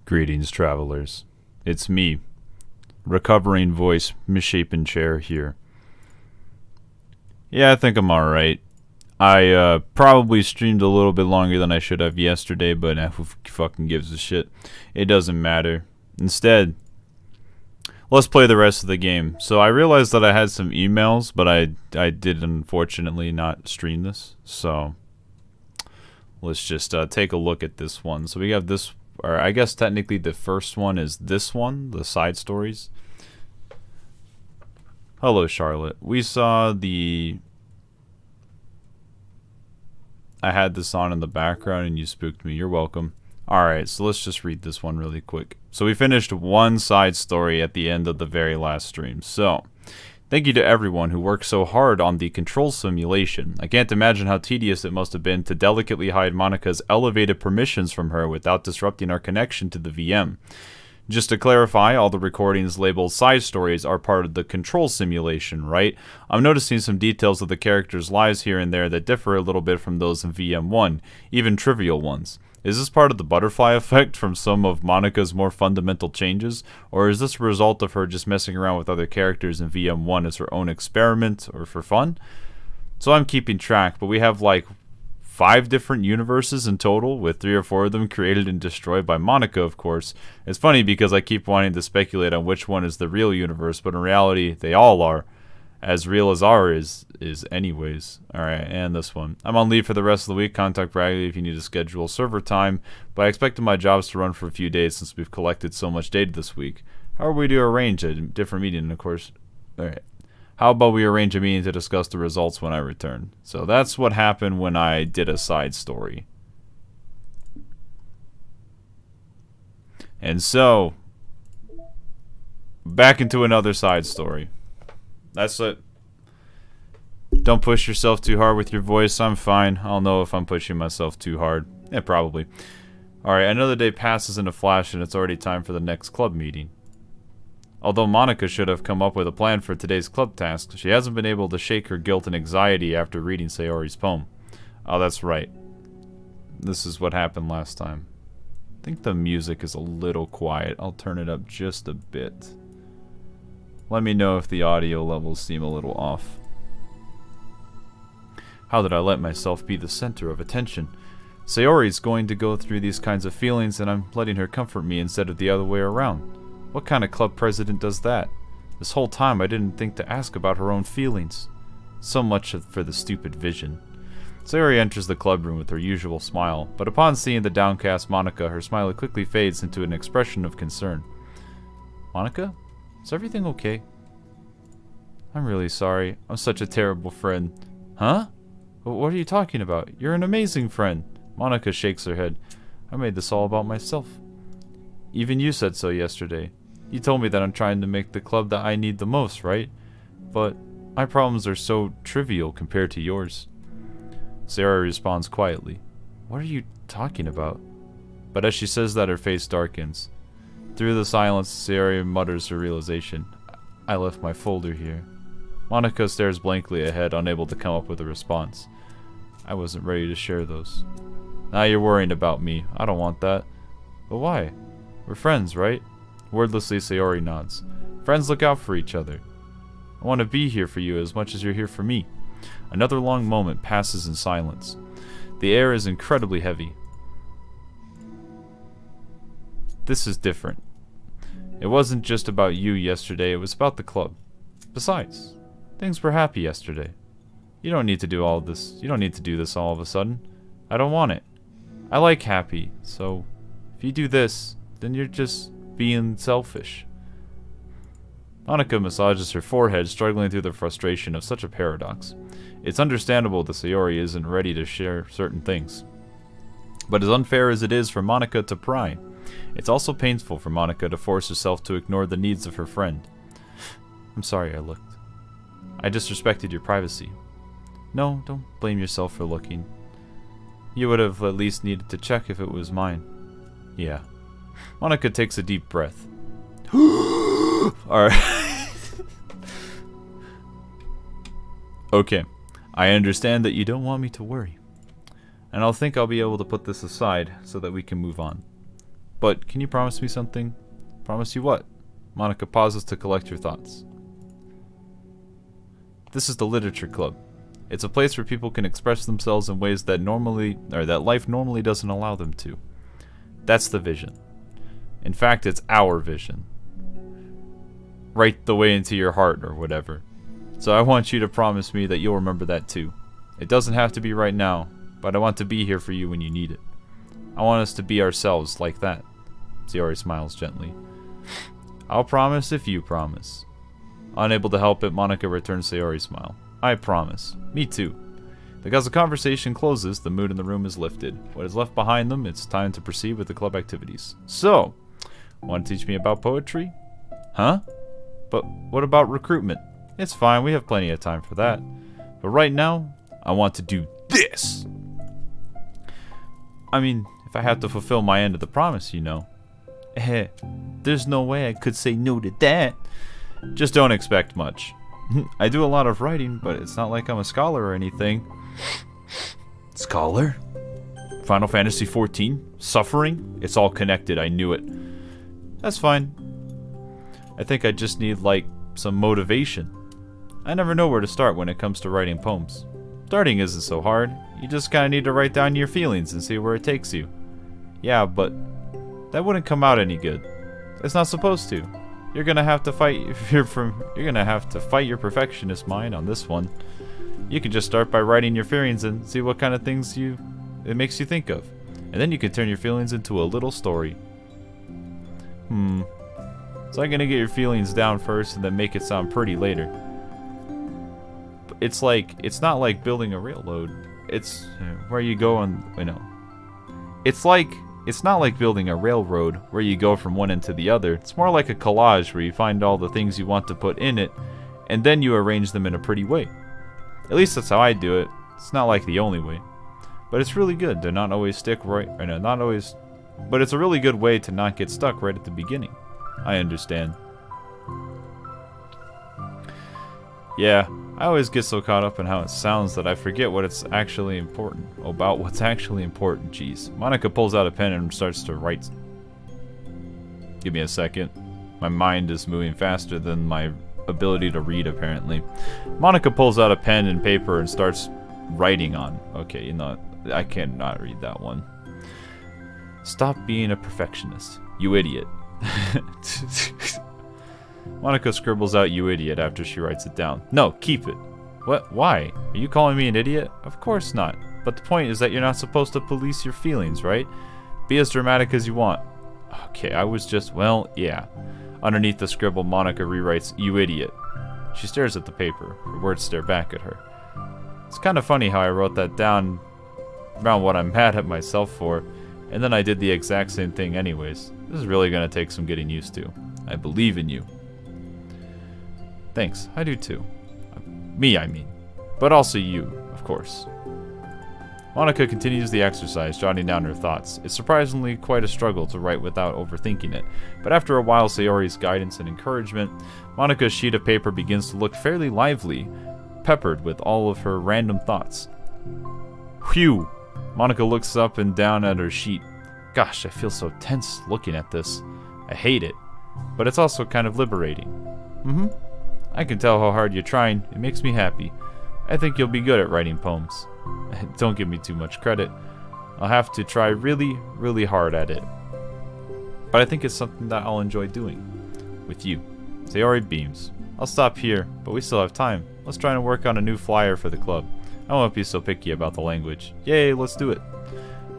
Greetings, travelers. It's me, recovering voice, misshapen chair here. Yeah, I think I'm alright. I probably streamed a little bit longer than I should have yesterday, but who fucking gives a shit? It doesn't matter. Instead, let's play the rest of the game. So I realized that I had some emails, but I did unfortunately not stream this. So let's just take a look at this one. So we have this, or I guess technically the first one is this one, the side stories. Hello, Charlotte. We saw the... I had this on in the background and you spooked me. You're welcome. Alright, so let's just read this one really quick. So we finished one side story at the end of the very last stream. So, thank you to everyone who worked so hard on the control simulation. I can't imagine how tedious it must have been to delicately hide Monica's elevated permissions from her without disrupting our connection to the VM. Just to clarify, all the recordings labeled side stories are part of the control simulation, right? I'm noticing some details of the characters' lives here and there that differ a little bit from those in VM1, even trivial ones. Is this part of the butterfly effect from some of Monica's more fundamental changes, or is this a result of her just messing around with other characters in VM1 as her own experiment or for fun? So I'm keeping track, but we have like 5 different universes in total, with 3 or 4 of them created and destroyed by Monica, of course. It's funny because I keep wanting to speculate on which one is the real universe, but in reality, they all are. As real as ours is anyways. Alright, and this one. I'm on leave for the rest of the week. Contact Bradley if you need to schedule server time, but I expected my jobs to run for a few days since we've collected so much data this week. How are we to arrange a different meeting, of course? Alright. How about we arrange a meeting to discuss the results when I return? So that's what happened when I did a side story. And so, back into another side story. That's it. Don't push yourself too hard with your voice. I'm fine. I'll know if I'm pushing myself too hard. Yeah, probably. Alright, another day passes in a flash and it's already time for the next club meeting. Although Monica should have come up with a plan for today's club task, she hasn't been able to shake her guilt and anxiety after reading Sayori's poem. Oh, that's right. This is what happened last time. I think the music is a little quiet. I'll turn it up just a bit. Let me know if the audio levels seem a little off. How did I let myself be the center of attention? Sayori's going to go through these kinds of feelings and I'm letting her comfort me instead of the other way around. What kind of club president does that? This whole time I didn't think to ask about her own feelings. So much for the stupid vision. Sayori enters the club room with her usual smile, but upon seeing the downcast Monica, her smile quickly fades into an expression of concern. Monica? Is everything okay? I'm really sorry. I'm such a terrible friend. Huh? What are you talking about? You're an amazing friend. Monica shakes her head. I made this all about myself. Even you said so yesterday. You told me that I'm trying to make the club that I need the most, right? But my problems are so trivial compared to yours. Sayori responds quietly. What are you talking about? But as she says that, her face darkens. Through the silence, Sayori mutters her realization. I left my folder here. Monica stares blankly ahead, unable to come up with a response. I wasn't ready to share those. Now you're worrying about me. I don't want that. But why? We're friends, right? Wordlessly, Sayori nods. Friends look out for each other. I want to be here for you as much as you're here for me. Another long moment passes in silence. The air is incredibly heavy. This is different. It wasn't just about you yesterday, it was about the club. Besides, things were happy yesterday. You don't need to do all of this. You don't need to do this all of a sudden. I don't want it. I like happy, so if you do this, then you're just being selfish. Monica massages her forehead, struggling through the frustration of such a paradox. It's understandable that Sayori isn't ready to share certain things. But as unfair as it is for Monica to pry, it's also painful for Monica to force herself to ignore the needs of her friend. I'm sorry I looked. I disrespected your privacy. No, don't blame yourself for looking. You would have at least needed to check if it was mine. Yeah. Monica takes a deep breath. Alright. Okay. I understand that you don't want me to worry. And I'll be able to put this aside so that we can move on. But can you promise me something? Promise you what? Monica pauses to collect your thoughts. This is the Literature Club. It's a place where people can express themselves in ways that life normally doesn't allow them to. That's the vision. In fact, it's our vision. Right the way into your heart or whatever. So I want you to promise me that you'll remember that too. It doesn't have to be right now, but I want to be here for you when you need it. I want us to be ourselves like that. Sayori smiles gently. I'll promise if you promise. Unable to help it, Monica returns Sayori's smile. I promise. Me too. Because the conversation closes, the mood in the room is lifted. What is left behind them, it's time to proceed with the club activities. So, want to teach me about poetry? Huh? But what about recruitment? It's fine, we have plenty of time for that. But right now, I want to do this! I mean, if I have to fulfill my end of the promise, you know. There's no way I could say no to that. Just don't expect much. I do a lot of writing, but it's not like I'm a scholar or anything. Scholar? Final Fantasy XIV? Suffering? It's all connected, I knew it. That's fine. I think I just need, like, some motivation. I never know where to start when it comes to writing poems. Starting isn't so hard. You just kinda need to write down your feelings and see where it takes you. Yeah, but that wouldn't come out any good. It's not supposed to. You're gonna have to fight your perfectionist mind on this one. You can just start by writing your feelings and see what kind of things it makes you think of. And then you can turn your feelings into a little story. So I'm gonna get your feelings down first and then make it sound pretty later. It's not like building a railroad. It's where you go on, It's not like building a railroad where you go from one end to the other. It's more like a collage where you find all the things you want to put in it, and then you arrange them in a pretty way. At least that's how I do it. It's not like the only way. But it's really good to not always stick right, but it's a really good way to not get stuck right at the beginning. I understand. Yeah, I always get so caught up in how it sounds that I forget what's actually important. Jeez. Monica pulls out a pen and starts to write. Give me a second. My mind is moving faster than my ability to read, apparently. Monica pulls out a pen and paper and starts writing on. Okay, I cannot read that one. Stop being a perfectionist, you idiot. Monica scribbles out "you idiot" after she writes it down. No, keep it. What? Why? Are you calling me an idiot? Of course not. But the point is that you're not supposed to police your feelings, right? Be as dramatic as you want. Okay, I was just, well, yeah. Underneath the scribble, Monica rewrites "you idiot." She stares at the paper. Her words stare back at her. It's kind of funny how I wrote that down around what I'm mad at myself for, and then I did the exact same thing anyways. This is really going to take some getting used to. I believe in you. Thanks, I do too. Me, I mean. But also you, of course. Monica continues the exercise, jotting down her thoughts. It's surprisingly quite a struggle to write without overthinking it, but after a while Sayori's guidance and encouragement, Monica's sheet of paper begins to look fairly lively, peppered with all of her random thoughts. Phew! Monica looks up and down at her sheet. Gosh, I feel so tense looking at this. I hate it, but it's also kind of liberating. I can tell how hard you're trying. It makes me happy. I think you'll be good at writing poems. Don't give me too much credit. I'll have to try really, really hard at it. But I think it's something that I'll enjoy doing. With you. Sayori beams. I'll stop here, but we still have time. Let's try and work on a new flyer for the club. I won't be so picky about the language. Yay, let's do it.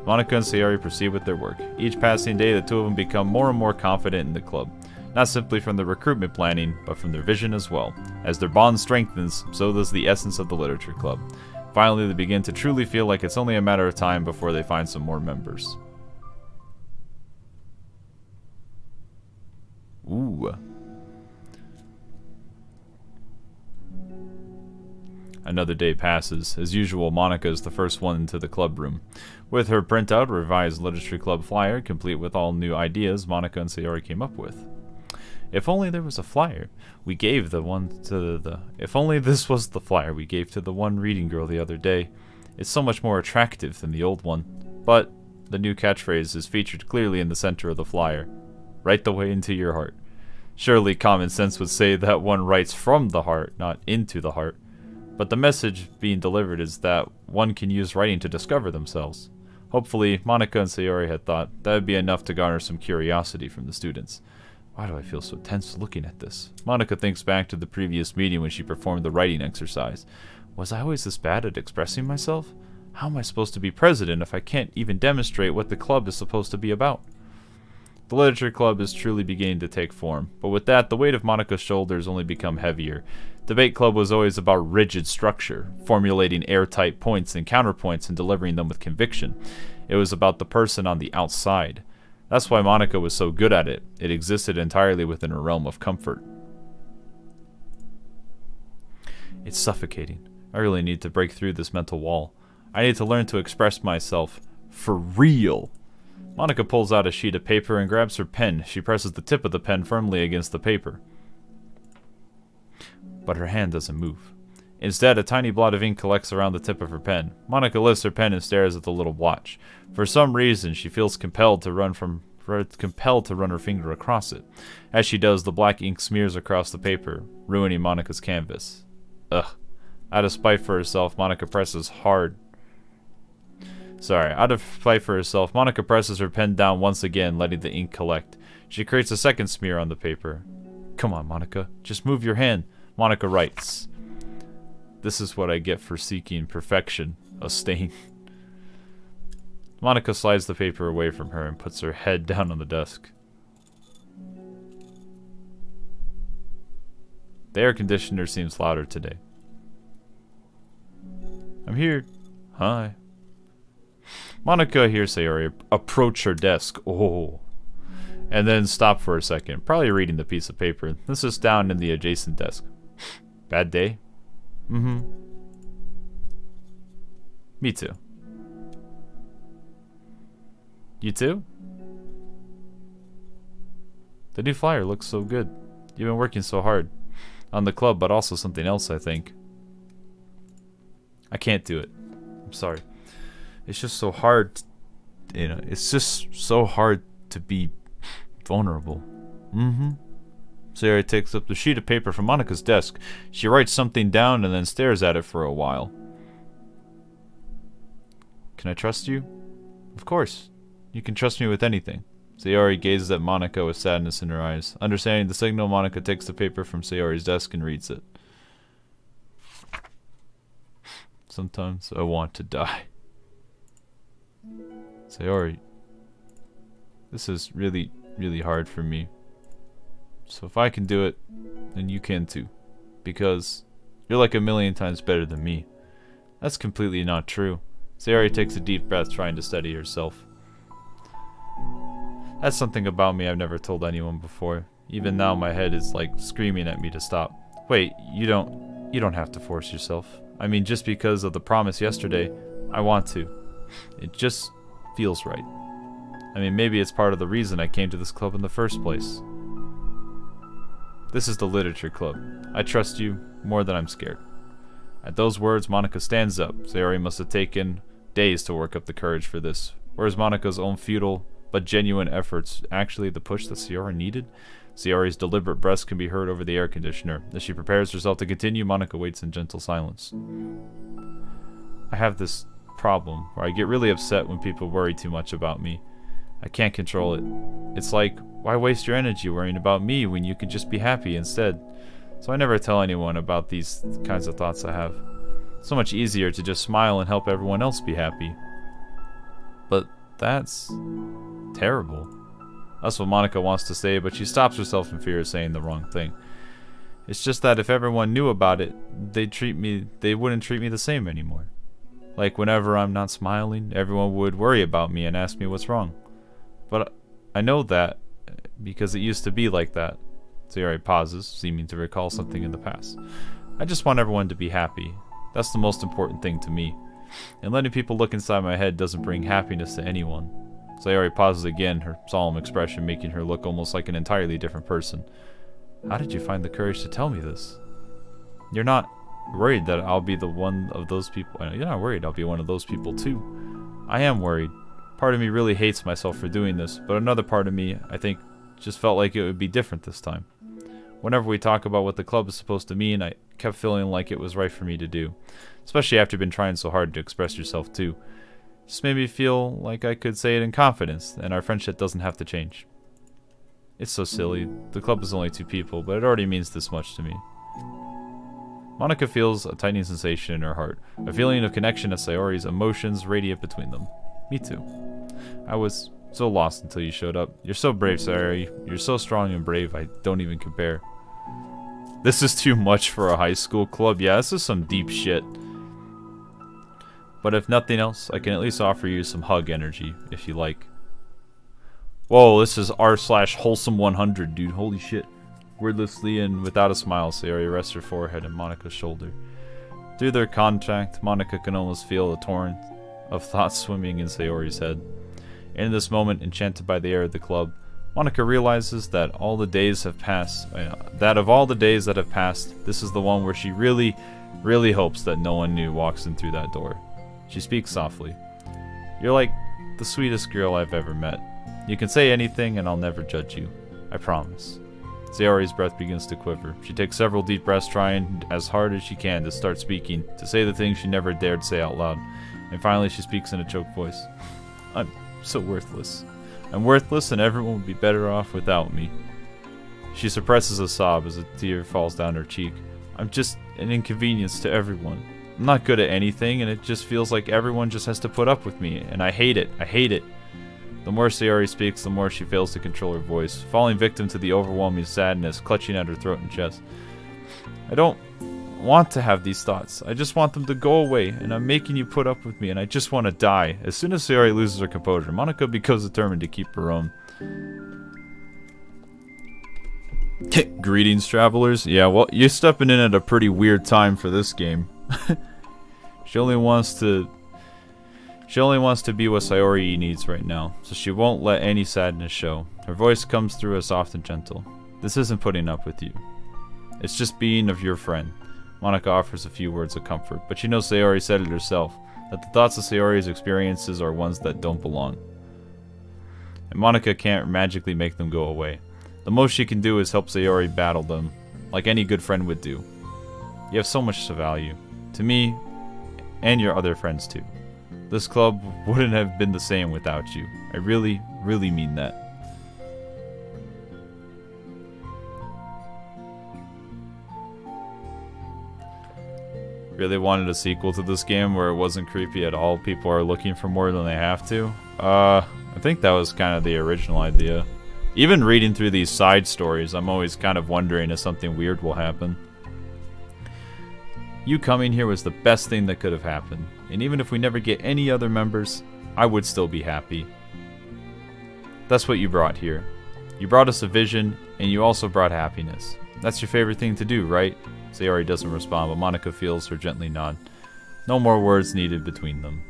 Monica and Sayori proceed with their work. Each passing day, the two of them become more and more confident in the club. Not simply from the recruitment planning, but from their vision as well. As their bond strengthens, so does the essence of the Literature Club. Finally, they begin to truly feel like it's only a matter of time before they find some more members. Ooh. Another day passes. As usual, Monica is the first one into the club room. With her printout, revised Literature Club flyer, complete with all new ideas Monica and Sayori came up with. If only there was a flyer we gave If only this was the flyer we gave to the one reading girl the other day. It's so much more attractive than the old one. But The new catchphrase is featured clearly in the center of the flyer. Right the way into your heart. Surely common sense would say that one writes from the heart, not into the heart. But the message being delivered is that one can use writing to discover themselves. Hopefully, Monika and Sayori had thought that would be enough to garner some curiosity from the students. Why do I feel so tense looking at this? Monika thinks back to the previous meeting when she performed the writing exercise. Was I always this bad at expressing myself? How am I supposed to be president if I can't even demonstrate what the club is supposed to be about? The literature club is truly beginning to take form, but with that, the weight of Monika's shoulders only become heavier. Debate club was always about rigid structure, formulating airtight points and counterpoints and delivering them with conviction. It was about the person on the outside. That's why Monika was so good at it. It existed entirely within her realm of comfort. It's suffocating. I really need to break through this mental wall. I need to learn to express myself for real. Monika pulls out a sheet of paper and grabs her pen. She presses the tip of the pen firmly against the paper. But her hand doesn't move. Instead, a tiny blot of ink collects around the tip of her pen. Monika lifts her pen and stares at the little watch. For some reason, she feels compelled to run her finger across it. As she does, the black ink smears across the paper, ruining Monika's canvas. Ugh. Out of spite for herself, Monika presses her pen down once again, letting the ink collect. She creates a second smear on the paper. Come on, Monika. Just move your hand. Monika writes. This is what I get for seeking perfection. A stain. Monika slides the paper away from her and puts her head down on the desk. The air conditioner seems louder today. I'm here. Hi. Monika hears Sayori approach her desk. Oh. And then stop for a second, probably reading the piece of paper. This is down in the adjacent desk. Bad day? Mm-hmm. Me too. You too? The new flyer looks so good. You've been working so hard. On the club, but also something else, I think. I can't do it. I'm sorry. It's just so hard, it's just so hard to be vulnerable. Mm-hmm. Sayori takes up the sheet of paper from Monika's desk. She writes something down and then stares at it for a while. Can I trust you? Of course. You can trust me with anything. Sayori gazes at Monika with sadness in her eyes. Understanding the signal, Monika takes the paper from Sayori's desk and reads it. Sometimes I want to die. Sayori, this is really, really hard for me. So if I can do it, then you can too. Because you're like a million times better than me. That's completely not true. Sayori takes a deep breath, trying to steady herself. That's something about me I've never told anyone before. Even now my head is like screaming at me to stop. Wait, you don't have to force yourself. I mean, just because of the promise yesterday, I want to. It just feels right. I mean, maybe it's part of the reason I came to this club in the first place. This is the literature club. I trust you more than I'm scared. At those words, Monika stands up. Sayori must have taken days to work up the courage for this. Whereas Monika's own futile but genuine efforts actually the push that Sayori needed? Sayori's deliberate breaths can be heard over the air conditioner. As she prepares herself to continue, Monika waits in gentle silence. I have this problem where I get really upset when people worry too much about me. I can't control it. It's like, why waste your energy worrying about me when you can just be happy instead? So I never tell anyone about these kinds of thoughts I have. It's so much easier to just smile and help everyone else be happy. But that's terrible. That's what Monika wants to say, but she stops herself in fear of saying the wrong thing. It's just that if everyone knew about it, they wouldn't treat me the same anymore. Like whenever I'm not smiling, everyone would worry about me and ask me what's wrong. But I know that because it used to be like that. Sayori pauses, seeming to recall something in the past. I just want everyone to be happy. That's the most important thing to me. And letting people look inside my head doesn't bring happiness to anyone. Sayori pauses again, her solemn expression making her look almost like an entirely different person. How did you find the courage to tell me this? You're not worried that I'll be the one of those people. You're not worried I'll be one of those people too. I am worried, Part of me really hates myself for doing this, but another part of me, I think, just felt like it would be different this time. Whenever we talk about what the club is supposed to mean, I kept feeling like it was right for me to do. Especially after you've been trying so hard to express yourself too. Just made me feel like I could say it in confidence, and our friendship doesn't have to change. It's so silly. The club is only 2 people, but it already means this much to me. Monika feels a tightening sensation in her heart, a feeling of connection as Sayori's emotions radiate between them. Me too. I was so lost until you showed up. You're so brave, Sayori. You're so strong and brave, I don't even compare. This is too much for a high school club. Yeah, this is some deep shit. But if nothing else, I can at least offer you some hug energy, if you like. Whoa, this is r/wholesome100, dude. Holy shit. Wordlessly and without a smile, Sayori rests her forehead on Monika's shoulder. Through their contact, Monika can almost feel a torrent of thoughts swimming in Sayori's head. In this moment, enchanted by the air of the club, Monika realizes that of all the days that have passed, this is the one where she really, really hopes that no one new walks in through that door. She speaks softly. You're like the sweetest girl I've ever met. You can say anything and I'll never judge you. I promise. Sayori's breath begins to quiver. She takes several deep breaths, trying as hard as she can to start speaking, to say the things she never dared say out loud. And finally she speaks in a choked voice. I'm so worthless. I'm worthless and everyone would be better off without me. She suppresses a sob as a tear falls down her cheek. I'm just an inconvenience to everyone. I'm not good at anything and it just feels like everyone just has to put up with me, and I hate it. I hate it. The more Sayori speaks, the more she fails to control her voice, falling victim to the overwhelming sadness clutching at her throat and chest. I don't want to have these thoughts. I just want them to go away, and I'm making you put up with me, and I just want to die. As soon as Sayori loses her composure, Monika becomes determined to keep her own. Greetings, travelers. Yeah, well, you're stepping in at a pretty weird time for this game. She only wants to be what Sayori needs right now, so she won't let any sadness show. Her voice comes through as soft and gentle. This isn't putting up with you. It's just being of your friend. Monika offers a few words of comfort, but she knows Sayori said it herself, that the thoughts of Sayori's experiences are ones that don't belong. And Monika can't magically make them go away. The most she can do is help Sayori battle them, like any good friend would do. You have so much to value. To me, and your other friends too. This club wouldn't have been the same without you. I really, really mean that. Really wanted a sequel to this game where it wasn't creepy at all. People are looking for more than they have to. I think that was kind of the original idea. Even reading through these side stories, I'm always kind of wondering if something weird will happen. You coming here was the best thing that could have happened. And even if we never get any other members, I would still be happy. That's what you brought here. You brought us a vision, and you also brought happiness. That's your favorite thing to do, right? Sayori doesn't respond, but Monika feels her gently nod. No more words needed between them.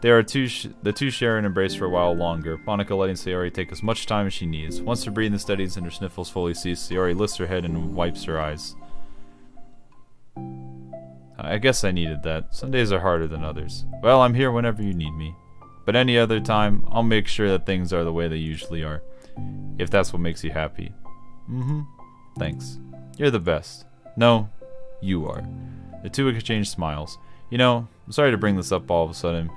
The two share an embrace for a while longer, Monika letting Sayori take as much time as she needs. Once her breathing steadies and her sniffles fully cease, Sayori lifts her head and wipes her eyes. I guess I needed that. Some days are harder than others. Well, I'm here whenever you need me. But any other time, I'll make sure that things are the way they usually are. If that's what makes you happy. Thanks. You're the best. No, you are. The two exchange smiles. You know, I'm sorry to bring this up all of a sudden,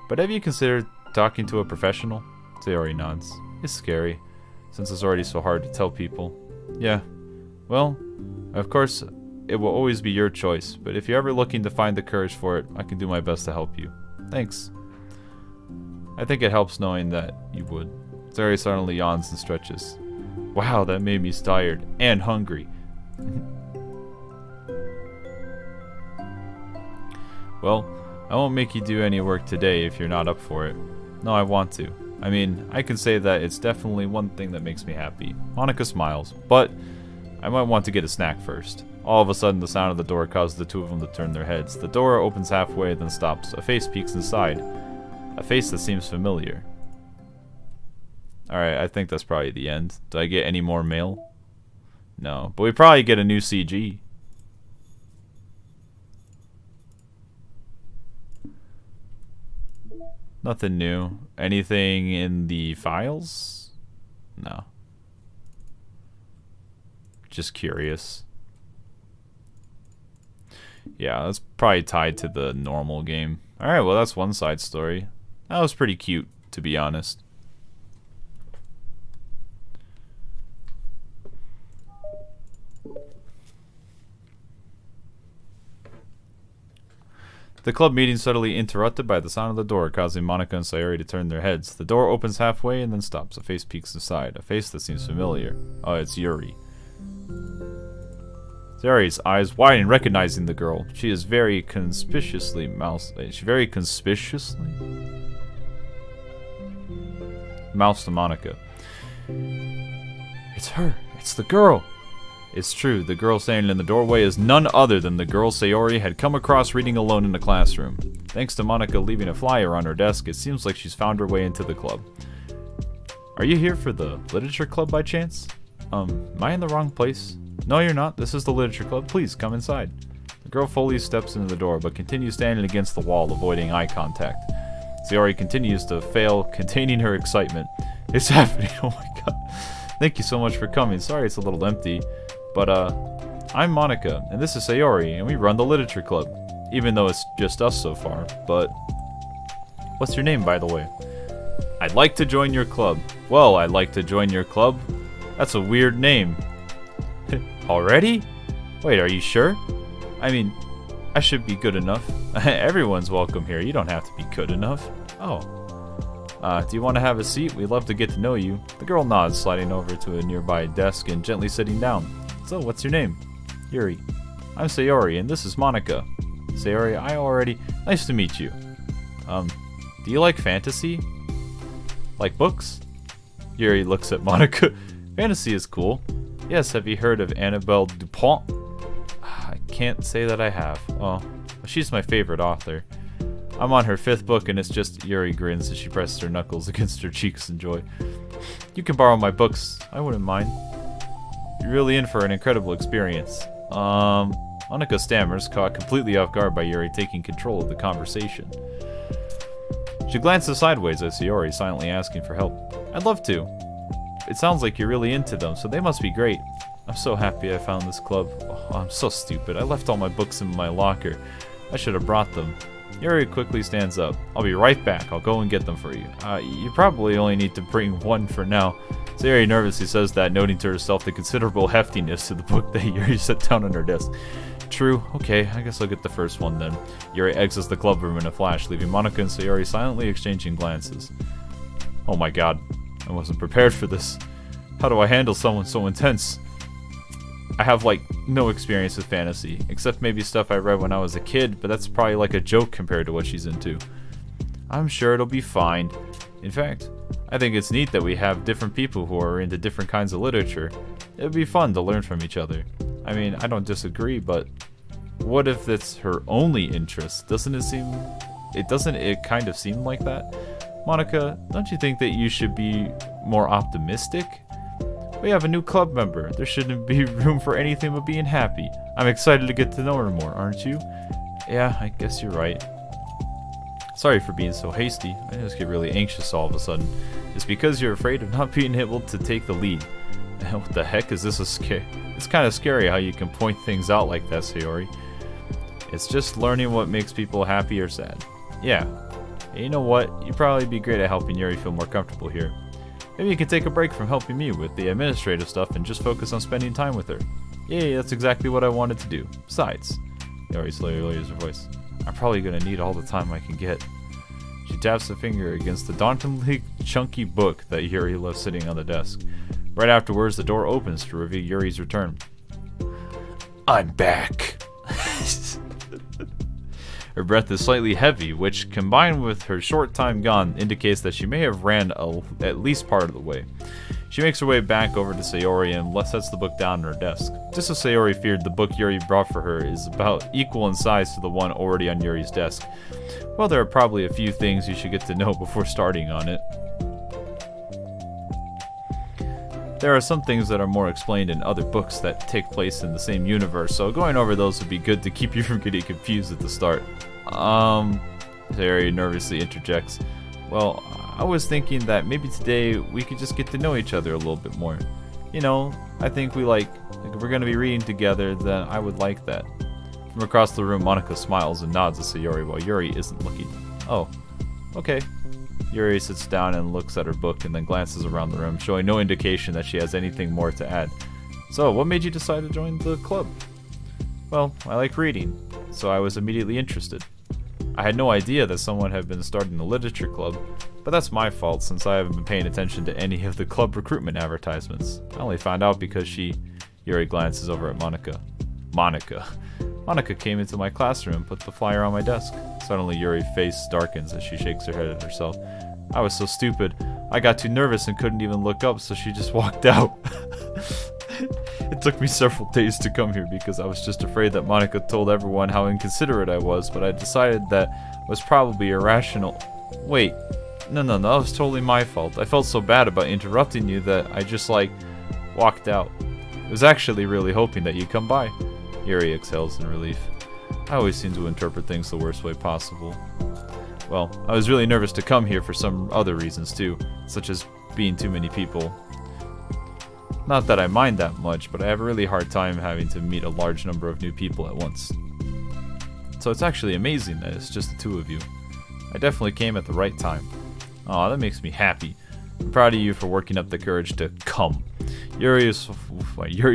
but have you considered talking to a professional? Sayori nods. It's scary, since it's already so hard to tell people. Yeah. Well, of course, it will always be your choice, but if you're ever looking to find the courage for it, I can do my best to help you. Thanks. I think it helps knowing that you would. Sayori suddenly yawns and stretches. Wow, that made me tired and hungry. Well, I won't make you do any work today if you're not up for it. No, I want to. I mean, I can say that it's definitely one thing that makes me happy. Monika smiles, but I might want to get a snack first. All of a sudden, the sound of the door causes the two of them to turn their heads. The door opens halfway, then stops. A face peeks inside. A face that seems familiar. Alright, I think that's probably the end. Do I get any more mail? No, but we probably get a new CG. Nothing new. Anything in the files? No. Just curious. Yeah, that's probably tied to the normal game. Alright, well that's one side story. That was pretty cute, to be honest. The club meeting suddenly interrupted by the sound of the door, causing Monica and Sayori to turn their heads. The door opens halfway and then stops. A face peeks inside. A face that seems familiar. Oh, it's Yuri. Sayori's eyes widen, recognizing the girl. She is very conspicuously mouse to Monica. It's her. It's the girl. It's true, the girl standing in the doorway is none other than the girl Sayori had come across reading alone in the classroom. Thanks to Monica leaving a flyer on her desk, it seems like she's found her way into the club. Are you here for the literature club by chance? Am I in the wrong place? No, you're not. This is the literature club. Please, come inside. The girl fully steps into the door, but continues standing against the wall, avoiding eye contact. Sayori continues to fail, containing her excitement. It's happening, oh my god. Thank you so much for coming. Sorry it's a little empty. But, I'm Monica, and this is Sayori, and we run the literature club. Even though it's just us so far, but... What's your name, by the way? I'd like to join your club. Well, I'd like to join your club? That's a weird name. Already? Wait, are you sure? I mean, I should be good enough. Everyone's welcome here, you don't have to be good enough. Oh. Do you want to have a seat? We'd love to get to know you. The girl nods, sliding over to a nearby desk and gently sitting down. So, what's your name? Yuri. I'm Sayori, and this is Monica. Sayori, nice to meet you. Do you like fantasy? Like books? Yuri looks at Monica. Fantasy is cool. Yes, have you heard of Annabelle Dupont? I can't say that I have. Oh, she's my favorite author. I'm on her 5th book, and it's just... Yuri grins as she presses her knuckles against her cheeks in joy. You can borrow my books. I wouldn't mind. You're really in for an incredible experience. Monica stammers, caught completely off guard by Yuri taking control of the conversation. She glances sideways at Sayori, silently asking for help. I'd love to. It sounds like you're really into them, so they must be great. I'm so happy I found this club. Oh, I'm so stupid. I left all my books in my locker. I should have brought them. Yuri quickly stands up. I'll be right back. I'll go and get them for you. You probably only need to bring one for now. Sayori nervously says that, noting to herself the considerable heftiness to the book that Yuri set down on her desk. True. Okay, I guess I'll get the first one then. Yuri exits the club room in a flash, leaving Monica and Sayori silently exchanging glances. Oh my god. I wasn't prepared for this. How do I handle someone so intense? I have, like, no experience with fantasy, except maybe stuff I read when I was a kid, but that's probably like a joke compared to what she's into. I'm sure it'll be fine. In fact, I think it's neat that we have different people who are into different kinds of literature. It'd be fun to learn from each other. I mean, I don't disagree, but what if it's her only interest? Doesn't it kind of seem like that? Monica, don't you think that you should be more optimistic? We have a new club member. There shouldn't be room for anything but being happy. I'm excited to get to know her more, aren't you? Yeah, I guess you're right. Sorry for being so hasty. I just get really anxious all of a sudden. It's because you're afraid of not being able to take the lead. What the heck is this? It's kind of scary how you can point things out like that, Sayori. It's just learning what makes people happy or sad. Yeah. Hey, you know what? You'd probably be great at helping Yuri feel more comfortable here. Maybe you could take a break from helping me with the administrative stuff and just focus on spending time with her. Yeah, that's exactly what I wanted to do. Besides, Yuri slowly lowers her voice. I'm probably gonna need all the time I can get. She taps a finger against the dauntingly chunky book that Yuri left sitting on the desk. Right afterwards, the door opens to reveal Yuri's return. I'm back. Her breath is slightly heavy, which, combined with her short time gone, indicates that she may have ran at least part of the way. She makes her way back over to Sayori and sets the book down on her desk. Just as Sayori feared, the book Yuri brought for her is about equal in size to the one already on Yuri's desk. Well, there are probably a few things you should get to know before starting on it. There are some things that are more explained in other books that take place in the same universe, so going over those would be good to keep you from getting confused at the start. Sayori nervously interjects. Well, I was thinking that maybe today we could just get to know each other a little bit more. You know, I think we like if we're gonna be reading together, then I would like that. From across the room, Monica smiles and nods at Sayori while Yuri isn't looking. Oh, okay. Yuri sits down and looks at her book and then glances around the room, showing no indication that she has anything more to add. So, what made you decide to join the club? Well, I like reading, so I was immediately interested. I had no idea that someone had been starting the literature club, but that's my fault since I haven't been paying attention to any of the club recruitment advertisements. I only found out because Yuri glances over at Monica. Monica came into my classroom and put the flyer on my desk. Suddenly Yuri's face darkens as she shakes her head at herself. I was so stupid. I got too nervous and couldn't even look up, so she just walked out. It took me several days to come here because I was just afraid that Monica told everyone how inconsiderate I was, but I decided that was probably irrational. Wait, no, that was totally my fault. I felt so bad about interrupting you that I just, walked out. I was actually really hoping that you'd come by. Yuri exhales in relief. I always seem to interpret things the worst way possible. Well, I was really nervous to come here for some other reasons too, such as being too many people. Not that I mind that much, but I have a really hard time having to meet a large number of new people at once. So it's actually amazing that it's just the two of you. I definitely came at the right time. Aw, that makes me happy. I'm proud of you for working up the courage to come. Yuri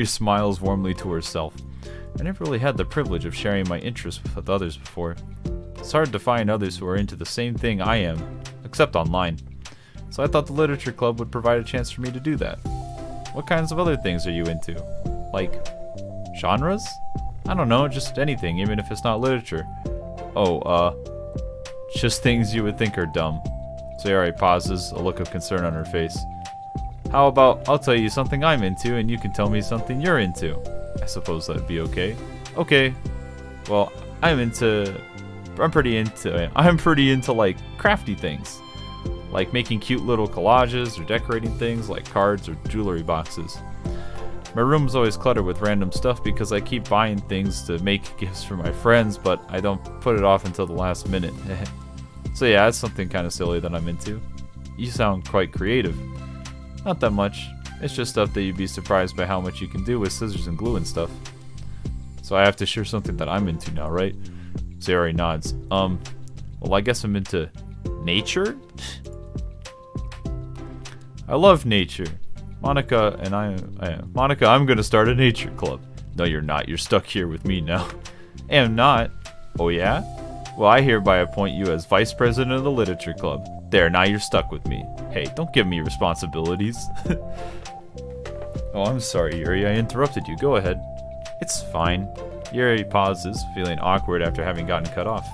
smiles warmly to herself. I never really had the privilege of sharing my interests with others before. It's hard to find others who are into the same thing I am, except online. So I thought the literature club would provide a chance for me to do that. What kinds of other things are you into? Like, genres? I don't know, just anything, even if it's not literature. Oh, just things you would think are dumb. Sayori pauses, a look of concern on her face. How about I'll tell you something I'm into and you can tell me something you're into? I suppose that'd be okay. Okay. Well, I'm pretty into like crafty things. Like making cute little collages or decorating things like cards or jewelry boxes. My room's always cluttered with random stuff because I keep buying things to make gifts for my friends, but I don't put it off until the last minute. So yeah, that's something kind of silly that I'm into. You sound quite creative. Not that much. It's just stuff that you'd be surprised by how much you can do with scissors and glue and stuff. So I have to share something that I'm into now, right? Sayori nods. Well, I guess I'm into nature? I love nature. Monica, I'm gonna start a nature club. No, you're not. You're stuck here with me now. Am not. Oh, yeah? Well, I hereby appoint you as vice president of the literature club. There, now you're stuck with me. Hey, don't give me responsibilities. Oh, I'm sorry, Yuri. I interrupted you. Go ahead. It's fine. Yuri pauses, feeling awkward after having gotten cut off.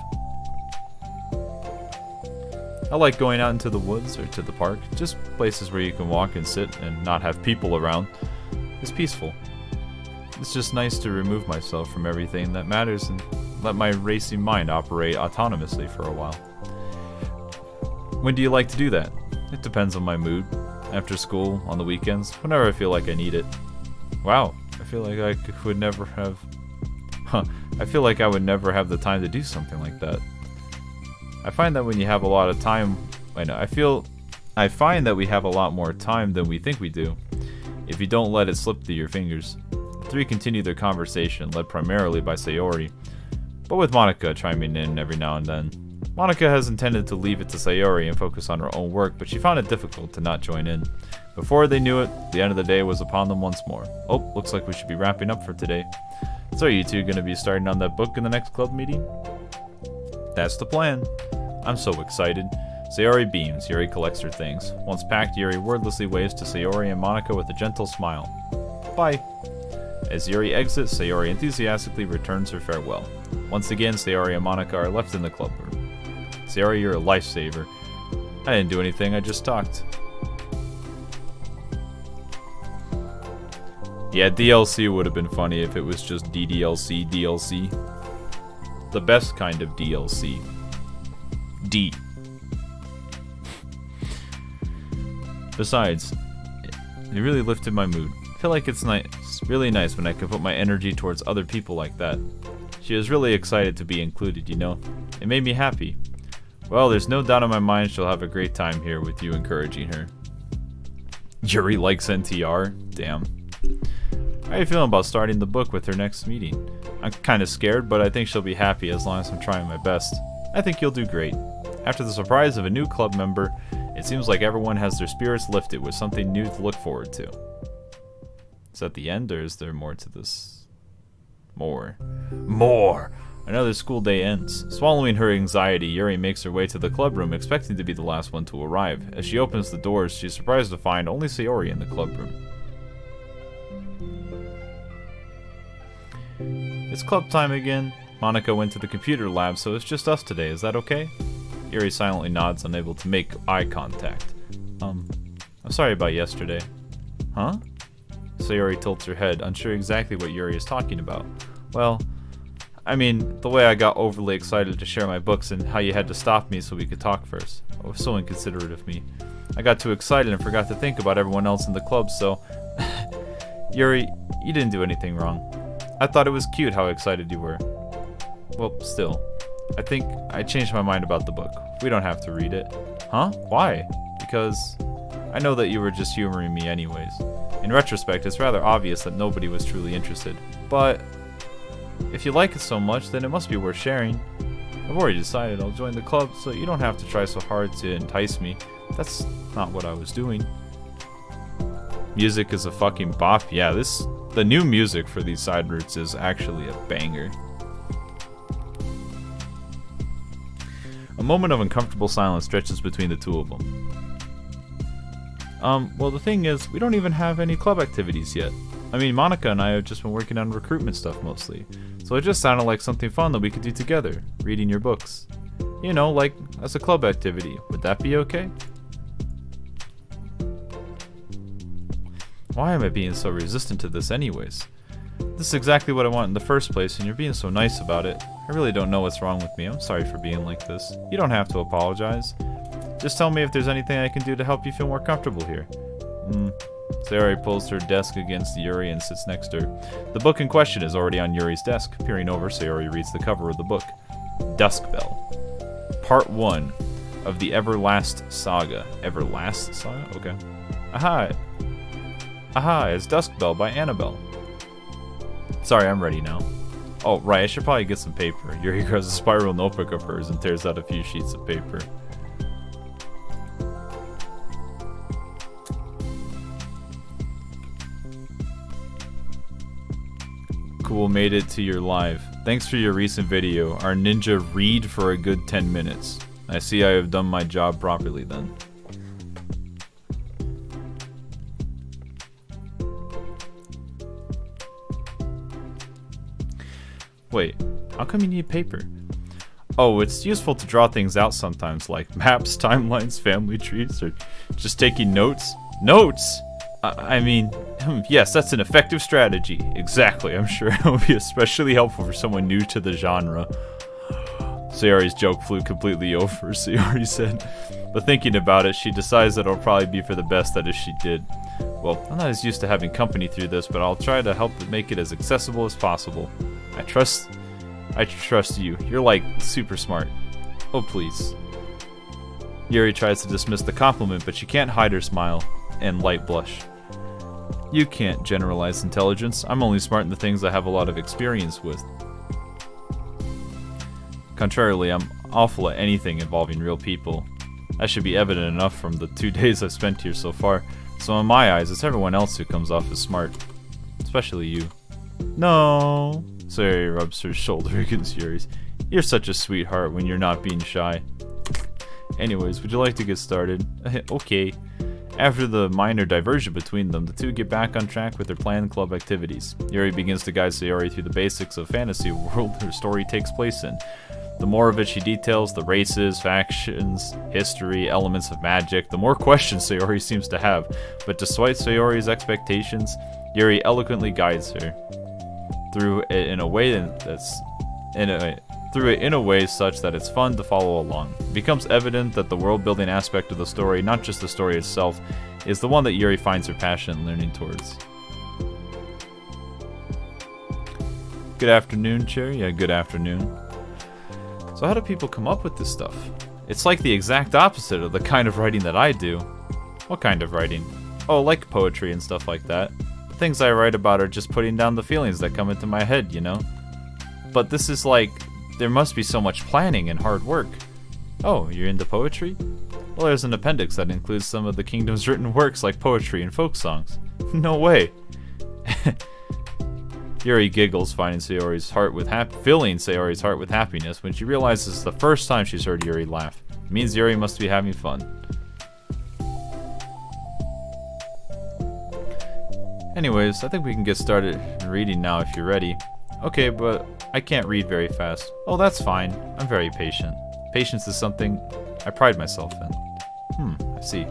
I like going out into the woods or to the park, just places where you can walk and sit and not have people around. It's peaceful. It's just nice to remove myself from everything that matters and let my racing mind operate autonomously for a while. When do you like to do that? It depends on my mood. After school, on the weekends, whenever I feel like I need it. Wow, I feel like I would never have... I feel like I would never have the time to do something like that. I find that when you have a lot of time, I find that we have a lot more time than we think we do, if you don't let it slip through your fingers. The three continue their conversation, led primarily by Sayori, but with Monica chiming in every now and then. Monica has intended to leave it to Sayori and focus on her own work, but she found it difficult to not join in. Before they knew it, the end of the day was upon them once more. Oh, looks like we should be wrapping up for today. So are you two going to be starting on that book in the next club meeting? That's the plan. I'm so excited. Sayori beams. Yuri collects her things. Once packed, Yuri wordlessly waves to Sayori and Monica with a gentle smile. Bye. As Yuri exits, Sayori enthusiastically returns her farewell. Once again, Sayori and Monica are left in the club room. Sayori, you're a lifesaver. I didn't do anything, I just talked. Yeah, DLC would have been funny if it was just DDLC DLC. The best kind of DLC. D. Besides, it really lifted my mood. I feel like it's really nice when I can put my energy towards other people like that. She was really excited to be included, you know? It made me happy. Well, there's no doubt in my mind she'll have a great time here with you encouraging her. Yuri likes NTR? Damn. How are you feeling about starting the book with her next meeting? I'm kinda scared, but I think she'll be happy as long as I'm trying my best. I think you'll do great. After the surprise of a new club member, it seems like everyone has their spirits lifted with something new to look forward to. Is that the end, or is there more to this? More. Another school day ends. Swallowing her anxiety, Yuri makes her way to the club room, expecting to be the last one to arrive. As she opens the doors, she's surprised to find only Sayori in the club room. It's club time again. Monica went to the computer lab, so it's just us today. Is that okay? Yuri silently nods, unable to make eye contact. I'm sorry about yesterday. Huh? Sayori tilts her head, unsure exactly what Yuri is talking about. Well, I mean, the way I got overly excited to share my books and how you had to stop me so we could talk first. Oh, so inconsiderate of me. I got too excited and forgot to think about everyone else in the club, so... Yuri, you didn't do anything wrong. I thought it was cute how excited you were. Well, still. I think I changed my mind about the book. We don't have to read it. Huh? Why? Because I know that you were just humoring me anyways. In retrospect, it's rather obvious that nobody was truly interested. But if you like it so much, then it must be worth sharing. I've already decided I'll join the club, so you don't have to try so hard to entice me. That's not what I was doing. Music is a fucking bop. Yeah, the new music for these side routes is actually a banger. A moment of uncomfortable silence stretches between the two of them. Well, the thing is, we don't even have any club activities yet. I mean, Monica and I have just been working on recruitment stuff mostly. So it just sounded like something fun that we could do together, reading your books. You know, like as a club activity. Would that be okay? Why am I being so resistant to this anyways? This is exactly what I want in the first place, and you're being so nice about it. I really don't know what's wrong with me. I'm sorry for being like this. You don't have to apologize. Just tell me if there's anything I can do to help you feel more comfortable here. Sayori pulls her desk against Yuri and sits next to her. The book in question is already on Yuri's desk. Peering over, Sayori reads the cover of the book. Dusk Bell. Part 1 of the Everlast Saga. Everlast Saga? Okay. Aha, it's Dusk Bell by Annabelle. Sorry, I'm ready now. Oh, right, I should probably get some paper. Yuri grabs a spiral notebook of hers and tears out a few sheets of paper. Cool, made it to your live. Thanks for your recent video. Our ninja read for a good 10 minutes. I see I have done my job properly then. Wait, how come you need paper? Oh, it's useful to draw things out sometimes, like maps, timelines, family trees, or just taking notes. Notes? I mean, yes, that's an effective strategy. Exactly, I'm sure it will be especially helpful for someone new to the genre. Sayori's joke flew completely over, Sayori said. But thinking about it, she decides that it'll probably be for the best that if she did. Well, I'm not as used to having company through this, but I'll try to help make it as accessible as possible. I trust you. You're like super smart. Oh, please. Yuri tries to dismiss the compliment, but she can't hide her smile and light blush. You can't generalize intelligence. I'm only smart in the things I have a lot of experience with. Contrarily, I'm awful at anything involving real people. That should be evident enough from the 2 days I've spent here so far. So in my eyes, it's everyone else who comes off as smart. Especially you. No. Sayori rubs her shoulder against Yuri's. You're such a sweetheart when you're not being shy. Anyways, would you like to get started? Okay. After the minor diversion between them, the two get back on track with their planned club activities. Yuri begins to guide Sayori through the basics of fantasy world her story takes place in. The more of it she details, the races, factions, history, elements of magic, the more questions Sayori seems to have. But despite Sayori's expectations, Yuri eloquently guides her through it in a way such that it's fun to follow along. It becomes evident that the world-building aspect of the story, not just the story itself, is the one that Yuri finds her passion leaning towards. Good afternoon, Cherry. Yeah, good afternoon. So how do people come up with this stuff? It's like the exact opposite of the kind of writing that I do. What kind of writing? Oh, like poetry and stuff like that. The things I write about are just putting down the feelings that come into my head, you know? But this is like, there must be so much planning and hard work. Oh, you're into poetry? Well, there's an appendix that includes some of the kingdom's written works like poetry and folk songs. No way. Yuri giggles, filling Sayori's heart with happiness when she realizes it's the first time she's heard Yuri laugh. It means Yuri must be having fun. Anyways, I think we can get started reading now if you're ready. Okay, but I can't read very fast. Oh, that's fine. I'm very patient. Patience is something I pride myself in. I see.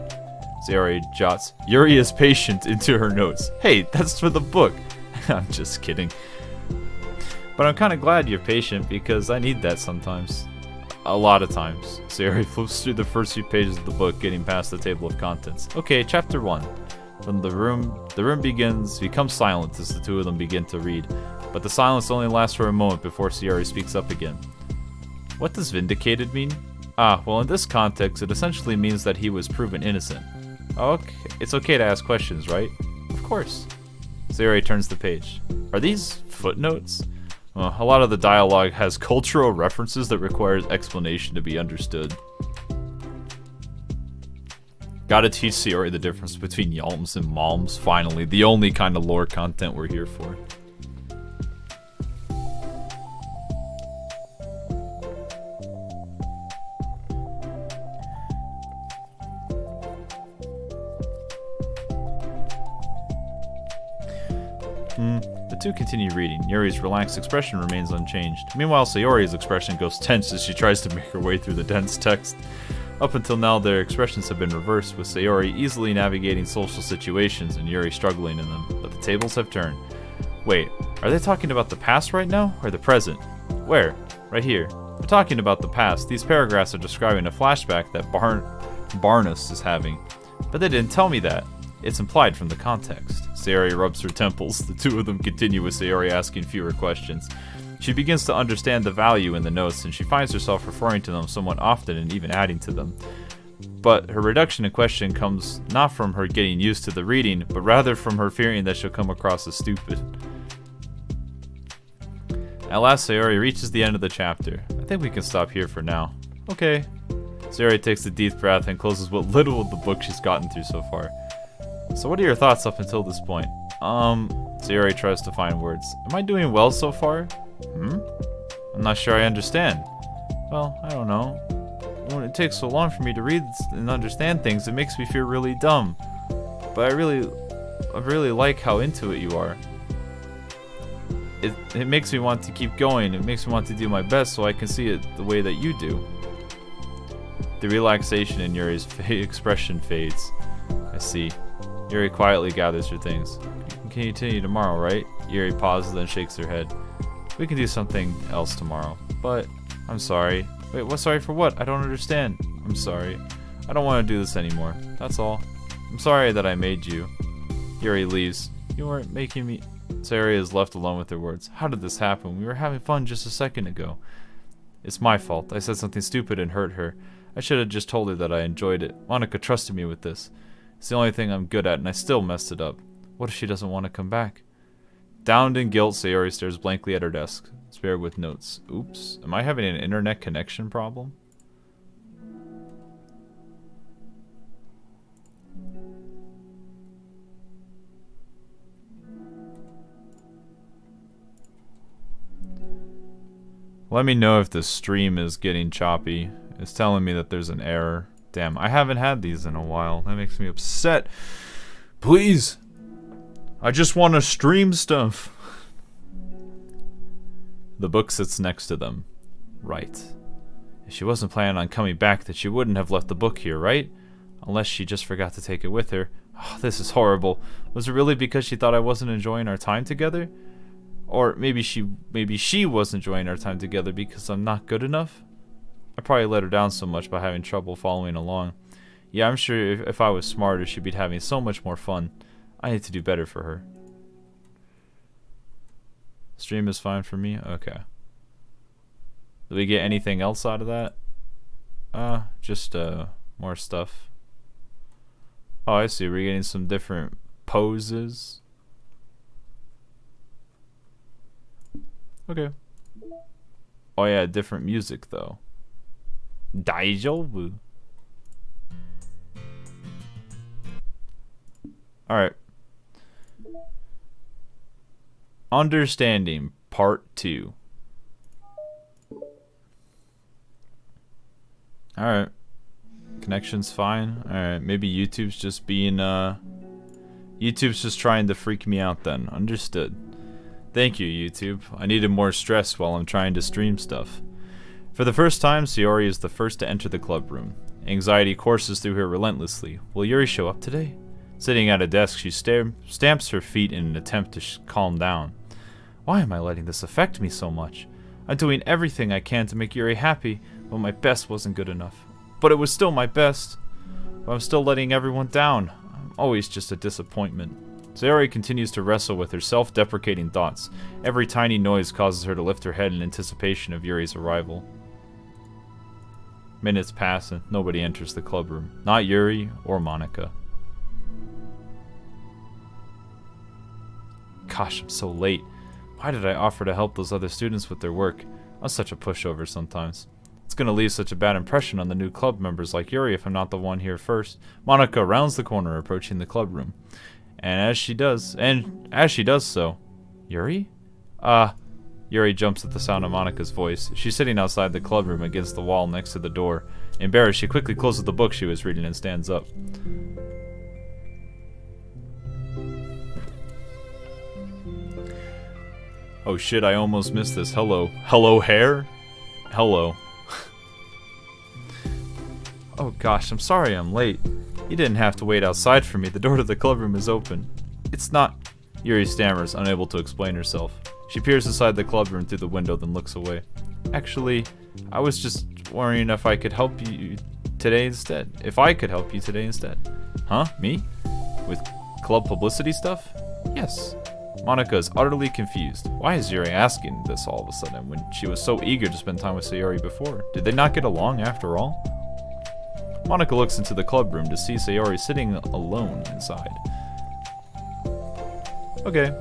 Sayori jots Yuri is patient into her notes. Hey, that's for the book. I'm just kidding. But I'm kind of glad you're patient because I need that sometimes. A lot of times. Sayori flips through the first few pages of the book, getting past the table of contents. Okay, chapter 1. When the room becomes silent as the two of them begin to read. But the silence only lasts for a moment before Sayori speaks up again. What does vindicated mean? Ah, well in this context it essentially means that he was proven innocent. Okay, it's okay to ask questions, right? Of course. Sayori turns the page. Are these footnotes? A lot of the dialogue has cultural references that requires explanation to be understood. Gotta teach Sayori the difference between yalms and malms, finally. The only kind of lore content we're here for. The two continue reading. Yuri's relaxed expression remains unchanged. Meanwhile, Sayori's expression goes tense as she tries to make her way through the dense text. Up until now, their expressions have been reversed, with Sayori easily navigating social situations and Yuri struggling in them, but the tables have turned. Wait, are they talking about the past right now, or the present? Where? Right here. They're talking about the past. These paragraphs are describing a flashback that Barnus is having. But they didn't tell me that. It's implied from the context. Sayori rubs her temples. The two of them continue with Sayori asking fewer questions. She begins to understand the value in the notes, and she finds herself referring to them somewhat often and even adding to them. But her reduction in question comes not from her getting used to the reading, but rather from her fearing that she'll come across as stupid. At last, Sayori reaches the end of the chapter. I think we can stop here for now. Okay. Sayori takes a deep breath and closes what little of the book she's gotten through so far. So what are your thoughts up until this point? Sayori tries to find words. Am I doing well so far? I'm not sure I understand. Well, I don't know. When it takes so long for me to read and understand things, it makes me feel really dumb. But I really like how into it you are. It makes me want to keep going. It makes me want to do my best so I can see it the way that you do. The relaxation in Yuri's expression fades. I see. Yuri quietly gathers her things. We can continue tomorrow, right? Yuri pauses, then shakes her head. We can do something else tomorrow. But, I'm sorry. Wait, what? Sorry for what? I don't understand. I'm sorry. I don't want to do this anymore. That's all. I'm sorry that I made you. Yuri leaves. You weren't making me... Sayori is left alone with her words. How did this happen? We were having fun just a second ago. It's my fault. I said something stupid and hurt her. I should have just told her that I enjoyed it. Monica trusted me with this. It's the only thing I'm good at, and I still messed it up. What if she doesn't want to come back? Downed in guilt, Sayori stares blankly at her desk, spared with notes. Oops. Am I having an internet connection problem? Let me know if the stream is getting choppy. It's telling me that there's an error. Damn, I haven't had these in a while. That makes me upset. Please. I just want to stream stuff. The book sits next to them. Right. If she wasn't planning on coming back, then she wouldn't have left the book here, right? Unless she just forgot to take it with her. Oh, this is horrible. Was it really because she thought I wasn't enjoying our time together? Or maybe she was enjoying our time together because I'm not good enough? I probably let her down so much by having trouble following along. Yeah, I'm sure if I was smarter, she'd be having so much more fun. I need to do better for her. Stream is fine for me? Okay. Did we get anything else out of that? Just, more stuff. Oh, I see. We're getting some different poses. Okay. Oh yeah, different music though. Daijoubu. Alright. Understanding, part 2. Alright. Connection's fine. Alright, maybe YouTube's just being, YouTube's just trying to freak me out then. Understood. Thank you, YouTube. I needed more stress while I'm trying to stream stuff. For the first time, Sayori is the first to enter the club room. Anxiety courses through her relentlessly. Will Yuri show up today? Sitting at a desk, she stamps her feet in an attempt to calm down. Why am I letting this affect me so much? I'm doing everything I can to make Yuri happy, but my best wasn't good enough. But it was still my best. But I'm still letting everyone down. I'm always just a disappointment. Sayori continues to wrestle with her self-deprecating thoughts. Every tiny noise causes her to lift her head in anticipation of Yuri's arrival. Minutes pass and nobody enters the club room. Not Yuri or Monika. Gosh, I'm so late. Why did I offer to help those other students with their work? I'm such a pushover sometimes. It's gonna leave such a bad impression on the new club members like Yuri if I'm not the one here first. Monika rounds the corner approaching the club room. And as she does so, Yuri? Yuri jumps at the sound of Monika's voice. She's sitting outside the club room against the wall next to the door. Embarrassed, she quickly closes the book she was reading and stands up. Oh shit, I almost missed this. Hello. Hello, hair? Hello. Oh gosh, I'm sorry I'm late. You didn't have to wait outside for me. The door to the club room is open. It's not... Yuri stammers, unable to explain herself. She peers inside the club room through the window, then looks away. Actually, I was just worrying if I could help you today instead. If I could help you today instead. Huh? Me? With club publicity stuff? Yes. Monika is utterly confused. Why is Yuri asking this all of a sudden when she was so eager to spend time with Sayori before? Did they not get along after all? Monika looks into the club room to see Sayori sitting alone inside. Okay.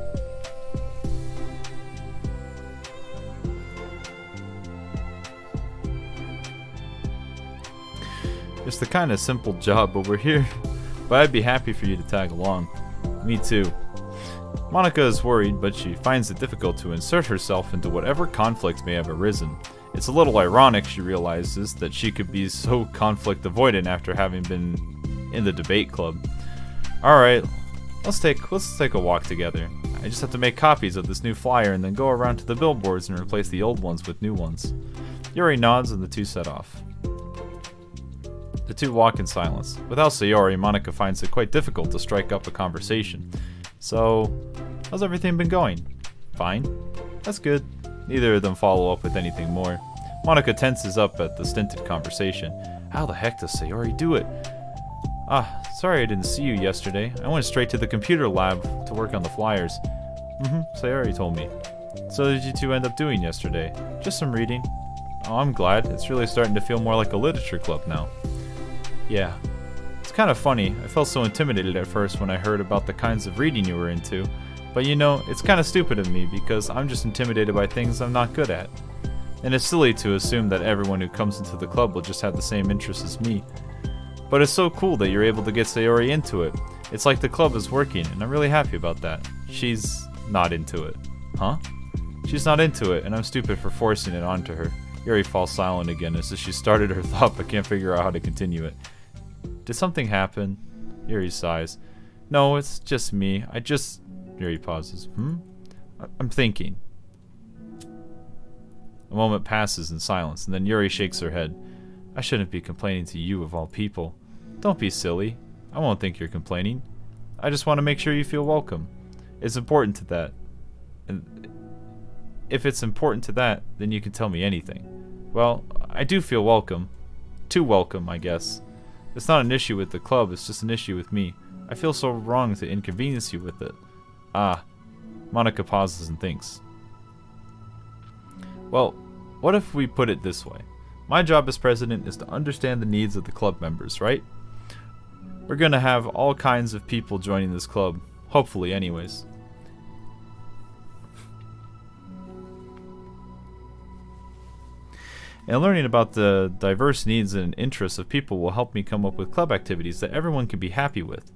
It's the kind of simple job, but we're here. But I'd be happy for you to tag along. Me too. Monika is worried, but she finds it difficult to insert herself into whatever conflict may have arisen. It's a little ironic, she realizes, that she could be so conflict avoidant after having been in the debate club. Alright, let's take a walk together. I just have to make copies of this new flyer and then go around to the billboards and replace the old ones with new ones. Yuri nods and the two set off. The two walk in silence. Without Sayori, Monika finds it quite difficult to strike up a conversation. So, how's everything been going? Fine. That's good. Neither of them follow up with anything more. Monika tenses up at the stinted conversation. How the heck does Sayori do it? Sorry I didn't see you yesterday. I went straight to the computer lab to work on the flyers. Sayori told me. So did you two end up doing yesterday? Just some reading. Oh, I'm glad. It's really starting to feel more like a literature club now. Yeah. It's kind of funny. I felt so intimidated at first when I heard about the kinds of reading you were into. But you know, it's kind of stupid of me because I'm just intimidated by things I'm not good at. And it's silly to assume that everyone who comes into the club will just have the same interests as me. But it's so cool that you're able to get Sayori into it. It's like the club is working, and I'm really happy about that. She's not into it. Huh? She's not into it, and I'm stupid for forcing it onto her. Yuri falls silent again as if she started her thought but can't figure out how to continue it. Did something happen? Yuri sighs. No, it's just me. Yuri pauses. I'm thinking. A moment passes in silence, and then Yuri shakes her head. I shouldn't be complaining to you of all people. Don't be silly. I won't think you're complaining. I just want to make sure you feel welcome. It's important to that. And if it's important to that, then you can tell me anything. Well, I do feel welcome. Too welcome, I guess. It's not an issue with the club, it's just an issue with me. I feel so wrong to inconvenience you with it. Monika pauses and thinks. Well, what if we put it this way? My job as president is to understand the needs of the club members, right? We're gonna have all kinds of people joining this club. Hopefully, anyways. And learning about the diverse needs and interests of people will help me come up with club activities that everyone can be happy with.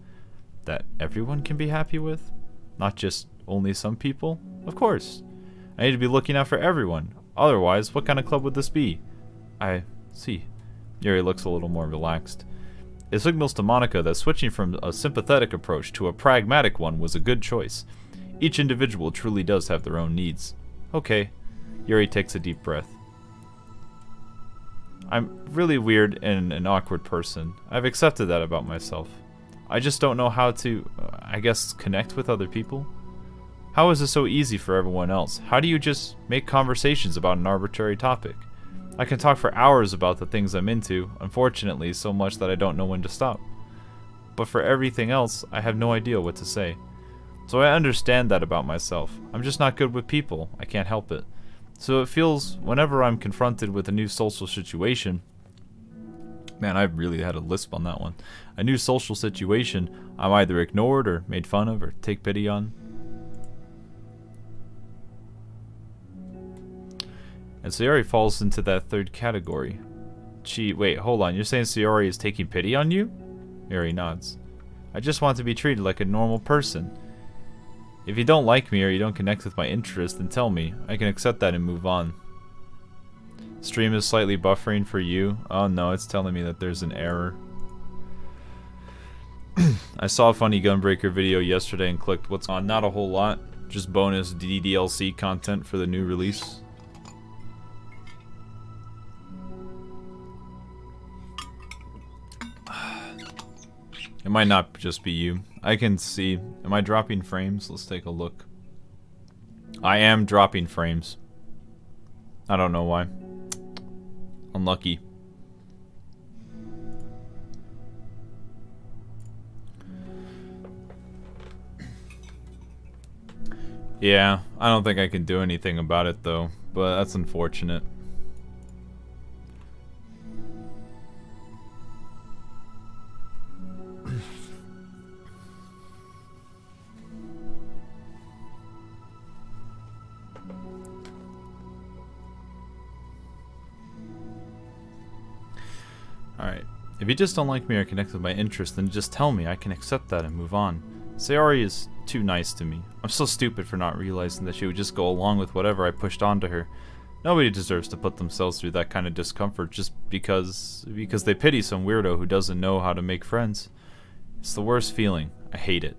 That everyone can be happy with? Not just only some people? Of course. I need to be looking out for everyone. Otherwise, what kind of club would this be? I see. Yuri looks a little more relaxed. It signals to Monica that switching from a sympathetic approach to a pragmatic one was a good choice. Each individual truly does have their own needs. Okay. Yuri takes a deep breath. I'm really weird and an awkward person. I've accepted that about myself. I just don't know how to, I guess, connect with other people. How is it so easy for everyone else? How do you just make conversations about an arbitrary topic? I can talk for hours about the things I'm into, unfortunately so much that I don't know when to stop. But for everything else, I have no idea what to say. So I understand that about myself. I'm just not good with people. I can't help it. So it feels, whenever I'm confronted with a new social situation, man, I really had a lisp on that one. A new social situation, I'm either ignored or made fun of or take pity on. And Sayori falls into that third category. Wait, hold on, you're saying Sayori is taking pity on you? Yuri nods. I just want to be treated like a normal person. If you don't like me or you don't connect with my interests, then tell me. I can accept that and move on. Stream is slightly buffering for you. Oh no, it's telling me that there's an error. I saw a funny Gunbreaker video yesterday and clicked what's on. Not a whole lot. Just bonus DDLC content for the new release. It might not just be you. I can see. Am I dropping frames? Let's take a look. I am dropping frames. I don't know why. Unlucky. Yeah, I don't think I can do anything about it though, but that's unfortunate. Alright, if you just don't like me or connect with my interests, then just tell me. I can accept that and move on. Sayori is too nice to me. I'm so stupid for not realizing that she would just go along with whatever I pushed onto her. Nobody deserves to put themselves through that kind of discomfort just because they pity some weirdo who doesn't know how to make friends. It's the worst feeling. I hate it.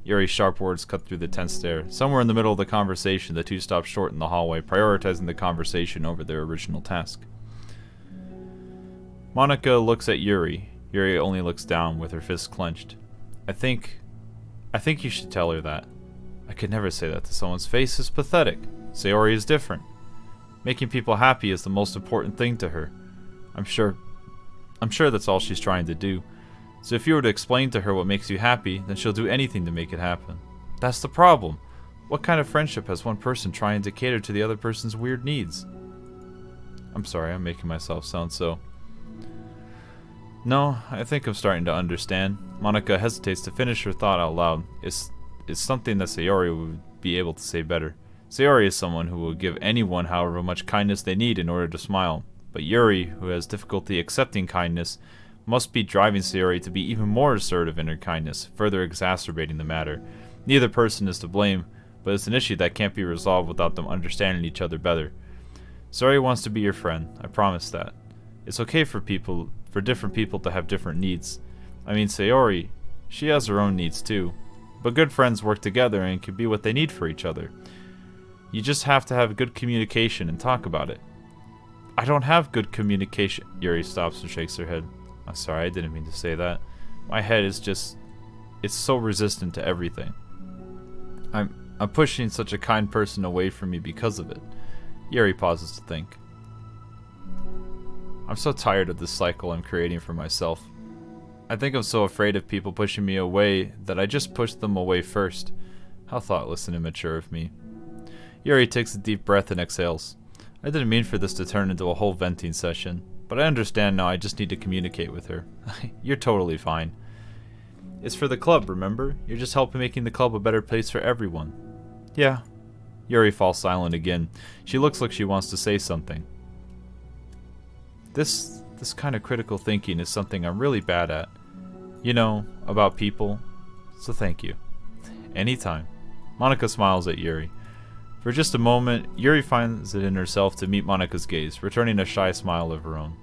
Yuri's sharp words cut through the tense stare. Somewhere in the middle of the conversation, the two stopped short in the hallway, prioritizing the conversation over their original task. Monica looks at Yuri. Yuri only looks down with her fists clenched. I think you should tell her that. I could never say that to someone's face. It's pathetic. Sayori is different. Making people happy is the most important thing to her. I'm sure that's all she's trying to do. So if you were to explain to her what makes you happy, then she'll do anything to make it happen. That's the problem. What kind of friendship has one person trying to cater to the other person's weird needs? I'm sorry, I'm making myself sound so... No, I think I'm starting to understand. Monica hesitates to finish her thought out loud. It's something that Sayori would be able to say better. Sayori is someone who will give anyone however much kindness they need in order to smile. But Yuri, who has difficulty accepting kindness, must be driving Sayori to be even more assertive in her kindness, further exacerbating the matter. Neither person is to blame, but it's an issue that can't be resolved without them understanding each other better. Sayori wants to be your friend, I promise that. It's okay for different people to have different needs. I mean, Sayori, she has her own needs too. But good friends work together and can be what they need for each other. You just have to have good communication and talk about it. I don't have good communication. Yuri stops and shakes her head. I'm sorry, I didn't mean to say that. My head is just... it's so resistant to everything. I'm pushing such a kind person away from me because of it. Yuri pauses to think. I'm so tired of this cycle I'm creating for myself. I think I'm so afraid of people pushing me away that I just push them away first. How thoughtless and immature of me. Yuri takes a deep breath and exhales. I didn't mean for this to turn into a whole venting session, but I understand now. I just need to communicate with her. You're totally fine. It's for the club, remember? You're just helping making the club a better place for everyone. Yeah. Yuri falls silent again. She looks like she wants to say something. This kind of critical thinking is something I'm really bad at. You know, about people. So thank you. Anytime. Monika smiles at Yuri. For just a moment, Yuri finds it in herself to meet Monika's gaze, returning a shy smile of her own.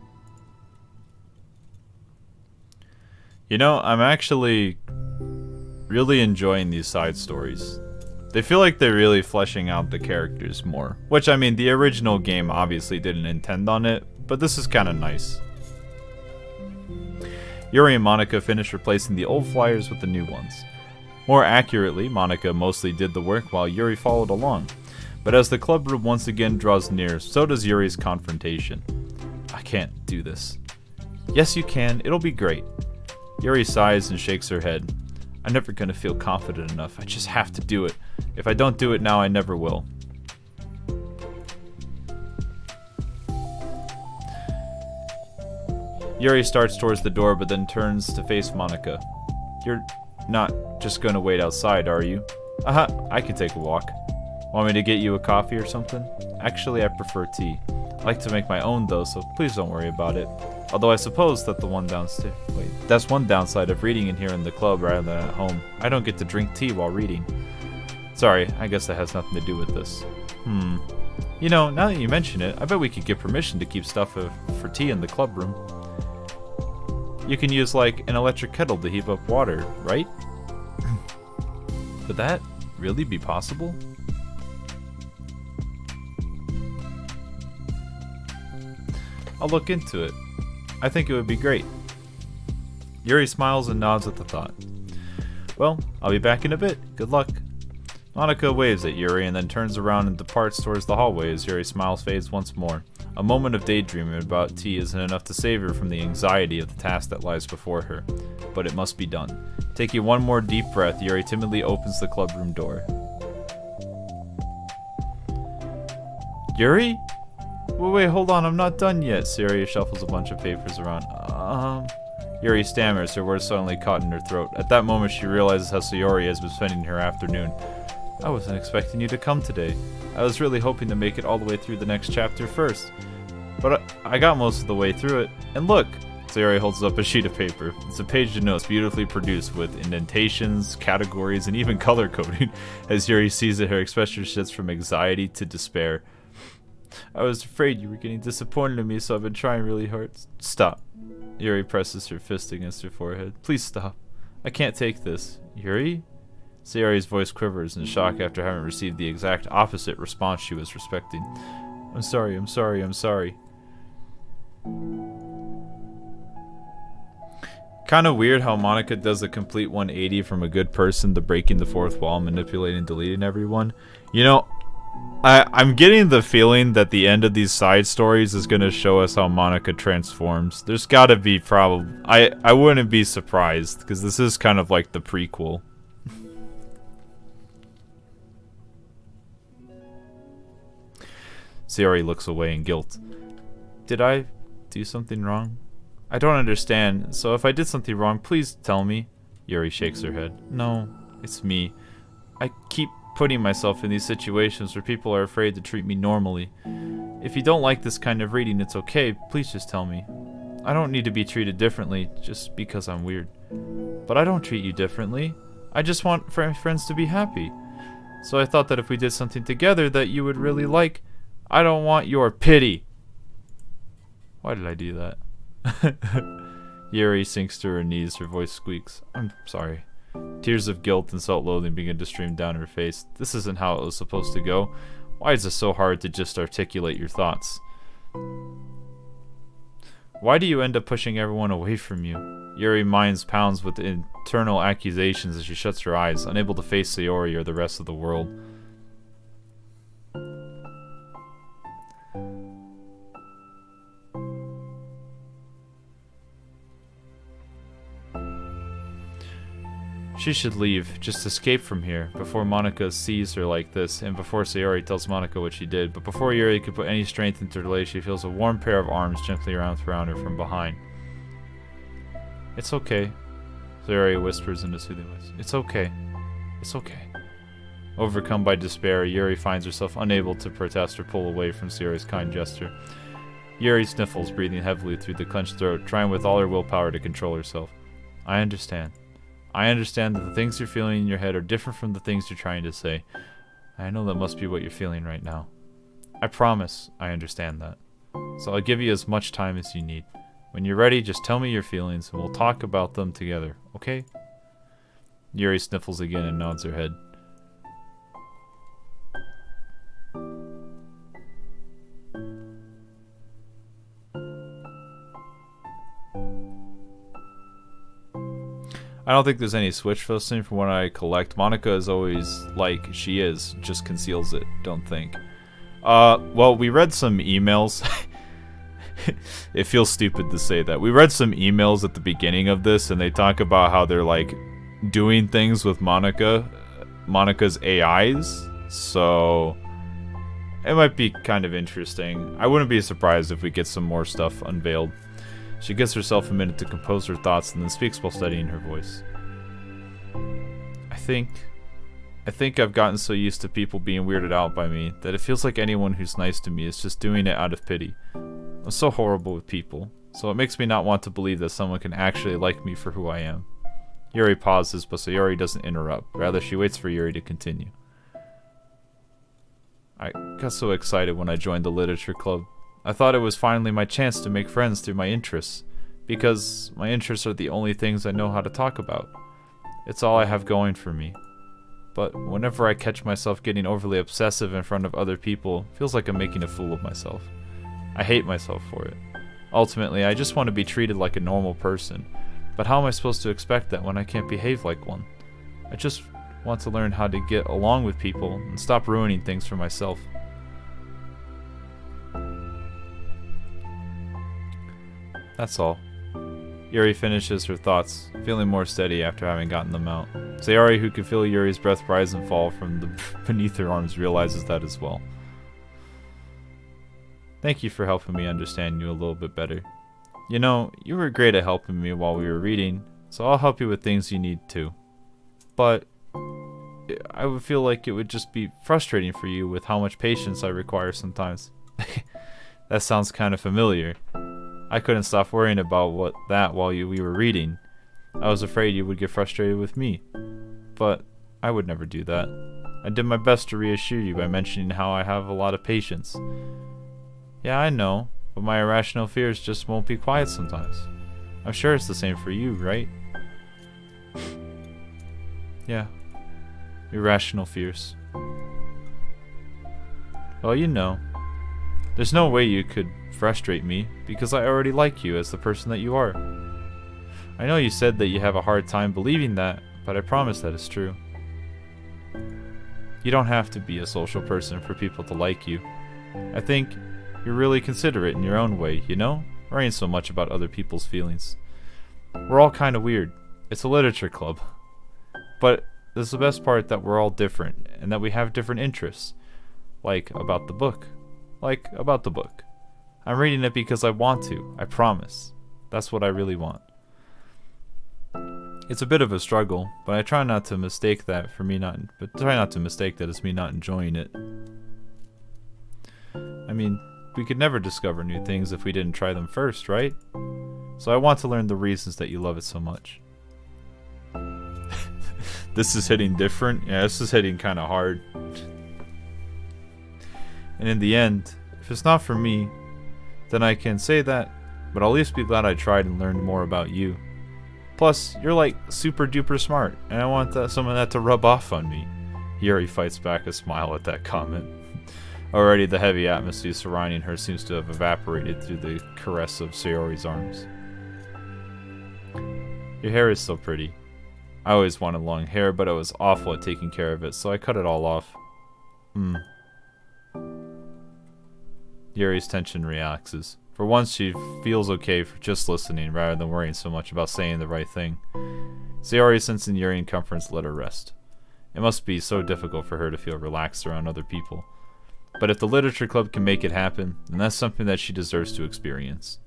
You know, I'm actually really enjoying these side stories. They feel like they're really fleshing out the characters more. Which, I mean, the original game obviously didn't intend on it, but this is kind of nice. Yuri and Monika finish replacing the old flyers with the new ones. More accurately, Monika mostly did the work while Yuri followed along. But as the club room once again draws near, so does Yuri's confrontation. I can't do this. Yes, you can. It'll be great. Yuri sighs and shakes her head. I'm never gonna feel confident enough. I just have to do it. If I don't do it now, I never will. Yuri starts towards the door, but then turns to face Monika. You're not just gonna wait outside, are you? I can take a walk. Want me to get you a coffee or something? Actually, I prefer tea. I like to make my own though, so please don't worry about it. Although I suppose that that's one downside of reading in here in the club rather than at home. I don't get to drink tea while reading. Sorry, I guess that has nothing to do with this. You know, now that you mention it, I bet we could get permission to keep stuff for tea in the club room. You can use, like, an electric kettle to heat up water, right? Would that really be possible? I'll look into it. I think it would be great. Yuri smiles and nods at the thought. Well, I'll be back in a bit. Good luck. Monika waves at Yuri and then turns around and departs towards the hallway as Yuri's smile fades once more. A moment of daydreaming about tea isn't enough to save her from the anxiety of the task that lies before her. But it must be done. Taking one more deep breath, Yuri timidly opens the clubroom door. Yuri? Wait, hold on, I'm not done yet. Sayori shuffles a bunch of papers around. Yuri stammers, her words suddenly caught in her throat. At that moment, she realizes how Sayori has been spending her afternoon. I wasn't expecting you to come today. I was really hoping to make it all the way through the next chapter first. But I got most of the way through it. And look! Sayori holds up a sheet of paper. It's a page of notes beautifully produced with indentations, categories, and even color coding. As Yuri sees it, her expression shifts from anxiety to despair. I was afraid you were getting disappointed in me, so I've been trying really hard. Stop. Yuri presses her fist against her forehead. Please stop. I can't take this. Yuri? Sayori's voice quivers in shock after having received the exact opposite response she was expecting. I'm sorry, I'm sorry, I'm sorry. Kind of weird how Monika does a complete 180 from a good person to breaking the fourth wall, manipulating and deleting everyone. You know, I'm getting the feeling that the end of these side stories is going to show us how Monika transforms. There's got to be I wouldn't be surprised, because this is kind of like the prequel. Sayori looks away in guilt. Did I do something wrong? I don't understand, so if I did something wrong, please tell me. Yuri shakes her head. No, it's me. I keep putting myself in these situations where people are afraid to treat me normally. If you don't like this kind of reading, it's okay. Please just tell me. I don't need to be treated differently just because I'm weird. But I don't treat you differently. I just want my friends to be happy. So I thought that if we did something together that you would really like, I don't want your pity. Why did I do that? Yuri sinks to her knees, her voice squeaks. I'm sorry. Tears of guilt and self-loathing begin to stream down her face. This isn't how it was supposed to go. Why is it so hard to just articulate your thoughts? Why do you end up pushing everyone away from you? Yuri's mind pounds with internal accusations as she shuts her eyes, unable to face Sayori or the rest of the world. She should leave, just escape from here, before Monica sees her like this, and before Sayori tells Monica what she did. But before Yuri could put any strength into her leg, she feels a warm pair of arms gently around her from behind. It's okay, Sayori whispers in a soothing voice. It's okay. It's okay. Overcome by despair, Yuri finds herself unable to protest or pull away from Sayori's kind gesture. Yuri sniffles, breathing heavily through the clenched throat, trying with all her willpower to control herself. I understand. I understand that the things you're feeling in your head are different from the things you're trying to say. I know that must be what you're feeling right now. I promise I understand that. So I'll give you as much time as you need. When you're ready, just tell me your feelings and we'll talk about them together, okay? Yuri sniffles again and nods her head. I don't think there's any switch for this thing from what I collect. Monica is always like she is, just conceals it, don't think. Well, we read some emails. It feels stupid to say that. We read some emails at the beginning of this, and they talk about how they're, like, doing things with Monica's AIs, so it might be kind of interesting. I wouldn't be surprised if we get some more stuff unveiled. She gives herself a minute to compose her thoughts and then speaks while steadying her voice. I think I've gotten so used to people being weirded out by me that it feels like anyone who's nice to me is just doing it out of pity. I'm so horrible with people, so it makes me not want to believe that someone can actually like me for who I am. Yuri pauses, but Sayori doesn't interrupt. Rather, she waits for Yuri to continue. I got so excited when I joined the literature club. I thought it was finally my chance to make friends through my interests, because my interests are the only things I know how to talk about. It's all I have going for me. But whenever I catch myself getting overly obsessive in front of other people, it feels like I'm making a fool of myself. I hate myself for it. Ultimately, I just want to be treated like a normal person, but how am I supposed to expect that when I can't behave like one? I just want to learn how to get along with people and stop ruining things for myself. That's all. Yuri finishes her thoughts, feeling more steady after having gotten them out. Sayori, who could feel Yuri's breath rise and fall from beneath her arms, realizes that as well. Thank you for helping me understand you a little bit better. You know, you were great at helping me while we were reading, so I'll help you with things you need too. But I would feel like it would just be frustrating for you with how much patience I require sometimes. That sounds kind of familiar. I couldn't stop worrying about that while we were reading. I was afraid you would get frustrated with me. But I would never do that. I did my best to reassure you by mentioning how I have a lot of patience. Yeah, I know, but my irrational fears just won't be quiet sometimes. I'm sure it's the same for you, right? Yeah. Irrational fears. Well, you know. There's no way you could frustrate me, because I already like you as the person that you are. I know you said that you have a hard time believing that, but I promise that it's true. You don't have to be a social person for people to like you. I think you're really considerate in your own way, you know? Worrying so much about other people's feelings. We're all kind of weird. It's a literature club. But this is the best part, that we're all different, and that we have different interests. Like about the book. I'm reading it because I want to, I promise. That's what I really want. It's a bit of a struggle, but I try not to mistake that as me not enjoying it. I mean, we could never discover new things if we didn't try them first, right? So I want to learn the reasons that you love it so much. This is hitting different. Yeah, this is hitting kind of hard. And in the end, if it's not for me, then I can say that, but I'll at least be glad I tried and learned more about you. Plus, you're like super duper smart, and I want some of that to rub off on me. Yuri fights back a smile at that comment. Already the heavy atmosphere surrounding her seems to have evaporated through the caress of Sayori's arms. Your hair is so pretty. I always wanted long hair, but I was awful at taking care of it, so I cut it all off. Yuri's tension relaxes. For once, she feels okay for just listening rather than worrying so much about saying the right thing. Sayori, sensing Yuri in comforts, let her rest. It must be so difficult for her to feel relaxed around other people. But if the literature club can make it happen, then that's something that she deserves to experience.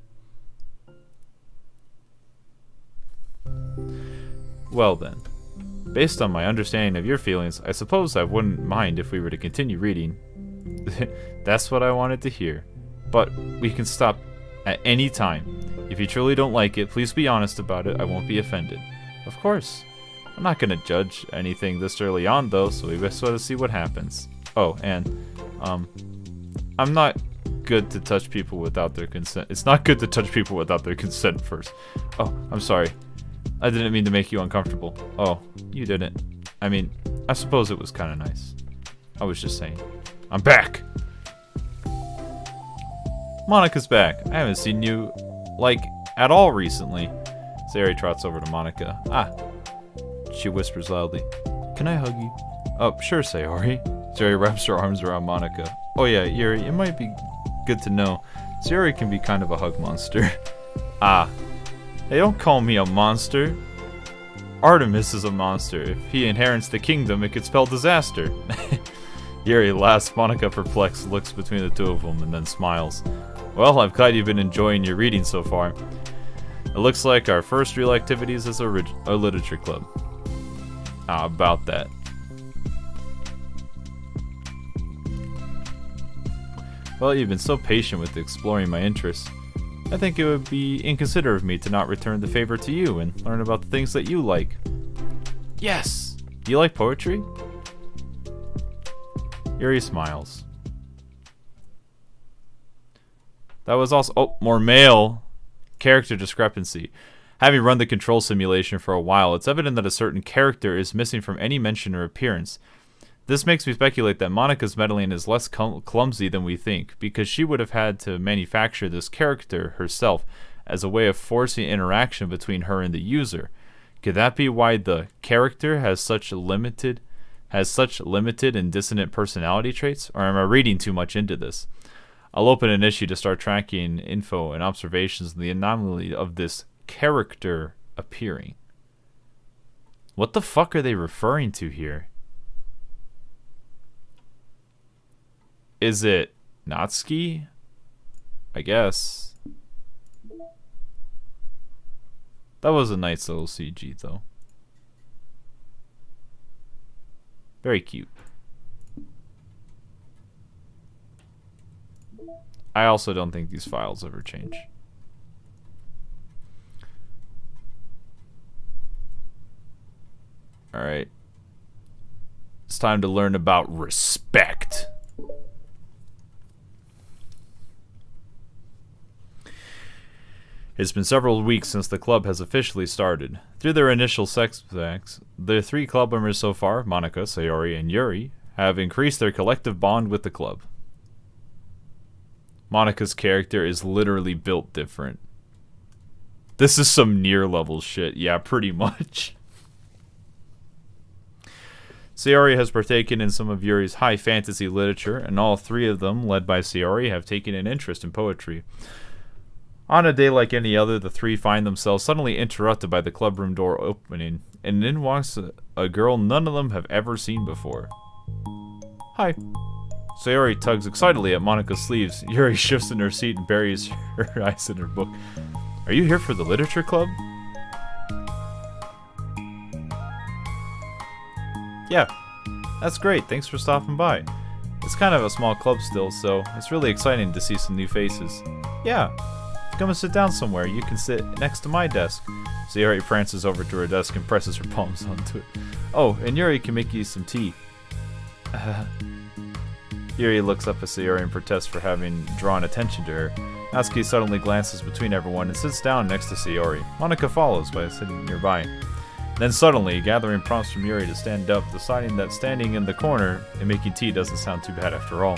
Well then, based on my understanding of your feelings, I suppose I wouldn't mind if we were to continue reading. That's what I wanted to hear. But we can stop at any time. If you truly don't like it, please be honest about it. I won't be offended. Of course. I'm not going to judge anything this early on, though, so we just want to see what happens. Oh, and, I'm not good to touch people without their consent. It's not good to touch people without their consent first. Oh, I'm sorry. I didn't mean to make you uncomfortable. Oh, you didn't. I mean, I suppose it was kind of nice. I was just saying. I'm back! Monika's back. I haven't seen you, like, at all recently. Sayori trots over to Monika. Ah. She whispers loudly. Can I hug you? Oh, sure, Sayori. Sayori wraps her arms around Monika. Oh yeah, Yuri, it might be good to know. Sayori can be kind of a hug monster. Ah. Hey, don't call me a monster. Artemis is a monster. If he inherits the kingdom, it could spell disaster. Yuri laughs. Monika, perplexed, looks between the two of them and then smiles. Well, I'm glad you've been enjoying your reading so far. It looks like our first real activities is a literature club. How about that? Well, you've been so patient with exploring my interests. I think it would be inconsiderate of me to not return the favor to you and learn about the things that you like. Yes! Do you like poetry? Yuri smiles. That was also... Oh, more mail! Character discrepancy. Having run the control simulation for a while, it's evident that a certain character is missing from any mention or appearance. This makes me speculate that Monika's meddling is less clumsy than we think, because she would have had to manufacture this character herself as a way of forcing interaction between her and the user. Could that be why the character has such limited and dissonant personality traits? Or am I reading too much into this? I'll open an issue to start tracking info and observations on the anomaly of this character appearing. What the fuck are they referring to here? Is it Natsuki? I guess. That was a nice little CG though. Very cute. I also don't think these files ever change. Alright. It's time to learn about respect. It's been several weeks since the club has officially started. Through their initial setbacks, the three club members so far, Monika, Sayori, and Yuri, have increased their collective bond with the club. Monika's character is literally built different. This is some near-level shit. Yeah, pretty much. Sayori has partaken in some of Yuri's high fantasy literature, and all three of them, led by Sayori, have taken an interest in poetry. On a day like any other, the three find themselves suddenly interrupted by the clubroom door opening, and in walks a girl none of them have ever seen before. Hi. Sayori tugs excitedly at Monika's sleeves. Yuri shifts in her seat and buries her eyes in her book. Are you here for the literature club? Yeah, that's great. Thanks for stopping by. It's kind of a small club still, so it's really exciting to see some new faces. Yeah, come and sit down somewhere. You can sit next to my desk. Sayori prances over to her desk and presses her palms onto it. Oh, and Yuri can make you some tea. Yuri looks up at Sayori and protests for having drawn attention to her. Natsuki suddenly glances between everyone and sits down next to Sayori. Monika follows by sitting nearby. Then suddenly, gathering prompts from Yuri to stand up, deciding that standing in the corner and making tea doesn't sound too bad after all.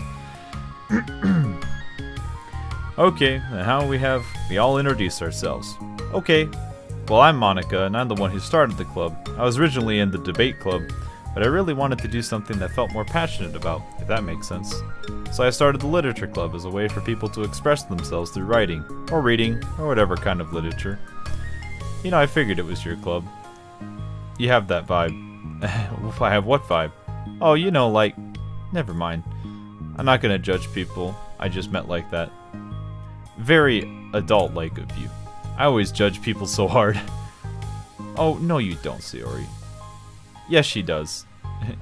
Okay, and how we all introduce ourselves. Okay, well I'm Monika, and I'm the one who started the club. I was originally in the debate club, but I really wanted to do something that felt more passionate about, if that makes sense. So I started the literature club as a way for people to express themselves through writing, or reading, or whatever kind of literature. You know, I figured it was your club. You have that vibe. I have what vibe? Oh, you know, like... Never mind. I'm not gonna judge people. I just meant like that. Very adult-like of you. I always judge people so hard. Oh, no you don't, Sayori. Yes, she does.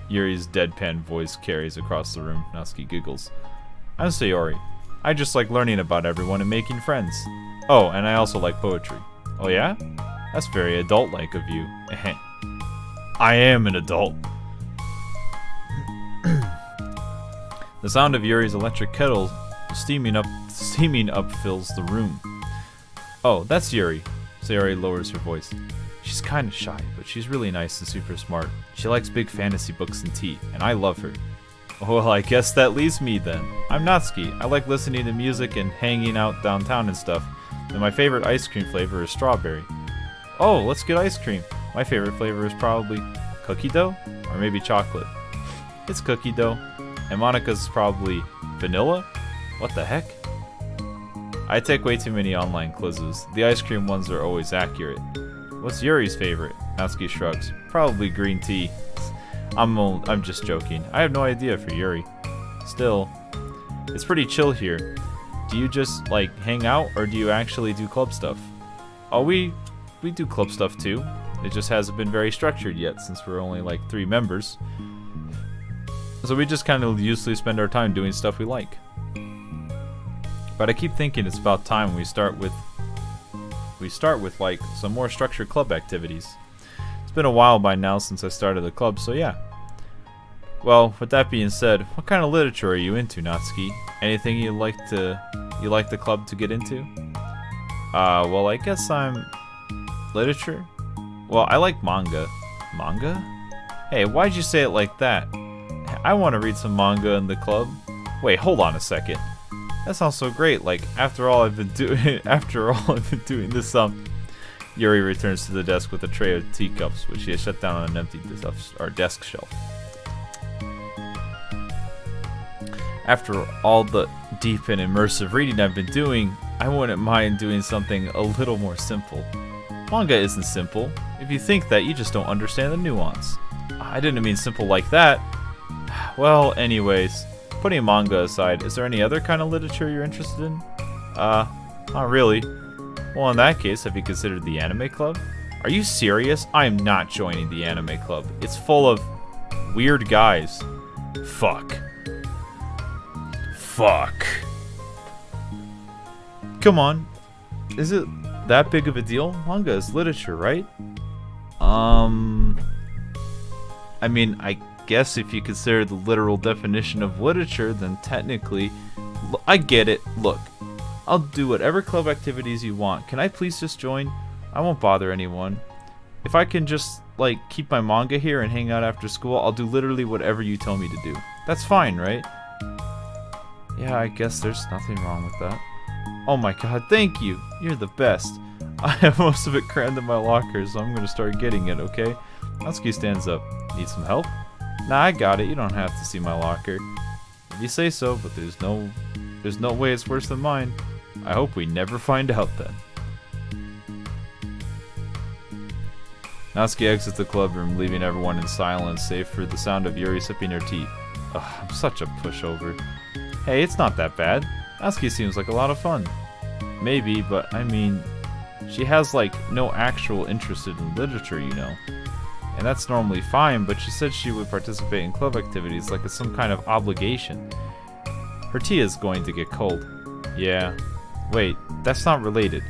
Yuri's deadpan voice carries across the room. Natsuki giggles. I'm Sayori. I just like learning about everyone and making friends. Oh, and I also like poetry. Oh yeah? That's very adult-like of you. I am an adult. The sound of Yuri's electric kettle steaming up fills the room. Oh, that's Yuri. Sayori lowers her voice. She's kinda shy, but she's really nice and super smart. She likes big fantasy books and tea, and I love her. Well, I guess that leaves me then. I'm Natsuki. I like listening to music and hanging out downtown and stuff. And my favorite ice cream flavor is strawberry. Oh, let's get ice cream. My favorite flavor is probably cookie dough? Or maybe chocolate. It's cookie dough. And Monica's is probably vanilla? What the heck? I take way too many online quizzes. The ice cream ones are always accurate. What's Yuri's favorite? Natsuki shrugs. Probably green tea. I'm just joking. I have no idea for Yuri. Still, it's pretty chill here. Do you just, like, hang out, or do you actually do club stuff? Oh, we do club stuff too. It just hasn't been very structured yet, since we're only, like, 3 members. So we just kind of usually spend our time doing stuff we like. But I keep thinking it's about time we start with like some more structured club activities. It's been a while by now since I started the club, so yeah. Well, with that being said, what kind of literature are you into, Natsuki? Anything you like the club to get into? Well, I guess I'm literature. Well, I like manga. Manga? Hey, why'd you say it like that? I want to read some manga in the club. Wait, hold on a second. That sounds so great. Like, after all I've been doing this, Yuri returns to the desk with a tray of teacups, which she has shut down on an empty desk shelf. After all the deep and immersive reading I've been doing, I wouldn't mind doing something a little more simple. Manga isn't simple. If you think that, you just don't understand the nuance. I didn't mean simple like that. Well, anyways, putting manga aside, is there any other kind of literature you're interested in? Not really. Well, in that case, have you considered the anime club? Are you serious? I am not joining the anime club. It's full of weird guys. Fuck. Come on. Is it that big of a deal? Manga is literature, right? I mean, I guess if you consider the literal definition of literature, then technically... I get it. Look, I'll do whatever club activities you want. Can I please just join? I won't bother anyone. If I can just, like, keep my manga here and hang out after school, I'll do literally whatever you tell me to do. That's fine, right? Yeah, I guess there's nothing wrong with that. Oh my god, thank you! You're the best. I have most of it crammed in my locker, so I'm gonna start getting it, okay? Natsuki stands up. Need some help? Nah, I got it. You don't have to see my locker. If you say so, but there's no way it's worse than mine. I hope we never find out then. Natsuki exits the club room, leaving everyone in silence, save for the sound of Yuri sipping her tea. Ugh, I'm such a pushover. Hey, it's not that bad. Natsuki seems like a lot of fun. Maybe, but I mean, she has like no actual interest in literature, you know. And that's normally fine, but she said she would participate in club activities like it's some kind of obligation. Her tea is going to get cold. Yeah. Wait, that's not related.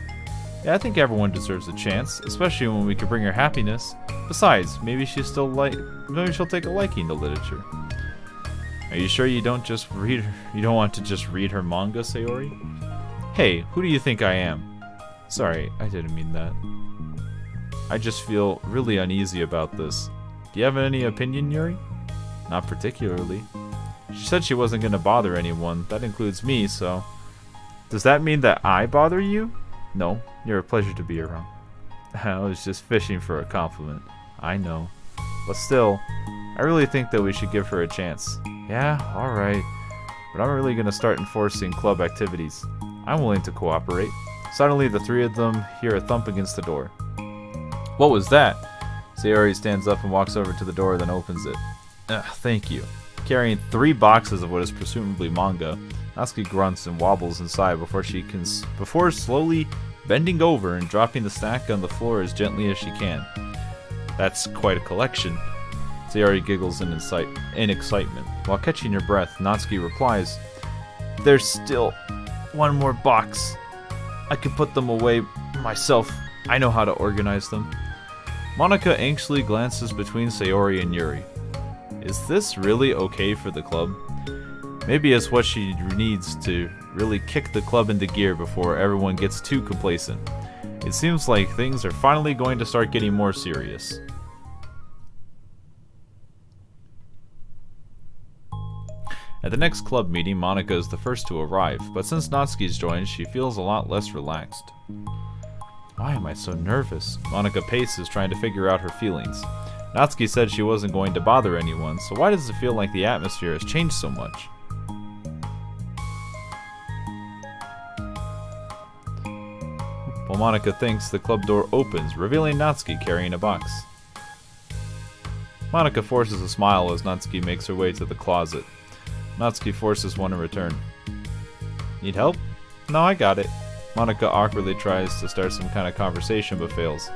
Yeah, I think everyone deserves a chance, especially when we can bring her happiness. Besides, maybe she'll take a liking to literature. Are you sure you don't want to just read her manga, Sayori? Hey, who do you think I am? Sorry, I didn't mean that. I just feel really uneasy about this. Do you have any opinion, Yuri? Not particularly. She said she wasn't going to bother anyone. That includes me, so... Does that mean that I bother you? No, you're a pleasure to be around. I was just fishing for a compliment. I know. But still, I really think that we should give her a chance. Yeah, alright. But I'm really going to start enforcing club activities. I'm willing to cooperate. Suddenly, the three of them hear a thump against the door. What was that? Sayori stands up and walks over to the door, then opens it. Thank you. Carrying 3 boxes of what is presumably manga, Natsuki grunts and wobbles inside before slowly bending over and dropping the snack on the floor as gently as she can. That's quite a collection. Sayori giggles in excitement. While catching her breath, Natsuki replies, "There's still 1 more box. I can put them away myself. I know how to organize them." Monika anxiously glances between Sayori and Yuri. Is this really okay for the club? Maybe it's what she needs to really kick the club into gear before everyone gets too complacent. It seems like things are finally going to start getting more serious. At the next club meeting, Monika is the first to arrive, but since Natsuki's joined, she feels a lot less relaxed. Why am I so nervous? Monika paces, trying to figure out her feelings. Natsuki said she wasn't going to bother anyone, so why does it feel like the atmosphere has changed so much? While Monika thinks, the club door opens, revealing Natsuki carrying a box. Monika forces a smile as Natsuki makes her way to the closet. Natsuki forces one in return. Need help? No, I got it. Monika awkwardly tries to start some kind of conversation but fails.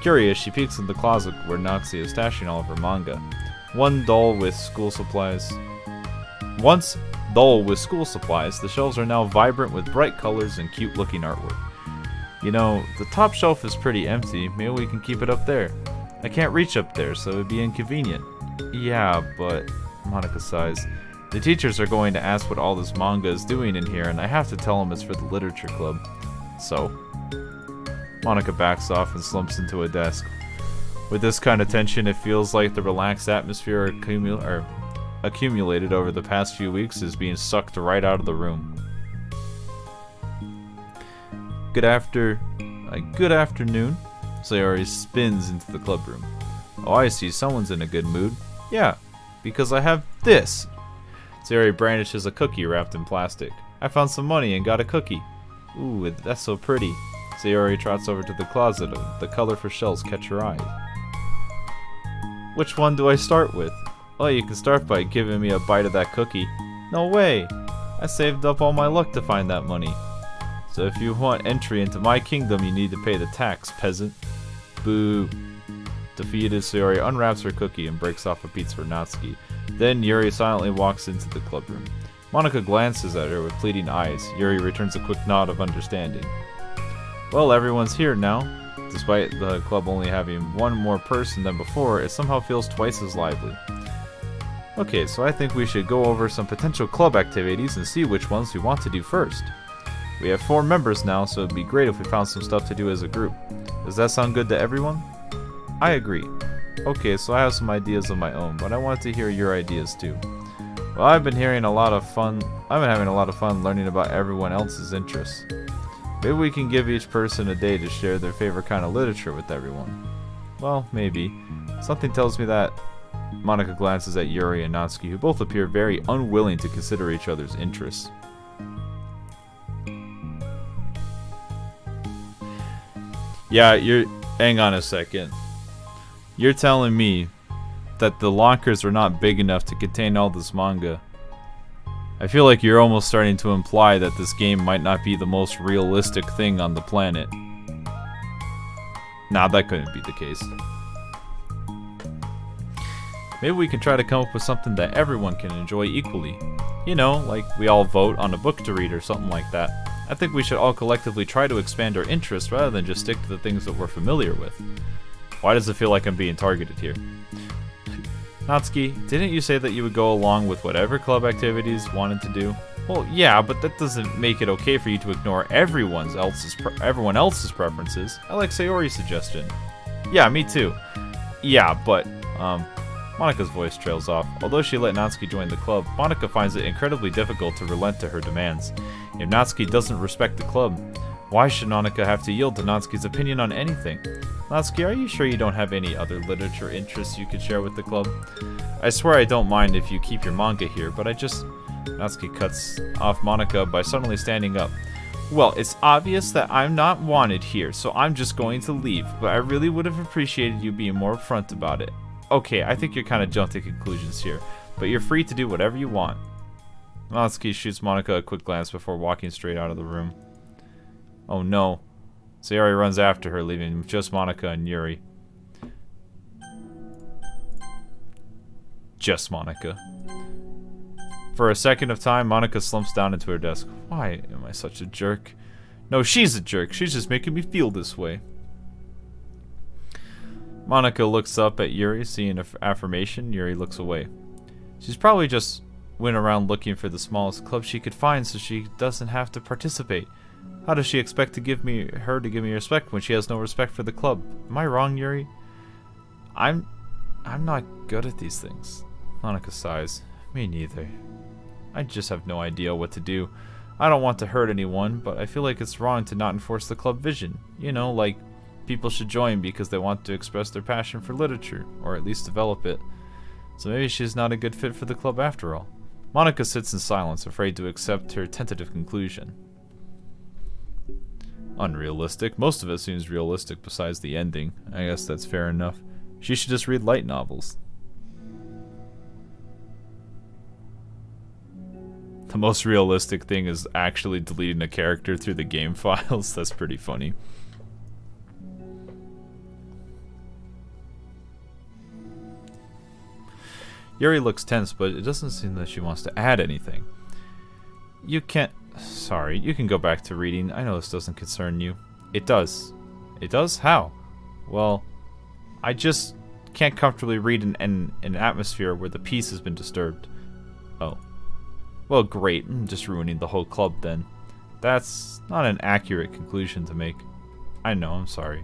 Curious, she peeks in the closet where Natsuki is stashing all of her manga. Once dull with school supplies, the shelves are now vibrant with bright colors and cute-looking artwork. You know, the top shelf is pretty empty. Maybe we can keep it up there. I can't reach up there, so it would be inconvenient. Yeah, but... Monika sighs. The teachers are going to ask what all this manga is doing in here, and I have to tell them it's for the literature club. So... Monika backs off and slumps into a desk. With this kind of tension, it feels like the relaxed atmosphere accumulated over the past few weeks is being sucked right out of the room. Good afternoon. Sayori spins into the club room. Oh, I see. Someone's in a good mood. Yeah, because I have this. Sayori brandishes a cookie wrapped in plastic. I found some money and got a cookie. Ooh, that's so pretty. Sayori trots over to the closet. The colorful shells catch her eye. Which one do I start with? Oh, you can start by giving me a bite of that cookie. No way! I saved up all my luck to find that money. So if you want entry into my kingdom, you need to pay the tax, peasant. Boo. Defeated, Sayori unwraps her cookie and breaks off a piece for Natsuki. Then Yuri silently walks into the club room. Monika glances at her with pleading eyes. Yuri returns a quick nod of understanding. Well, everyone's here now. Despite the club only having 1 more person than before, it somehow feels twice as lively. Okay, so I think we should go over some potential club activities and see which ones we want to do first. We have 4 members now, so it'd be great if we found some stuff to do as a group. Does that sound good to everyone? I agree. Okay, so I have some ideas of my own, but I want to hear your ideas too. Well, I've been having a lot of fun learning about everyone else's interests. Maybe we can give each person a day to share their favorite kind of literature with everyone. Well, maybe. Something tells me that. Monika glances at Yuri and Natsuki, who both appear very unwilling to consider each other's interests. Yeah, hang on a second. You're telling me that the lockers are not big enough to contain all this manga. I feel like you're almost starting to imply that this game might not be the most realistic thing on the planet. Nah, that couldn't be the case. Maybe we can try to come up with something that everyone can enjoy equally. You know, like we all vote on a book to read or something like that. I think we should all collectively try to expand our interests rather than just stick to the things that we're familiar with. Why does it feel like I'm being targeted here? Natsuki, didn't you say that you would go along with whatever club activities wanted to do? Well, yeah, but that doesn't make it okay for you to ignore everyone else's preferences. I like Sayori's suggestion. Yeah, me too. Yeah, but, Monika's voice trails off. Although she let Natsuki join the club, Monika finds it incredibly difficult to relent to her demands. If Natsuki doesn't respect the club, why should Monika have to yield to Natsuki's opinion on anything? Natsuki, are you sure you don't have any other literature interests you could share with the club? I swear I don't mind if you keep your manga here, but Natsuki cuts off Monika by suddenly standing up. Well, it's obvious that I'm not wanted here, so I'm just going to leave, but I really would have appreciated you being more upfront about it. Okay, I think you're kind of jumping to conclusions here, but you're free to do whatever you want. Natsuki shoots Monika a quick glance before walking straight out of the room. Oh no. Sayori runs after her, leaving just Monika and Yuri. Just Monika. For a second of time, Monika slumps down into her desk. Why am I such a jerk? No, she's a jerk. She's just making me feel this way. Monika looks up at Yuri, seeing an affirmation. Yuri looks away. She's probably just went around looking for the smallest club she could find so she doesn't have to participate. How does she expect to give me respect when she has no respect for the club? Am I wrong, Yuri? I'm not good at these things. Monika sighs. Me neither. I just have no idea what to do. I don't want to hurt anyone, but I feel like it's wrong to not enforce the club vision. You know, like people should join because they want to express their passion for literature, or at least develop it. So maybe she's not a good fit for the club after all. Monika sits in silence, afraid to accept her tentative conclusion. Unrealistic. Most of it seems realistic besides the ending. I guess that's fair enough. She should just read light novels. The most realistic thing is actually deleting a character through the game files. That's pretty funny. Yuri looks tense, but it doesn't seem that she wants to add anything. You can't... Sorry, you can go back to reading. I know this doesn't concern you. It does. It does? How? Well, I just can't comfortably read in an atmosphere where the peace has been disturbed. Oh. Well, great. I'm just ruining the whole club then. That's not an accurate conclusion to make. I know, I'm sorry.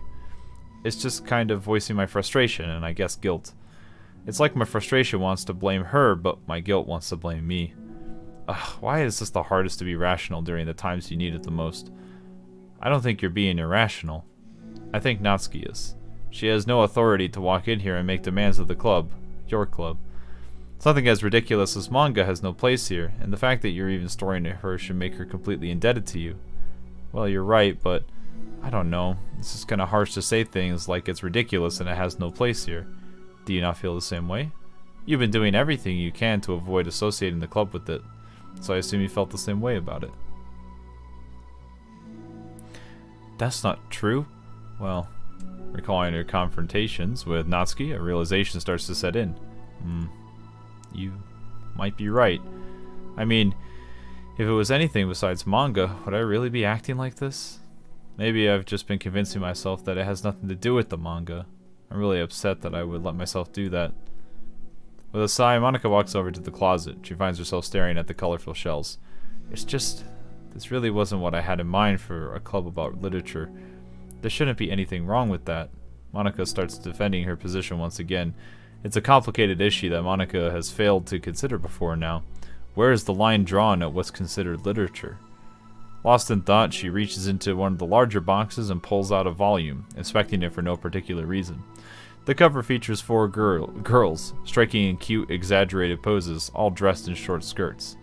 It's just kind of voicing my frustration and I guess guilt. It's like my frustration wants to blame her, but my guilt wants to blame me. Ugh, why is this the hardest to be rational during the times you need it the most? I don't think you're being irrational. I think Natsuki is. She has no authority to walk in here and make demands of the club. Your club. Something as ridiculous as manga has no place here, and the fact that you're even storing to her should make her completely indebted to you. Well, you're right, but I don't know. It's just kind of harsh to say things like it's ridiculous and it has no place here. Do you not feel the same way? You've been doing everything you can to avoid associating the club with it, so I assume you felt the same way about it. That's not true. Well, recalling her confrontations with Natsuki, a realization starts to set in. You might be right. I mean, if it was anything besides manga, would I really be acting like this? Maybe I've just been convincing myself that it has nothing to do with the manga. I'm really upset that I would let myself do that. With a sigh, Monika walks over to the closet. She finds herself staring at the colorful shells. It's just... this really wasn't what I had in mind for a club about literature. There shouldn't be anything wrong with that. Monika starts defending her position once again. It's a complicated issue that Monika has failed to consider before now. Where is the line drawn at what's considered literature? Lost in thought, she reaches into one of the larger boxes and pulls out a volume, inspecting it for no particular reason. The cover features four girls, striking in cute, exaggerated poses, all dressed in short skirts.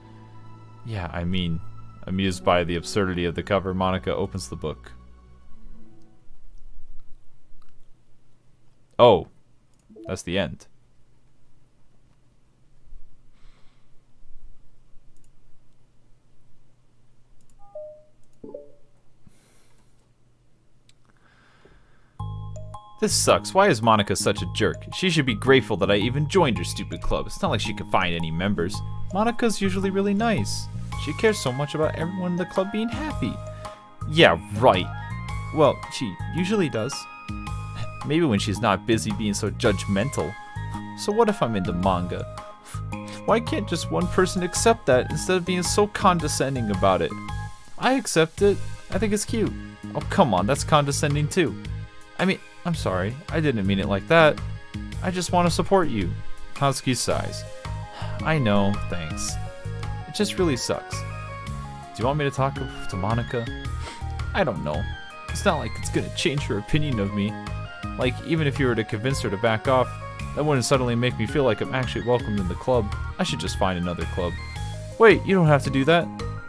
Yeah, I mean, amused by the absurdity of the cover, Monika opens the book. Oh, that's the end. This sucks. Why is Monika such a jerk? She should be grateful that I even joined her stupid club. It's not like she could find any members. Monika's usually really nice. She cares so much about everyone in the club being happy. Yeah, right. Well, she usually does. Maybe when she's not busy being so judgmental. So what if I'm into manga? Why can't just one person accept that instead of being so condescending about it? I accept it. I think it's cute. Oh, come on, that's condescending too. I mean, I'm sorry. I didn't mean it like that. I just want to support you. Natsuki sighs. I know, thanks. It just really sucks. Do you want me to talk to Monika? I don't know. It's not like it's gonna change her opinion of me. Like, even if you were to convince her to back off, that wouldn't suddenly make me feel like I'm actually welcomed in the club. I should just find another club. Wait, you don't have to do that.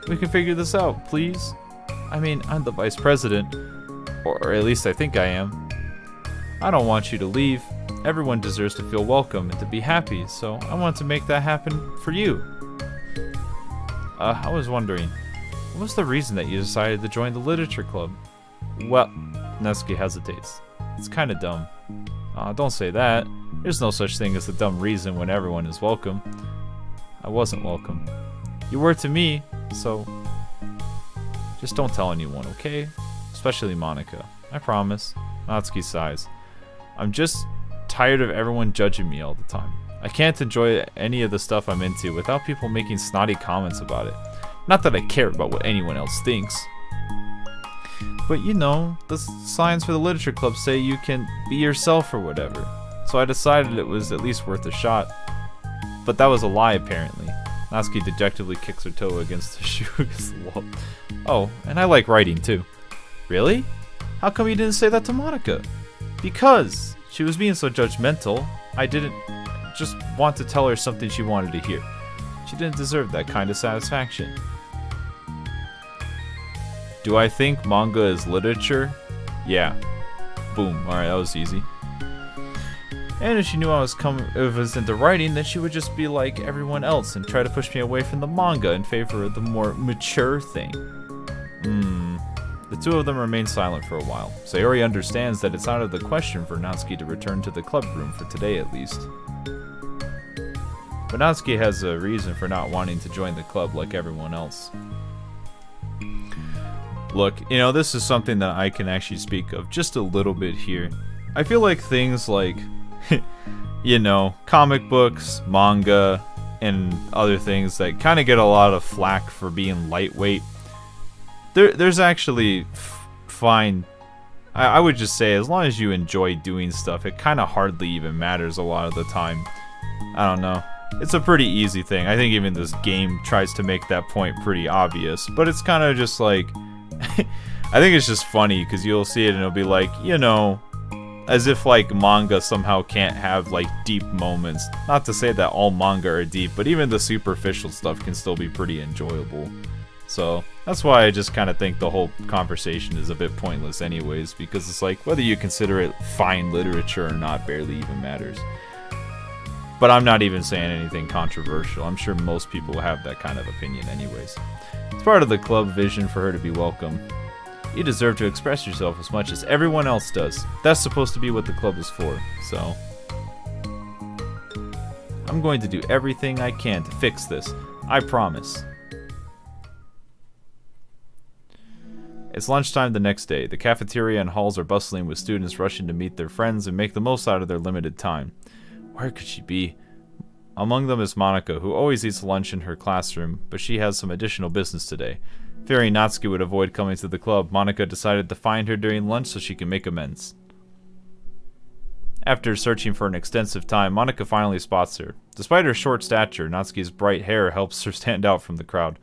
We can figure this out, please. I mean, I'm the vice president. Or at least I think I am. I don't want you to leave. Everyone deserves to feel welcome and to be happy, so I want to make that happen for you. I was wondering, what was the reason that you decided to join the literature club? Well, Natsuki hesitates. It's kinda dumb. Don't say that. There's no such thing as a dumb reason when everyone is welcome. I wasn't welcome. You were to me, so just don't tell anyone, okay? Especially Monica. I promise. Natsuki sighs. I'm just tired of everyone judging me all the time. I can't enjoy any of the stuff I'm into without people making snotty comments about it. Not that I care about what anyone else thinks. But you know, the signs for the literature club say you can be yourself or whatever. So I decided it was at least worth a shot. But that was a lie apparently. Natsuki dejectedly kicks her toe against the shoe against the wall. Oh, and I like writing too. Really? How come you didn't say that to Monica? Because she was being so judgmental, I didn't just want to tell her something she wanted to hear. She didn't deserve that kind of satisfaction. Do I think manga is literature? Yeah. Boom. Alright, that was easy. And if she knew I was into writing, then she would just be like everyone else and try to push me away from the manga in favor of the more mature thing. The two of them remain silent for a while. Sayori understands that it's out of the question for Natsuki to return to the club room for today at least. But Natsuki has a reason for not wanting to join the club like everyone else. Look, you know, this is something that I can actually speak of just a little bit here. I feel like things like, you know, comic books, manga, and other things that kind of get a lot of flack for being lightweight. There's actually fine. I would just say as long as you enjoy doing stuff, it kind of hardly even matters a lot of the time. I don't know. It's a pretty easy thing. I think even this game tries to make that point pretty obvious. But it's kind of just like... I think it's just funny because you'll see it and it'll be like, you know... As if like manga somehow can't have like deep moments. Not to say that all manga are deep, but even the superficial stuff can still be pretty enjoyable. So that's why I just kind of think the whole conversation is a bit pointless anyways, because it's like whether you consider it fine literature or not barely even matters. But I'm not even saying anything controversial. I'm sure most people have that kind of opinion anyways. It's part of the club vision for her to be welcome. You deserve to express yourself as much as everyone else does. That's supposed to be what the club is for, so... I'm going to do everything I can to fix this. I promise. It's lunchtime the next day. The cafeteria and halls are bustling with students rushing to meet their friends and make the most out of their limited time. Where could she be? Among them is Monica, who always eats lunch in her classroom, but she has some additional business today. Fearing Natsuki would avoid coming to the club, Monica decided to find her during lunch so she can make amends. After searching for an extensive time, Monica finally spots her. Despite her short stature, Natsuki's bright hair helps her stand out from the crowd.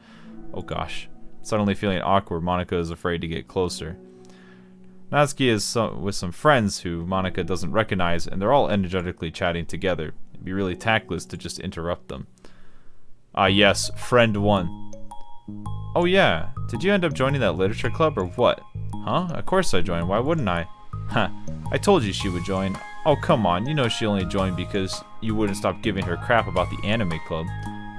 Oh gosh. Suddenly feeling awkward, Monica is afraid to get closer. Natsuki is with some friends who Monica doesn't recognize, and they're all energetically chatting together. It'd be really tactless to just interrupt them. Ah yes, friend one. Oh yeah, did you end up joining that literature club or what? Huh? Of course I joined, why wouldn't I? Huh, I told you she would join. Oh come on, you know she only joined because you wouldn't stop giving her crap about the anime club.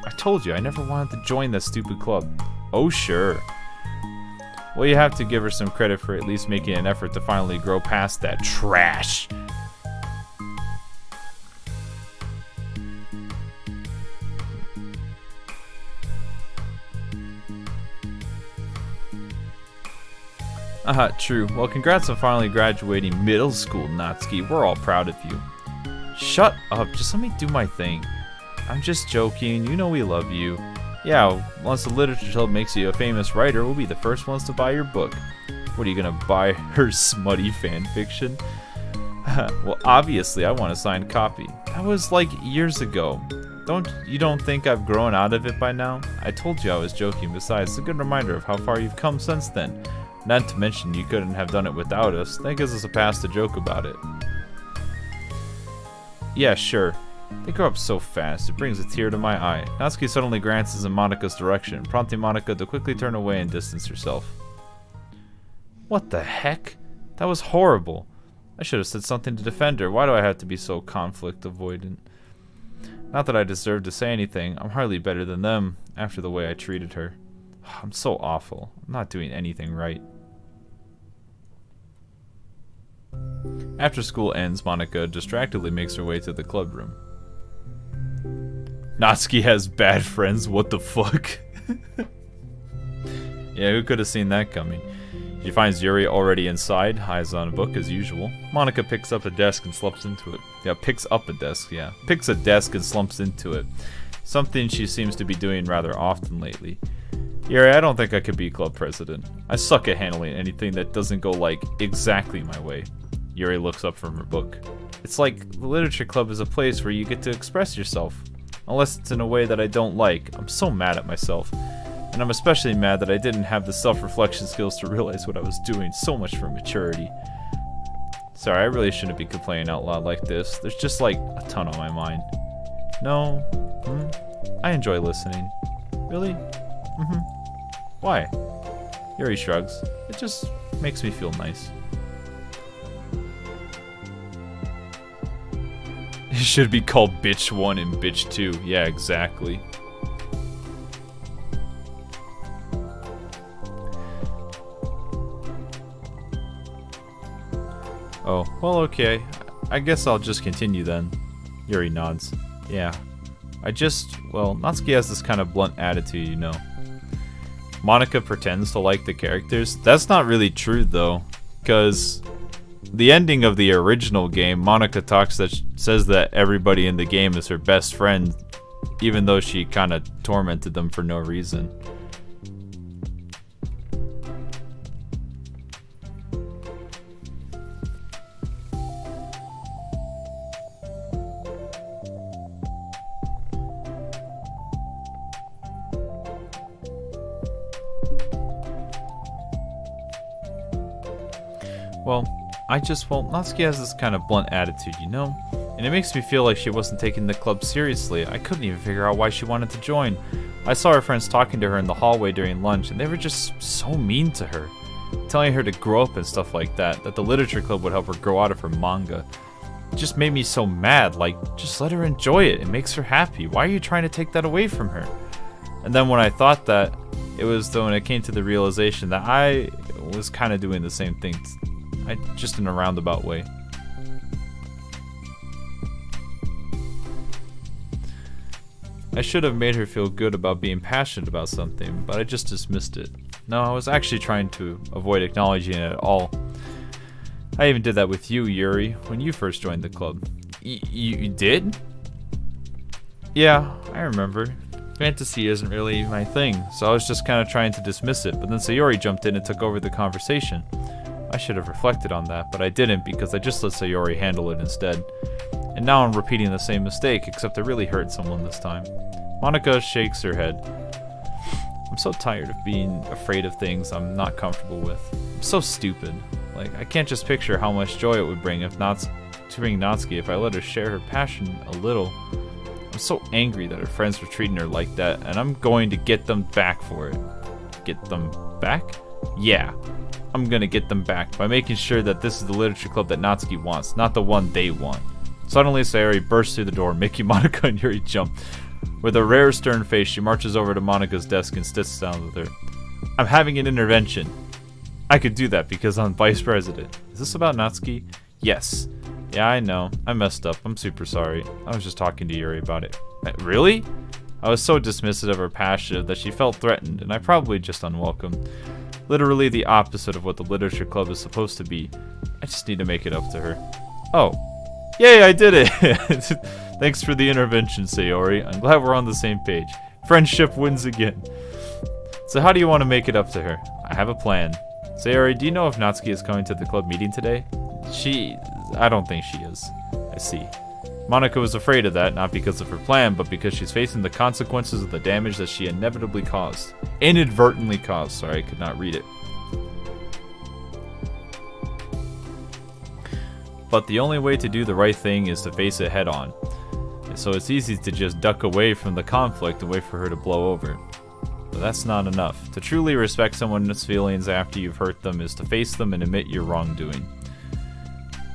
I told you, I never wanted to join that stupid club. Oh sure. Well, you have to give her some credit for at least making an effort to finally grow past that trash. True. Well, congrats on finally graduating middle school, Natsuki. We're all proud of you. Shut up. Just let me do my thing. I'm just joking. You know we love you. Yeah, once the literature club makes you a famous writer, we'll be the first ones to buy your book. What, are you gonna buy her smutty fanfiction? Well, obviously I want a signed copy. That was like years ago. You don't think I've grown out of it by now? I told you I was joking. Besides, it's a good reminder of how far you've come since then. Not to mention you couldn't have done it without us. That gives us a pass to joke about it. Yeah, sure. They grow up so fast, it brings a tear to my eye. Natsuki suddenly glances in Monika's direction, prompting Monika to quickly turn away and distance herself. What the heck? That was horrible. I should have said something to defend her. Why do I have to be so conflict avoidant? Not that I deserve to say anything. I'm hardly better than them after the way I treated her. I'm so awful. I'm not doing anything right. After school ends, Monica distractedly makes her way to the club room. Natsuki has bad friends, what the fuck? Yeah, who could have seen that coming? She finds Yuri already inside, eyes on a book as usual. Monica picks up a desk and slumps into it. Picks a desk and slumps into it. Something she seems to be doing rather often lately. Yuri, I don't think I could be club president. I suck at handling anything that doesn't go, like, exactly my way. Yuri looks up from her book. It's like the literature club is a place where you get to express yourself. Unless it's in a way that I don't like. I'm so mad at myself. And I'm especially mad that I didn't have the self-reflection skills to realize what I was doing. So much for maturity. Sorry, I really shouldn't be complaining out loud like this. There's just like a ton on my mind. No. I enjoy listening. Really? Why? Yuri shrugs. It just makes me feel nice. It should be called Bitch 1 and Bitch 2. Yeah, exactly. Oh, well, okay. I guess I'll just continue then. Yuri nods. Yeah. Well, Natsuki has this kind of blunt attitude, you know. Monica pretends to like the characters. That's not really true, though. Because the ending of the original game, Monica says that everybody in the game is her best friend, even though she kind of tormented them for no reason. Well, Natsuki has this kind of blunt attitude, you know? And it makes me feel like she wasn't taking the club seriously. I couldn't even figure out why she wanted to join. I saw her friends talking to her in the hallway during lunch, and they were just so mean to her. Telling her to grow up and stuff like that the literature club would help her grow out of her manga. It just made me so mad, like, just let her enjoy it. It makes her happy. Why are you trying to take that away from her? And then when I thought that, it was when it came to the realization that I was kind of doing the same thing. Just in a roundabout way. I should have made her feel good about being passionate about something, but I just dismissed it. No, I was actually trying to avoid acknowledging it at all. I even did that with you, Yuri, when you first joined the club. You did? Yeah, I remember. Fantasy isn't really my thing, so I was just kind of trying to dismiss it, but then Sayori jumped in and took over the conversation. I should have reflected on that, but I didn't because I just let Sayori handle it instead. And now I'm repeating the same mistake, except I really hurt someone this time. Monica shakes her head. I'm so tired of being afraid of things I'm not comfortable with. I'm so stupid. Like, I can't just picture how much joy it would bring Natsuki if I let her share her passion a little. I'm so angry that her friends were treating her like that, and I'm going to get them back for it. Get them back? Yeah. I'm gonna get them back by making sure that this is the literature club that Natsuki wants, not the one they want. Suddenly, Sayori bursts through the door, making Monica and Yuri jump. With a rare stern face, she marches over to Monica's desk and sits down with her. I'm having an intervention. I could do that because I'm vice president. Is this about Natsuki? Yes. Yeah, I know. I messed up. I'm super sorry. I was just talking to Yuri about it. Really? I was so dismissive of her passion that she felt threatened, and I probably just unwelcome. Literally the opposite of what the literature club is supposed to be. I just need to make it up to her. Oh. Yay, I did it! Thanks for the intervention, Sayori. I'm glad we're on the same page. Friendship wins again. So how do you want to make it up to her? I have a plan. Sayori, do you know if Natsuki is coming to the club meeting today? I don't think she is. I see. Monica was afraid of that, not because of her plan, but because she's facing the consequences of the damage that she inadvertently caused. Sorry, I could not read it. But the only way to do the right thing is to face it head on. So it's easy to just duck away from the conflict and wait for her to blow over. But that's not enough. To truly respect someone's feelings after you've hurt them is to face them and admit your wrongdoing.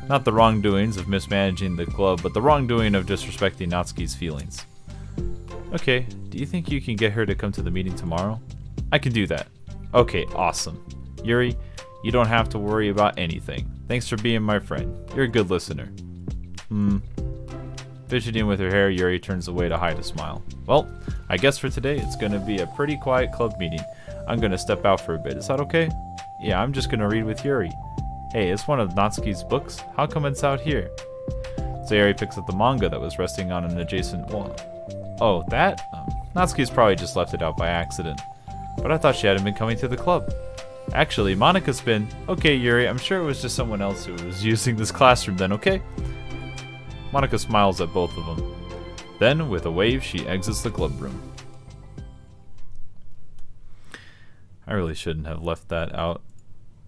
Not the wrongdoings of mismanaging the club, but the wrongdoing of disrespecting Natsuki's feelings. Okay, do you think you can get her to come to the meeting tomorrow? I can do that. Okay, awesome. Yuri, you don't have to worry about anything. Thanks for being my friend. You're a good listener. Fidgeting with her hair, Yuri turns away to hide a smile. Well, I guess for today it's gonna be a pretty quiet club meeting. I'm gonna step out for a bit. Is that okay? Yeah, I'm just gonna read with Yuri. Hey, it's one of Natsuki's books. How come it's out here? Sayori picks up the manga that was resting on an adjacent wall. Oh, that? Natsuki's probably just left it out by accident. But I thought she hadn't been coming to the club. Actually, Monika's been... Okay, Yuri, I'm sure it was just someone else who was using this classroom then, okay? Monika smiles at both of them. Then, with a wave, she exits the club room. I really shouldn't have left that out.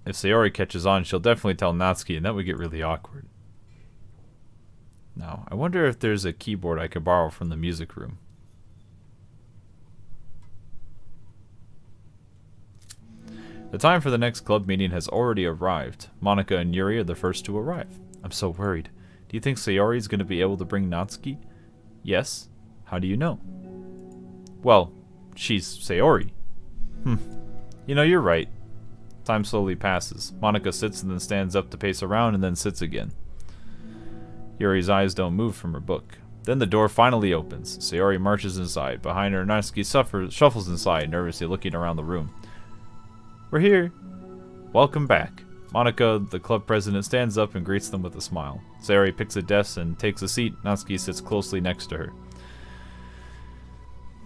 If Sayori catches on, she'll definitely tell Natsuki, and that would get really awkward. Now, I wonder if there's a keyboard I could borrow from the music room. The time for the next club meeting has already arrived. Monika and Yuri are the first to arrive. I'm so worried. Do you think Sayori is going to be able to bring Natsuki? Yes. How do you know? Well, she's Sayori. You know, you're right. Time slowly passes. Monika sits and then stands up to pace around and then sits again. Yuri's eyes don't move from her book. Then the door finally opens. Sayori marches inside. Behind her, Natsuki shuffles inside, nervously looking around the room. We're here. Welcome back. Monika, the club president, stands up and greets them with a smile. Sayori picks a desk and takes a seat. Natsuki sits closely next to her.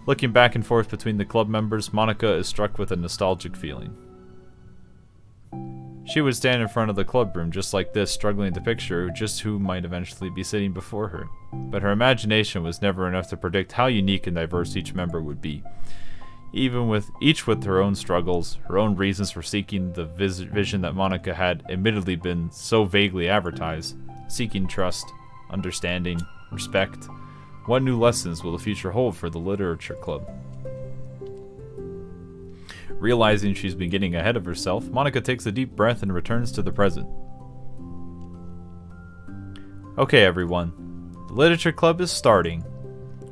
Looking back and forth between the club members, Monika is struck with a nostalgic feeling. She would stand in front of the club room just like this, struggling to picture just who might eventually be sitting before her. But her imagination was never enough to predict how unique and diverse each member would be. Even with each with her own struggles, her own reasons for seeking the vision that Monika had admittedly been so vaguely advertised, seeking trust, understanding, respect. What new lessons will the future hold for the literature club? Realizing she's been getting ahead of herself, Monika takes a deep breath and returns to the present. Okay, everyone. The literature club is starting.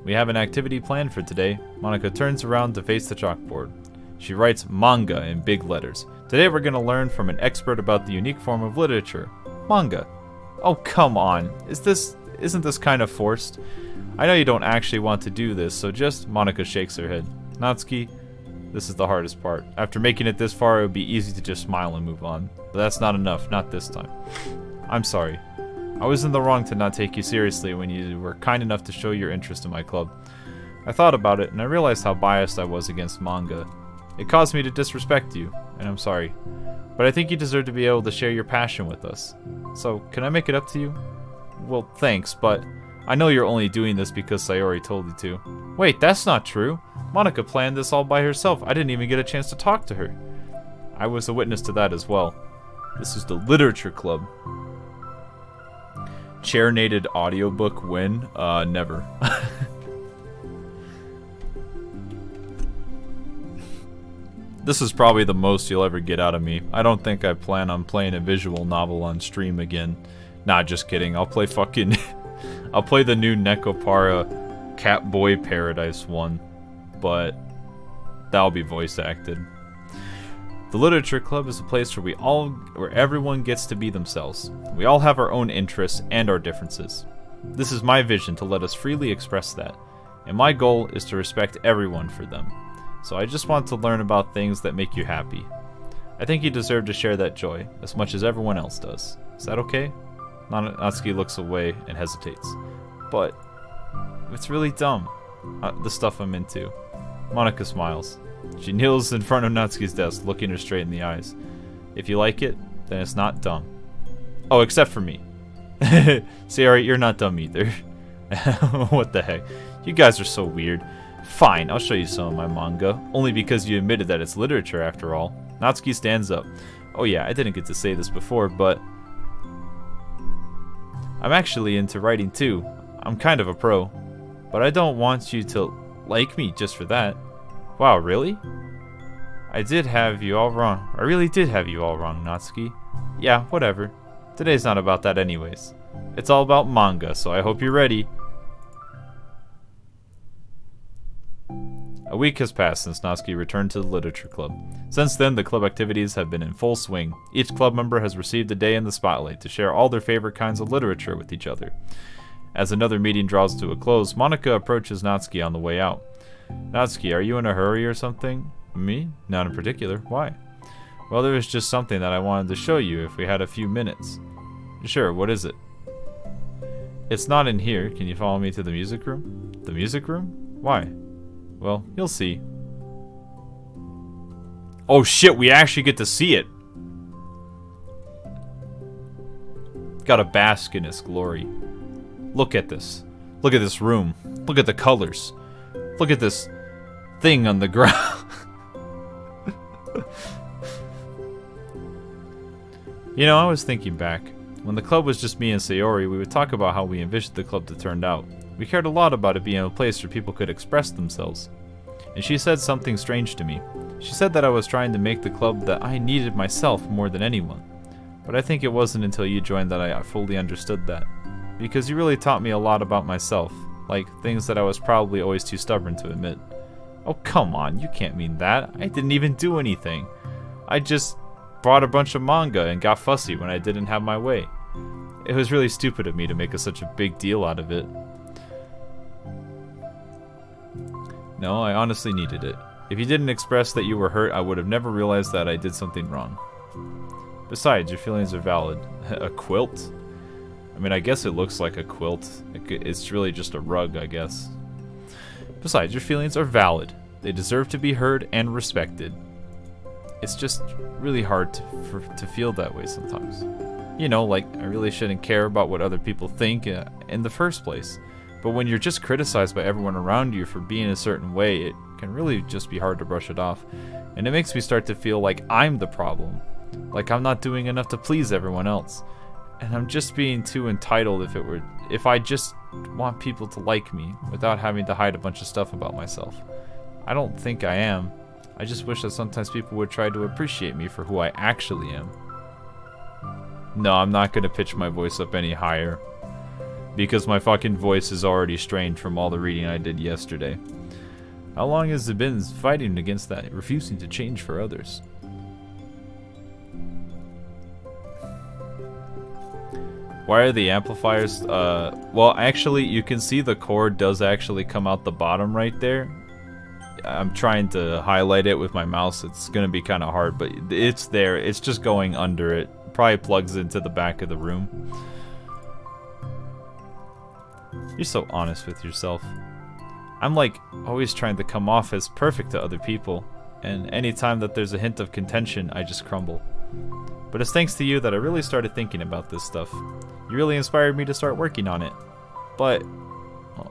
We have an activity planned for today. Monika turns around to face the chalkboard. She writes manga in big letters. Today we're going to learn from an expert about the unique form of literature. Manga. Oh, come on. Isn't this kind of forced? I know you don't actually want to do this, so just... Monika shakes her head. Natsuki, this is the hardest part. After making it this far, it would be easy to just smile and move on. But that's not enough, not this time. I'm sorry. I was in the wrong to not take you seriously when you were kind enough to show your interest in my club. I thought about it, and I realized how biased I was against manga. It caused me to disrespect you, and I'm sorry. But I think you deserve to be able to share your passion with us. So, can I make it up to you? Well, thanks, but I know you're only doing this because Sayori told you to. Wait, that's not true. Monika planned this all by herself. I didn't even get a chance to talk to her. I was a witness to that as well. This is the literature club. Chair-nated audiobook win? Never. This is probably the most you'll ever get out of me. I don't think I plan on playing a visual novel on stream again. Nah, just kidding. I'll play fucking... I'll play the new Nekopara Catboy Paradise one. But that'll be voice acted. The Literature Club is a place where everyone gets to be themselves. We all have our own interests and our differences. This is my vision to let us freely express that, and my goal is to respect everyone for them. So I just want to learn about things that make you happy. I think you deserve to share that joy as much as everyone else does. Is that okay? Natsuki looks away and hesitates. But it's really dumb, the stuff I'm into. Monika smiles. She kneels in front of Natsuki's desk, looking her straight in the eyes. If you like it, then it's not dumb. Oh, except for me. Sayori, you're not dumb either. What the heck? You guys are so weird. Fine, I'll show you some of my manga. Only because you admitted that it's literature after all. Natsuki stands up. Oh yeah, I didn't get to say this before, but... I'm actually into writing too. I'm kind of a pro. But I don't want you to like me just for that. Wow, really? I did have you all wrong. I really did have you all wrong, Natsuki. Yeah, whatever. Today's not about that anyways. It's all about manga, so I hope you're ready. A week has passed since Natsuki returned to the literature club. Since then, the club activities have been in full swing. Each club member has received a day in the spotlight to share all their favorite kinds of literature with each other. As another meeting draws to a close, Monika approaches Natsuki on the way out. Natsuki, are you in a hurry or something? Me? Not in particular. Why? Well, there was just something that I wanted to show you if we had a few minutes. Sure, what is it? It's not in here. Can you follow me to the music room? The music room? Why? Well, you'll see. Oh shit, we actually get to see it! Gotta bask in its glory. Look at this. Look at this room. Look at the colors. Look at this thing on the ground. You know, I was thinking back. When the club was just me and Sayori, we would talk about how we envisioned the club to turn out. We cared a lot about it being a place where people could express themselves. And she said something strange to me. She said that I was trying to make the club that I needed myself more than anyone. But I think it wasn't until you joined that I fully understood that. Because you really taught me a lot about myself. Like, things that I was probably always too stubborn to admit. Oh, come on, you can't mean that. I didn't even do anything. I just bought a bunch of manga and got fussy when I didn't have my way. It was really stupid of me to make such a big deal out of it. No, I honestly needed it. If you didn't express that you were hurt, I would have never realized that I did something wrong. Besides, your feelings are valid. A quilt? I mean, I guess it looks like a quilt. It's really just a rug, I guess. Besides, your feelings are valid. They deserve to be heard and respected. It's just really hard to feel that way sometimes. You know, like, I really shouldn't care about what other people think in the first place. But when you're just criticized by everyone around you for being a certain way, it can really just be hard to brush it off. And it makes me start to feel like I'm the problem. Like I'm not doing enough to please everyone else. And I'm just being too entitled if I just want people to like me without having to hide a bunch of stuff about myself. I don't think I am. I just wish that sometimes people would try to appreciate me for who I actually am. No, I'm not gonna pitch my voice up any higher. Because my fucking voice is already strained from all the reading I did yesterday. How long has it been fighting against that, refusing to change for others? Why are the amplifiers, well, actually, you can see the cord does actually come out the bottom right there. I'm trying to highlight it with my mouse. It's gonna be kind of hard, but it's there. It's just going under it. Probably plugs into the back of the room. You're so honest with yourself. I'm like always trying to come off as perfect to other people, and anytime that there's a hint of contention, I just crumble. But it's thanks to you that I really started thinking about this stuff. You really inspired me to start working on it. But,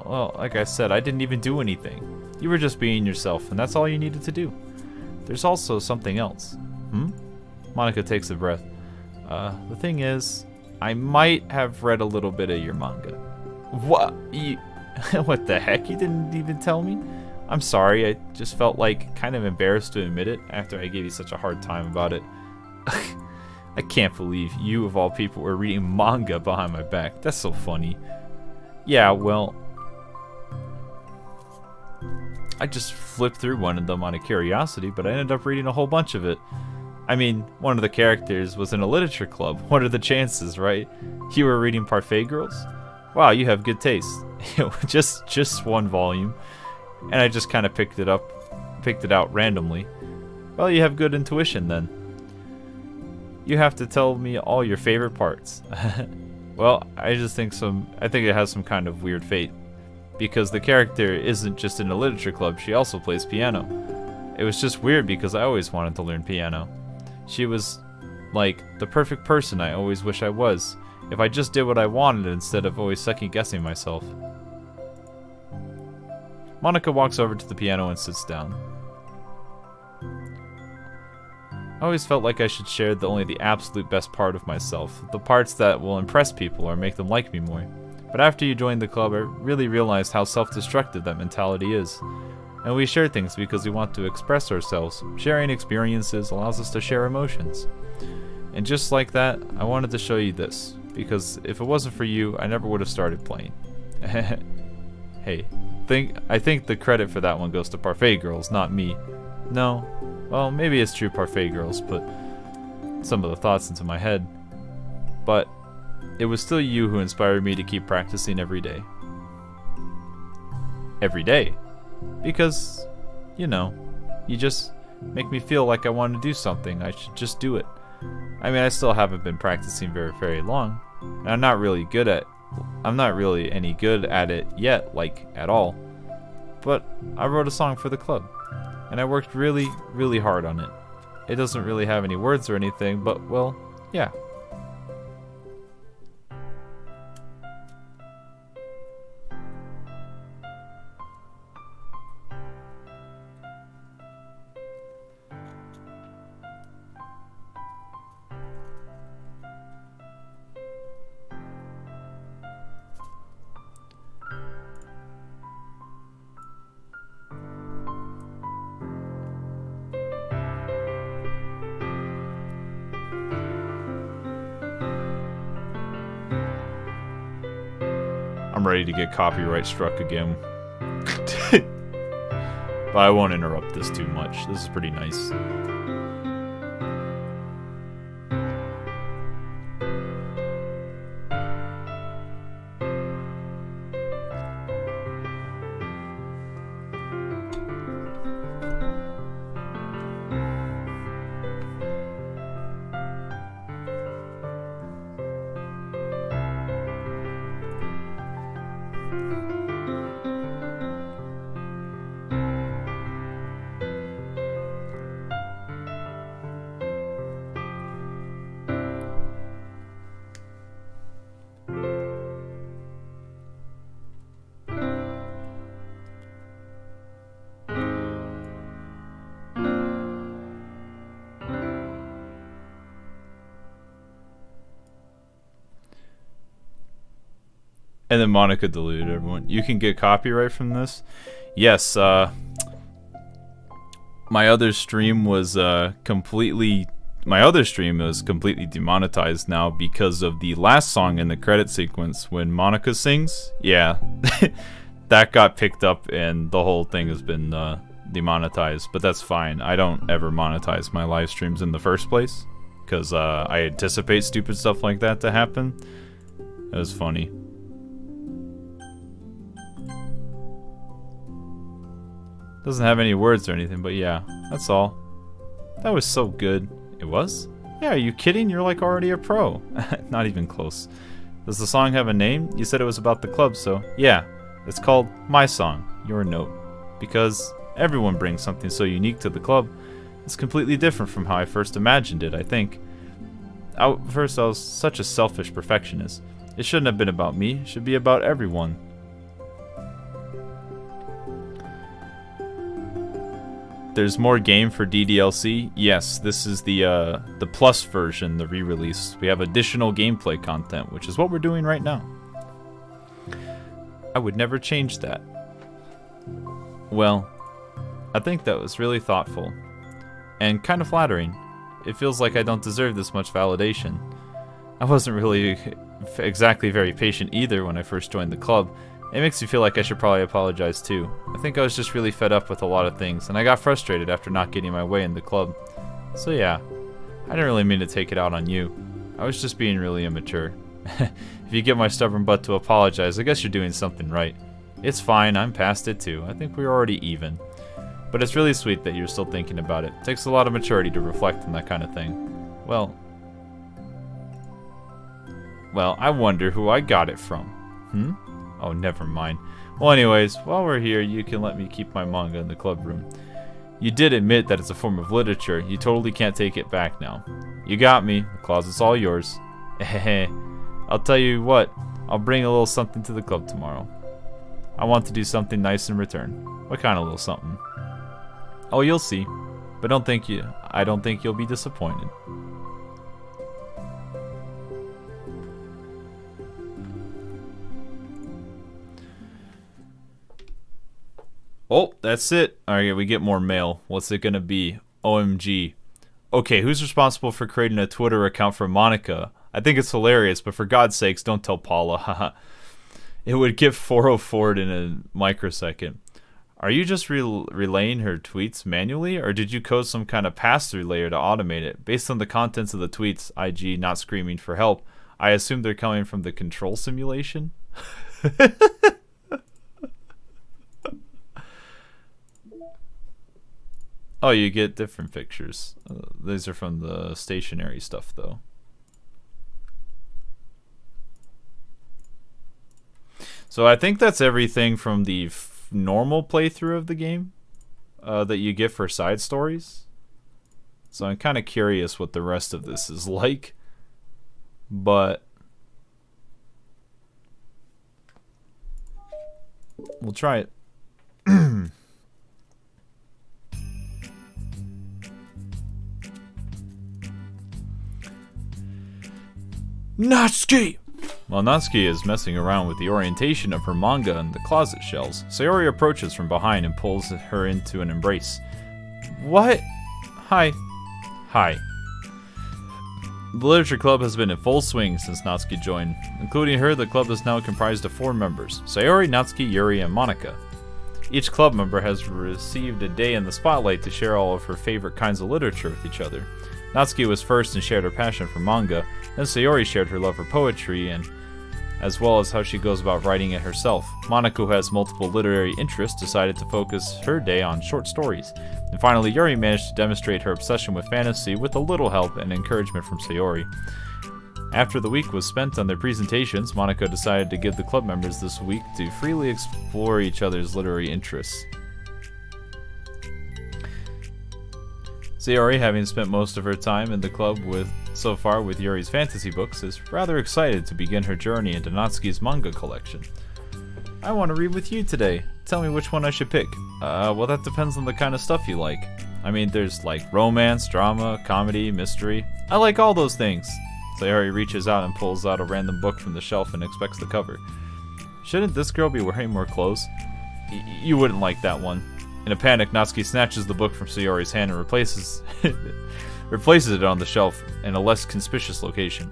well, like I said, I didn't even do anything. You were just being yourself, and that's all you needed to do. There's also something else. Monika takes a breath. The thing is, I might have read a little bit of your manga. What? What the heck? You didn't even tell me? I'm sorry, I just felt like kind of embarrassed to admit it after I gave you such a hard time about it. I can't believe you, of all people, were reading manga behind my back. That's so funny. Yeah, well, I just flipped through one of them on a curiosity, but I ended up reading a whole bunch of it. I mean, one of the characters was in a literature club. What are the chances, right? You were reading Parfait Girls? Wow, you have good taste. just one volume, and I just kind of picked it out randomly. Well, you have good intuition then. You have to tell me all your favorite parts. Well, I think it has some kind of weird fate, because the character isn't just in a literature club, she also plays piano. It was just weird because I always wanted to learn piano. She was like the perfect person I always wish I was, if I just did what I wanted instead of always second-guessing myself. Monika walks over to the piano and sits down. I always felt like I should share only the absolute best part of myself, the parts that will impress people or make them like me more. But after you joined the club, I really realized how self-destructive that mentality is. And we share things because we want to express ourselves. Sharing experiences allows us to share emotions. And just like that, I wanted to show you this, because if it wasn't for you, I never would have started playing. Hey, I think the credit for that one goes to Parfait Girls, not me. No, well, maybe it's true Parfait Girls put some of the thoughts into my head, but it was still you who inspired me to keep practicing every day. Every day. Because, you know, you just make me feel like I want to do something. I should just do it. I mean, I still haven't been practicing very, very long. And I'm not really any good at it yet, like, at all. But I wrote a song for the club. And I worked really, really hard on it. It doesn't really have any words or anything, but, well, yeah. I'm ready to get copyright struck again. But I won't interrupt this too much. This is pretty nice. And then Monica deleted everyone. You can get copyright from this? Yes, my other stream was completely demonetized now because of the last song in the credit sequence when Monica sings. Yeah, that got picked up and the whole thing has been demonetized, but that's fine. I don't ever monetize my live streams in the first place because I anticipate stupid stuff like that to happen. It was funny. Doesn't have any words or anything, but yeah, that's all. That was so good. It was? Yeah, are you kidding? You're like already a pro. Not even close. Does the song have a name? You said it was about the club, so yeah. It's called My Song, Your Note. Because everyone brings something so unique to the club. It's completely different from how I first imagined it, I think. First, I was such a selfish perfectionist. It shouldn't have been about me. It should be about everyone. There's more game for DDLC. Yes, this is the Plus version, the re-release. We have additional gameplay content, which is what we're doing right now. I would never change that. Well, I think that was really thoughtful and kind of flattering. It feels like I don't deserve this much validation. I wasn't really exactly very patient either when I first joined the club. It makes me feel like I should probably apologize too. I think I was just really fed up with a lot of things, and I got frustrated after not getting my way in the club. So yeah, I didn't really mean to take it out on you. I was just being really immature. If you get my stubborn butt to apologize, I guess you're doing something right. It's fine, I'm past it too. I think we're already even. But it's really sweet that you're still thinking about it. It takes a lot of maturity to reflect on that kind of thing. Well, I wonder who I got it from. Oh, never mind. Well, anyways, while we're here, you can let me keep my manga in the club room. You did admit that it's a form of literature. You totally can't take it back now. You got me. The closet's all yours. I'll tell you what. I'll bring a little something to the club tomorrow. I want to do something nice in return. What kind of little something? Oh, you'll see. But I don't think you'll be disappointed. Oh, that's it. Alright, we get more mail. What's it gonna be? OMG. Okay, who's responsible for creating a Twitter account for Monica? I think it's hilarious, but for God's sakes, don't tell Paula. Haha. It would get 404'd in a microsecond. Are you just relaying her tweets manually, or did you code some kind of pass-through layer to automate it? Based on the contents of the tweets, IG not screaming for help, I assume they're coming from the control simulation? Oh, you get different pictures. These are from the stationary stuff, though. So I think that's everything from the normal playthrough of the game that you get for side stories. So I'm kind of curious what the rest of this is like. But we'll try it. Natsuki! While Natsuki is messing around with the orientation of her manga in the closet shelves, Sayori approaches from behind and pulls her into an embrace. What? Hi. Hi. The Literature Club has been in full swing since Natsuki joined. Including her, the club is now comprised of 4 members: Sayori, Natsuki, Yuri, and Monica. Each club member has received a day in the spotlight to share all of her favorite kinds of literature with each other. Natsuki was first and shared her passion for manga, then Sayori shared her love for poetry, and as well as how she goes about writing it herself. Monica, who has multiple literary interests, decided to focus her day on short stories. And finally, Yuri managed to demonstrate her obsession with fantasy with a little help and encouragement from Sayori. After the week was spent on their presentations, Monica decided to give the club members this week to freely explore each other's literary interests. Sayori, having spent most of her time in the club so far with Yuri's fantasy books, is rather excited to begin her journey into Natsuki's manga collection. I want to read with you today. Tell me which one I should pick. Well, that depends on the kind of stuff you like. I mean, there's like romance, drama, comedy, mystery. I like all those things. Sayori reaches out and pulls out a random book from the shelf and inspects the cover. Shouldn't this girl be wearing more clothes? You wouldn't like that one. In a panic, Natsuki snatches the book from Sayori's hand and replaces it on the shelf in a less conspicuous location.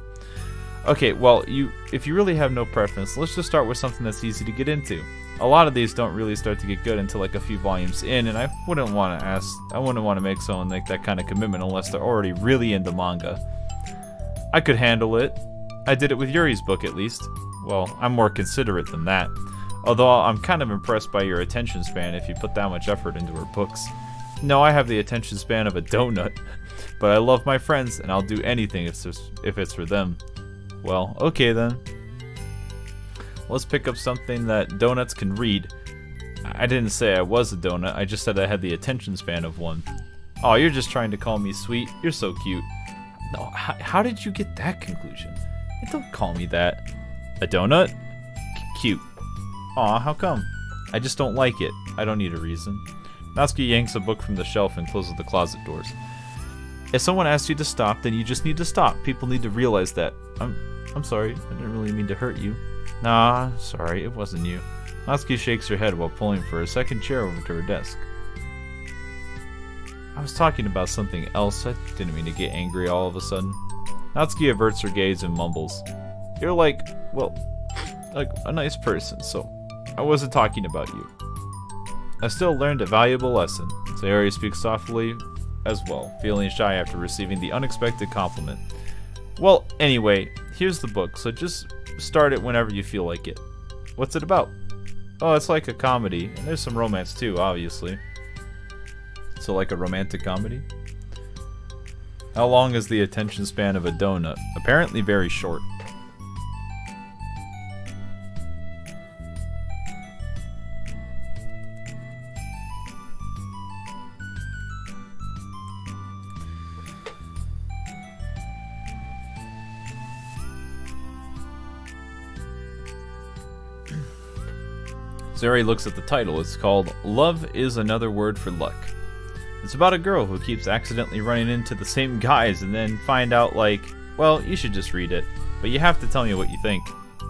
Okay, well, if you really have no preference, let's just start with something that's easy to get into. A lot of these don't really start to get good until like a few volumes in, and I wouldn't want to make someone make that kind of commitment unless they're already really into manga. I could handle it. I did it with Yuri's book, at least. Well, I'm more considerate than that. Although I'm kind of impressed by your attention span if you put that much effort into her books. No, I have the attention span of a donut, but I love my friends and I'll do anything if it's for them. Well, okay then. Let's pick up something that donuts can read. I didn't say I was a donut, I just said I had the attention span of one. Oh, you're just trying to call me sweet. You're so cute. No, how did you get that conclusion? Don't call me that. A donut? Cute. Aw, how come? I just don't like it. I don't need a reason. Natsuki yanks a book from the shelf and closes the closet doors. If someone asks you to stop, then you just need to stop. People need to realize that. I'm sorry. I didn't really mean to hurt you. Nah, sorry. It wasn't you. Natsuki shakes her head while pulling for a second chair over to her desk. I was talking about something else. I didn't mean to get angry all of a sudden. Natsuki averts her gaze and mumbles. You're like a nice person, so I wasn't talking about you. I still learned a valuable lesson. Sayori speaks softly as well, feeling shy after receiving the unexpected compliment. Well, anyway, here's the book, so just start it whenever you feel like it. What's it about? Oh, it's like a comedy, and there's some romance too, obviously. So like a romantic comedy? How long is the attention span of a donut? Apparently very short. Sayori looks at the title. It's called Love is Another Word for Luck. It's about a girl who keeps accidentally running into the same guys and then find out well, you should just read it. But you have to tell me what you think.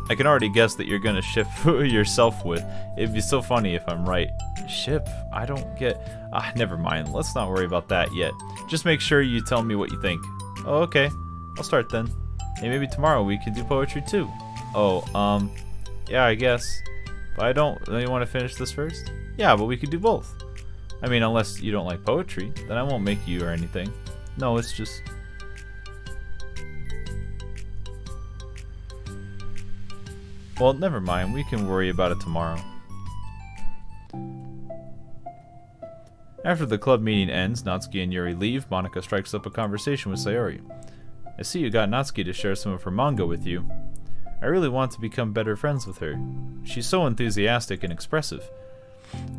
I can already guess that you're gonna ship yourself with. It'd be so funny if I'm right. Ship? I don't get... never mind. Let's not worry about that yet. Just make sure you tell me what you think. Oh, okay. I'll start then. Hey, maybe tomorrow we can do poetry too. Oh, yeah, I guess. But don't you want to finish this first? Yeah, but we could do both. I mean, unless you don't like poetry, then I won't make you or anything. No, it's just... Well, never mind. We can worry about it tomorrow. After the club meeting ends, Natsuki and Yuri leave. Monika strikes up a conversation with Sayori. I see you got Natsuki to share some of her manga with you. I really want to become better friends with her. She's so enthusiastic and expressive.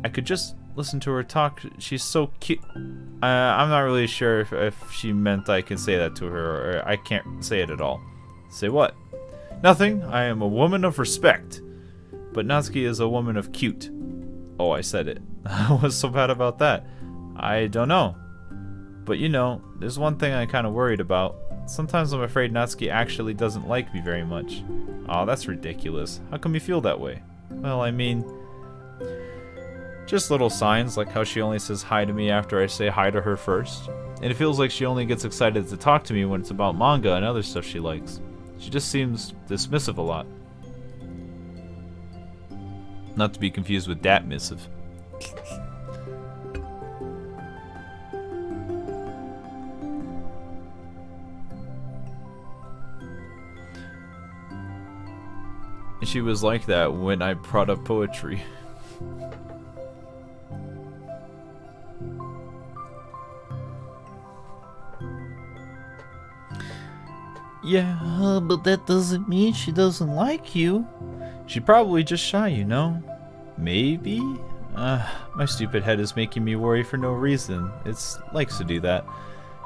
I could just listen to her talk. She's so cute. I'm not really sure if she meant I can say that to her, or I can't say it at all. Say what? Nothing. I am a woman of respect. But Natsuki is a woman of cute. Oh, I said it. What's so bad about that? I don't know. But you know, there's one thing I'm kind of worried about. Sometimes I'm afraid Natsuki actually doesn't like me very much. Aw, that's ridiculous. How come you feel that way? Well, I mean... just little signs, like how she only says hi to me after I say hi to her first. And it feels like she only gets excited to talk to me when it's about manga and other stuff she likes. She just seems dismissive a lot. Not to be confused with dat missive. And she was like that when I brought up poetry. Yeah, but that doesn't mean she doesn't like you. She probably just shy, you know? Maybe? My stupid head is making me worry for no reason. It likes to do that.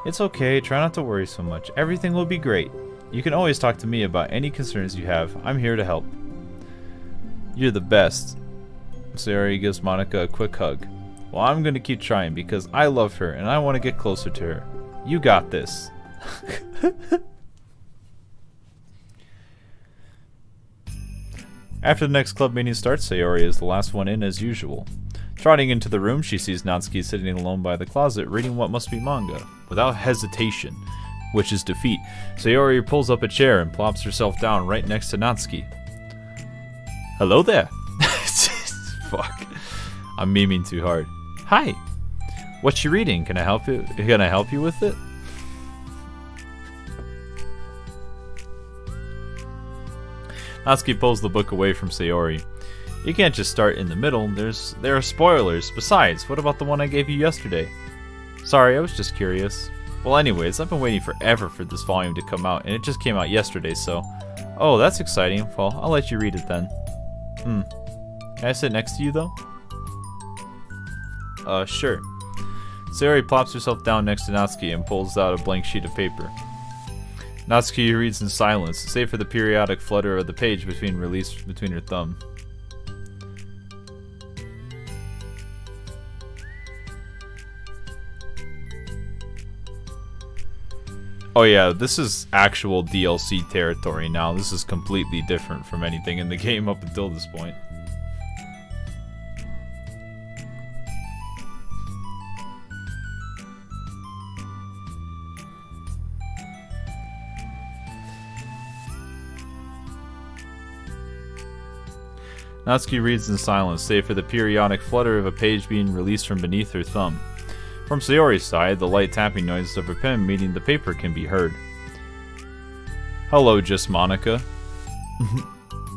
It's okay, try not to worry so much. Everything will be great. You can always talk to me about any concerns you have. I'm here to help. You're the best. Sayori gives Monika a quick hug. Well, I'm gonna keep trying because I love her and I want to get closer to her. You got this. After the next club meeting starts, Sayori is the last one in as usual. Trotting into the room, she sees Natsuki sitting alone by the closet, reading what must be manga. Without hesitation, which is defeat, Sayori pulls up a chair and plops herself down right next to Natsuki. Hello there. Fuck. I'm memeing too hard. Hi. What's she reading? Can I help you? Can I help you with it? Natsuki pulls the book away from Sayori. You can't just start in the middle. There are spoilers. Besides, what about the one I gave you yesterday? Sorry, I was just curious. Well, anyways, I've been waiting forever for this volume to come out, and it just came out yesterday, so... Oh, that's exciting. Well, I'll let you read it then. Can I sit next to you, though? Sure. Sayori plops herself down next to Natsuki and pulls out a blank sheet of paper. Natsuki reads in silence, save for the periodic flutter of the page released between her thumb. Oh yeah, this is actual DLC territory now. This is completely different from anything in the game up until this point. Natsuki reads in silence, save for the periodic flutter of a page being released from beneath her thumb. From Sayori's side, the light tapping noises of her pen meeting the paper can be heard. Hello, just Monika.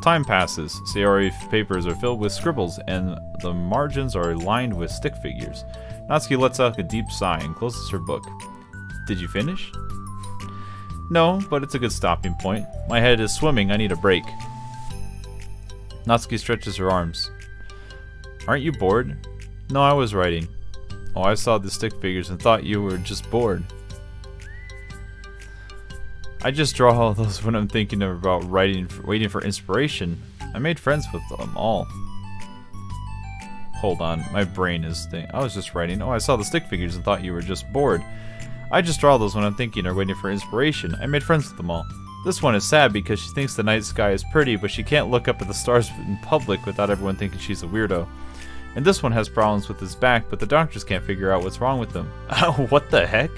Time passes. Sayori's papers are filled with scribbles, and the margins are lined with stick figures. Natsuki lets out a deep sigh and closes her book. Did you finish? No, but it's a good stopping point. My head is swimming, I need a break. Natsuki stretches her arms. Aren't you bored? No, I was writing. Oh, I saw the stick figures and thought you were just bored. I just draw all those when I'm thinking about waiting for inspiration. I made friends with them all. Hold on, my brain is I was just writing. Oh, I saw the stick figures and thought you were just bored. I just draw those when I'm thinking or waiting for inspiration. I made friends with them all. This one is sad because she thinks the night sky is pretty, but she can't look up at the stars in public without everyone thinking she's a weirdo. And this one has problems with his back, but the doctors can't figure out what's wrong with him. What the heck?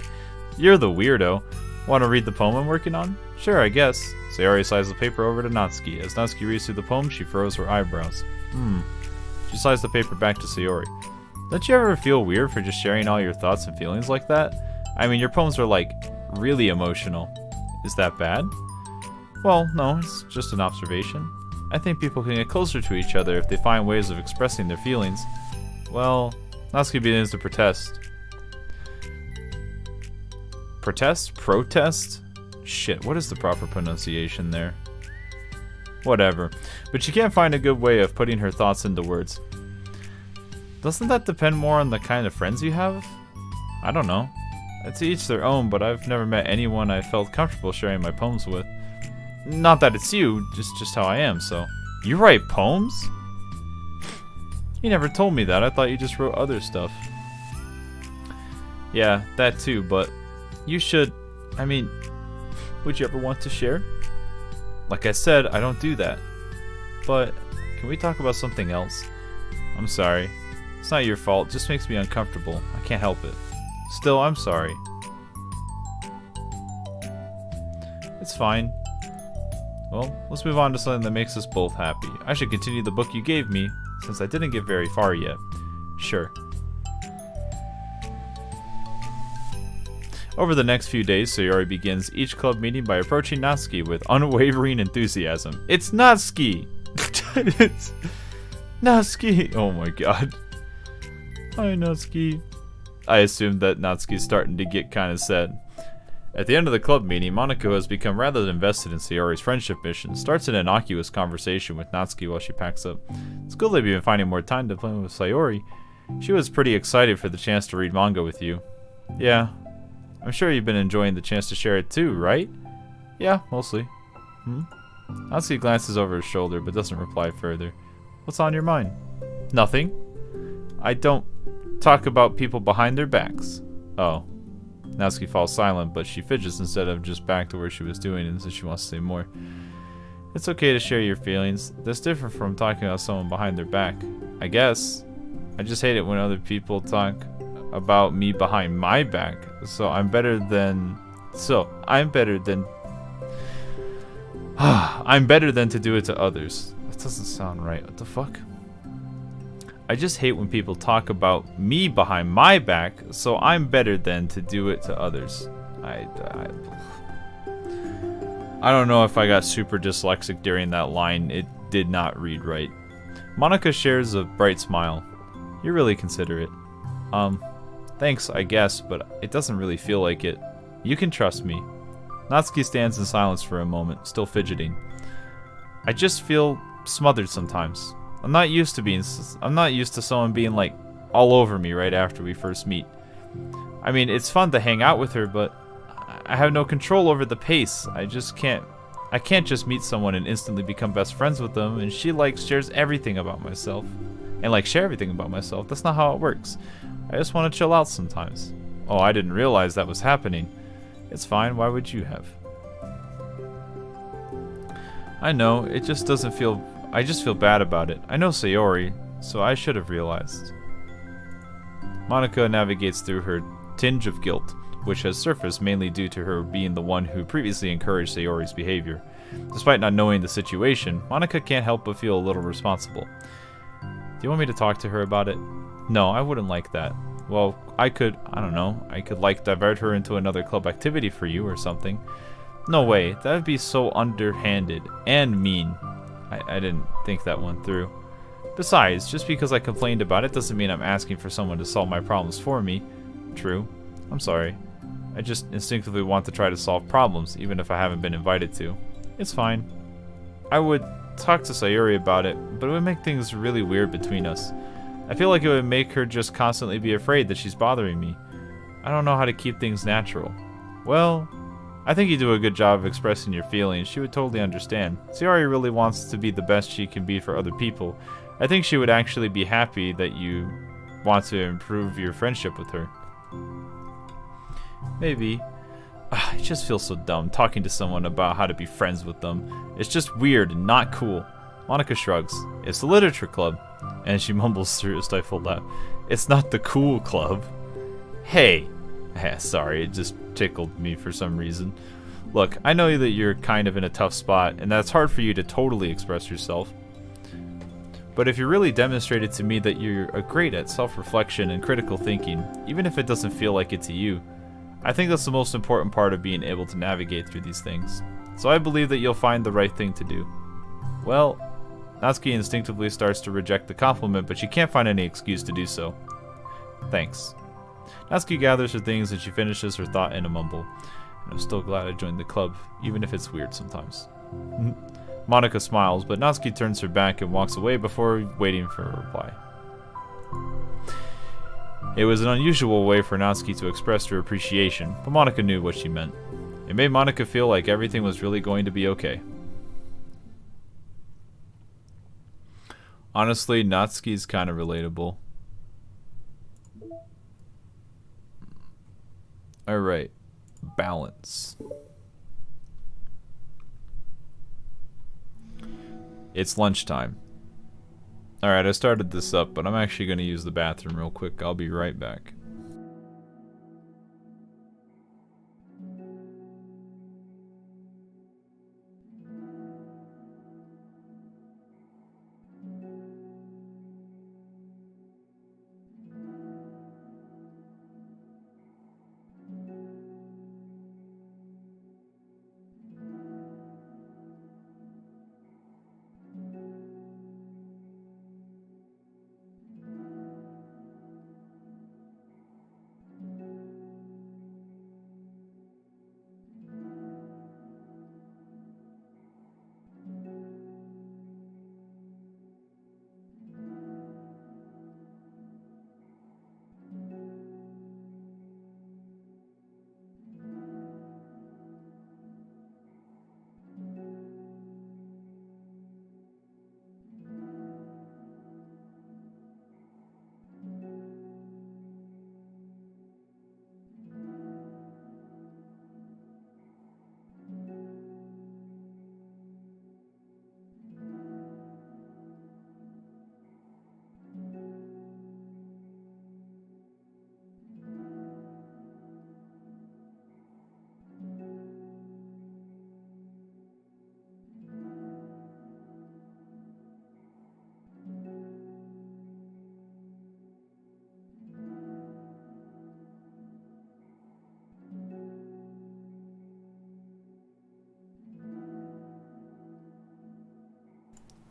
You're the weirdo. Want to read the poem I'm working on? Sure, I guess. Sayori slides the paper over to Natsuki. As Natsuki reads through the poem, she furrows her eyebrows. She slides the paper back to Sayori. Don't you ever feel weird for just sharing all your thoughts and feelings like that? I mean, your poems are like, really emotional. Is that bad? Well, no, it's just an observation. I think people can get closer to each other if they find ways of expressing their feelings. Well, Natsuki begins to protest. Protest? Protest? Shit, what is the proper pronunciation there? Whatever. But she can't find a good way of putting her thoughts into words. Doesn't that depend more on the kind of friends you have? I don't know. To each their own, but I've never met anyone I felt comfortable sharing my poems with. Not that it's you, just how I am, so. You write poems? You never told me that. I thought you just wrote other stuff. Yeah, that too, but you should. I mean, would you ever want to share? Like I said, I don't do that. But can we talk about something else? I'm sorry. It's not your fault. It just makes me uncomfortable. I can't help it. Still, I'm sorry. It's fine. Well, let's move on to something that makes us both happy. I should continue the book you gave me, since I didn't get very far yet. Sure. Over the next few days, Sayori begins each club meeting by approaching Natsuki with unwavering enthusiasm. It's Natsuki! It's Natsuki! Oh my god. Hi, Natsuki. I assumed that Natsuki's starting to get kind of sad. At the end of the club meeting, Monaco, who has become rather invested in Sayori's friendship mission, starts an innocuous conversation with Natsuki while she packs up. It's cool they've been finding more time to play with Sayori. She was pretty excited for the chance to read manga with you. Yeah. I'm sure you've been enjoying the chance to share it too, right? Yeah, mostly. Natsuki glances over his shoulder but doesn't reply further. What's on your mind? Nothing. I don't talk about people behind their backs. Oh. Natsuki falls silent, but she fidgets instead of just back to where she was doing and says she wants to say more. It's okay to share your feelings. That's different from talking about someone behind their back. I guess. I just hate it when other people talk about me behind my back. I'm better than I'm better than to do it to others. That doesn't sound right. What the fuck? I just hate when people talk about me behind my back, so I'm better than to do it to others. I don't know if I got super dyslexic during that line. It did not read right. Monica shares a bright smile. You're really considerate. Thanks, I guess, but it doesn't really feel like it. You can trust me. Natsuki stands in silence for a moment, still fidgeting. I just feel smothered sometimes. I'm not used to someone being like all over me right after we first meet. I mean, it's fun to hang out with her, but I have no control over the pace. I can't just meet someone and instantly become best friends with them, and she shares everything about myself. And share everything about myself. That's not how it works. I just want to chill out sometimes. Oh, I didn't realize that was happening. It's fine, why would you have? I know, it just doesn't feel... I just feel bad about it. I know Sayori, so I should have realized. Monica navigates through her tinge of guilt, which has surfaced mainly due to her being the one who previously encouraged Sayori's behavior. Despite not knowing the situation, Monica can't help but feel a little responsible. Do you want me to talk to her about it? No, I wouldn't like that. Well, I could divert her into another club activity for you or something. No way, that would be so underhanded and mean. I didn't think that one through. Besides, just because I complained about it doesn't mean I'm asking for someone to solve my problems for me. True. I'm sorry. I just instinctively want to try to solve problems, even if I haven't been invited to. It's fine. I would talk to Sayori about it, but it would make things really weird between us. I feel like it would make her just constantly be afraid that she's bothering me. I don't know how to keep things natural. Well, I think you do a good job of expressing your feelings. She would totally understand. Sayori really wants to be the best she can be for other people. I think she would actually be happy that you want to improve your friendship with her. Maybe. I just feel so dumb talking to someone about how to be friends with them. It's just weird and not cool. Monica shrugs. It's the literature club. And she mumbles through a stifled laugh. It's not the cool club. Hey. Sorry, it just tickled me for some reason. Look, I know that you're kind of in a tough spot, and that's hard for you to totally express yourself. But if you really demonstrated to me that you're great at self-reflection and critical thinking, even if it doesn't feel like it to you, I think that's the most important part of being able to navigate through these things. So I believe that you'll find the right thing to do. Well, Natsuki instinctively starts to reject the compliment, but she can't find any excuse to do so. Thanks. Natsuki gathers her things and she finishes her thought in a mumble. And I'm still glad I joined the club, even if it's weird sometimes. Monica smiles, but Natsuki turns her back and walks away before waiting for a reply. It was an unusual way for Natsuki to express her appreciation, but Monica knew what she meant. It made Monica feel like everything was really going to be okay. Honestly, Natsuki's kind of relatable. Alright. Balance. It's lunchtime. Alright, I started this up, but I'm actually going to use the bathroom real quick. I'll be right back.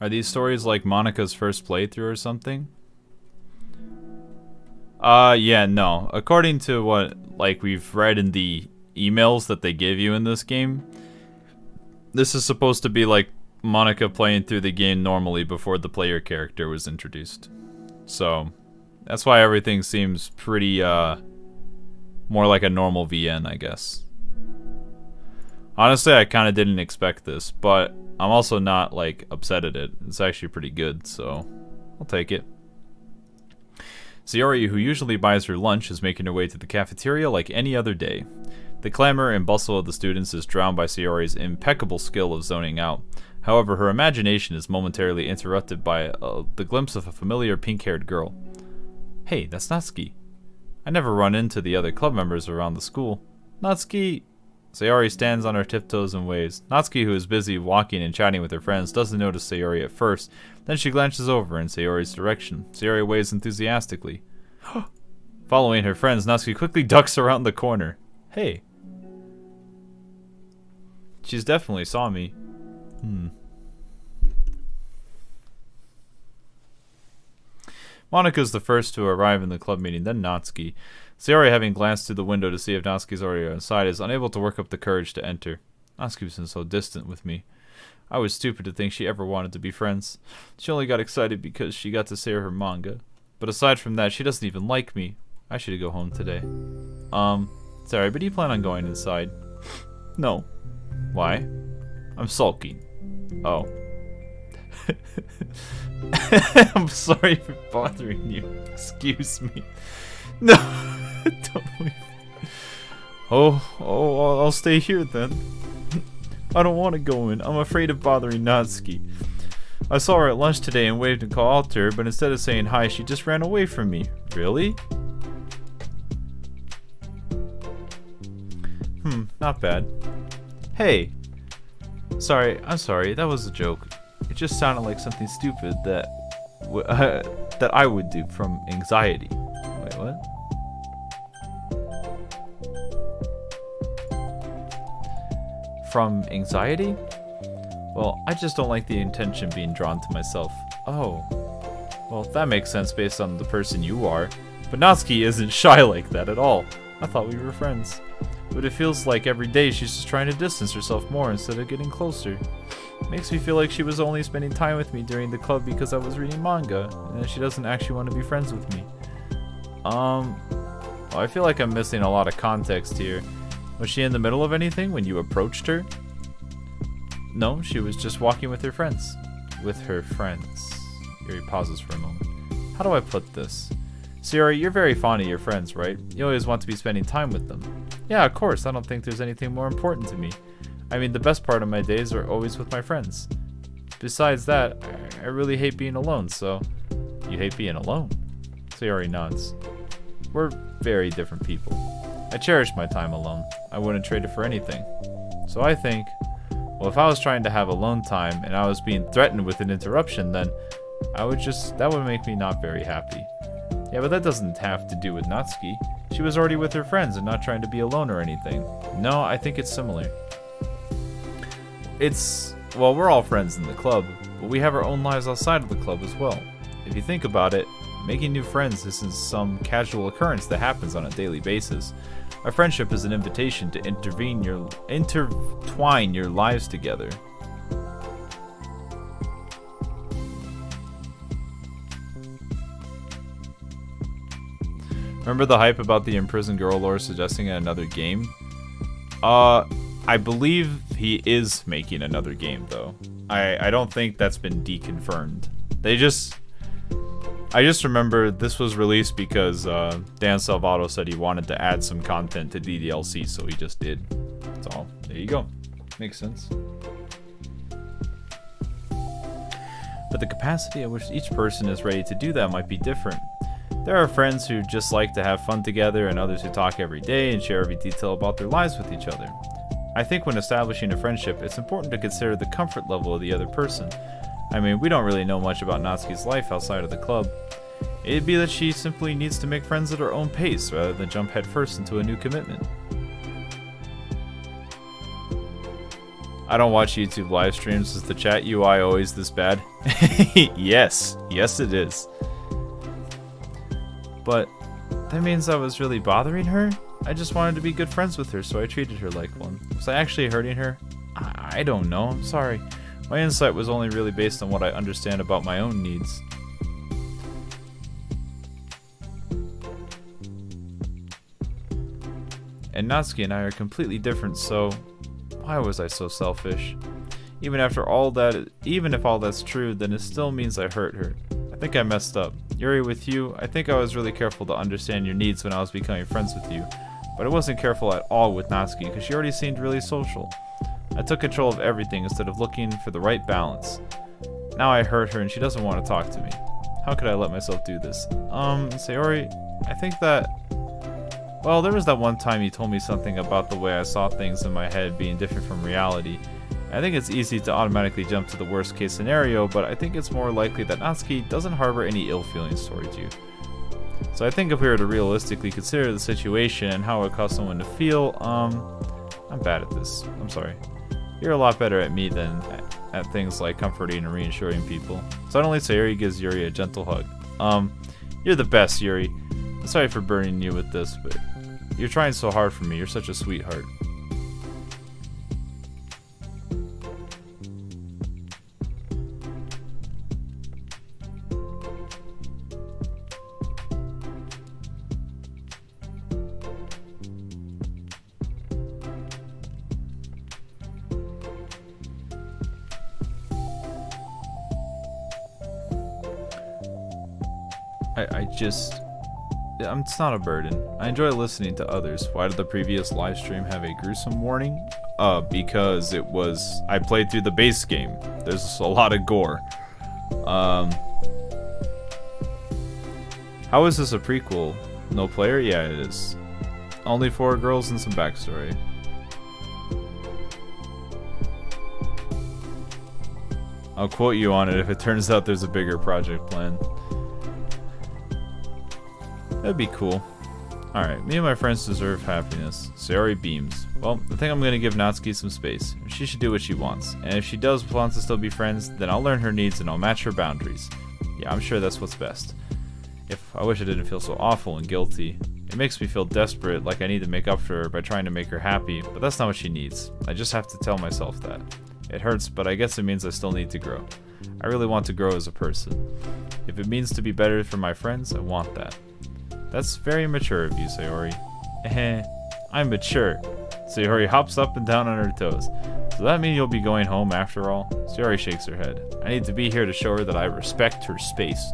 Are these stories like Monica's first playthrough or something? Yeah, no. According to what, we've read in the emails that they give you in this game, this is supposed to be like Monica playing through the game normally before the player character was introduced. So, that's why everything seems pretty, more like a normal VN, I guess. Honestly, I kind of didn't expect this, but I'm also not, upset at it. It's actually pretty good, so I'll take it. Sayori, who usually buys her lunch, is making her way to the cafeteria like any other day. The clamor and bustle of the students is drowned by Sayori's impeccable skill of zoning out. However, her imagination is momentarily interrupted by the glimpse of a familiar pink-haired girl. Hey, that's Natsuki. I never run into the other club members around the school. Natsuki! Sayori stands on her tiptoes and waves. Natsuki, who is busy walking and chatting with her friends, doesn't notice Sayori at first. Then she glances over in Sayori's direction. Sayori waves enthusiastically. Following her friends, Natsuki quickly ducks around the corner. Hey. She's definitely saw me. Monika's the first to arrive in the club meeting, then Natsuki. Sayori, having glanced through the window to see if Natsuki's already inside, is unable to work up the courage to enter. Natsuki's been so distant with me. I was stupid to think she ever wanted to be friends. She only got excited because she got to say her manga. But aside from that, she doesn't even like me. I should go home today. Sorry, but do you plan on going inside? No. Why? I'm sulking. Oh. I'm sorry for bothering you. Excuse me. No. Don't leave. I'll stay here then. I don't want to go in. I'm afraid of bothering Natsuki. I saw her at lunch today and waited to call out to her, but instead of saying hi, she just ran away from me. Really? Not bad. Hey. I'm sorry, that was a joke. It just sounded like something stupid that I would do from anxiety. Wait, what? From anxiety? Well, I just don't like the intention being drawn to myself. Oh. Well, that makes sense based on the person you are. But Natsuki isn't shy like that at all. I thought we were friends. But it feels like every day she's just trying to distance herself more instead of getting closer. Makes me feel like she was only spending time with me during the club because I was reading manga, and that she doesn't actually want to be friends with me. Well, I feel like I'm missing a lot of context here. Was she in the middle of anything when you approached her? No, she was just walking with her friends. With her friends. Yuri pauses for a moment. How do I put this? Sayori, you're very fond of your friends, right? You always want to be spending time with them. Yeah, of course. I don't think there's anything more important to me. I mean, the best part of my days are always with my friends. Besides that, I really hate being alone, so... You hate being alone? Sayori nods. We're very different people. I cherish my time alone. I wouldn't trade it for anything. So I think, well, if I was trying to have alone time and I was being threatened with an interruption, then that would make me not very happy. Yeah, but that doesn't have to do with Natsuki. She was already with her friends and not trying to be alone or anything. No, I think it's similar. Well, we're all friends in the club, but we have our own lives outside of the club as well. If you think about it, making new friends isn't some casual occurrence that happens on a daily basis. A friendship is an invitation to intertwine your lives together. Remember the hype about the imprisoned girl lore suggesting another game? I believe he is making another game, though. I don't think that's been deconfirmed. I just remember this was released because Dan Salvato said he wanted to add some content to DDLC, so he just did. So, there you go. Makes sense. But the capacity at which each person is ready to do that might be different. There are friends who just like to have fun together and others who talk every day and share every detail about their lives with each other. I think when establishing a friendship, it's important to consider the comfort level of the other person. I mean, we don't really know much about Natsuki's life outside of the club. It'd be that she simply needs to make friends at her own pace rather than jump headfirst into a new commitment. I don't watch YouTube live streams. Is the chat UI always this bad? Yes it is. But that means I was really bothering her? I just wanted to be good friends with her, so I treated her like one. Was I actually hurting her? I don't know, I'm sorry. My insight was only really based on what I understand about my own needs. And Natsuki and I are completely different, so why was I so selfish? Even if all that's true, then it still means I hurt her. I think I messed up. Yuri, with you, I think I was really careful to understand your needs when I was becoming friends with you. But I wasn't careful at all with Natsuki because she already seemed really social. I took control of everything instead of looking for the right balance. Now I hurt her and she doesn't want to talk to me. How could I let myself do this? Sayori, I think that... Well, there was that one time you told me something about the way I saw things in my head being different from reality. I think it's easy to automatically jump to the worst case scenario, but I think it's more likely that Natsuki doesn't harbor any ill feelings towards you. So I think if we were to realistically consider the situation and how it would cause someone to feel, I'm bad at this. I'm sorry. You're a lot better at me than at things like comforting and reassuring people. Suddenly Sayori gives Yuri a gentle hug. You're the best, Yuri. I'm sorry for burdening you with this, but you're trying so hard for me. You're such a sweetheart. It's not a burden. I enjoy listening to others. Why did the previous live stream have a gruesome warning? Because I played through the base game. There's a lot of gore. How is this a prequel? No player? Yeah, it is. Only 4 girls and some backstory. I'll quote you on it if it turns out there's a bigger project plan. That'd be cool. Alright, me and my friends deserve happiness. Sayori beams. Well, I think I'm gonna give Natsuki some space. She should do what she wants. And if she does want to still be friends, then I'll learn her needs and I'll match her boundaries. Yeah, I'm sure that's what's best. I wish I didn't feel so awful and guilty. It makes me feel desperate, like I need to make up for her by trying to make her happy, but that's not what she needs. I just have to tell myself that. It hurts, but I guess it means I still need to grow. I really want to grow as a person. If it means to be better for my friends, I want that. That's very mature of you, Sayori. I'm mature. Sayori hops up and down on her toes. So that mean you'll be going home after all? Sayori shakes her head. I need to be here to show her that I respect her space.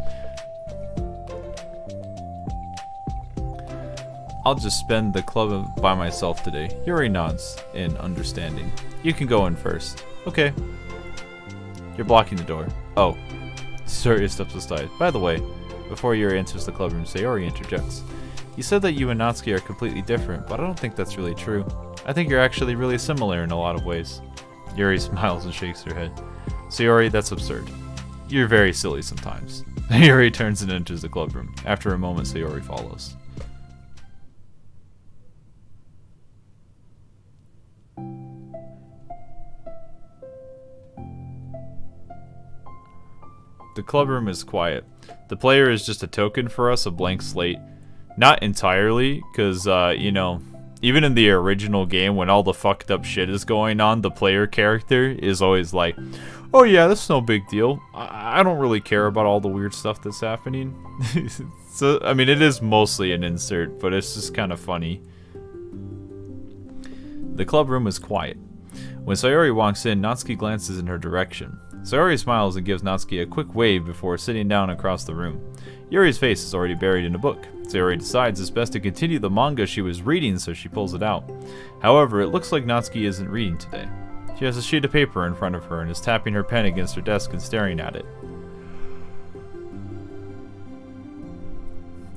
I'll just spend the club by myself today. Yuri nods in understanding. You can go in first. Okay. You're blocking the door. Oh. Sayori steps aside. By the way, before Yuri enters the club room, Sayori interjects. You said that you and Natsuki are completely different, but I don't think that's really true. I think you're actually really similar in a lot of ways. Yuri smiles and shakes her head. Sayori, that's absurd. You're very silly sometimes. Yuri turns and enters the club room. After a moment, Sayori follows. The club room is quiet. The player is just a token for us, a blank slate. Not entirely, because, you know, even in the original game, when all the fucked up shit is going on, the player character is always like, oh yeah, that's no big deal. I don't really care about all the weird stuff that's happening. So, I mean, it is mostly an insert, but it's just kind of funny. The club room is quiet. When Sayori walks in, Natsuki glances in her direction. Sayori smiles and gives Natsuki a quick wave before sitting down across the room. Yuri's face is already buried in a book. Sayori decides it's best to continue the manga she was reading, so she pulls it out. However, it looks like Natsuki isn't reading today. She has a sheet of paper in front of her and is tapping her pen against her desk and staring at it.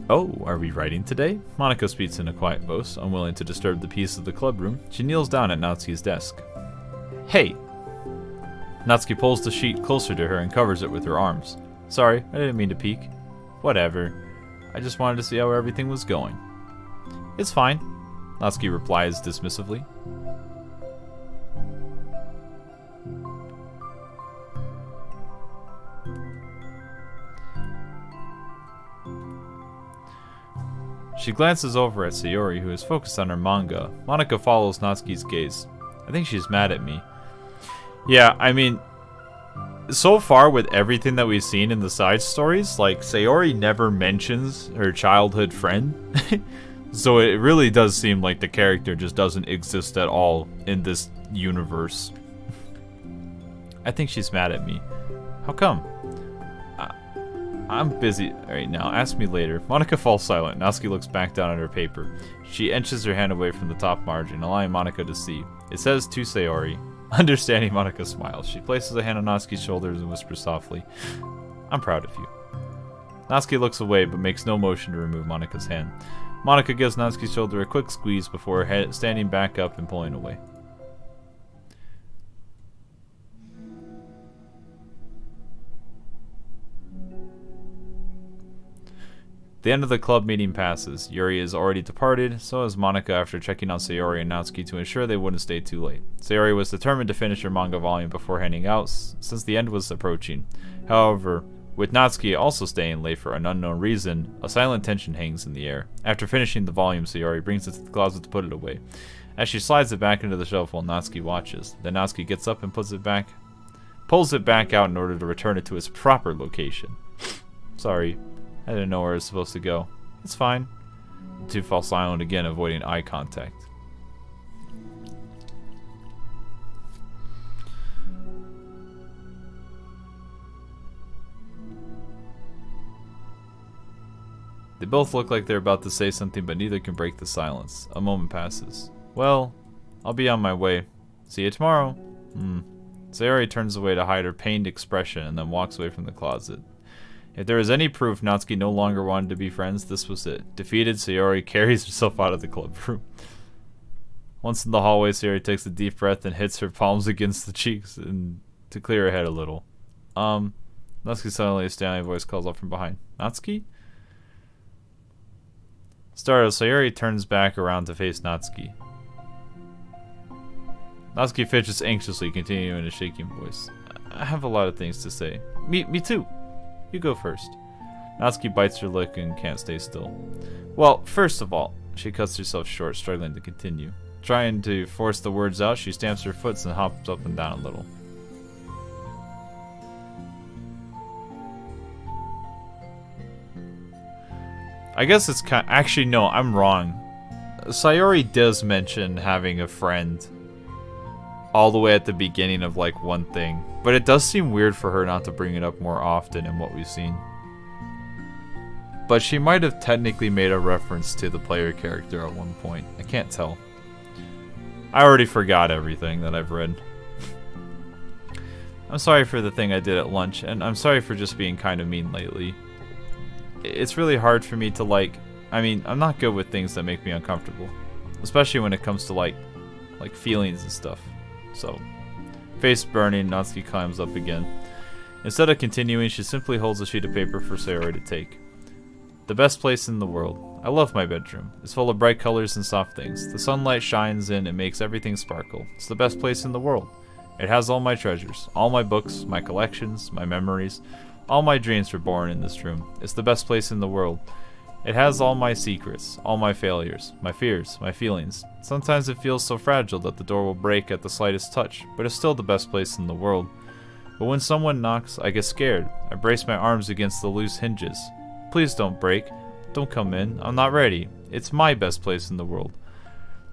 Oh, are we writing today? Monika speaks in a quiet voice, unwilling to disturb the peace of the club room. She kneels down at Natsuki's desk. Hey! Natsuki pulls the sheet closer to her and covers it with her arms. Sorry, I didn't mean to peek. Whatever. I just wanted to see how everything was going. It's fine, Natsuki replies dismissively. She glances over at Sayori, who is focused on her manga. Monika follows Natsuki's gaze. I think she's mad at me. Yeah, I mean, so far with everything that we've seen in the side stories, like, Sayori never mentions her childhood friend. So it really does seem like the character just doesn't exist at all in this universe. I think she's mad at me. How come? I'm busy right now. Ask me later. Monika falls silent. Natsuki looks back down at her paper. She inches her hand away from the top margin, allowing Monika to see. It says, to Sayori. Understanding, Monika smiles. She places a hand on Natsuki's shoulders and whispers softly, I'm proud of you. Natsuki looks away, but makes no motion to remove Monika's hand. Monika gives Natsuki's shoulder a quick squeeze before standing back up and pulling away. The end of the club meeting passes. Yuri is already departed, so is Monika after checking on Sayori and Natsuki to ensure they wouldn't stay too late. Sayori was determined to finish her manga volume before heading out, since the end was approaching. However, with Natsuki also staying late for an unknown reason, a silent tension hangs in the air. After finishing the volume, Sayori brings it to the closet to put it away. As she slides it back into the shelf while Natsuki watches, then Natsuki gets up and pulls it back out in order to return it to its proper location. Sorry. I didn't know where I was supposed to go. It's fine. The two fall silent again, avoiding eye contact. They both look like they're about to say something, but neither can break the silence. A moment passes. Well, I'll be on my way. See you tomorrow. Sayori turns away to hide her pained expression and then walks away from the closet. If there is any proof Natsuki no longer wanted to be friends, this was it. Defeated, Sayori carries herself out of the club room. Once in the hallway, Sayori takes a deep breath and hits her palms against the cheeks and to clear her head a little. Natsuki suddenly, a standing voice calls up from behind. Natsuki? Startled, Sayori turns back around to face Natsuki. Natsuki fidgets anxiously, continuing in a shaking voice. I have a lot of things to say. Me too. You go first. Natsuki bites her lip and can't stay still. Well, first of all, she cuts herself short, struggling to continue. Trying to force the words out, she stamps her foot and hops up and down a little. I guess it's actually, no, I'm wrong. Sayori does mention having a friend all the way at the beginning of like one thing, but it does seem weird for her not to bring it up more often in what we've seen. But she might have technically made a reference to the player character at one point. I can't tell. I already forgot everything that I've read. I'm sorry for the thing I did at lunch, and I'm sorry for just being kind of mean lately. It's really hard for me to I'm not good with things that make me uncomfortable. Especially when it comes to like feelings and stuff. So, face burning, Natsuki climbs up again. Instead of continuing, she simply holds a sheet of paper for Sayori to take. The best place in the world. I love my bedroom. It's full of bright colors and soft things. The sunlight shines in and makes everything sparkle. It's the best place in the world. It has all my treasures, all my books, my collections, my memories. All my dreams were born in this room. It's the best place in the world. It has all my secrets, all my failures, my fears, my feelings. Sometimes it feels so fragile that the door will break at the slightest touch, but it's still the best place in the world. But when someone knocks, I get scared. I brace my arms against the loose hinges. Please don't break. Don't come in. I'm not ready. It's my best place in the world.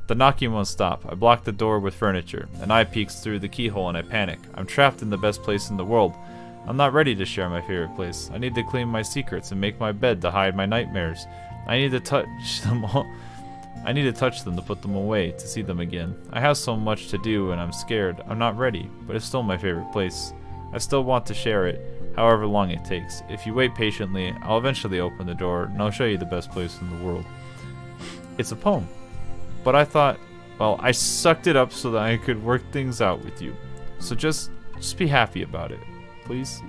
The knocking won't stop. I block the door with furniture. An eye peeks through the keyhole and I panic. I'm trapped in the best place in the world. I'm not ready to share my favorite place. I need to clean my secrets and make my bed to hide my nightmares. I need to touch them all. I need to touch them to put them away, to see them again. I have so much to do and I'm scared. I'm not ready, but it's still my favorite place. I still want to share it, however long it takes. If you wait patiently, I'll eventually open the door and I'll show you the best place in the world. It's a poem. But I thought, well, I sucked it up so that I could work things out with you. So just be happy about it. Please?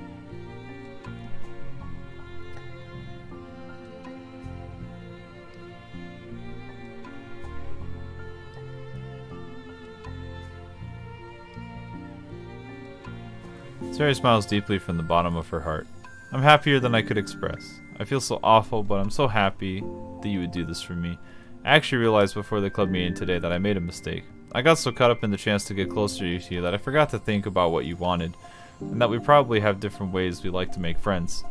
Sayori smiles deeply from the bottom of her heart. I'm happier than I could express. I feel so awful, but I'm so happy that you would do this for me. I actually realized before the club meeting today that I made a mistake. I got so caught up in the chance to get closer to you that I forgot to think about what you wanted. And that we probably have different ways we like to make friends.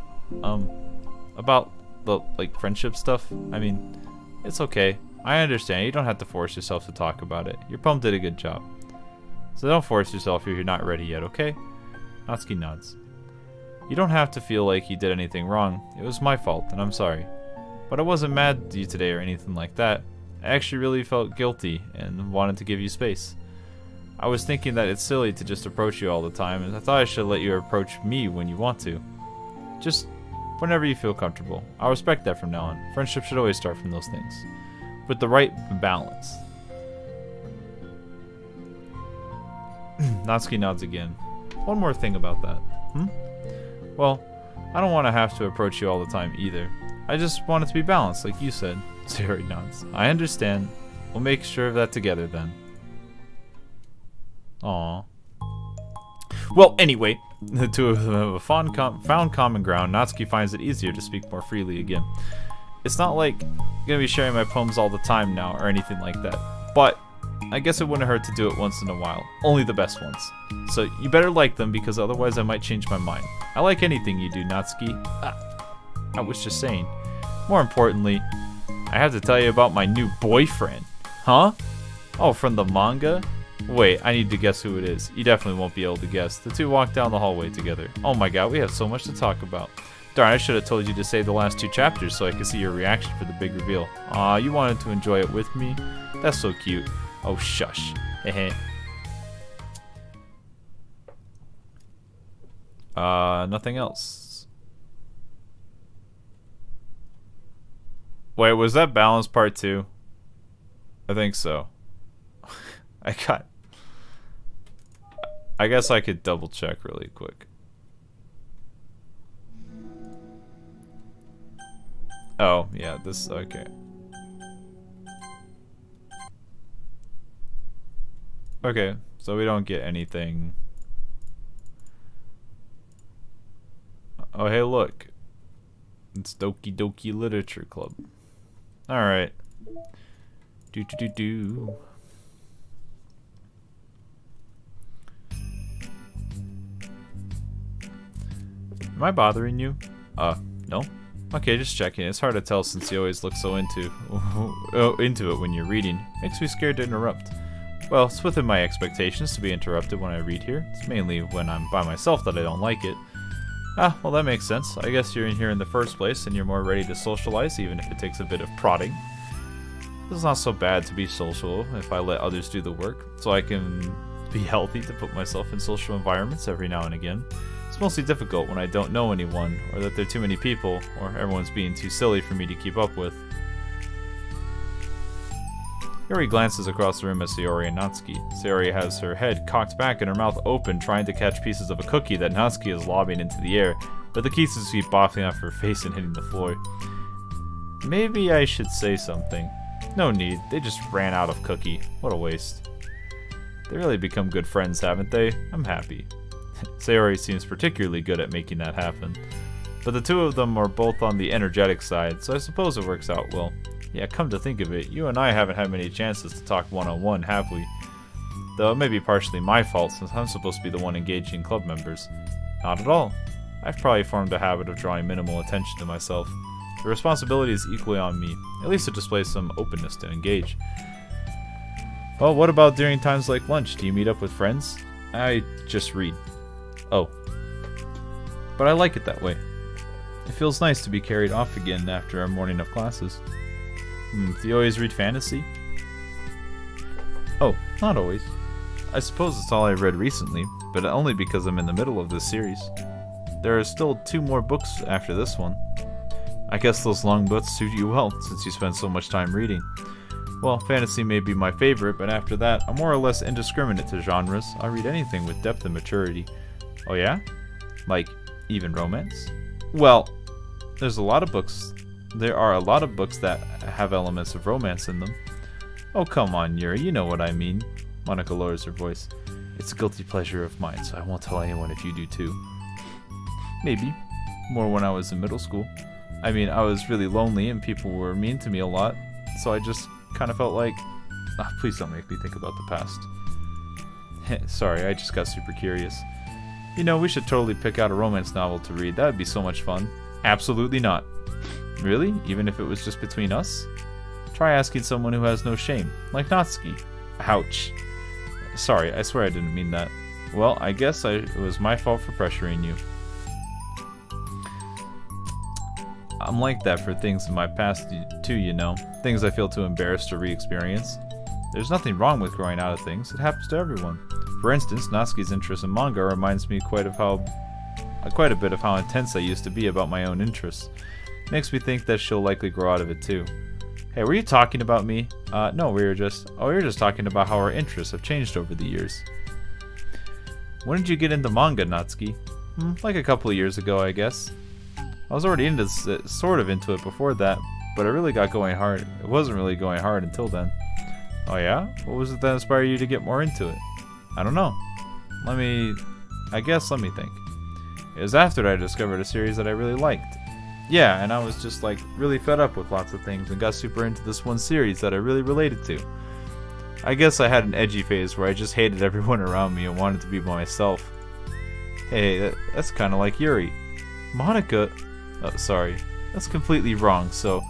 About the, friendship stuff, I mean, it's okay. I understand. You don't have to force yourself to talk about it. Your poem did a good job. So don't force yourself if you're not ready yet, okay? Natsuki nods. You don't have to feel like you did anything wrong. It was my fault, and I'm sorry. But I wasn't mad at you today or anything like that. I actually really felt guilty and wanted to give you space. I was thinking that it's silly to just approach you all the time, and I thought I should let you approach me when you want to. Just whenever you feel comfortable. I'll respect that from now on. Friendship should always start from those things. With the right balance. Natsuki nods again. One more thing about that. Well, I don't want to have to approach you all the time either. I just want it to be balanced, like you said. Sayori nods. I understand. We'll make sure of that together then. Aww. Well, anyway, the two of them have a found common ground. Natsuki finds it easier to speak more freely again. It's not like I'm gonna be sharing my poems all the time now or anything like that, but I guess it wouldn't hurt to do it once in a while. Only the best ones. So you better like them because otherwise I might change my mind. I like anything you do, Natsuki. I was just saying. More importantly, I have to tell you about my new boyfriend. Huh? Oh, from the manga? Wait, I need to guess who it is. You definitely won't be able to guess. The two walk down the hallway together. Oh my god, we have so much to talk about. Darn, I should have told you to save the last 2 chapters so I could see your reaction for the big reveal. Aw, you wanted to enjoy it with me? That's so cute. Oh, shush. Hehe. Nothing else. Wait, was that balance part 2? I think so. I guess I could double check really quick. Oh, yeah, this, okay. Okay, so we don't get anything. Oh, hey, look. It's Doki Doki Literature Club. Alright. Do. Am I bothering you? No? Okay, just checking. It's hard to tell since you always look so into it when you're reading. Makes me scared to interrupt. Well, it's within my expectations to be interrupted when I read here. It's mainly when I'm by myself that I don't like it. Ah, well that makes sense. I guess you're in here in the first place and you're more ready to socialize even if it takes a bit of prodding. It's not so bad to be social if I let others do the work, so I can be healthy to put myself in social environments every now and again. It's mostly difficult when I don't know anyone, or that there are too many people, or everyone's being too silly for me to keep up with. Yuri glances across the room at Sayori and Natsuki. Sayori has her head cocked back and her mouth open, trying to catch pieces of a cookie that Natsuki is lobbing into the air, but the pieces keep bopping off her face and hitting the floor. Maybe I should say something. No need, they just ran out of cookie. What a waste. They really become good friends, haven't they? I'm happy. Sayori seems particularly good at making that happen. But the two of them are both on the energetic side, so I suppose it works out well. Yeah, come to think of it, you and I haven't had many chances to talk one-on-one, have we? Though it may be partially my fault since I'm supposed to be the one engaging club members. Not at all. I've probably formed a habit of drawing minimal attention to myself. The responsibility is equally on me, at least to display some openness to engage. Well, what about during times like lunch? Do you meet up with friends? I just read. Oh. But I like it that way. It feels nice to be carried off again after a morning of classes. Do you always read fantasy? Oh, not always. I suppose it's all I've read recently, but only because I'm in the middle of this series. There are still 2 more books after this one. I guess those long books suit you well, since you spend so much time reading. Well, fantasy may be my favorite, but after that, I'm more or less indiscriminate to genres. I read anything with depth and maturity. Oh yeah? Like, even romance? Well, there are a lot of books that have elements of romance in them. Oh come on, Yuri, you know what I mean. Monica lowers her voice. It's a guilty pleasure of mine, so I won't tell anyone if you do too. Maybe. More when I was in middle school. I mean, I was really lonely and people were mean to me a lot, so I just kind of felt like... please don't make me think about the past. Sorry, I just got super curious. You know, we should totally pick out a romance novel to read. That would be so much fun. Absolutely not. Really? Even if it was just between us? Try asking someone who has no shame, like Natsuki. Ouch. Sorry, I swear I didn't mean that. Well, I guess it was my fault for pressuring you. I'm like that for things in my past too, you know. Things I feel too embarrassed to re-experience. There's nothing wrong with growing out of things. It happens to everyone. For instance, Natsuki's interest in manga reminds me quite a bit of how intense I used to be about my own interests. Makes me think that she'll likely grow out of it too. Hey, were you talking about me? No, we were just talking about how our interests have changed over the years. When did you get into manga, Natsuki? Like a couple of years ago, I guess. I was already sort of into it before that, but it really got going hard. It wasn't really going hard until then. Oh yeah? What was it that inspired you to get more into it? I don't know. Let me think. It was after I discovered a series that I really liked. Yeah, and I was just like really fed up with lots of things and got super into this one series that I really related to. I guess I had an edgy phase where I just hated everyone around me and wanted to be myself. Hey, that's kind of like Yuri. Monica... Oh, sorry. That's completely wrong, so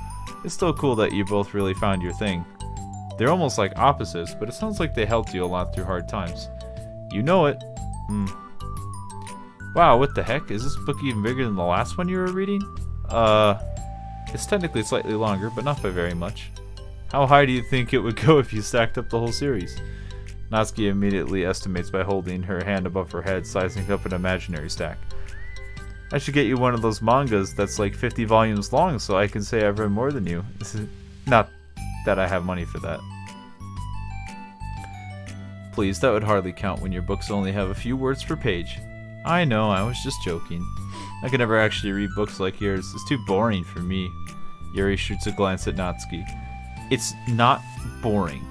it's still cool that you both really found your thing. They're almost like opposites, but it sounds like they helped you a lot through hard times. You know it. Wow, what the heck? Is this book even bigger than the last one you were reading? It's technically slightly longer, but not by very much. How high do you think it would go if you stacked up the whole series? Natsuki immediately estimates by holding her hand above her head, sizing up an imaginary stack. I should get you one of those mangas that's like 50 volumes long so I can say I've read more than you. Not that I have money for that. Please, that would hardly count when your books only have a few words per page. I know, I was just joking. I could never actually read books like yours. It's too boring for me. Yuri shoots a glance at Natsuki. It's not boring.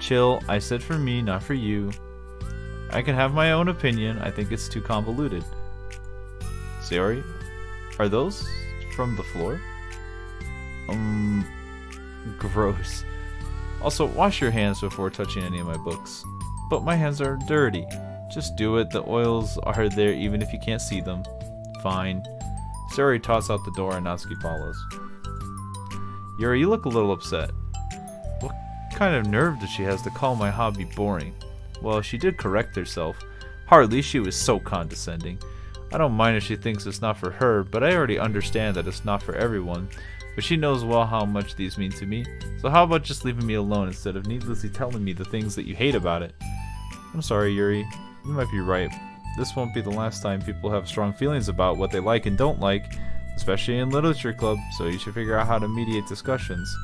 Chill, I said for me, not for you. I can have my own opinion. I think it's too convoluted. Sayori, are those from the floor? Gross. Also, wash your hands before touching any of my books. But my hands are dirty. Just do it. The oils are there even if you can't see them. Fine. Sayori tosses out the door and Natsuki follows. Yuri, you look a little upset. What kind of nerve does she has to call my hobby boring? Well, she did correct herself. Hardly, she was so condescending. I don't mind if she thinks it's not for her, but I already understand that it's not for everyone. But she knows well how much these mean to me. So how about just leaving me alone instead of needlessly telling me the things that you hate about it? I'm sorry, Yuri. You might be right. This won't be the last time people have strong feelings about what they like and don't like, especially in literature club, so you should figure out how to mediate discussions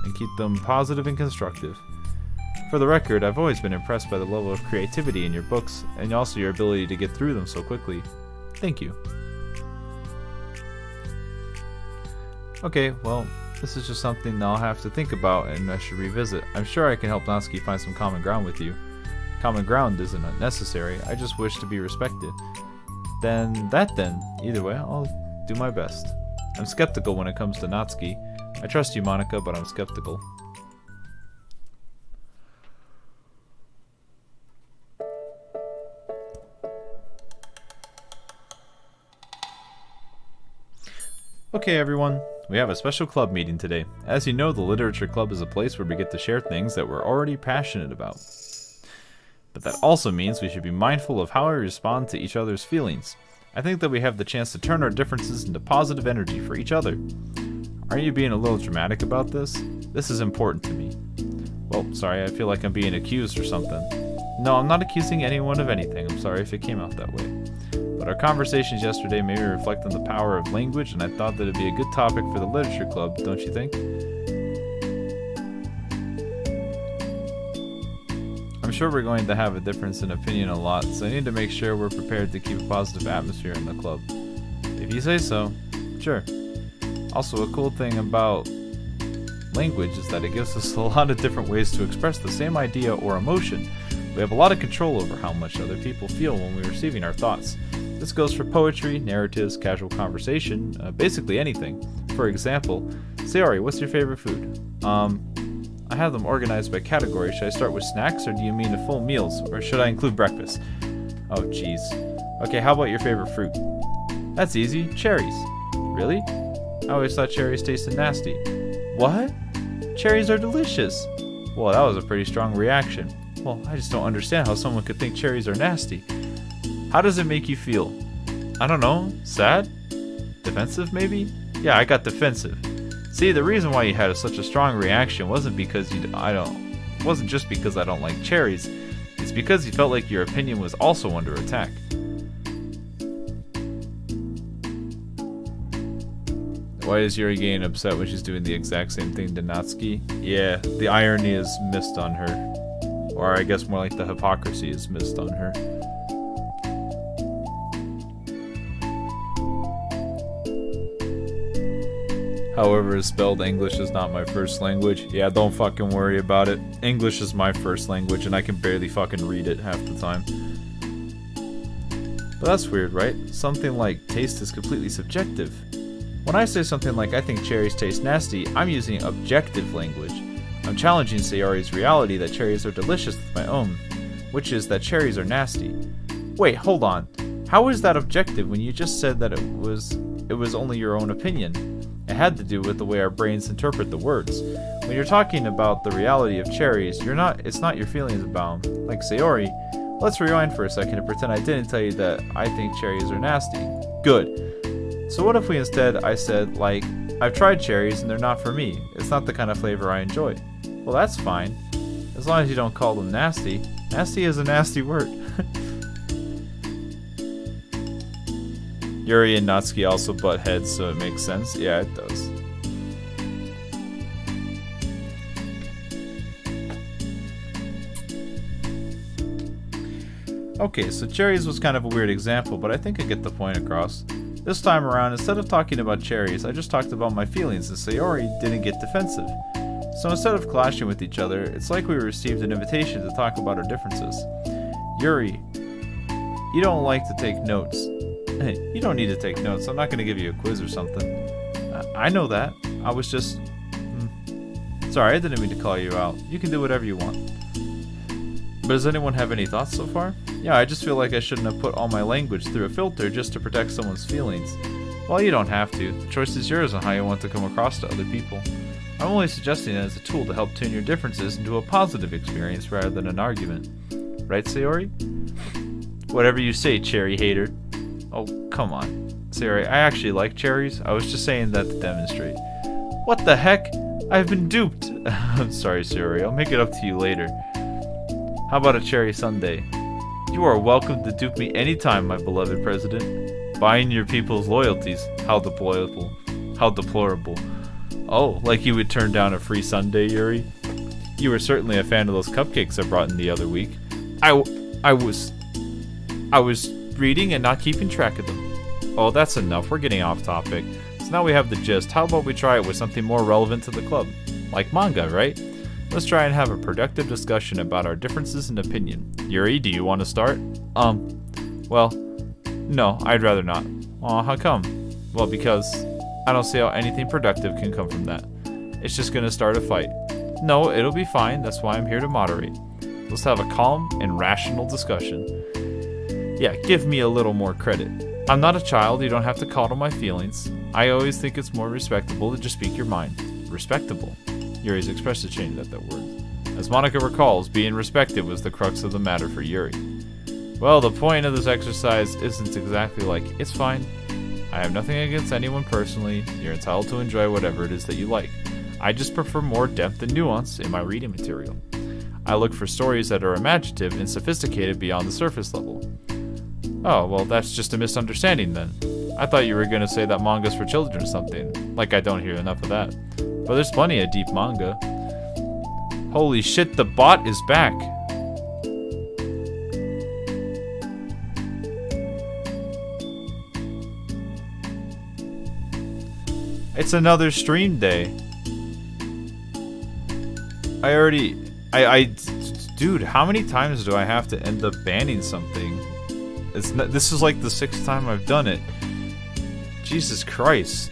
and keep them positive and constructive. For the record, I've always been impressed by the level of creativity in your books and also your ability to get through them so quickly. Thank you. Okay, well, this is just something I'll have to think about and I should revisit. I'm sure I can help Natsuki find some common ground with you. Common ground isn't unnecessary, I just wish to be respected. Then. Either way, I'll do my best. I'm skeptical when it comes to Natsuki. I trust you, Monica, but I'm skeptical. Okay, everyone. We have a special club meeting today. As you know, the Literature Club is a place where we get to share things that we're already passionate about. But that also means we should be mindful of how we respond to each other's feelings. I think that we have the chance to turn our differences into positive energy for each other. Aren't you being a little dramatic about this? This is important to me. Well, sorry, I feel like I'm being accused or something. No, I'm not accusing anyone of anything. I'm sorry if it came out that way. But our conversations yesterday made me reflect on the power of language, and I thought that it'd be a good topic for the Literature Club, don't you think? I'm sure we're going to have a difference in opinion a lot, so I need to make sure we're prepared to keep a positive atmosphere in the club. If you say so, sure. Also, a cool thing about language is that it gives us a lot of different ways to express the same idea or emotion. We have a lot of control over how much other people feel when we're receiving our thoughts. This goes for poetry, narratives, casual conversation, basically anything. For example, Sayori, what's your favorite food? I have them organized by category. Should I start with snacks, or do you mean the full meals, or should I include breakfast? Oh, jeez. Okay, how about your favorite fruit? That's easy. Cherries. Really? I always thought cherries tasted nasty. What? Cherries are delicious. Well, that was a pretty strong reaction. Well, I just don't understand how someone could think cherries are nasty. How does it make you feel? I don't know. Sad? Defensive, maybe? Yeah, I got defensive. See, the reason why you had such a strong reaction wasn't because wasn't just because I don't like cherries. It's because you felt like your opinion was also under attack. Why is Yuri getting upset when she's doing the exact same thing to Natsuki? Yeah, the irony is missed on her. Or I guess more like the hypocrisy is missed on her. However, it's spelled English is not my first language. Yeah, don't fucking worry about it. English is my first language and I can barely fucking read it half the time. But that's weird, right? Something like taste is completely subjective. When I say something like I think cherries taste nasty, I'm using objective language. I'm challenging Sayori's reality that cherries are delicious with my own, which is that cherries are nasty. Wait, hold on. How is that objective when you just said that it was only your own opinion? It had to do with the way our brains interpret the words. When you're talking about the reality of cherries, it's not your feelings about them. Like Sayori, Let's rewind for a second and pretend I didn't tell you that I think cherries are nasty. Good. So what if we instead I said, like, I've tried cherries and they're not for me. It's not the kind of flavor I enjoy. Well, that's fine. As long as you don't call them nasty. Nasty is a nasty word. Yuri and Natsuki also butt heads, so it makes sense. Yeah, it does. Okay, so cherries was kind of a weird example, but I think I get the point across. This time around, instead of talking about cherries, I just talked about my feelings, and Sayori didn't get defensive. So instead of clashing with each other, it's like we received an invitation to talk about our differences. Yuri, you don't like to take notes. Hey, you don't need to take notes. I'm not going to give you a quiz or something. I know that. I was just... Sorry, I didn't mean to call you out. You can do whatever you want. But does anyone have any thoughts so far? Yeah, I just feel like I shouldn't have put all my language through a filter just to protect someone's feelings. Well, you don't have to. The choice is yours on how you want to come across to other people. I'm only suggesting it as a tool to help turn your differences into a positive experience rather than an argument. Right, Sayori? Whatever you say, cherry hater. Oh, come on. Sayori, I actually like cherries. I was just saying that to demonstrate. What the heck? I've been duped. I'm sorry, Sayori. I'll make it up to you later. How about a cherry sundae? You are welcome to dupe me anytime, my beloved president. Buying your people's loyalties. How deplorable. How deplorable. Oh, like you would turn down a free sundae, Yuri? You were certainly a fan of those cupcakes I brought in the other week. I was reading and not keeping track of them. Oh, that's enough. We're getting off topic. So now we have the gist. How about we try it with something more relevant to the club? Like manga, right? Let's try and have a productive discussion about our differences in opinion. Yuri, do you want to start? Well, no, I'd rather not. Aw, how come? Well, because I don't see how anything productive can come from that. It's just gonna start a fight. No, it'll be fine. That's why I'm here to moderate. Let's have a calm and rational discussion. Yeah, give me a little more credit. I'm not a child. You don't have to coddle my feelings. I always think it's more respectable to just speak your mind. Respectable. Yuri's expressive changed at that word. As Monica recalls, being respected was the crux of the matter for Yuri. Well, the point of this exercise isn't exactly like, it's fine. I have nothing against anyone personally. You're entitled to enjoy whatever it is that you like. I just prefer more depth and nuance in my reading material. I look for stories that are imaginative and sophisticated beyond the surface level. Oh, well, that's just a misunderstanding then. I thought you were going to say that manga's for children or something. Like I don't hear enough of that. But there's plenty of deep manga. Holy shit, the bot is back. It's another stream day. Dude, how many times do I have to end up banning something? This is like the 6th time I've done it. Jesus Christ.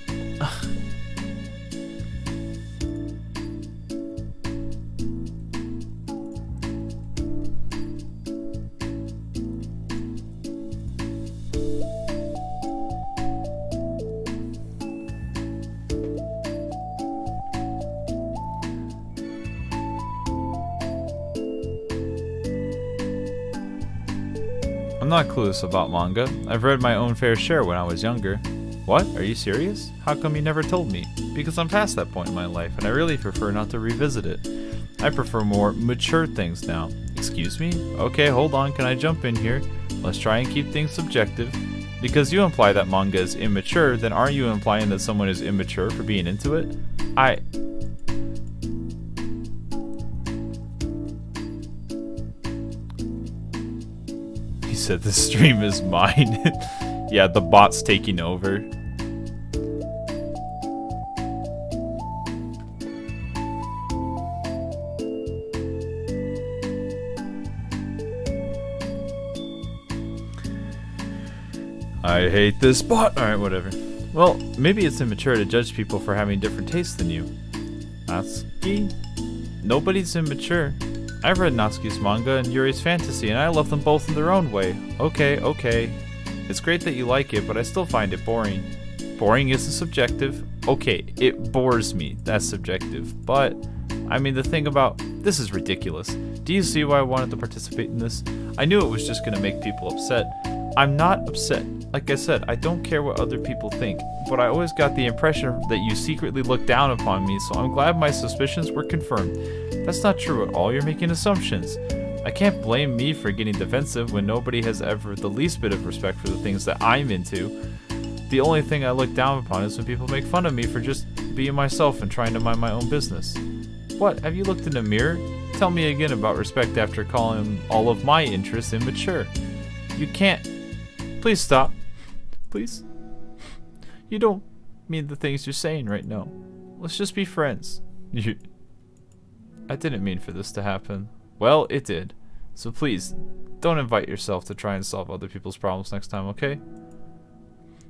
I'm not clueless about manga. I've read my own fair share when I was younger. What? Are you serious? How come you never told me? Because I'm past that point in my life, and I really prefer not to revisit it. I prefer more mature things now. Excuse me? Okay, hold on, can I jump in here? Let's try and keep things subjective. Because you imply that manga is immature, then aren't you implying that someone is immature for being into it? He said the stream is mine. Yeah, the bot's taking over. I hate this bot. Alright, whatever. Well, maybe it's immature to judge people for having different tastes than you. Natsuki? Nobody's immature. I've read Natsuki's manga and Yuri's fantasy, and I love them both in their own way. Okay. It's great that you like it, but I still find it boring. Boring isn't subjective. Okay, it bores me. That's subjective. But, I mean, the thing about... This is ridiculous. Do you see why I wanted to participate in this? I knew it was just going to make people upset. I'm not upset. Like I said, I don't care what other people think. But I always got the impression that you secretly looked down upon me, so I'm glad my suspicions were confirmed. That's not true at all. You're making assumptions. I can't blame me for getting defensive when nobody has ever the least bit of respect for the things that I'm into. The only thing I look down upon is when people make fun of me for just being myself and trying to mind my own business. What, have you looked in the mirror? Tell me again about respect after calling all of my interests immature. You can't. Please stop. Please. You don't mean the things you're saying right now. Let's just be friends. I didn't mean for this to happen. Well, it did. So please, don't invite yourself to try and solve other people's problems next time, okay?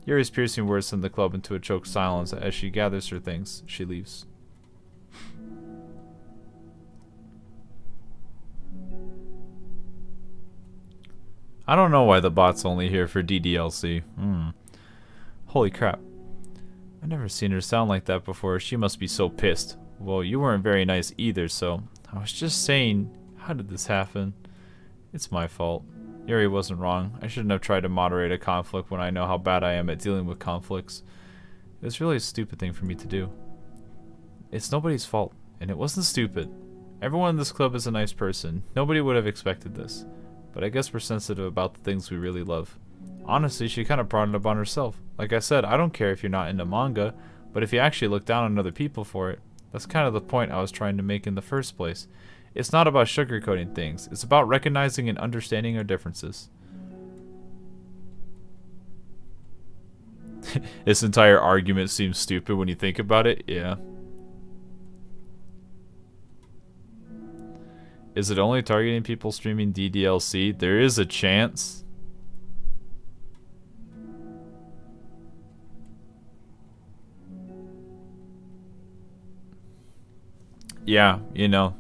Yuri's piercing words send the club into a choked silence. As she gathers her things, she leaves. I don't know why the bot's only here for DDLC. Holy crap. I've never seen her sound like that before. She must be so pissed. Well, you weren't very nice either, so... I was just saying, how did this happen? It's my fault. Yuri wasn't wrong. I shouldn't have tried to moderate a conflict when I know how bad I am at dealing with conflicts. It was really a stupid thing for me to do. It's nobody's fault, and it wasn't stupid. Everyone in this club is a nice person. Nobody would have expected this. But I guess we're sensitive about the things we really love. Honestly, she kind of brought it upon herself. Like I said, I don't care if you're not into manga, but if you actually look down on other people for it, that's kind of the point I was trying to make in the first place. It's not about sugarcoating things. It's about recognizing and understanding our differences. This entire argument seems stupid when you think about it. Yeah. Is it only targeting people streaming DDLC? There is a chance. Yeah, you know,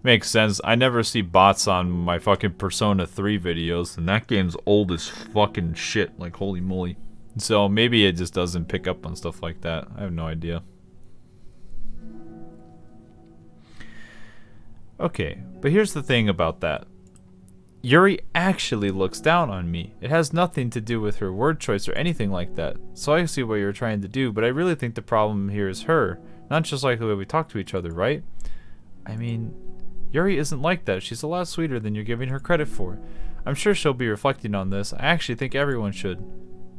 makes sense. I never see bots on my fucking Persona 3 videos, and that game's old as fucking shit, like holy moly. So maybe it just doesn't pick up on stuff like that. I have no idea. Okay, but here's the thing about that. Yuri actually looks down on me. It has nothing to do with her word choice or anything like that. So I see what you're trying to do, but I really think the problem here is her. Not just like the way we talk to each other, right? I mean, Yuri isn't like that. She's a lot sweeter than you're giving her credit for. I'm sure she'll be reflecting on this. I actually think everyone should.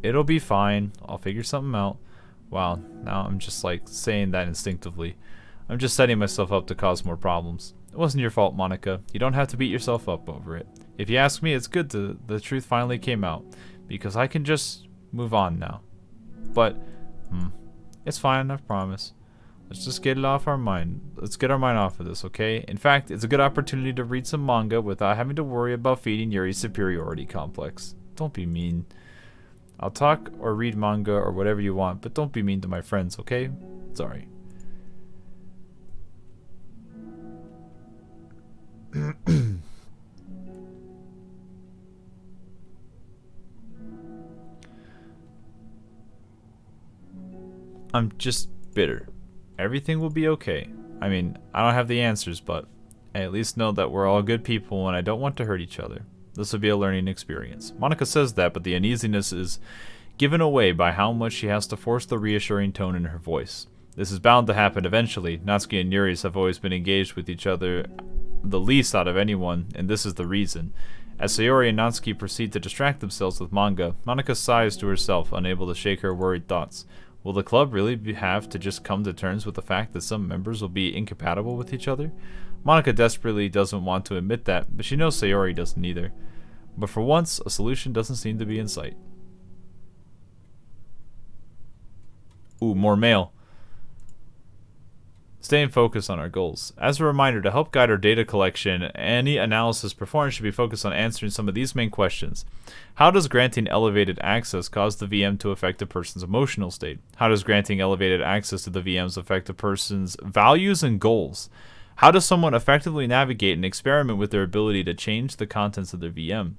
It'll be fine. I'll figure something out. Wow, now I'm just like saying that instinctively. I'm just setting myself up to cause more problems. It wasn't your fault, Monica. You don't have to beat yourself up over it. If you ask me, it's good the truth finally came out, because I can just move on now. But, it's fine, I promise. Let's just get it off our mind. Let's get our mind off of this, okay? In fact, it's a good opportunity to read some manga without having to worry about feeding Yuri's superiority complex. Don't be mean. I'll talk or read manga or whatever you want, but don't be mean to my friends, okay? Sorry. I'm just bitter. Everything will be okay. I mean, I don't have the answers, but I at least know that we're all good people and I don't want to hurt each other. This will be a learning experience. Monica says that, but the uneasiness is given away by how much she has to force the reassuring tone in her voice. This is bound to happen eventually. Natsuki and Yuri have always been engaged with each other the least out of anyone, and this is the reason. As Sayori and Natsuki proceed to distract themselves with manga, Monica sighs to herself, unable to shake her worried thoughts. Will the club really have to just come to terms with the fact that some members will be incompatible with each other? Monica desperately doesn't want to admit that, but she knows Sayori doesn't either. But for once, a solution doesn't seem to be in sight. Ooh, more mail. Staying focused on our goals. As a reminder, to help guide our data collection, any analysis performed should be focused on answering some of these main questions. How does granting elevated access cause the VM to affect a person's emotional state? How does granting elevated access to the VMs affect a person's values and goals? How does someone effectively navigate and experiment with their ability to change the contents of their VM?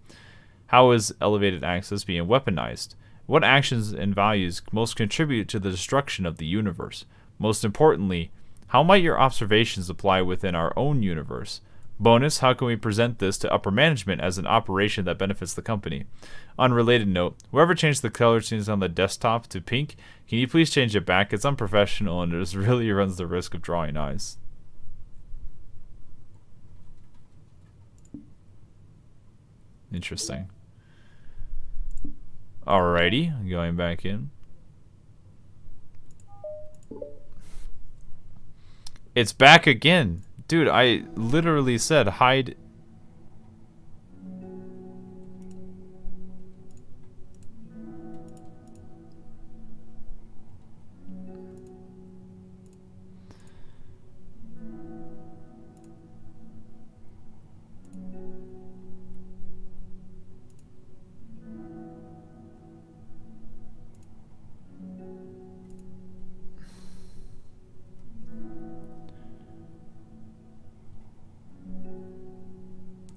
How is elevated access being weaponized? What actions and values most contribute to the destruction of the universe? Most importantly, how might your observations apply within our own universe? Bonus, how can we present this to upper management as an operation that benefits the company? Unrelated note, whoever changed the color scenes on the desktop to pink, can you please change it back? It's unprofessional and it really runs the risk of drawing eyes. Interesting. Alrighty, going back in. It's back again. Dude, I literally said hide.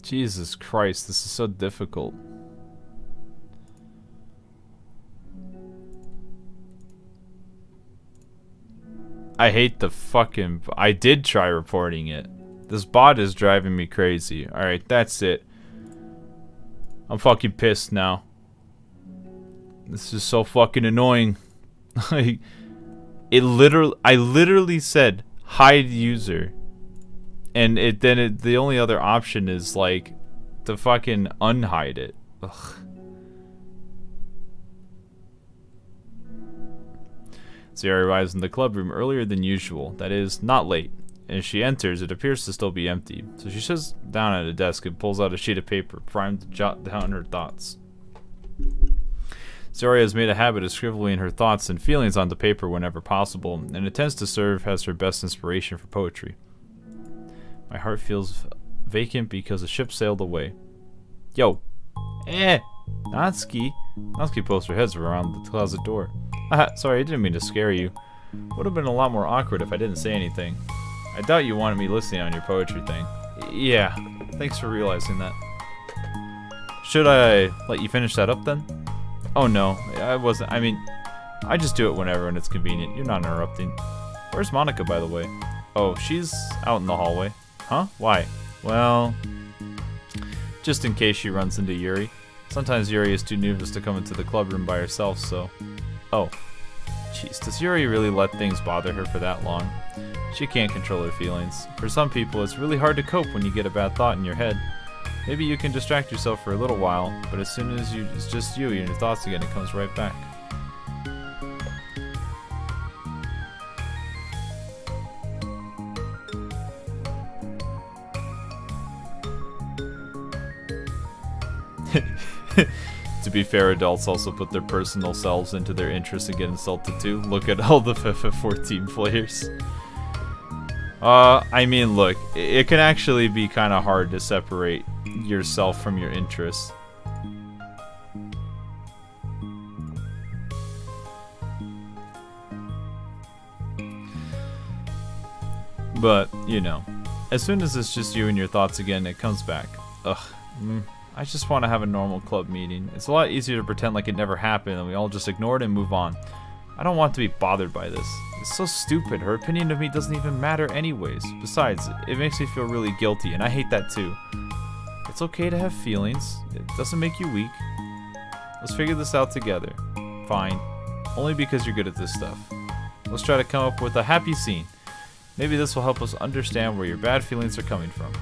Jesus Christ, this is so difficult. I hate the fucking... I did try reporting it. This bot is driving me crazy. Alright, that's it. I'm fucking pissed now. This is so fucking annoying. I literally said hide user. And the only other option is like to fucking unhide it. Ugh. Sayori arrives in the club room earlier than usual. That is, not late. As she enters, it appears to still be empty. So she sits down at a desk and pulls out a sheet of paper, primed to jot down her thoughts. Sayori has made a habit of scribbling her thoughts and feelings onto paper whenever possible, and it tends to serve as her best inspiration for poetry. My heart feels vacant because the ship sailed away. Yo. Natsuki. Natsuki pokes her heads around the closet door. Sorry, I didn't mean to scare you. Would have been a lot more awkward if I didn't say anything. I doubt you wanted me listening on your poetry thing. Yeah, thanks for realizing that. Should I let you finish that up then? Oh no, I wasn't. I mean, I just do it whenever and it's convenient. You're not interrupting. Where's Monica, by the way? Oh, she's out in the hallway. Huh? Why? Well, just in case she runs into Yuri. Sometimes Yuri is too nervous to come into the club room by herself, so... Oh. Jeez, does Yuri really let things bother her for that long? She can't control her feelings. For some people, it's really hard to cope when you get a bad thought in your head. Maybe you can distract yourself for a little while, but as soon as it's just you and your thoughts again, it comes right back. To be fair, adults also put their personal selves into their interests and get insulted too. Look at all the FIFA 14 players. I mean, look, it can actually be kind of hard to separate yourself from your interests. But, you know, as soon as it's just you and your thoughts again, it comes back. Ugh. I just want to have a normal club meeting. It's a lot easier to pretend like it never happened and we all just ignore it and move on. I don't want to be bothered by this. It's so stupid. Her opinion of me doesn't even matter anyways. Besides, it makes me feel really guilty, and I hate that too. It's okay to have feelings. It doesn't make you weak. Let's figure this out together. Fine. Only because you're good at this stuff. Let's try to come up with a happy scene. Maybe this will help us understand where your bad feelings are coming from.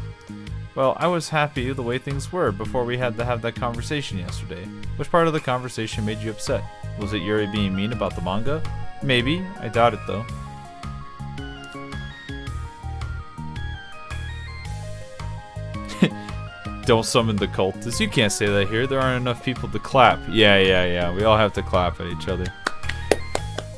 Well, I was happy the way things were before we had to have that conversation yesterday. Which part of the conversation made you upset? Was it Yuri being mean about the manga? Maybe. I doubt it though. Don't summon the cultists. You can't say that here. There aren't enough people to clap. Yeah. We all have to clap at each other.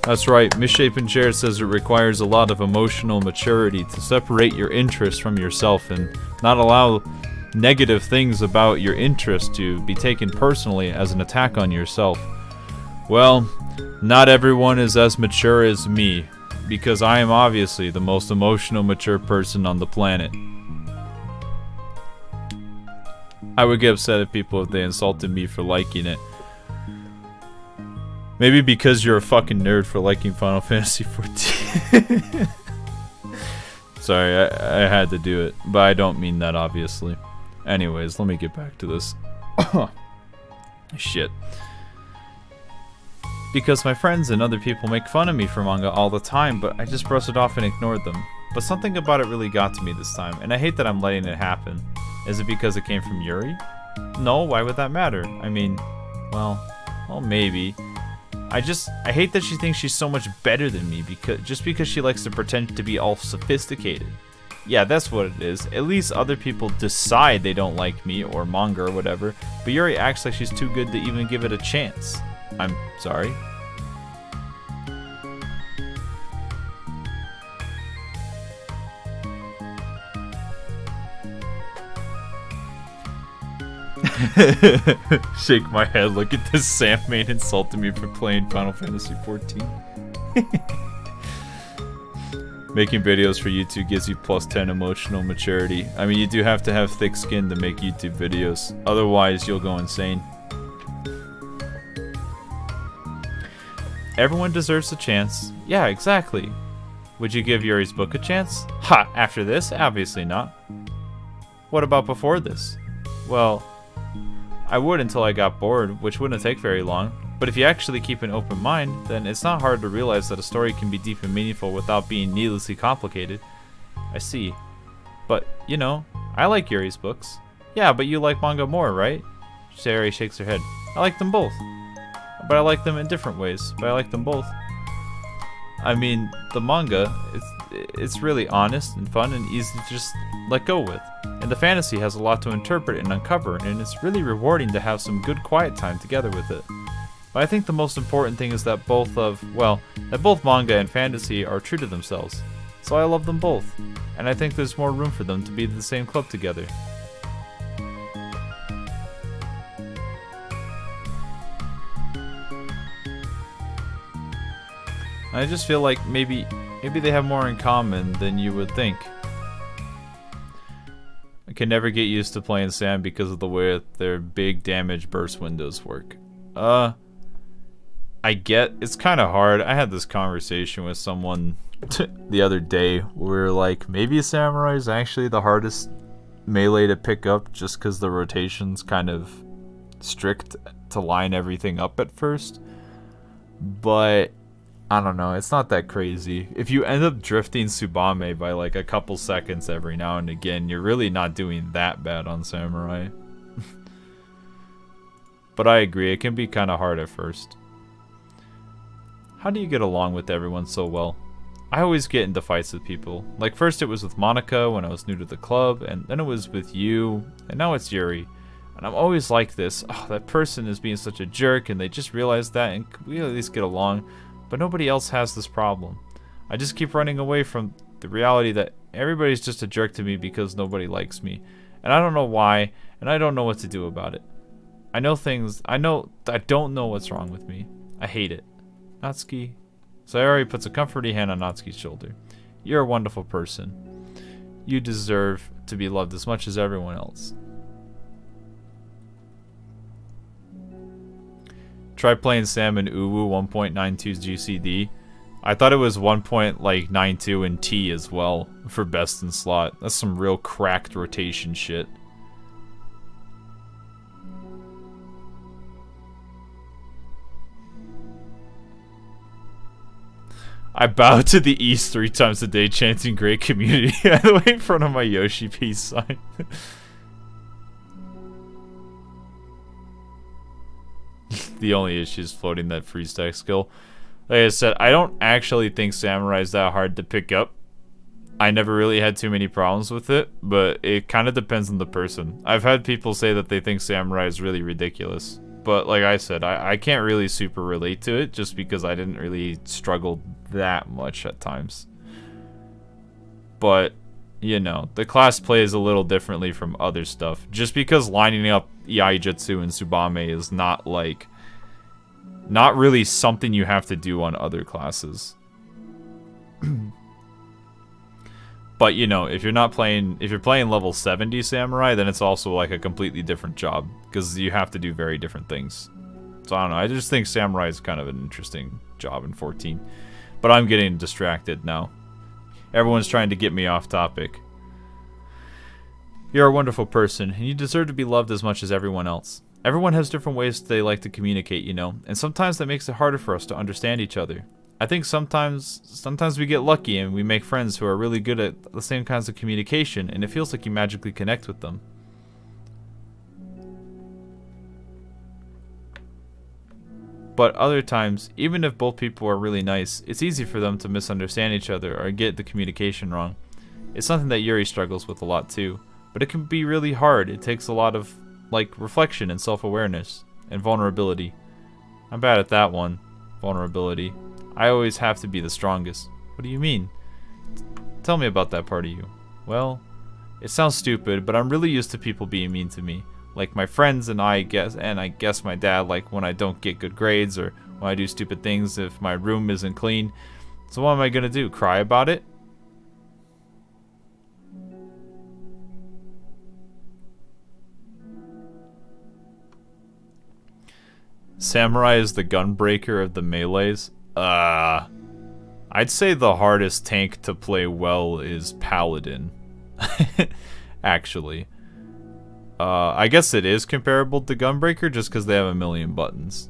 That's right. Misshapen Chair says it requires a lot of emotional maturity to separate your interests from yourself and not allow negative things about your interest to be taken personally as an attack on yourself. Well, not everyone is as mature as me, because I am obviously the most emotional mature person on the planet. I would get upset at people if they insulted me for liking it. Maybe because you're a fucking nerd for liking Final Fantasy 14. Sorry, I had to do it, but I don't mean that, obviously. Anyways, let me get back to this. Shit. Because my friends and other people make fun of me for manga all the time, but I just brushed it off and ignored them. But something about it really got to me this time, and I hate that I'm letting it happen. Is it because it came from Yuri? No, why would that matter? I mean, well, maybe. I hate that she thinks she's so much better than me just because she likes to pretend to be all sophisticated. Yeah, that's what it is. At least other people decide they don't like me or manga or whatever, but Yuri acts like she's too good to even give it a chance. I'm sorry. Shake my head, look at this. Sam Main insulted me for playing Final Fantasy 14. Making videos for YouTube gives you +10 emotional maturity. I mean, you do have to have thick skin to make YouTube videos. Otherwise, you'll go insane. Everyone deserves a chance. Yeah, exactly. Would you give Yuri's book a chance? Ha! After this? Obviously not. What about before this? Well, I would until I got bored, which wouldn't take very long. But if you actually keep an open mind, then it's not hard to realize that a story can be deep and meaningful without being needlessly complicated. I see. But, you know, I like Yuri's books. Yeah, but you like manga more, right? Sayori shakes her head. I like them both. But I like them in different ways. But I like them both. I mean, the manga, it's really honest and fun and easy to just let go with. And the fantasy has a lot to interpret and uncover, and it's really rewarding to have some good quiet time together with it. But I think the most important thing is that both manga and fantasy are true to themselves. So I love them both, and I think there's more room for them to be in the same club together. I just feel like maybe they have more in common than you would think. I can never get used to playing Sam because of the way their big damage burst windows work. I get it's kind of hard. I had this conversation with someone the other day where we were like, maybe Samurai is actually the hardest melee to pick up just because the rotation's kind of strict to line everything up at first. But I don't know, it's not that crazy. If you end up drifting Tsubame by like a couple seconds every now and again, you're really not doing that bad on Samurai. But I agree, it can be kind of hard at first. How do you get along with everyone so well? I always get into fights with people. Like first it was with Monica when I was new to the club, and then it was with you, and now it's Yuri. And I'm always like this, oh, that person is being such a jerk and they just realized that and we at least get along. But nobody else has this problem. I just keep running away from the reality that everybody's just a jerk to me because nobody likes me. And I don't know why, and I don't know what to do about it. I don't know what's wrong with me. I hate it. Natsuki. Sayori puts a comforting hand on Natsuki's shoulder. You're a wonderful person. You deserve to be loved as much as everyone else. Try playing Sam in Uwu 1.92's GCD. I thought it was 1.92 in T as well for best in slot. That's some real cracked rotation shit. I bow to the east 3 times a day, chanting great community way in front of my Yoshi peace sign. The only issue is floating that freestyle skill. Like I said, I don't actually think Samurai is that hard to pick up. I never really had too many problems with it, but it kind of depends on the person. I've had people say that they think Samurai is really ridiculous. But like I said, I can't really super relate to it just because I didn't really struggle that much at times. But, you know, the class plays a little differently from other stuff. Just because lining up Iaijutsu and Tsubame is not really something you have to do on other classes. But, you know, if you're playing level 70 Samurai, then it's also like a completely different job because you have to do very different things. So I don't know. I just think Samurai is kind of an interesting job in 14. But I'm getting distracted now. Everyone's trying to get me off topic. You're a wonderful person, and you deserve to be loved as much as everyone else. Everyone has different ways they like to communicate, you know, and sometimes that makes it harder for us to understand each other. I think sometimes we get lucky and we make friends who are really good at the same kinds of communication, and it feels like you magically connect with them. But other times, even if both people are really nice, it's easy for them to misunderstand each other or get the communication wrong. It's something that Yuri struggles with a lot too, but it can be really hard. It takes a lot of, like, reflection and self-awareness and vulnerability. I'm bad at that one, vulnerability. I always have to be the strongest. What do you mean? Tell me about that part of you. Well, it sounds stupid, but I'm really used to people being mean to me. Like my friends and I guess my dad, like when I don't get good grades or when I do stupid things if my room isn't clean. So what am I gonna do? Cry about it? Samurai is the gunbreaker of the melees. I'd say the hardest tank to play well is Paladin. Actually. I guess it is comparable to Gunbreaker just because they have a million buttons.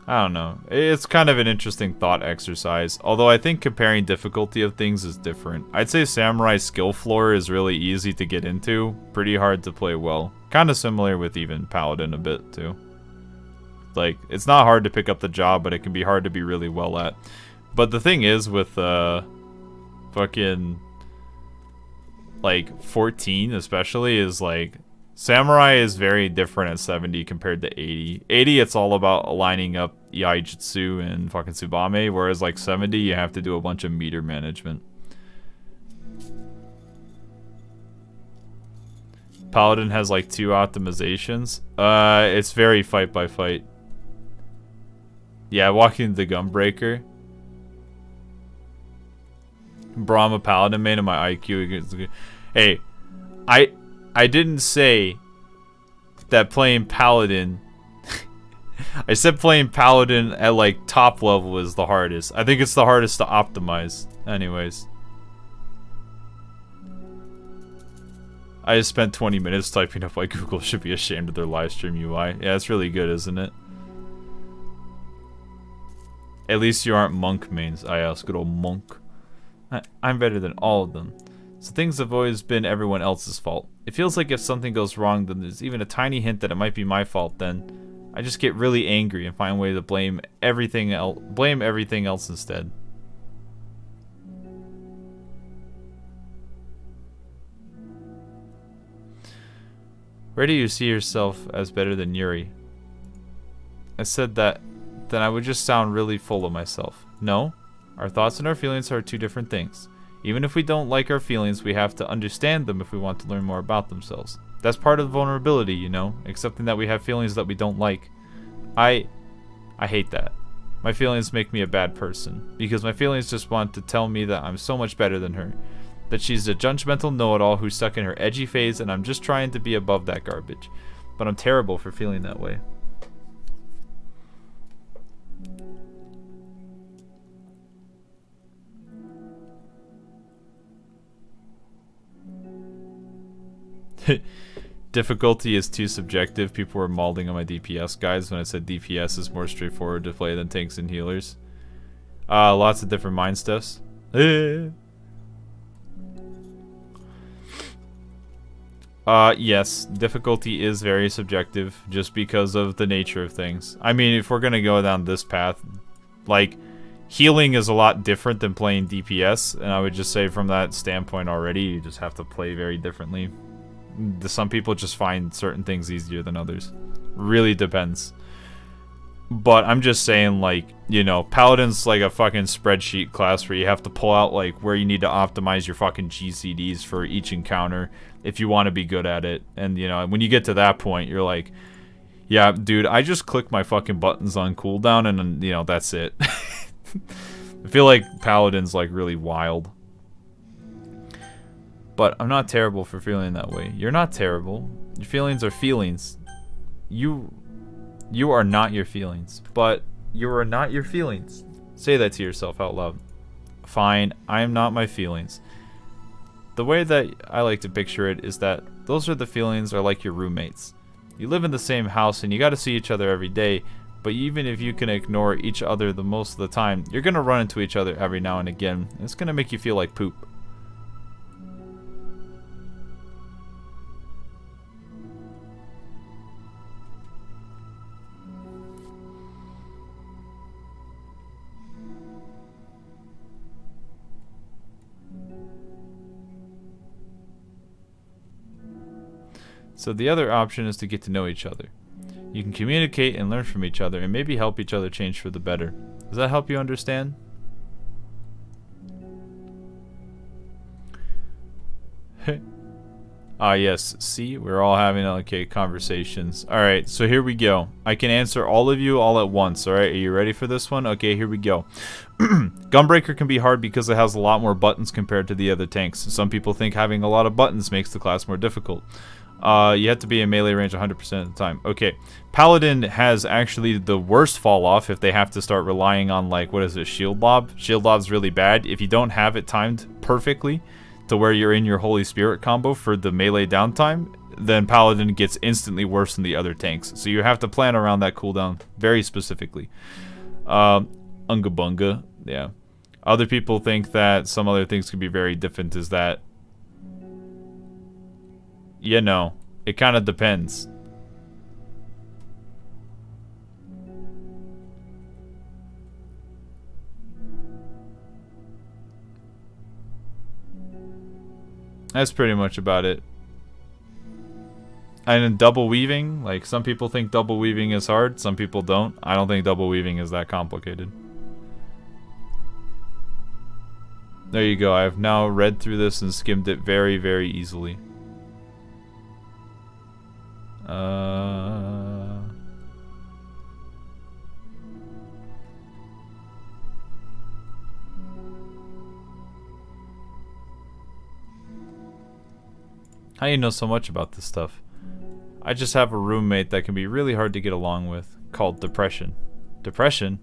I don't know. It's kind of an interesting thought exercise, although I think comparing difficulty of things is different. I'd say Samurai's skill floor is really easy to get into, pretty hard to play well. Kind of similar with even Paladin a bit too. Like, it's not hard to pick up the job, but it can be hard to be really well at. But the thing is with fucking like 14 especially is like Samurai is very different at 70 compared to 80. 80 it's all about aligning up Yaijutsu and fucking Tsubame, whereas like 70 you have to do a bunch of meter management. Paladin has like 2 optimizations. It's very fight by fight. Yeah, walking the Gunbreaker. Bro, I'm a Paladin main and my IQ. Hey, I didn't say that playing Paladin. I said playing Paladin at like top level is the hardest. I think it's the hardest to optimize. Anyways. I just spent 20 minutes typing up why Google should be ashamed of their live stream UI. Yeah, it's really good, isn't it? At least you aren't monk mains. I ask, good old monk. I'm better than all of them. So things have always been everyone else's fault. It feels like if something goes wrong, then there's even a tiny hint that it might be my fault, then I just get really angry and find a way to blame everything else instead. Where do you see yourself as better than Yuri? I said that, then I would just sound really full of myself. No? Our thoughts and our feelings are 2 different things. Even if we don't like our feelings, we have to understand them if we want to learn more about themselves. That's part of vulnerability, you know, accepting that we have feelings that we don't like. I hate that. My feelings make me a bad person, because my feelings just want to tell me that I'm so much better than her. That she's a judgmental know-it-all who's stuck in her edgy phase and I'm just trying to be above that garbage. But I'm terrible for feeling that way. Difficulty is too subjective. People were mauling on my DPS guys when I said DPS is more straightforward to play than tanks and healers. Lots of different mind stuffs. Yes, difficulty is very subjective just because of the nature of things. I mean, if we're gonna go down this path, like, healing is a lot different than playing DPS, and I would just say from that standpoint already, you just have to play very differently. Some people just find certain things easier than others. Really depends. But I'm just saying, like, you know, Paladin's like a fucking spreadsheet class where you have to pull out, like, where you need to optimize your fucking GCDs for each encounter if you want to be good at it. And, you know, when you get to that point, you're like, yeah, dude, I just click my fucking buttons on cooldown and, you know, that's it. I feel like Paladin's, like, really wild. But I'm not terrible for feeling that way. You're not terrible. Your feelings are feelings. You are not your feelings. But you are not your feelings. Say that to yourself out loud. Fine, I am not my feelings. The way that I like to picture it is that those are the feelings are like your roommates. You live in the same house and you got to see each other every day, but even if you can ignore each other the most of the time, you're going to run into each other every now and again. It's going to make you feel like poop. So the other option is to get to know each other. You can communicate and learn from each other and maybe help each other change for the better. Does that help you understand? Ah yes, see, we're all having okay conversations. Alright, so here we go. I can answer all of you all at once, alright? Are you ready for this one? Okay, here we go. Gunbreaker can be hard because it has a lot more buttons compared to the other tanks. Some people think having a lot of buttons makes the class more difficult. You have to be in melee range 100% of the time. Okay, Paladin has actually the worst fall off if they have to start relying on, like, what is it, Shield Lob? Shield Lob's really bad. If you don't have it timed perfectly to where you're in your Holy Spirit combo for the melee downtime, then Paladin gets instantly worse than the other tanks. So you have to plan around that cooldown very specifically. Unga Bunga, yeah. Other people think that some other things could be very different, is that, you know, it kind of depends. That's pretty much about it. And then double weaving, like, some people think double weaving is hard, some people don't. I don't think double weaving is that complicated. There you go. I've now read through this and skimmed it very, very easily. How do you know so much about this stuff? I just have a roommate that can be really hard to get along with, called depression. Depression?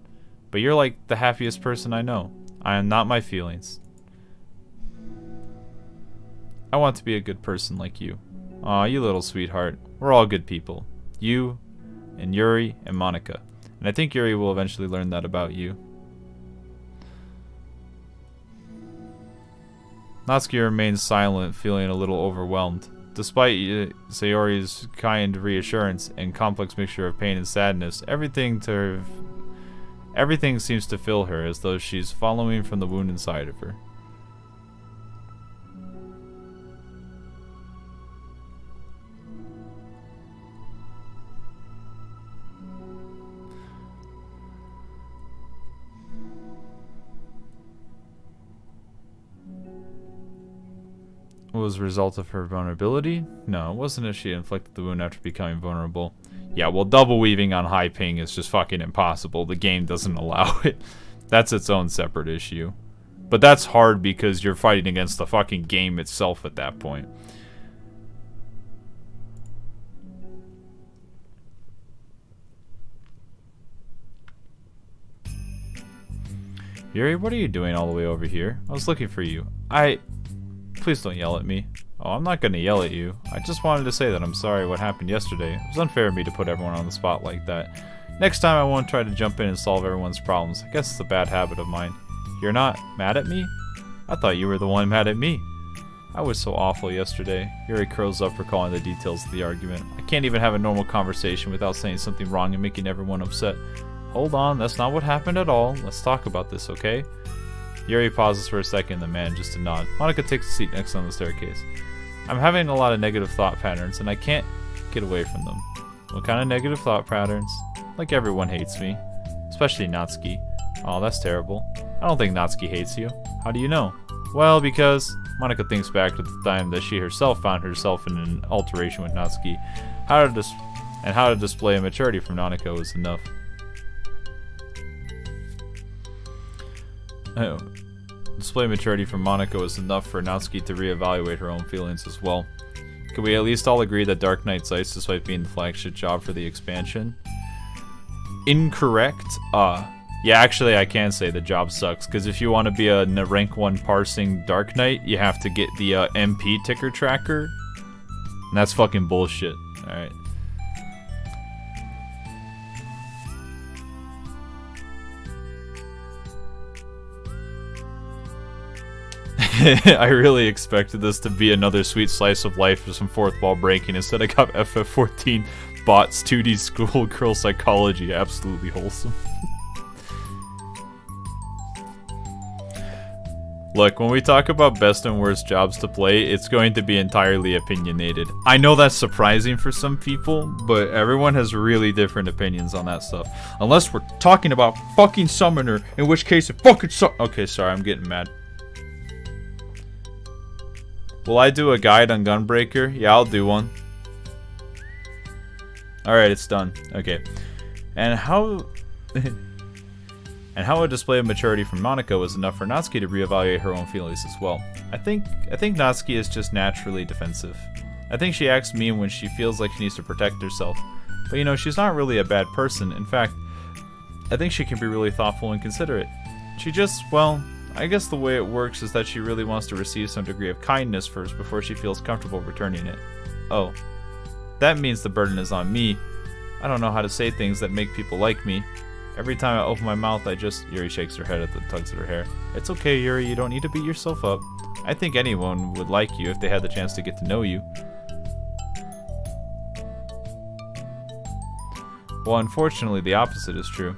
But you're like the happiest person I know. I am not my feelings. I want to be a good person like you. Aw, you little sweetheart. We're all good people. You, and Yuri, and Monica. And I think Yuri will eventually learn that about you. Natsuki remains silent, feeling a little overwhelmed. Despite Sayori's kind reassurance and complex mixture of pain and sadness, everything seems to fill her as though she's following from the wound inside of her. Was a result of her vulnerability? No, it wasn't as she inflicted the wound after becoming vulnerable. Yeah, well, double weaving on high ping is just fucking impossible. The game doesn't allow it. That's its own separate issue. But that's hard because you're fighting against the fucking game itself at that point. Yuri, what are you doing all the way over here? I was looking for you. Please don't yell at me. Oh, I'm not gonna yell at you. I just wanted to say that I'm sorry what happened yesterday. It was unfair of me to put everyone on the spot like that. Next time I won't try to jump in and solve everyone's problems. I guess it's a bad habit of mine. You're not mad at me? I thought you were the one mad at me. I was so awful yesterday. Yuri curls up, recalling the details of the argument. I can't even have a normal conversation without saying something wrong and making everyone upset. Hold on, that's not what happened at all. Let's talk about this, okay? Yuri pauses for a second, the man just to nod. Monica takes a seat next on the staircase. I'm having a lot of negative thought patterns, and I can't get away from them. What kind of negative thought patterns? Like everyone hates me. Especially Natsuki. Oh, that's terrible. I don't think Natsuki hates you. How do you know? Well, because Monica thinks back to the time that she herself found herself in an alteration with Natsuki. How to display immaturity from Nanako was enough. Oh. display maturity from Monaco is enough for Natsuki to reevaluate her own feelings as well. Can we at least all agree that Dark Knight's Ice, despite being the flagship job for the expansion? Incorrect. Yeah, actually I can say the job sucks, because if you want to be a rank 1 parsing Dark Knight, you have to get the MP ticker tracker. And that's fucking bullshit. Alright. I really expected this to be another sweet slice of life for some fourth wall breaking. Instead I got FF14 bots 2D schoolgirl psychology. Absolutely wholesome. Look, when we talk about best and worst jobs to play, it's going to be entirely opinionated. I know that's surprising for some people, but everyone has really different opinions on that stuff. Unless we're talking about fucking Summoner, in which case it fucking sucks. Okay, sorry, I'm getting mad. Will I do a guide on Gunbreaker? Yeah, I'll do one. Alright, it's done. Okay. And how... and how a display of maturity from Monaco was enough for Natsuki to reevaluate her own feelings as well. I think Natsuki is just naturally defensive. I think she acts mean when she feels like she needs to protect herself. But you know, she's not really a bad person. In fact, I think she can be really thoughtful and considerate. She just, well... I guess the way it works is that she really wants to receive some degree of kindness first before she feels comfortable returning it. Oh. That means the burden is on me. I don't know how to say things that make people like me. Every time I open my mouth, I just... Yuri shakes her head at the tugs at her hair. It's okay, Yuri, you don't need to beat yourself up. I think anyone would like you if they had the chance to get to know you. Well, unfortunately, the opposite is true.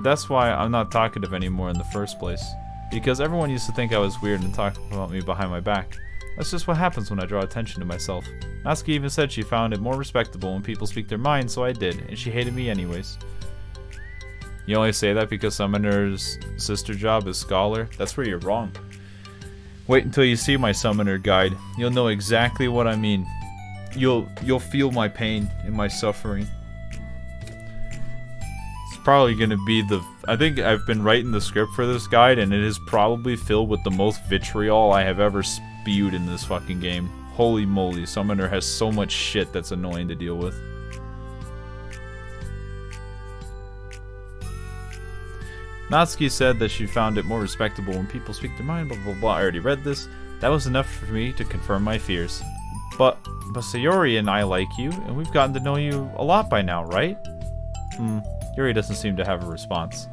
That's why I'm not talkative anymore in the first place. Because everyone used to think I was weird and talk about me behind my back. That's just what happens when I draw attention to myself. Natsuki even said she found it more respectable when people speak their mind, so I did, and she hated me anyways. You only say that because Summoner's sister job is Scholar? That's where you're wrong. Wait until you see my Summoner guide. You'll know exactly what I mean. You'll feel my pain and my suffering. Probably gonna be the... I think I've been writing the script for this guide, and it is probably filled with the most vitriol I have ever spewed in this fucking game. Holy moly, Summoner has so much shit that's annoying to deal with. Natsuki said that she found it more respectable when people speak their mind, blah blah blah. I already read this. That was enough for me to confirm my fears. But Sayori and I like you, and we've gotten to know you a lot by now, right? Yuri doesn't seem to have a response.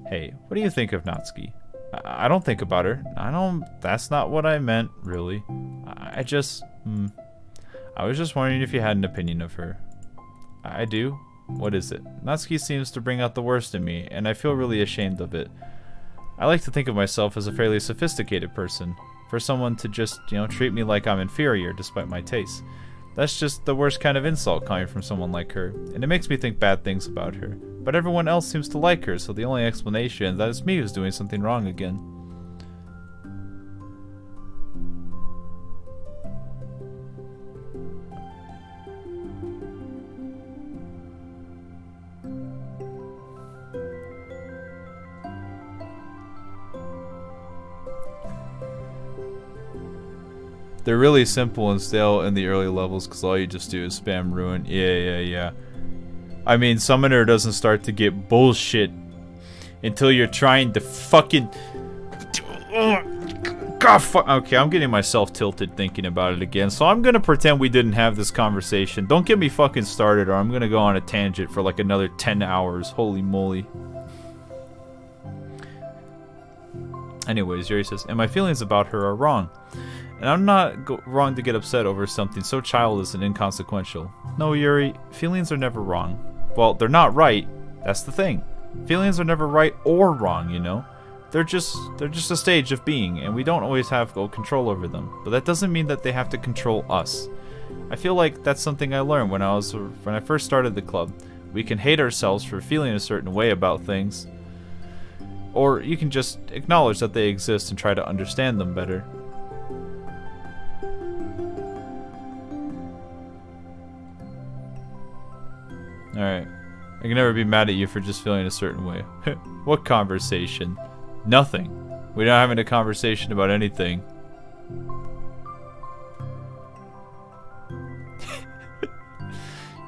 Hey, what do you think of Natsuki? I don't think about her. That's not what I meant, really. I was just wondering if you had an opinion of her. I do. What is it? Natsuki seems to bring out the worst in me, and I feel really ashamed of it. I like to think of myself as a fairly sophisticated person. For someone to just, treat me like I'm inferior despite my tastes. That's just the worst kind of insult coming from someone like her, and it makes me think bad things about her. But everyone else seems to like her, so the only explanation is that it's me who's doing something wrong again. They're really simple and stale in the early levels because all you just do is spam ruin. Yeah. I mean, Summoner doesn't start to get bullshit until you're trying to fucking... God, okay, I'm getting myself tilted thinking about it again, so I'm gonna pretend we didn't have this conversation. Don't get me fucking started or I'm gonna go on a tangent for like another 10 hours. Holy moly. Anyways, Yuri says, and my feelings about her are wrong. And I'm not wrong to get upset over something so childish and inconsequential. No, Yuri, feelings are never wrong. Well, they're not right. That's the thing. Feelings are never right or wrong, They're just a stage of being, and we don't always have control over them. But that doesn't mean that they have to control us. I feel like that's something I learned when I first started the club. We can hate ourselves for feeling a certain way about things. Or you can just acknowledge that they exist and try to understand them better. Alright. I can never be mad at you for just feeling a certain way. What conversation? Nothing. We're not having a conversation about anything.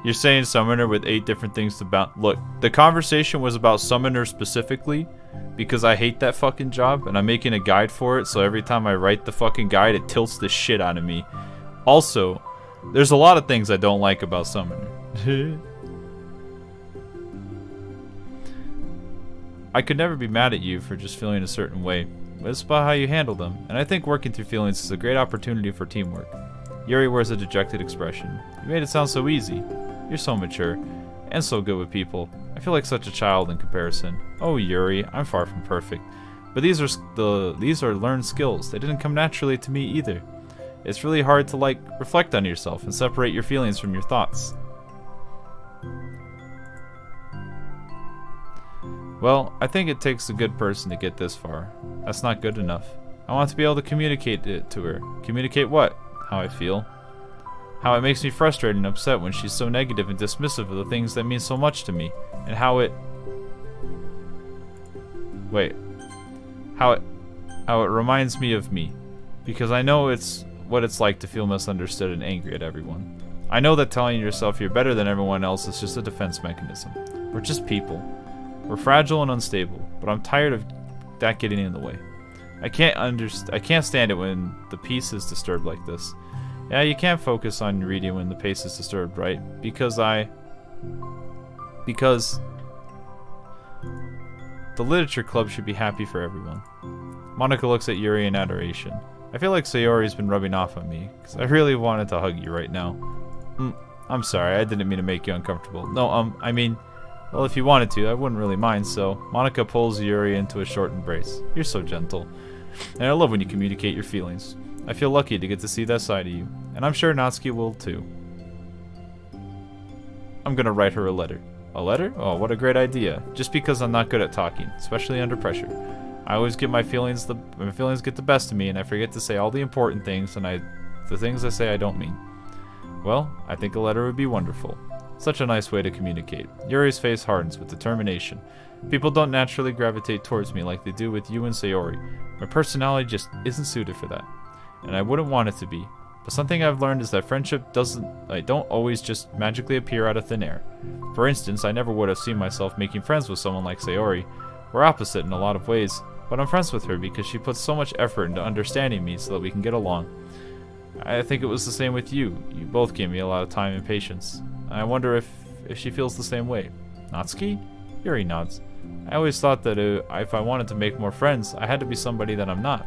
You're saying summoner with 8 different things to bounce. Look, the conversation was about summoner specifically because I hate that fucking job and I'm making a guide for it, so every time I write the fucking guide, it tilts the shit out of me. Also, there's a lot of things I don't like about summoner. I could never be mad at you for just feeling a certain way, but it's about how you handle them, and I think working through feelings is a great opportunity for teamwork. Yuri wears a dejected expression. You made it sound so easy. You're so mature, and so good with people. I feel like such a child in comparison. Oh, Yuri, I'm far from perfect. But these are learned skills. They didn't come naturally to me either. It's really hard to, like, reflect on yourself and separate your feelings from your thoughts. Well, I think it takes a good person to get this far. That's not good enough. I want to be able to communicate it to her. Communicate what? How I feel. How it makes me frustrated and upset when she's so negative and dismissive of the things that mean so much to me. And how it... Wait. How it reminds me of me. Because I know it's what it's like to feel misunderstood and angry at everyone. I know that telling yourself you're better than everyone else is just a defense mechanism. We're just people. We're fragile and unstable, but I'm tired of that getting in the way. I can't stand it when the peace is disturbed like this. Yeah, you can't focus on reading when the pace is disturbed, right? Because the literature club should be happy for everyone. Monika looks at Yuri in adoration. I feel like Sayori's been rubbing off on me, because I really wanted to hug you right now. I'm sorry, I didn't mean to make you uncomfortable. No, I mean, well, if you wanted to, I wouldn't really mind, so... Monika pulls Yuri into a short embrace. You're so gentle. And I love when you communicate your feelings. I feel lucky to get to see that side of you, and I'm sure Natsuki will too. I'm gonna write her a letter. A letter? Oh, what a great idea. Just because I'm not good at talking, especially under pressure. I always get my feelings get the best of me, and I forget to say all the important things, and the things I say I don't mean. Well, I think a letter would be wonderful. Such a nice way to communicate. Yuri's face hardens with determination. People don't naturally gravitate towards me like they do with you and Sayori. My personality just isn't suited for that. And I wouldn't want it to be. But something I've learned is that friendship don't always just magically appear out of thin air. For instance, I never would have seen myself making friends with someone like Sayori. We're opposite in a lot of ways, but I'm friends with her because she puts so much effort into understanding me so that we can get along. I think it was the same with you. You both gave me a lot of time and patience. I wonder if she feels the same way. Natsuki? Yuri nods. I always thought that if I wanted to make more friends, I had to be somebody that I'm not.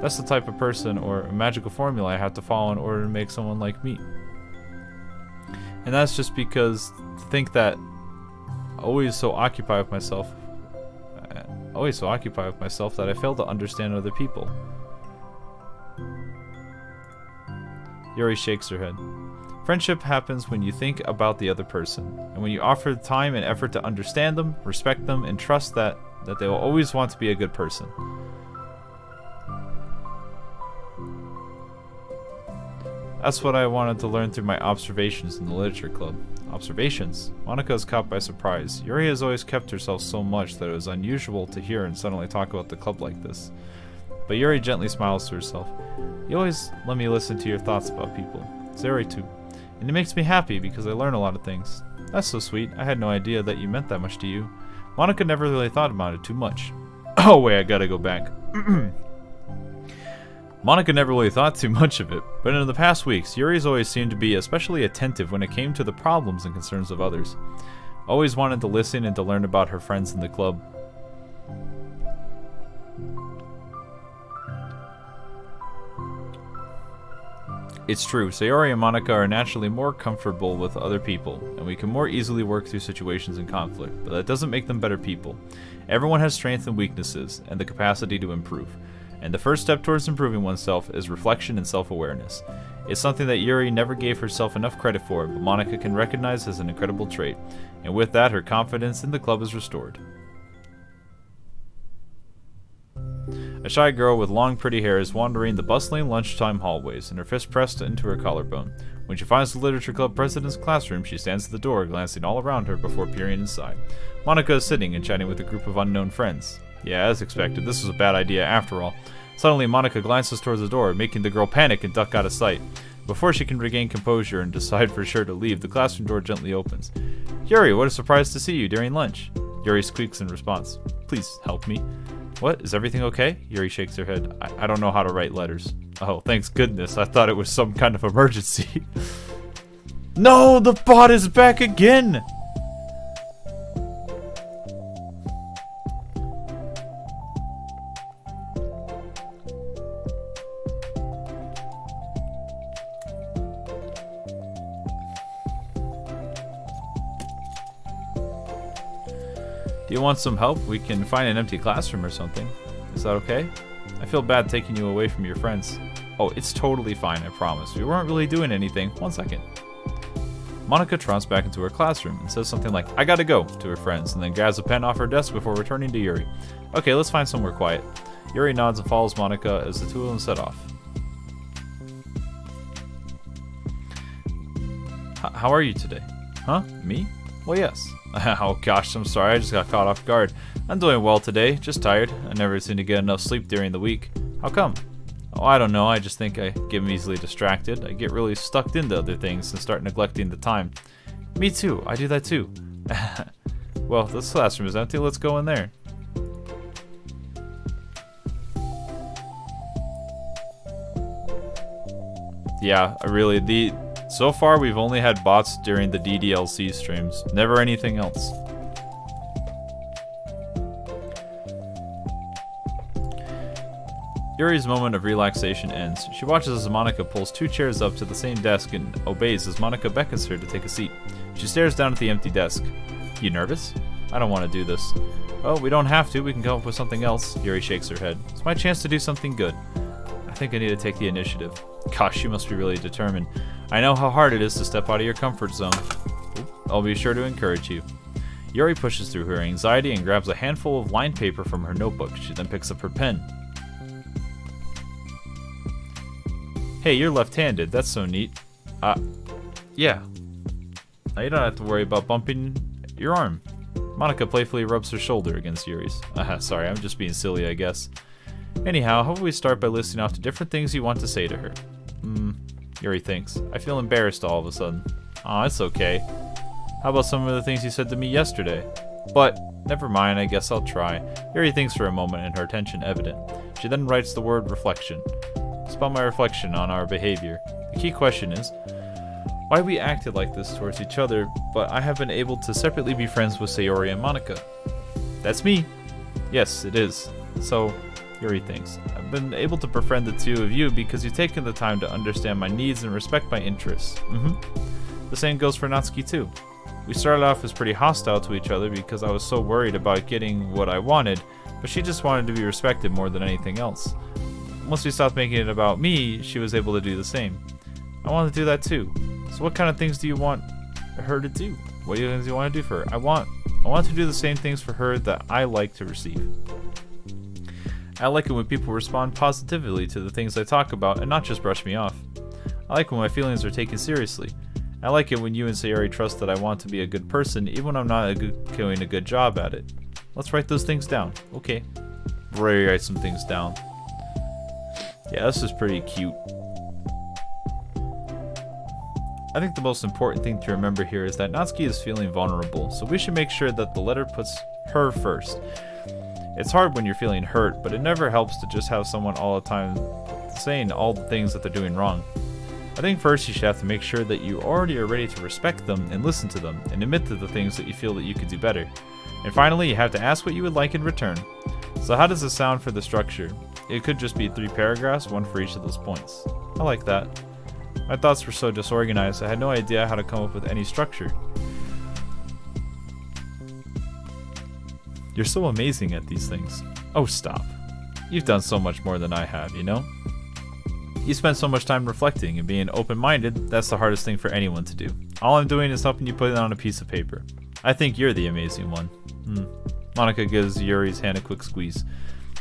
That's the type of person or a magical formula I have to follow in order to make someone like me. And that's just because to think that always so occupied with myself that I fail to understand other people. Yuri shakes her head. Friendship happens when you think about the other person, and when you offer the time and effort to understand them, respect them, and trust that they will always want to be a good person. That's what I wanted to learn through my observations in the literature club. Observations? Monika is caught by surprise. Yuri has always kept herself so much that it was unusual to hear and suddenly talk about the club like this. But Yuri gently smiles to herself. You always let me listen to your thoughts about people. Sayori too. And it makes me happy because I learn a lot of things. That's so sweet. I had no idea that you meant that much to you. Monika never really thought about it too much. Oh wait, I gotta go back. Monika never really thought too much of it, but in the past weeks, Yuri's always seemed to be especially attentive when it came to the problems and concerns of others. Always wanted to listen and to learn about her friends in the club. It's true, Sayori and Monika are naturally more comfortable with other people, and we can more easily work through situations in conflict, but that doesn't make them better people. Everyone has strengths and weaknesses, and the capacity to improve. And the first step towards improving oneself is reflection and self-awareness. It's something that Yuri never gave herself enough credit for, but Monika can recognize as an incredible trait. And with that, her confidence in the club is restored. A shy girl with long pretty hair is wandering the bustling lunchtime hallways, and her fist pressed into her collarbone. When she finds the literature club president's classroom, she stands at the door, glancing all around her before peering inside. Monika is sitting and chatting with a group of unknown friends. Yeah, as expected, this was a bad idea after all. Suddenly, Monica glances towards the door, making the girl panic and duck out of sight. Before she can regain composure and decide for sure to leave, the classroom door gently opens. Yuri, what a surprise to see you during lunch. Yuri squeaks in response. Please, help me. What? Is everything okay? Yuri shakes her head. I don't know how to write letters. Oh, thanks goodness. I thought it was some kind of emergency. No, the bot is back again! Do you want some help? We can find an empty classroom or something. Is that okay? I feel bad taking you away from your friends. Oh, it's totally fine, I promise. We weren't really doing anything. 1 second. Monica trots back into her classroom and says something like, I gotta go, to her friends, and then grabs a pen off her desk before returning to Yuri. Okay, let's find somewhere quiet. Yuri nods and follows Monica as the two of them set off. How are you today? Huh? Me? Well, yes. Oh gosh, I'm sorry, I just got caught off guard. I'm doing well today, just tired. I never seem to get enough sleep during the week. How come? Oh, I don't know, I just think I get easily distracted. I get really stuck into other things and start neglecting the time. Me too, I do that too. Well, this classroom is empty, let's go in there. Yeah, so far we've only had bots during the DDLC streams, never anything else. Yuri's moment of relaxation ends. She watches as Monica pulls 2 chairs up to the same desk and obeys as Monica beckons her to take a seat. She stares down at the empty desk. You nervous? I don't want to do this. Oh, we don't have to, we can come up with something else. Yuri shakes her head. It's my chance to do something good. I think I need to take the initiative. Gosh, you must be really determined. I know how hard it is to step out of your comfort zone. I'll be sure to encourage you. Yuri pushes through her anxiety and grabs a handful of lined paper from her notebook. She then picks up her pen. Hey, you're left-handed. That's so neat. Yeah. Now you don't have to worry about bumping your arm. Monica playfully rubs her shoulder against Yuri's. Sorry, I'm just being silly, I guess. Anyhow, how about we start by listing off the different things you want to say to her? Yuri thinks. I feel embarrassed all of a sudden. Aw, it's okay. How about some of the things you said to me yesterday? But, never mind, I guess I'll try. Yuri thinks for a moment and her attention evident. She then writes the word reflection. It's about my reflection on our behavior. The key question is, why we acted like this towards each other, but I have been able to separately be friends with Sayori and Monica. That's me. Yes, it is. So, Yuri thinks, I've been able to befriend the two of you because you've taken the time to understand my needs and respect my interests. The same goes for Natsuki too. We started off as pretty hostile to each other because I was so worried about getting what I wanted, but she just wanted to be respected more than anything else. Once we stopped making it about me, she was able to do the same. I want to do that too. So what kind of things do you want her to do? What do you want to do for her? I want to do the same things for her that I like to receive. I like it when people respond positively to the things I talk about and not just brush me off. I like when my feelings are taken seriously. I like it when you and Sayori trust that I want to be a good person even when I'm not doing a good job at it. Let's write those things down. Okay. Write some things down. Yeah, this is pretty cute. I think the most important thing to remember here is that Natsuki is feeling vulnerable, so we should make sure that the letter puts her first. It's hard when you're feeling hurt, but it never helps to just have someone all the time saying all the things that they're doing wrong. I think first you should have to make sure that you already are ready to respect them and listen to them and admit to the things that you feel that you could do better. And finally, you have to ask what you would like in return. So how does this sound for the structure? It could just be 3 paragraphs, 1 for each of those points. I like that. My thoughts were so disorganized, I had no idea how to come up with any structure. You're so amazing at these things. Oh, stop. You've done so much more than I have, you know? You spend so much time reflecting and being open-minded, that's the hardest thing for anyone to do. All I'm doing is helping you put it on a piece of paper. I think you're the amazing one. Monica gives Yuri's hand a quick squeeze.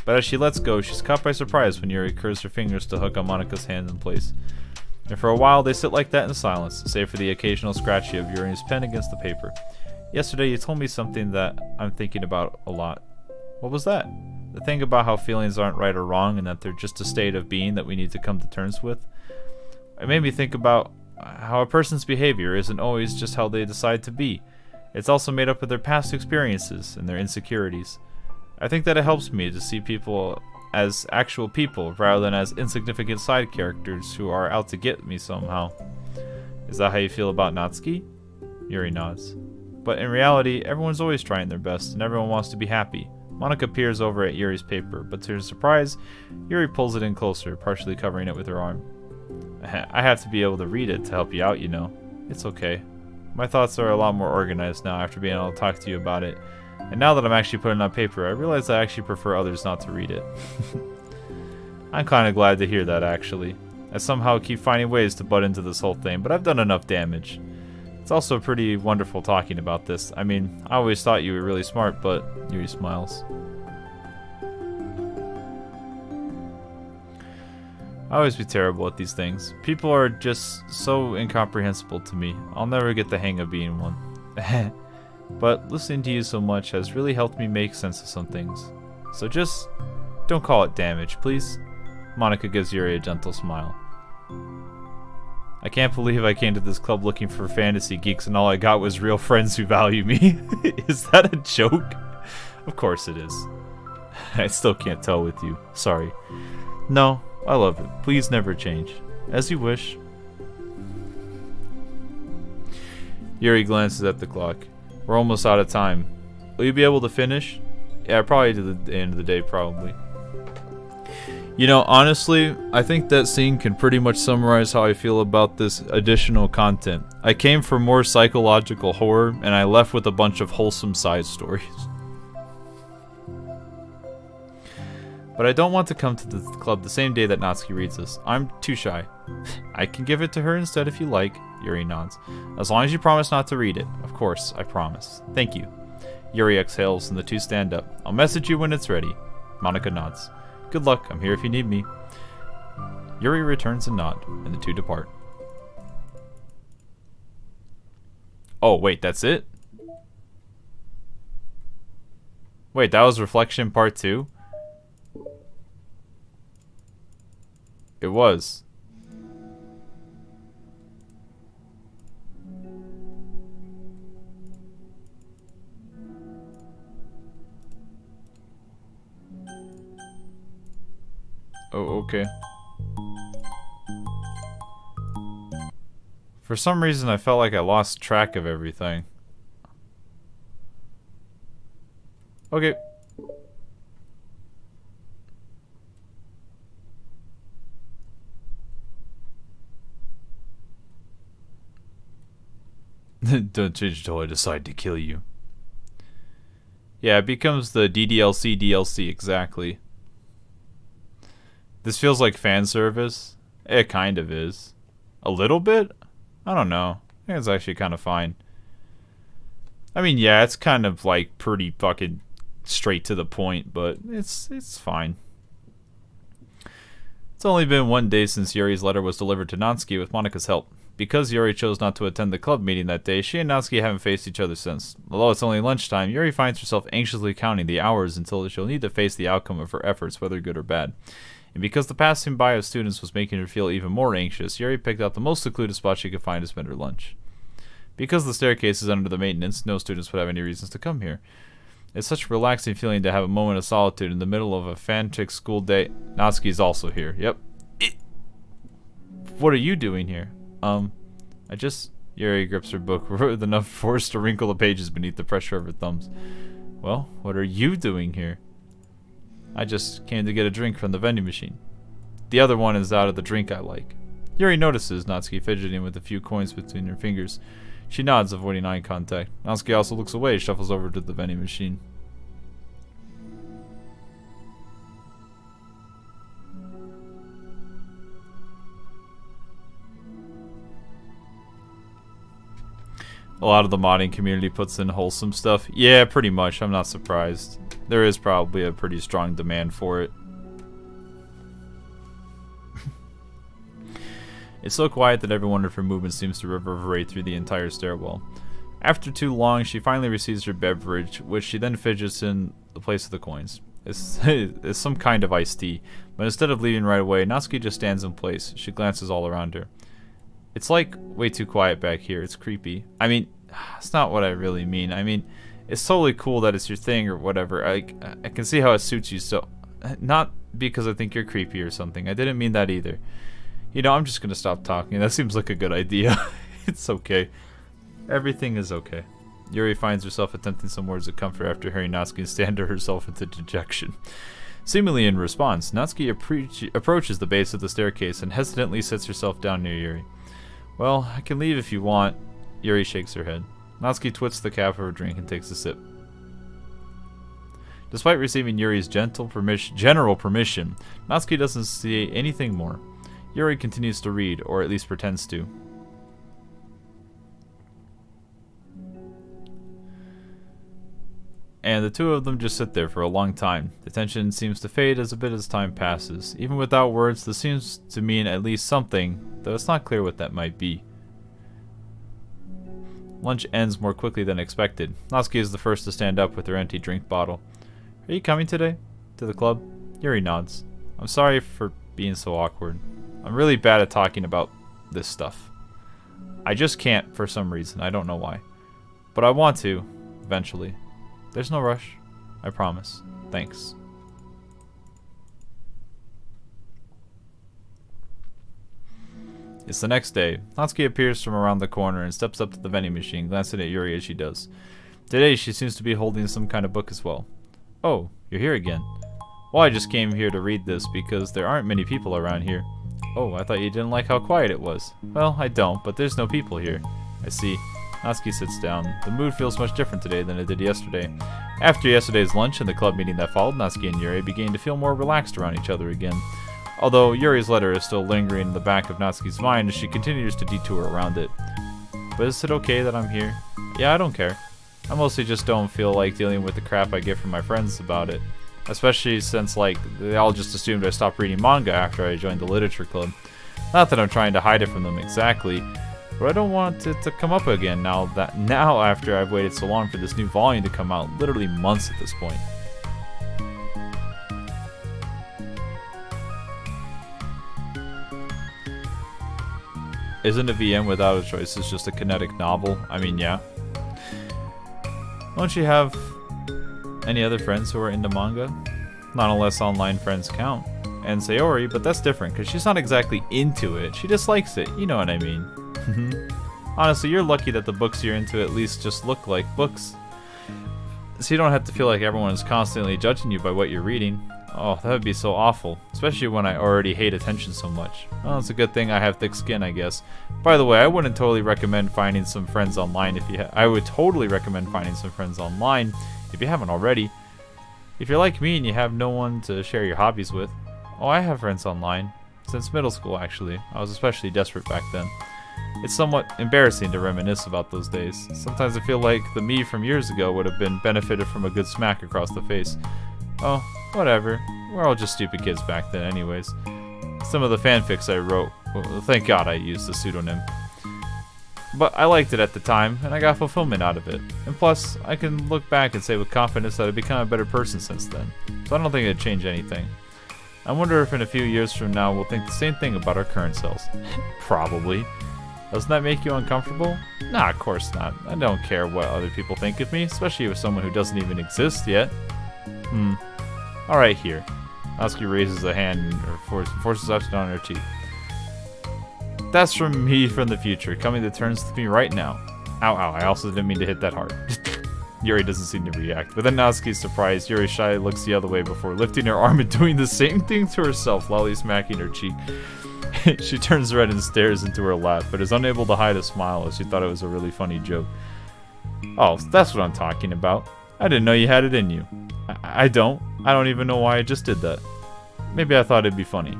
But as she lets go, she's caught by surprise when Yuri curves her fingers to hook on Monica's hand in place. And for a while, they sit like that in silence, save for the occasional scratching of Yuri's pen against the paper. Yesterday, you told me something that I'm thinking about a lot. What was that? The thing about how feelings aren't right or wrong and that they're just a state of being that we need to come to terms with. It made me think about how a person's behavior isn't always just how they decide to be. It's also made up of their past experiences and their insecurities. I think that it helps me to see people as actual people rather than as insignificant side characters who are out to get me somehow. Is that how you feel about Natsuki? Yuri nods. But in reality, everyone's always trying their best and everyone wants to be happy. Monika peers over at Yuri's paper, but to her surprise, Yuri pulls it in closer, partially covering it with her arm. I have to be able to read it to help you out, you know. It's okay. My thoughts are a lot more organized now after being able to talk to you about it. And now that I'm actually putting it on paper, I realize I actually prefer others not to read it. I'm kind of glad to hear that, actually. I somehow keep finding ways to butt into this whole thing, but I've done enough damage. It's also pretty wonderful talking about this. I mean, I always thought you were really smart, but Yuri smiles. I always be terrible at these things. People are just so incomprehensible to me. I'll never get the hang of being one. But listening to you so much has really helped me make sense of some things. So just don't call it damage, please. Monika gives Yuri a gentle smile. I can't believe I came to this club looking for fantasy geeks and all I got was real friends who value me. Is that a joke? Of course it is. I still can't tell with you. Sorry. No, I love it. Please never change. As you wish. Yuri glances at the clock. We're almost out of time. Will you be able to finish? Yeah, probably to the end of the day, probably. You know, honestly, I think that scene can pretty much summarize how I feel about this additional content. I came for more psychological horror, and I left with a bunch of wholesome side stories. But I don't want to come to the club the same day that Natsuki reads this. I'm too shy. I can give it to her instead if you like. Yuri nods. As long as you promise not to read it. Of course, I promise. Thank you. Yuri exhales and the two stand up. I'll message you when it's ready. Monika nods. Good luck, I'm here if you need me. Yuri returns a nod, and the two depart. Oh, wait, that's it? Wait, that was Reflection Part 2? It was. Oh, okay. For some reason, I felt like I lost track of everything. Okay. Don't change until I decide to kill you. Yeah, it becomes the DDLC DLC, exactly. This feels like fan service. It kind of is. A little bit? I don't know. I think it's actually kind of fine. I mean, yeah, it's kind of like pretty fucking straight to the point, but it's fine. It's only been 1 day since Yuri's letter was delivered to Natsuki with Monika's help. Because Yuri chose not to attend the club meeting that day, she and Natsuki haven't faced each other since. Although it's only lunchtime, Yuri finds herself anxiously counting the hours until she'll need to face the outcome of her efforts, whether good or bad. And because the passing by of students was making her feel even more anxious, Yuri picked out the most secluded spot she could find to spend her lunch. Because the staircase is under the maintenance, no students would have any reasons to come here. It's such a relaxing feeling to have a moment of solitude in the middle of a frantic school day. Natsuki's also here. Yep. What are you doing here? Yuri grips her book with enough force to wrinkle the pages beneath the pressure of her thumbs. Well, what are you doing here? I just came to get a drink from the vending machine. The other one is out of the drink I like. Yuri notices Natsuki fidgeting with a few coins between her fingers. She nods, avoiding eye contact. Natsuki also looks away, shuffles over to the vending machine. A lot of the modding community puts in wholesome stuff. Yeah, pretty much. I'm not surprised. There is probably a pretty strong demand for it. It's so quiet that every one of her movements seems to reverberate through the entire stairwell. After too long, she finally receives her beverage, which she then fidgets in the place of the coins. It's some kind of iced tea, but instead of leaving right away, Natsuki just stands in place. She glances all around her. It's like way too quiet back here. It's creepy. I mean, it's not what I really mean. I mean, it's totally cool that it's your thing or whatever. I can see how it suits you, so not because I think you're creepy or something. I didn't mean that either. You know, I'm just gonna stop talking. That seems like a good idea. It's okay. Everything is okay. Yuri finds herself attempting some words of comfort after hearing Natsuki stand herself into dejection. Seemingly in response, Natsuki approaches the base of the staircase and hesitantly sits herself down near Yuri. Well, I can leave if you want. Yuri shakes her head. Natsuki twists the cap of her drink and takes a sip. Despite receiving Yuri's general permission, Natsuki doesn't see anything more. Yuri continues to read, or at least pretends to. And the two of them just sit there for a long time. The tension seems to fade as time passes. Even without words, this seems to mean at least something, though it's not clear what that might be. Lunch ends more quickly than expected. Natsuki is the first to stand up with her empty drink bottle. Are you coming today? To the club? Yuri nods. I'm sorry for being so awkward. I'm really bad at talking about this stuff. I just can't for some reason. I don't know why. But I want to, eventually. There's no rush. I promise. Thanks. It's the next day. Natsuki appears from around the corner and steps up to the vending machine, glancing at Yuri as she does. Today, she seems to be holding some kind of book as well. Oh, you're here again. Well, I just came here to read this because there aren't many people around here. Oh, I thought you didn't like how quiet it was. Well, I don't, but there's no people here. I see. Natsuki sits down. The mood feels much different today than it did yesterday. After yesterday's lunch and the club meeting that followed, Natsuki and Yuri began to feel more relaxed around each other again. Although Yuri's letter is still lingering in the back of Natsuki's mind as she continues to detour around it. But is it okay that I'm here? Yeah, I don't care. I mostly just don't feel like dealing with the crap I get from my friends about it. Especially since, like, they all just assumed I stopped reading manga after I joined the literature club. Not that I'm trying to hide it from them exactly, but I don't want it to come up again now after I've waited so long for this new volume to come out, literally months at this point. Isn't a VM without a choice is just a kinetic novel? I mean, yeah. Don't you have any other friends who are into manga? Not unless online friends count. And Sayori, but that's different, because she's not exactly into it. She dislikes it, you know what I mean. Honestly, you're lucky that the books you're into at least just look like books. So you don't have to feel like everyone is constantly judging you by what you're reading. Oh, that would be so awful, especially when I already hate attention so much. Well, it's a good thing I have thick skin, I guess. By the way, I wouldn't totally recommend finding some friends online I would totally recommend finding some friends online if you haven't already. If you're like me and you have no one to share your hobbies with. Oh, I have friends online. Since middle school, actually. I was especially desperate back then. It's somewhat embarrassing to reminisce about those days. Sometimes I feel like the me from years ago would have been benefited from a good smack across the face. Oh, whatever. We're all just stupid kids back then anyways. Some of the fanfics I wrote, well, thank God I used a pseudonym. But I liked it at the time, and I got fulfillment out of it. And plus, I can look back and say with confidence that I've become a better person since then. So I don't think it'd change anything. I wonder if in a few years from now we'll think the same thing about our current selves. Probably. Doesn't that make you uncomfortable? Nah, of course not. I don't care what other people think of me, especially with someone who doesn't even exist yet. Alright, here. Natsuki raises a hand and forces up on her cheek. That's from me from the future, coming to terms with me right now. Ow, ow, I also didn't mean to hit that hard. Yuri doesn't seem to react. But then Natsuki's surprised, Yuri shyly looks the other way before lifting her arm and doing the same thing to herself, lightly smacking her cheek. She turns red and stares into her lap, but is unable to hide a smile as she thought it was a really funny joke. Oh, that's what I'm talking about. I didn't know you had it in you. I don't. I don't even know why I just did that. Maybe I thought it'd be funny.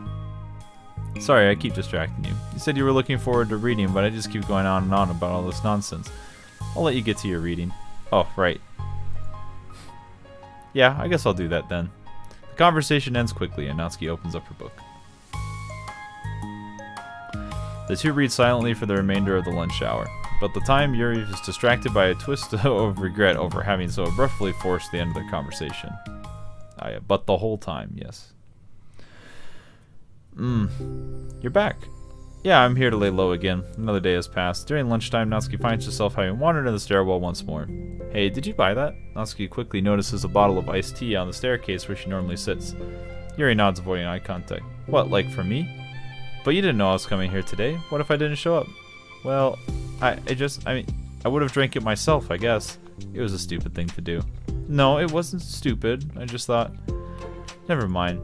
Sorry, I keep distracting you. You said you were looking forward to reading, but I just keep going on and on about all this nonsense. I'll let you get to your reading. Oh, right. Yeah, I guess I'll do that then. The conversation ends quickly, and Natsuki opens up her book. The two read silently for the remainder of the lunch hour. but the time Yuri is distracted by a twist of regret over having so abruptly forced the end of their conversation. But the whole time, yes. You're back. Yeah, I'm here to lay low again. Another day has passed. During lunchtime, Natsuki finds herself having wandered in the stairwell once more. Hey, did you buy that? Natsuki quickly notices a bottle of iced tea on the staircase where she normally sits. Yuri nods, avoiding eye contact. What, like for me? But you didn't know I was coming here today. What if I didn't show up? Well, I would have drank it myself, I guess. It was a stupid thing to do. No, it wasn't stupid. I just thought... Never mind.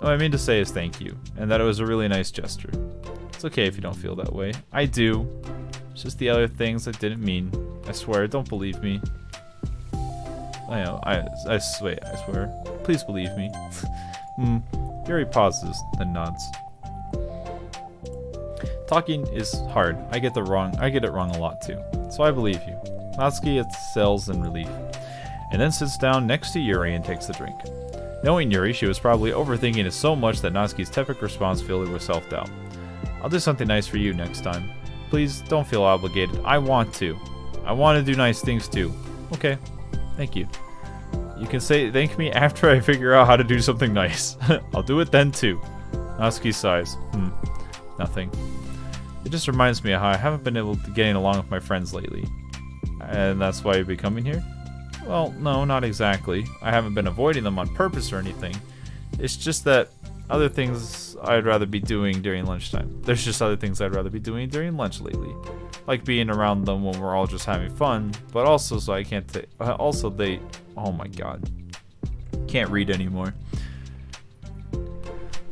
What I mean to say is thank you, and that it was a really nice gesture. It's okay if you don't feel that way. I do. It's just the other things I didn't mean. I swear, don't believe me. I know, I swear. Please believe me. Yuri pauses, then nods. Talking is hard. I get it wrong a lot too. So I believe you. Natsuki exhales in relief, and then sits down next to Yuri and takes the drink. Knowing Yuri, she was probably overthinking it so much that Natsuki's tepid response filled her with self-doubt. I'll do something nice for you next time. Please don't feel obligated. I want to. I want to do nice things too. Okay. Thank you. You can say thank me after I figure out how to do something nice. I'll do it then too. Natsuki sighs. Nothing. It just reminds me of how I haven't been able to getting along with my friends lately. And that's why you'll be coming here? Well, no, not exactly. I haven't been avoiding them on purpose or anything. It's just that other things I'd rather be doing during lunchtime. There's just other things I'd rather be doing during lunch lately. Like being around them when we're all just having fun, but also so I can't also they... Oh my god. Can't read anymore.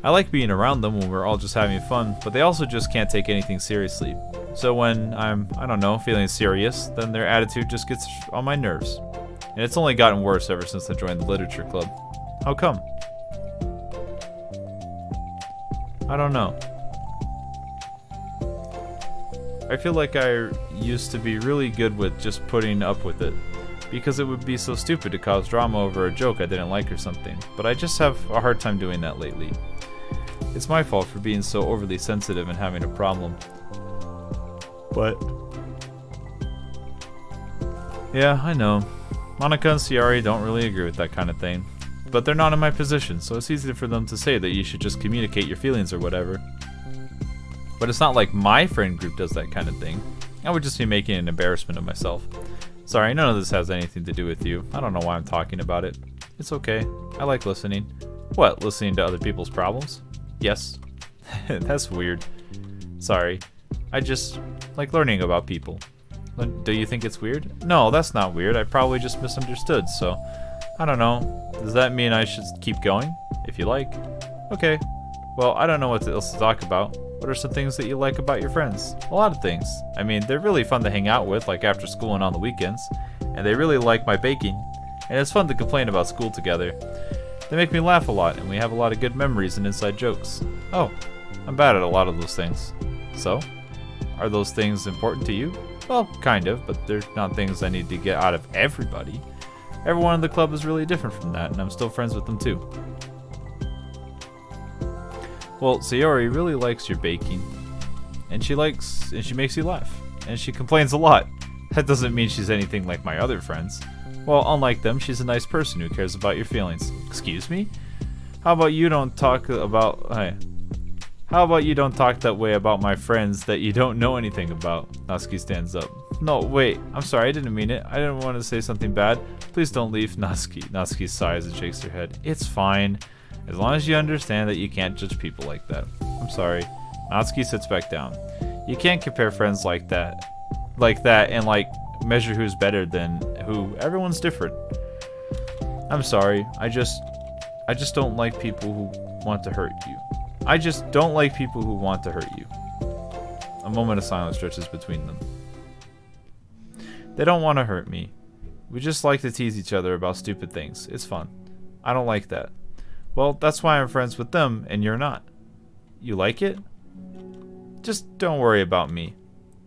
I like being around them when we're all just having fun, but they also just can't take anything seriously. So when I'm, I don't know, feeling serious, then their attitude just gets on my nerves. And it's only gotten worse ever since I joined the literature club. How come? I don't know. I feel like I used to be really good with just putting up with it, because it would be so stupid to cause drama over a joke I didn't like or something, but I just have a hard time doing that lately. It's my fault for being so overly sensitive and having a problem. But... yeah, I know. Monica and Sayori don't really agree with that kind of thing. But they're not in my position, so it's easy for them to say that you should just communicate your feelings or whatever. But it's not like my friend group does that kind of thing. I would just be making an embarrassment of myself. Sorry, none of this has anything to do with you. I don't know why I'm talking about it. It's okay. I like listening. What, listening to other people's problems? Yes. That's weird. Sorry. I just like learning about people. Do you think it's weird? No, that's not weird. I probably just misunderstood, so... I don't know. Does that mean I should keep going? If you like. Okay. Well, I don't know what else to talk about. What are some things that you like about your friends? A lot of things. I mean, they're really fun to hang out with, like after school and on the weekends. And they really like my baking. And it's fun to complain about school together. They make me laugh a lot, and we have a lot of good memories and inside jokes. Oh, I'm bad at a lot of those things. So? Are those things important to you? Well, kind of, but they're not things I need to get out of everybody. Everyone in the club is really different from that, and I'm still friends with them too. Well, Sayori really likes your baking, and she makes you laugh, and she complains a lot. That doesn't mean she's anything like my other friends. Well, unlike them, she's a nice person who cares about your feelings. Excuse me? How about you don't talk that way about my friends that you don't know anything about? Natsuki stands up. No, wait. I'm sorry, I didn't mean it. I didn't want to say something bad. Please don't leave, Natsuki. Natsuki sighs and shakes her head. It's fine. As long as you understand that you can't judge people like that. I'm sorry. Natsuki sits back down. You can't compare friends like that and measure who's better than who. Everyone's different. I'm sorry. I just don't like people who want to hurt you. I just don't like people who want to hurt you. A moment of silence stretches between them. They don't want to hurt me. We just like to tease each other about stupid things. It's fun. I don't like that. Well, that's why I'm friends with them and you're not. You like it? Just don't worry about me.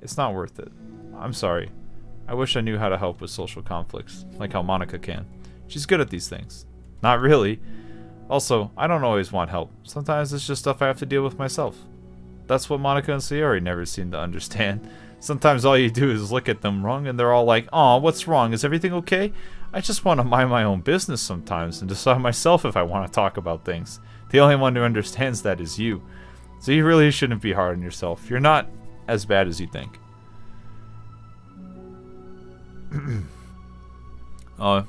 It's not worth it. I'm sorry. I wish I knew how to help with social conflicts, like how Monica can. She's good at these things. Not really. Also, I don't always want help. Sometimes it's just stuff I have to deal with myself. That's what Monica and Sayori never seem to understand. Sometimes all you do is look at them wrong and they're all like, "Aw, what's wrong? Is everything okay?" I just want to mind my own business sometimes and decide myself if I want to talk about things. The only one who understands that is you. So you really shouldn't be hard on yourself. You're not as bad as you think. Oh,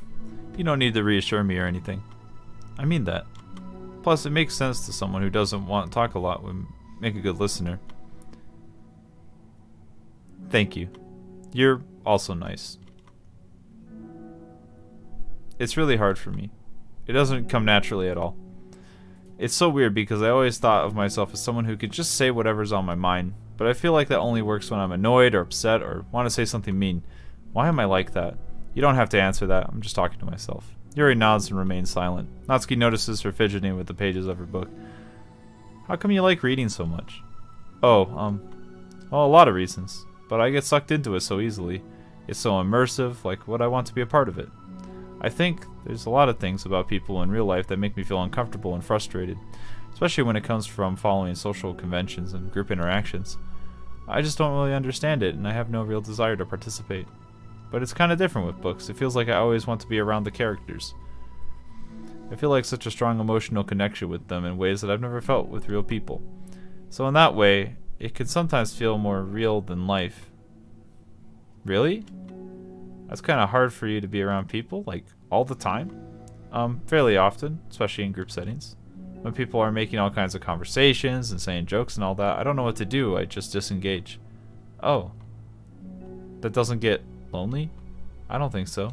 you don't need to reassure me or anything. I mean that. Plus, it makes sense to someone who doesn't want to talk a lot would make a good listener. Thank you. You're also nice. It's really hard for me. It doesn't come naturally at all. It's so weird because I always thought of myself as someone who could just say whatever's on my mind, but I feel like that only works when I'm annoyed or upset or want to say something mean. Why am I like that? You don't have to answer that. I'm just talking to myself. Yuri nods and remains silent. Natsuki notices her fidgeting with the pages of her book. How come you like reading so much? Oh, well, a lot of reasons. But I get sucked into it so easily. It's so immersive, like what I want to be a part of it. I think there's a lot of things about people in real life that make me feel uncomfortable and frustrated, especially when it comes from following social conventions and group interactions. I just don't really understand it, and I have no real desire to participate. But it's kind of different with books. It feels like I always want to be around the characters. I feel like such a strong emotional connection with them in ways that I've never felt with real people. So in that way, it can sometimes feel more real than life. Really? That's kind of hard for you to be around people, like, all the time? Fairly often, especially in group settings. When people are making all kinds of conversations and saying jokes and all that, I don't know what to do, I just disengage. Oh. That doesn't get lonely? I don't think so.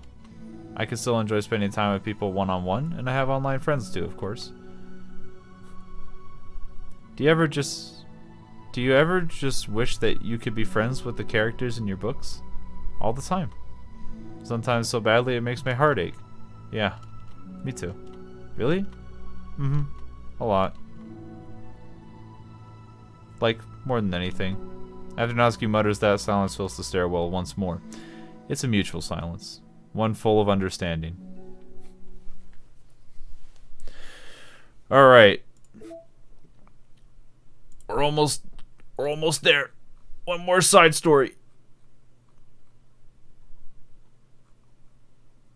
I can still enjoy spending time with people one-on-one, and I have online friends too, of course. Do you ever just wish that you could be friends with the characters in your books? All the time. Sometimes so badly it makes my heart ache. Yeah, me too. Really? Mm-hmm. A lot. Like, more than anything. After Natsuki mutters that, silence fills the stairwell once more. It's a mutual silence. One full of understanding. Alright. We're almost there. One more side story.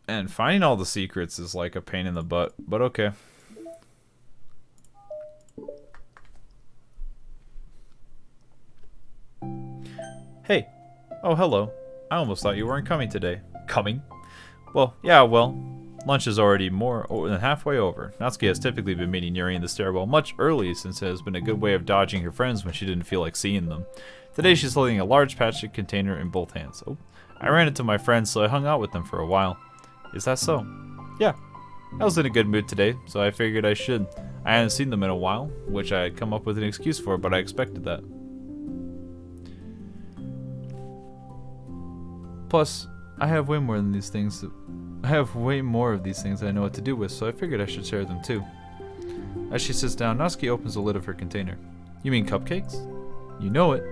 And finding all the secrets is like a pain in the butt, but okay. Hey. Oh, hello. I almost thought you weren't coming today. Coming? Well, yeah, lunch is already more than halfway over. Natsuki has typically been meeting Yuri in the stairwell much early since it has been a good way of dodging her friends when she didn't feel like seeing them. Today she's holding a large plastic container in both hands. Oh, I ran into my friends, so I hung out with them for a while. Is that so? Yeah. I was in a good mood today, so I figured I should. I hadn't seen them in a while, which I had come up with an excuse for, but I expected that. Plus, I have way more of these things I know what to do with, so I figured I should share them too. As she sits down, Natsuki opens the lid of her container. You mean cupcakes? You know it.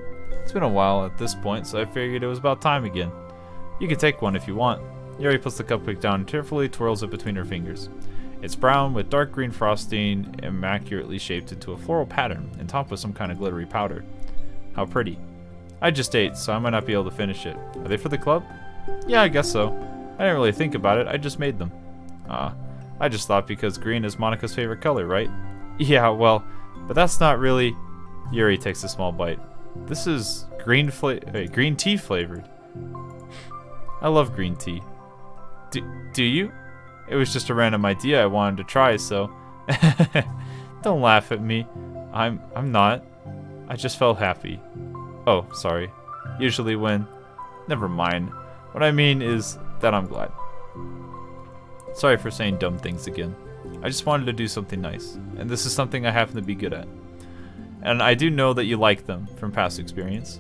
It's been a while at this point, so I figured it was about time again. You can take one if you want. Yuri puts the cupcake down and tearfully twirls it between her fingers. It's brown with dark green frosting immaculately shaped into a floral pattern and topped with some kind of glittery powder. How pretty. I just ate, so I might not be able to finish it. Are they for the club? Yeah, I guess so. I didn't really think about it, I just made them. I just thought because green is Monica's favorite color, right? Yeah, well, but that's not really... Yuri takes a small bite. This is green tea flavored. I love green tea. Do you? It was just a random idea I wanted to try, so... Don't laugh at me. I'm not. I just felt happy. Oh, sorry. Usually when... Never mind. What I mean is that I'm glad. Sorry for saying dumb things again. I just wanted to do something nice, and this is something I happen to be good at. And I do know that you like them from past experience.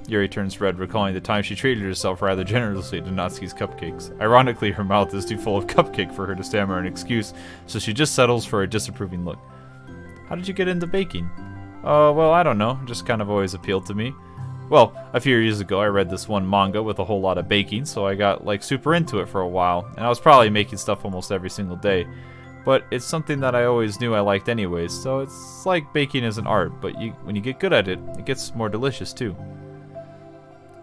Yuri turns red, recalling the time she treated herself rather generously to Natsuki's cupcakes. Ironically, her mouth is too full of cupcake for her to stammer an excuse, so she just settles for a disapproving look. How did you get into baking? Well, I don't know. It just kind of always appealed to me. Well, a few years ago, I read this one manga with a whole lot of baking, so I got, like, super into it for a while, and I was probably making stuff almost every single day. But it's something that I always knew I liked anyways, so it's like baking is an art, but when you get good at it, it gets more delicious too.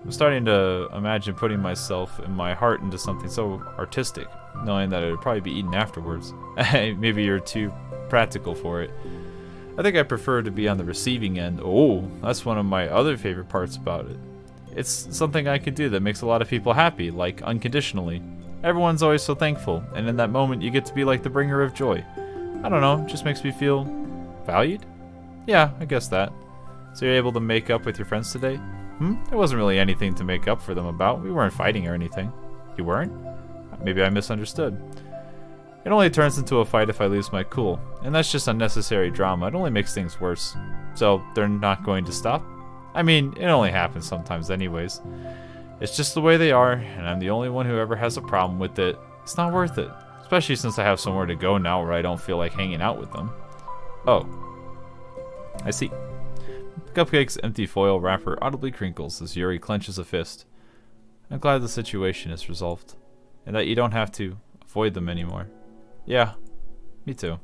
I'm starting to imagine putting myself and my heart into something so artistic, knowing that it would probably be eaten afterwards. Maybe you're too practical for it. I think I prefer to be on the receiving end. Oh, that's one of my other favorite parts about it. It's something I can do that makes a lot of people happy, like unconditionally. Everyone's always so thankful, and in that moment you get to be like the bringer of joy. I don't know, it just makes me feel valued? Yeah, I guess that. So you're able to make up with your friends today? There wasn't really anything to make up for them about. We weren't fighting or anything. You weren't? Maybe I misunderstood. It only turns into a fight if I lose my cool, and that's just unnecessary drama. It only makes things worse. So they're not going to stop? I mean, it only happens sometimes anyways. It's just the way they are, and I'm the only one who ever has a problem with it. It's not worth it, especially since I have somewhere to go now where I don't feel like hanging out with them. Oh, I see. Cupcake's empty foil wrapper audibly crinkles as Yuri clenches a fist. I'm glad the situation is resolved, and that you don't have to avoid them anymore. Yeah, me too.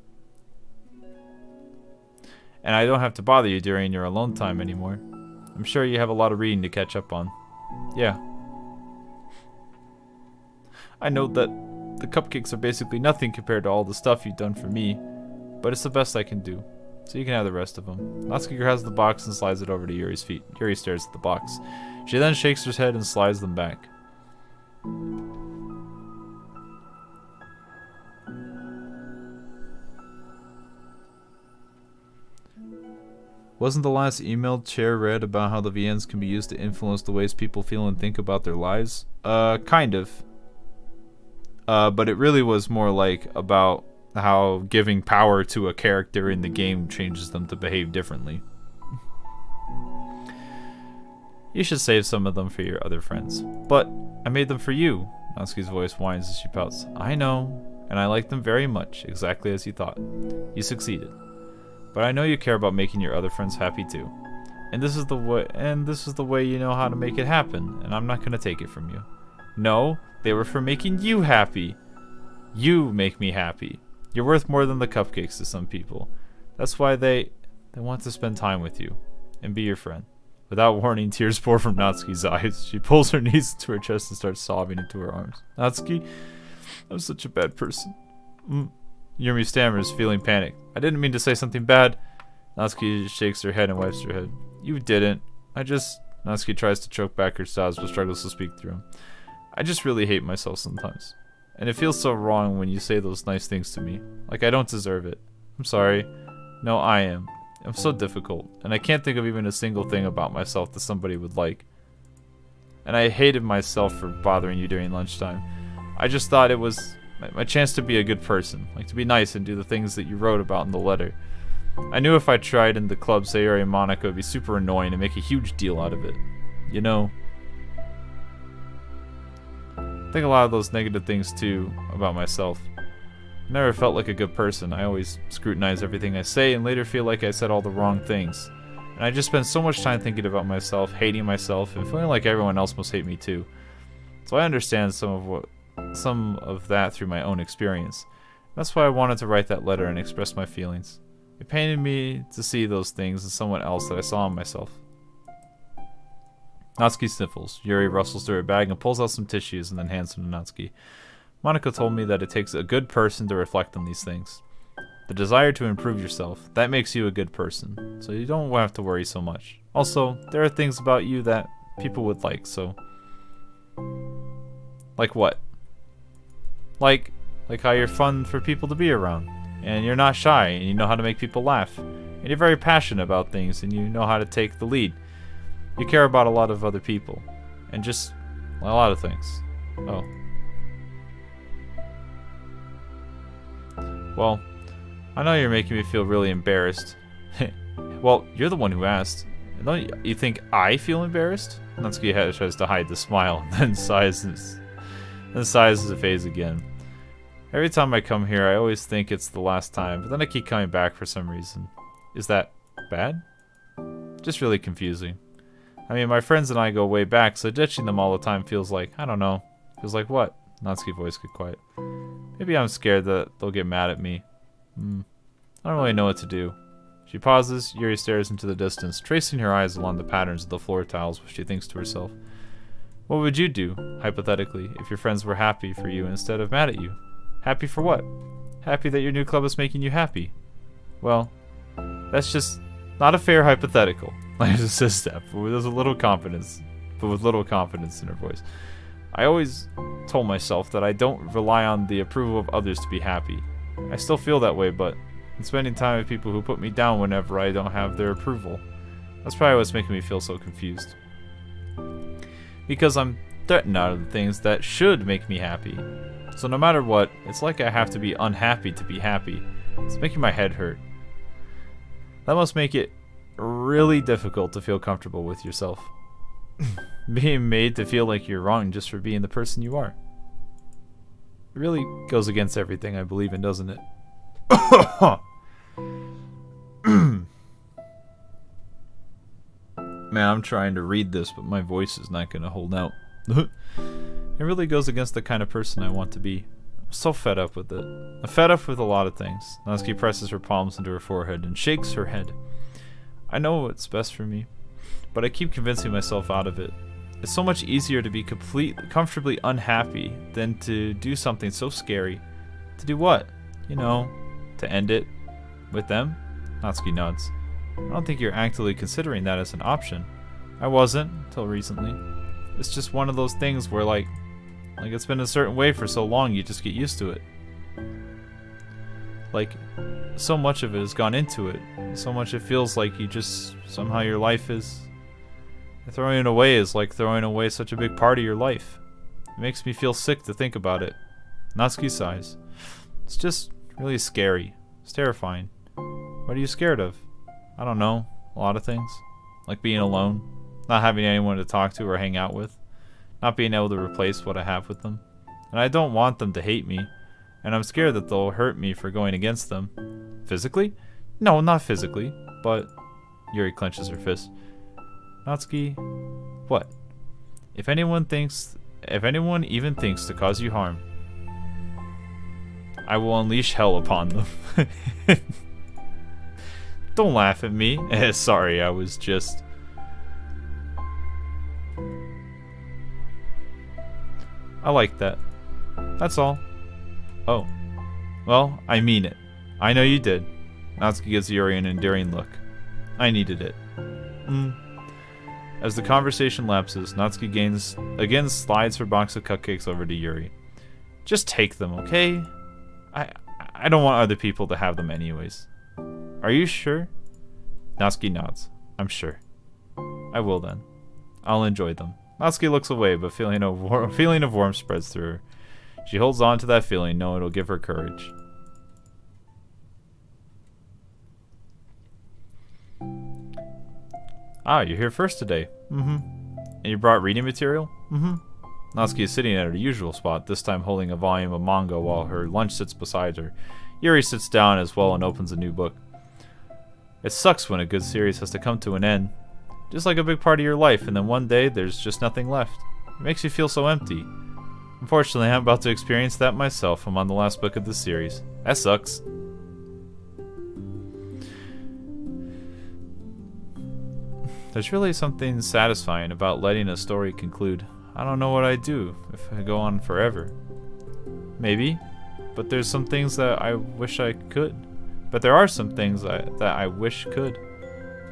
And I don't have to bother you during your alone time anymore. I'm sure you have a lot of reading to catch up on. Yeah. I know that the cupcakes are basically nothing compared to all the stuff you've done for me, but it's the best I can do. So you can have the rest of them. Natsuki grabs the box and slides it over to Yuri's feet. Yuri stares at the box. She then shakes her head and slides them back. Wasn't the last emailed chair read about how the VNs can be used to influence the ways people feel and think about their lives? Kind of. But it really was more like about how giving power to a character in the game changes them to behave differently. You should save some of them for your other friends. But I made them for you. Natsuki's voice whines as she pouts. I know, and I like them very much, exactly as you thought. You succeeded. But I know you care about making your other friends happy too. And this is the way you know how to make it happen, and I'm not going to take it from you. No, they were for making you happy. You make me happy. You're worth more than the cupcakes to some people. That's why they want to spend time with you and be your friend. Without warning, tears pour from Natsuki's eyes. She pulls her knees into her chest and starts sobbing into her arms. Natsuki, I'm such a bad person. Yumi stammers, feeling panicked. I didn't mean to say something bad. Natsuki shakes her head and wipes her head. You didn't. Natsuki tries to choke back her sobs but struggles to speak through them. I just really hate myself sometimes. And it feels so wrong when you say those nice things to me. Like I don't deserve it. I'm sorry. No, I am. I'm so difficult. And I can't think of even a single thing about myself that somebody would like. And I hated myself for bothering you during lunchtime. I just thought it was my chance to be a good person. Like to be nice and do the things that you wrote about in the letter. I knew if I tried in the club, Sayori and Monica would be super annoying and make a huge deal out of it. You know? I think a lot of those negative things too about myself. I never felt like a good person. I always scrutinize everything I say and later feel like I said all the wrong things. And I just spend so much time thinking about myself, hating myself, and feeling like everyone else must hate me too. So I understand some of that through my own experience. That's why I wanted to write that letter and express my feelings. It pained me to see those things in someone else that I saw in myself. Natsuki sniffles. Yuri rustles through her bag and pulls out some tissues and then hands them to Natsuki. Monica told me that it takes a good person to reflect on these things. The desire to improve yourself, that makes you a good person. So you don't have to worry so much. Also, there are things about you that people would like, so... Like what? Like how you're fun for people to be around. And you're not shy, and you know how to make people laugh. And you're very passionate about things, and you know how to take the lead. You care about a lot of other people. And just a lot of things. Oh. Well, I know you're making me feel really embarrassed. Well, you're the one who asked. Don't you think I feel embarrassed? Natsuki tries to hide the smile, then sighs as it fades again. Every time I come here, I always think it's the last time, but then I keep coming back for some reason. Is that bad? Just really confusing. I mean, my friends and I go way back, so ditching them all the time feels like, I don't know. Feels like what? Natsuki's voice got quiet. Maybe I'm scared that they'll get mad at me. I don't really know what to do. She pauses. Yuri stares into the distance, tracing her eyes along the patterns of the floor tiles, which she thinks to herself. What would you do, hypothetically, if your friends were happy for you instead of mad at you? Happy for what? Happy that your new club is making you happy. Well, that's just not a fair hypothetical. Like just says Steph, with a little confidence, but with little confidence in her voice. I always told myself that I don't rely on the approval of others to be happy. I still feel that way, but I'm spending time with people who put me down whenever I don't have their approval. That's probably what's making me feel so confused. Because I'm threatened out of the things that should make me happy. So no matter what, it's like I have to be unhappy to be happy. It's making my head hurt. That must make it really difficult to feel comfortable with yourself. Being made to feel like you're wrong just for being the person you are. It really goes against everything I believe in, doesn't it? Man, I'm trying to read this, but my voice is not going to hold out. It really goes against the kind of person I want to be. I'm so fed up with it. I'm fed up with a lot of things. Natsuki presses her palms into her forehead and shakes her head. I know what's best for me, but I keep convincing myself out of it. It's so much easier to be comfortably unhappy than to do something so scary. To do what? You know, to end it with them? Natsuki nods. I don't think you're actively considering that as an option. I wasn't, until recently. It's just one of those things where like it's been a certain way for so long you just get used to it. Like, so much of it has gone into it. So much it feels like you just, somehow your life is... Throwing it away is like throwing away such a big part of your life. It makes me feel sick to think about it. Natsuki sighs. It's just really scary. It's terrifying. What are you scared of? I don't know. A lot of things. Like being alone. Not having anyone to talk to or hang out with. Not being able to replace what I have with them. And I don't want them to hate me. And I'm scared that they'll hurt me for going against them. Physically? No, not physically. But... Yuri clenches her fist. Natsuki, what? If anyone even thinks to cause you harm, I will unleash hell upon them. Don't laugh at me. Sorry, I was just... I like that. That's all. Oh. Well, I mean it. I know you did. Natsuki gives Yuri an endearing look. I needed it. As the conversation lapses, Natsuki again slides her box of cupcakes over to Yuri. Just take them, okay? I don't want other people to have them anyways. Are you sure? Natsuki nods. I'm sure. I will then. I'll enjoy them. Natsuki looks away, but a feeling of warmth spreads through her. She holds on to that feeling, knowing it'll give her courage. Ah, you're here first today. And you brought reading material? Natsuki is sitting at her usual spot, this time holding a volume of manga while her lunch sits beside her. Yuri sits down as well and opens a new book. It sucks when a good series has to come to an end. Just like a big part of your life, and then one day there's just nothing left. It makes you feel so empty. Unfortunately, I'm about to experience that myself. I'm on the last book of the series. That sucks. There's really something satisfying about letting a story conclude. I don't know what I'd do if I go on forever. Maybe, but there's some things that I wish I could. But there are some things that I wish could.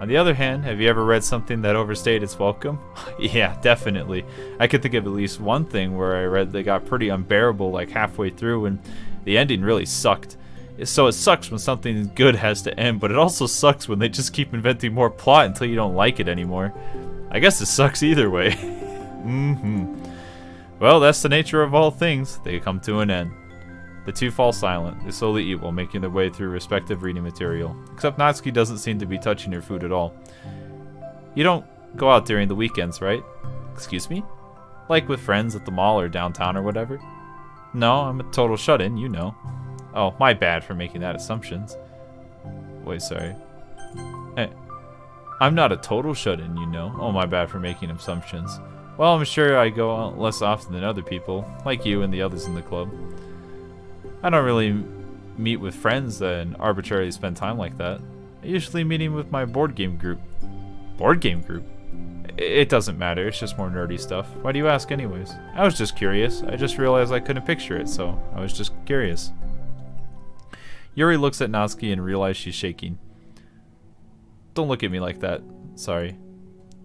On the other hand, have you ever read something that overstayed its welcome? Yeah, definitely. I could think of at least one thing where I read that got pretty unbearable like halfway through and the ending really sucked. So it sucks when something good has to end, but it also sucks when they just keep inventing more plot until you don't like it anymore. I guess it sucks either way. Well, that's the nature of all things. They come to an end. The two fall silent. They slowly eat while making their way through respective reading material. Except Natsuki doesn't seem to be touching her food at all. You don't go out during the weekends, right? Excuse me? Like with friends at the mall or downtown or whatever? No, I'm a total shut-in, you know. Oh, my bad for making that assumptions. Wait, sorry. Hey, I'm not a total shut-in, you know. Oh, my bad for making assumptions. Well, I'm sure I go out less often than other people, like you and the others in the club. I don't really meet with friends and arbitrarily spend time like that. I usually meeting with my board game group. Board game group? It doesn't matter, it's just more nerdy stuff. Why do you ask anyways? I was just curious. I just realized I couldn't picture it, so I was just curious. Yuri looks at Natsuki and realizes she's shaking. Don't look at me like that. Sorry.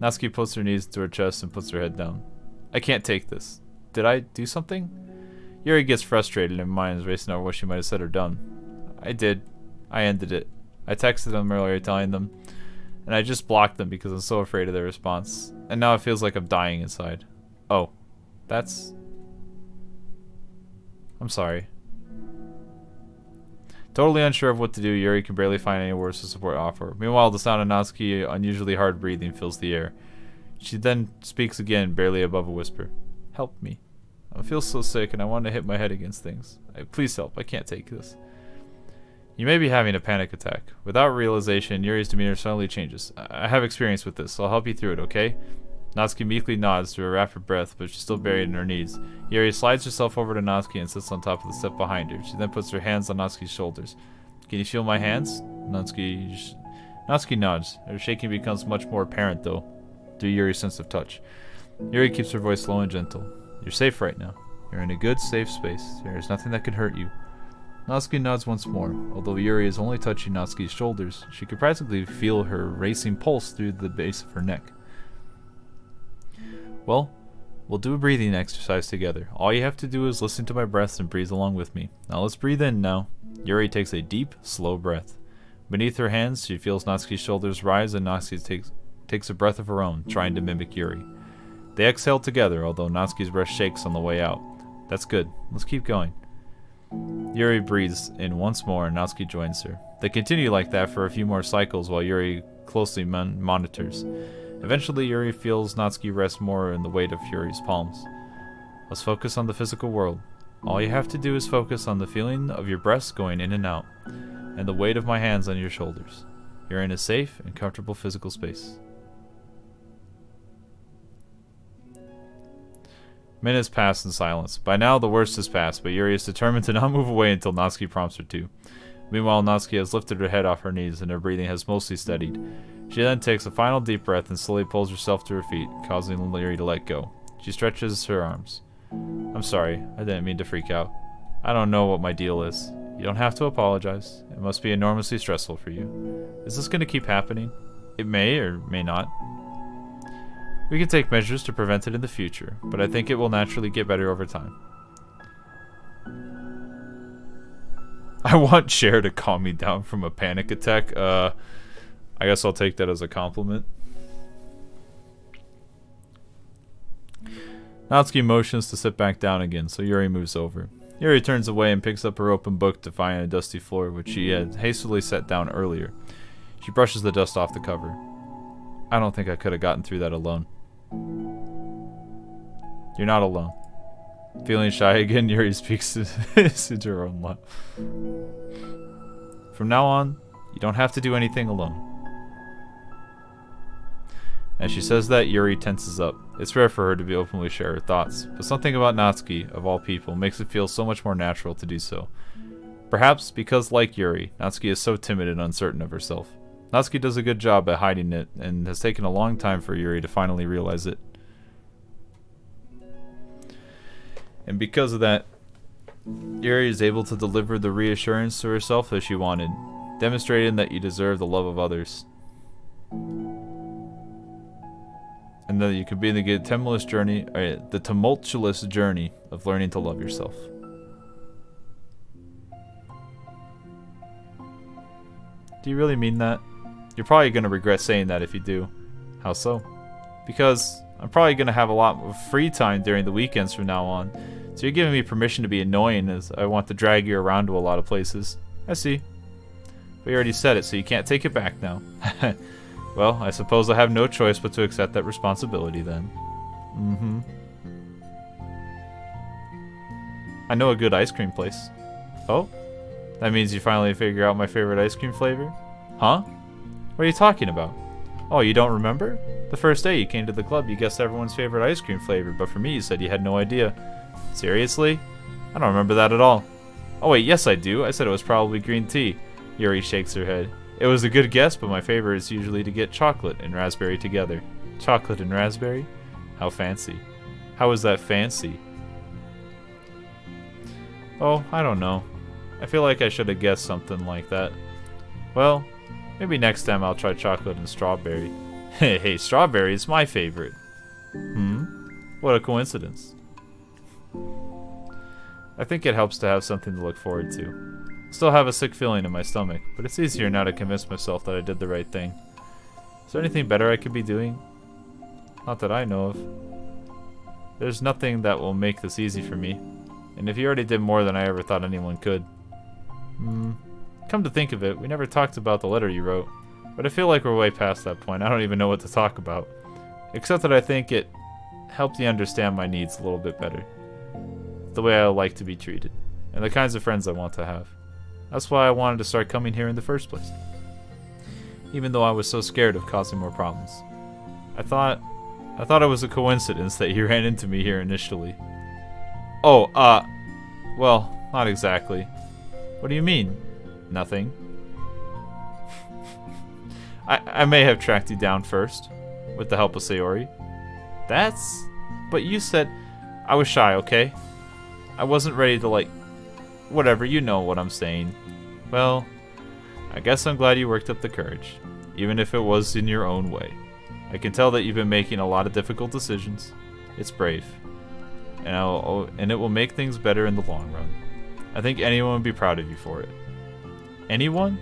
Natsuki puts her knees to her chest and puts her head down. I can't take this. Did I do something? Yuri gets frustrated and mind is racing over what she might have said or done. I did. I ended it. I texted them earlier telling them, and I just blocked them because I'm so afraid of their response. And now it feels like I'm dying inside. Oh. That's... I'm sorry. Totally unsure of what to do, Yuri can barely find any words to support offer. Meanwhile, the sound of Natsuki unusually hard breathing fills the air. She then speaks again, barely above a whisper. Help me. I feel so sick and I want to hit my head against things. Please help, I can't take this. You may be having a panic attack. Without realization, Yuri's demeanor suddenly changes. I have experience with this, so I'll help you through it, okay? Natsuki meekly nods through a rapid breath, but she's still buried in her knees. Yuri slides herself over to Natsuki and sits on top of the step behind her. She then puts her hands on Natsuki's shoulders. Can you feel my hands? Natsuki nods. Her shaking becomes much more apparent, though, through Yuri's sense of touch. Yuri keeps her voice low and gentle. You're safe right now. You're in a good, safe space. There is nothing that can hurt you. Natsuki nods once more. Although Yuri is only touching Natsuki's shoulders, she could practically feel her racing pulse through the base of her neck. Well, we'll do a breathing exercise together. All you have to do is listen to my breaths and breathe along with me. Now let's breathe in now. Yuri takes a deep, slow breath. Beneath her hands, she feels Natsuki's shoulders rise and Natsuki takes a breath of her own, trying to mimic Yuri. They exhale together, although Natsuki's breath shakes on the way out. That's good. Let's keep going. Yuri breathes in once more and Natsuki joins her. They continue like that for a few more cycles while Yuri closely monitors. Eventually, Yuri feels Natsuki rest more in the weight of Yuri's palms. Let's focus on the physical world. All you have to do is focus on the feeling of your breaths going in and out, and the weight of my hands on your shoulders. You're in a safe and comfortable physical space. Minutes pass in silence. By now, the worst has passed, but Yuri is determined to not move away until Natsuki prompts her to. Meanwhile, Natsuki has lifted her head off her knees and her breathing has mostly steadied. She then takes a final deep breath and slowly pulls herself to her feet, causing Yuri to let go. She stretches her arms. I'm sorry, I didn't mean to freak out. I don't know what my deal is. You don't have to apologize. It must be enormously stressful for you. Is this going to keep happening? It may or may not. We can take measures to prevent it in the future, but I think it will naturally get better over time. I want Cher to calm me down from a panic attack. I guess I'll take that as a compliment. Natsuki motions to sit back down again, so Yuri moves over. Yuri turns away and picks up her open book to find a dusty floor, which she had hastily set down earlier. She brushes the dust off the cover. I don't think I could have gotten through that alone. You're not alone. Feeling shy again, Yuri speaks into her own lap. From now on, you don't have to do anything alone. As she says that, Yuri tenses up. It's rare for her to be openly share her thoughts, but something about Natsuki, of all people, makes it feel so much more natural to do so. Perhaps because, like Yuri, Natsuki is so timid and uncertain of herself. Natsuki does a good job at hiding it, and has taken a long time for Yuri to finally realize it. And because of that, Yuri is able to deliver the reassurance to herself that she wanted, demonstrating that you deserve the love of others. And that you can be in the tumultuous journey of learning to love yourself. Do you really mean that? You're probably going to regret saying that if you do. How so? Because I'm probably going to have a lot of free time during the weekends from now on. So you're giving me permission to be annoying as I want to drag you around to a lot of places. I see. But you already said it, so you can't take it back now. Well, I suppose I have no choice but to accept that responsibility then. I know a good ice cream place. Oh? That means you finally figure out my favorite ice cream flavor? Huh? What are you talking about? Oh, you don't remember? The first day you came to the club, you guessed everyone's favorite ice cream flavor, but for me you said you had no idea. Seriously? I don't remember that at all. Oh wait, yes I do. I said it was probably green tea. Yuri shakes her head. It was a good guess, but my favorite is usually to get chocolate and raspberry together. Chocolate and raspberry? How fancy. How is that fancy? Oh, I don't know. I feel like I should have guessed something like that. Well, maybe next time I'll try chocolate and strawberry. Hey, strawberry is my favorite. What a coincidence. I think it helps to have something to look forward to. Still have a sick feeling in my stomach, but it's easier now to convince myself that I did the right thing. Is there anything better I could be doing? Not that I know of. There's nothing that will make this easy for me. And if you already did more than I ever thought anyone could. Come to think of it, we never talked about the letter you wrote. But I feel like we're way past that point. I don't even know what to talk about. Except that I think it helped you understand my needs a little bit better. The way I like to be treated. And the kinds of friends I want to have. That's why I wanted to start coming here in the first place. Even though I was so scared of causing more problems. I thought it was a coincidence that you ran into me here initially. Oh, well, not exactly. What do you mean? Nothing. I may have tracked you down first, with the help of Sayori. But you said... I was shy, okay? I wasn't ready to, whatever, you know what I'm saying. Well, I guess I'm glad you worked up the courage, even if it was in your own way. I can tell that you've been making a lot of difficult decisions. It's brave. And it will make things better in the long run. I think anyone would be proud of you for it. Anyone?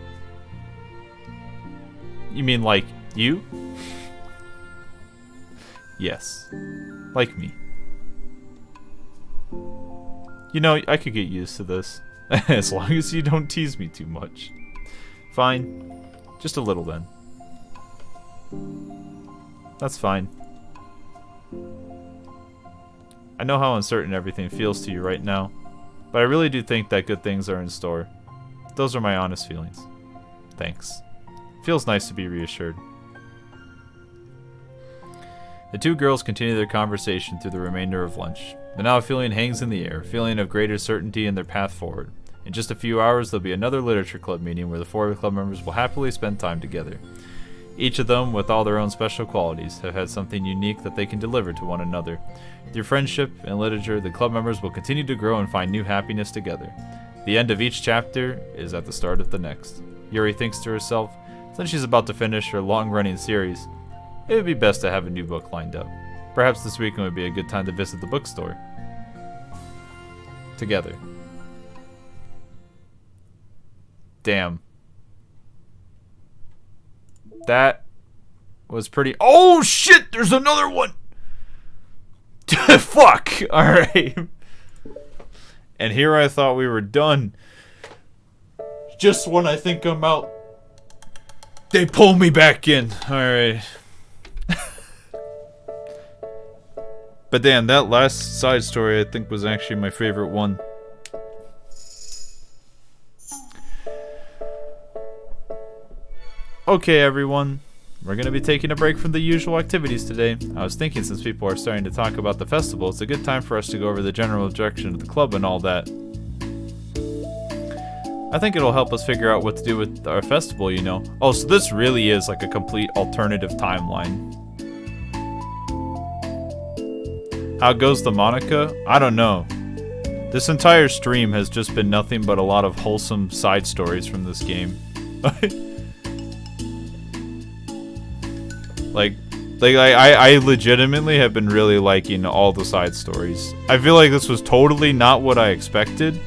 You mean like you? Yes. Like me. You know, I could get used to this. As long as you don't tease me too much. Fine. Just a little then. That's fine. I know how uncertain everything feels to you right now, but I really do think that good things are in store. Those are my honest feelings. Thanks. Feels nice to be reassured. The two girls continue their conversation through the remainder of lunch, but now a feeling hangs in the air, a feeling of greater certainty in their path forward. In just a few hours, there'll be another literature club meeting where the four club members will happily spend time together. Each of them, with all their own special qualities, have had something unique that they can deliver to one another. Through friendship and literature, the club members will continue to grow and find new happiness together. The end of each chapter is at the start of the next. Yuri thinks to herself, since she's about to finish her long-running series, it would be best to have a new book lined up. Perhaps this weekend would be a good time to visit the bookstore. Together. Damn. That was pretty... Oh shit! There's another one! Fuck! Alright. And here I thought we were done. Just when I think I'm out, they pull me back in. Alright. But damn, that last side story I think was actually my favorite one. Okay everyone, we're going to be taking a break from the usual activities today. I was thinking since people are starting to talk about the festival, it's a good time for us to go over the general direction of the club and all that. I think it'll help us figure out what to do with our festival, you know. Oh, so this really is like a complete alternative timeline. How goes the Monica? I don't know. This entire stream has just been nothing but a lot of wholesome side stories from this game. I legitimately have been really liking all the side stories. I feel like this was totally not what I expected,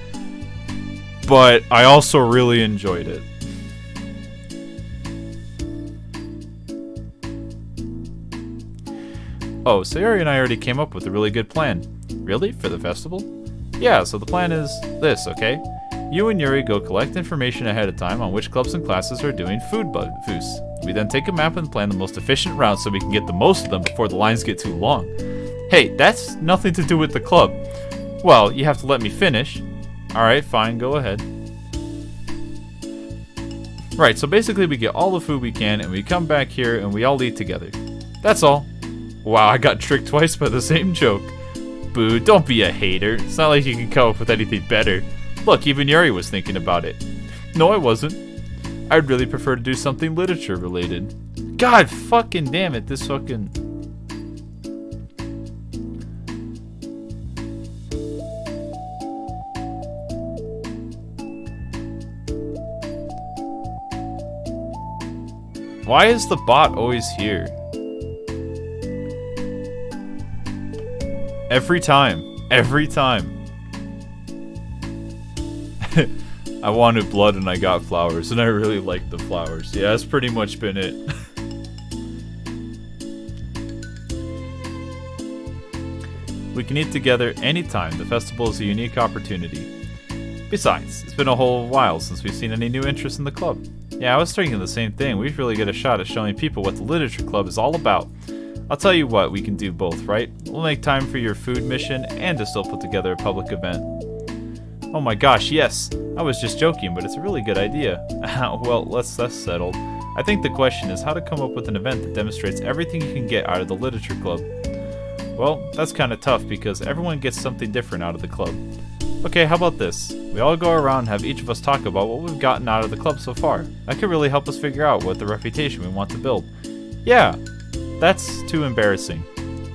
but I also really enjoyed it. Oh, Sayori and I already came up with a really good plan. Really? For the festival? Yeah, so the plan is this, okay? You and Yuri go collect information ahead of time on which clubs and classes are doing food booths. We then take a map and plan the most efficient route so we can get the most of them before the lines get too long. Hey, that's nothing to do with the club. Well, you have to let me finish. Alright, fine, go ahead. Right, so basically we get all the food we can and we come back here and we all eat together. That's all. Wow, I got tricked twice by the same joke. Boo, don't be a hater. It's not like you can come up with anything better. Look, even Yuri was thinking about it. No, I wasn't. I'd really prefer to do something literature related. God fucking damn it, this fucking... Why is the bot always here? Every time. Every time. I wanted blood and I got flowers, and I really liked the flowers. Yeah, that's pretty much been it. We can eat together anytime. The festival is a unique opportunity. Besides, it's been a whole while since we've seen any new interest in the club. Yeah, I was thinking the same thing. We really get a shot at showing people what the literature club is all about. I'll tell you what, we can do both, right? We'll make time for your food mission and to still put together a public event. Oh my gosh, yes! I was just joking, but it's a really good idea. Well, that's settled. I think the question is how to come up with an event that demonstrates everything you can get out of the literature club. Well, that's kind of tough because everyone gets something different out of the club. Okay, how about this? We all go around and have each of us talk about what we've gotten out of the club so far. That could really help us figure out what the reputation we want to build. Yeah, that's too embarrassing.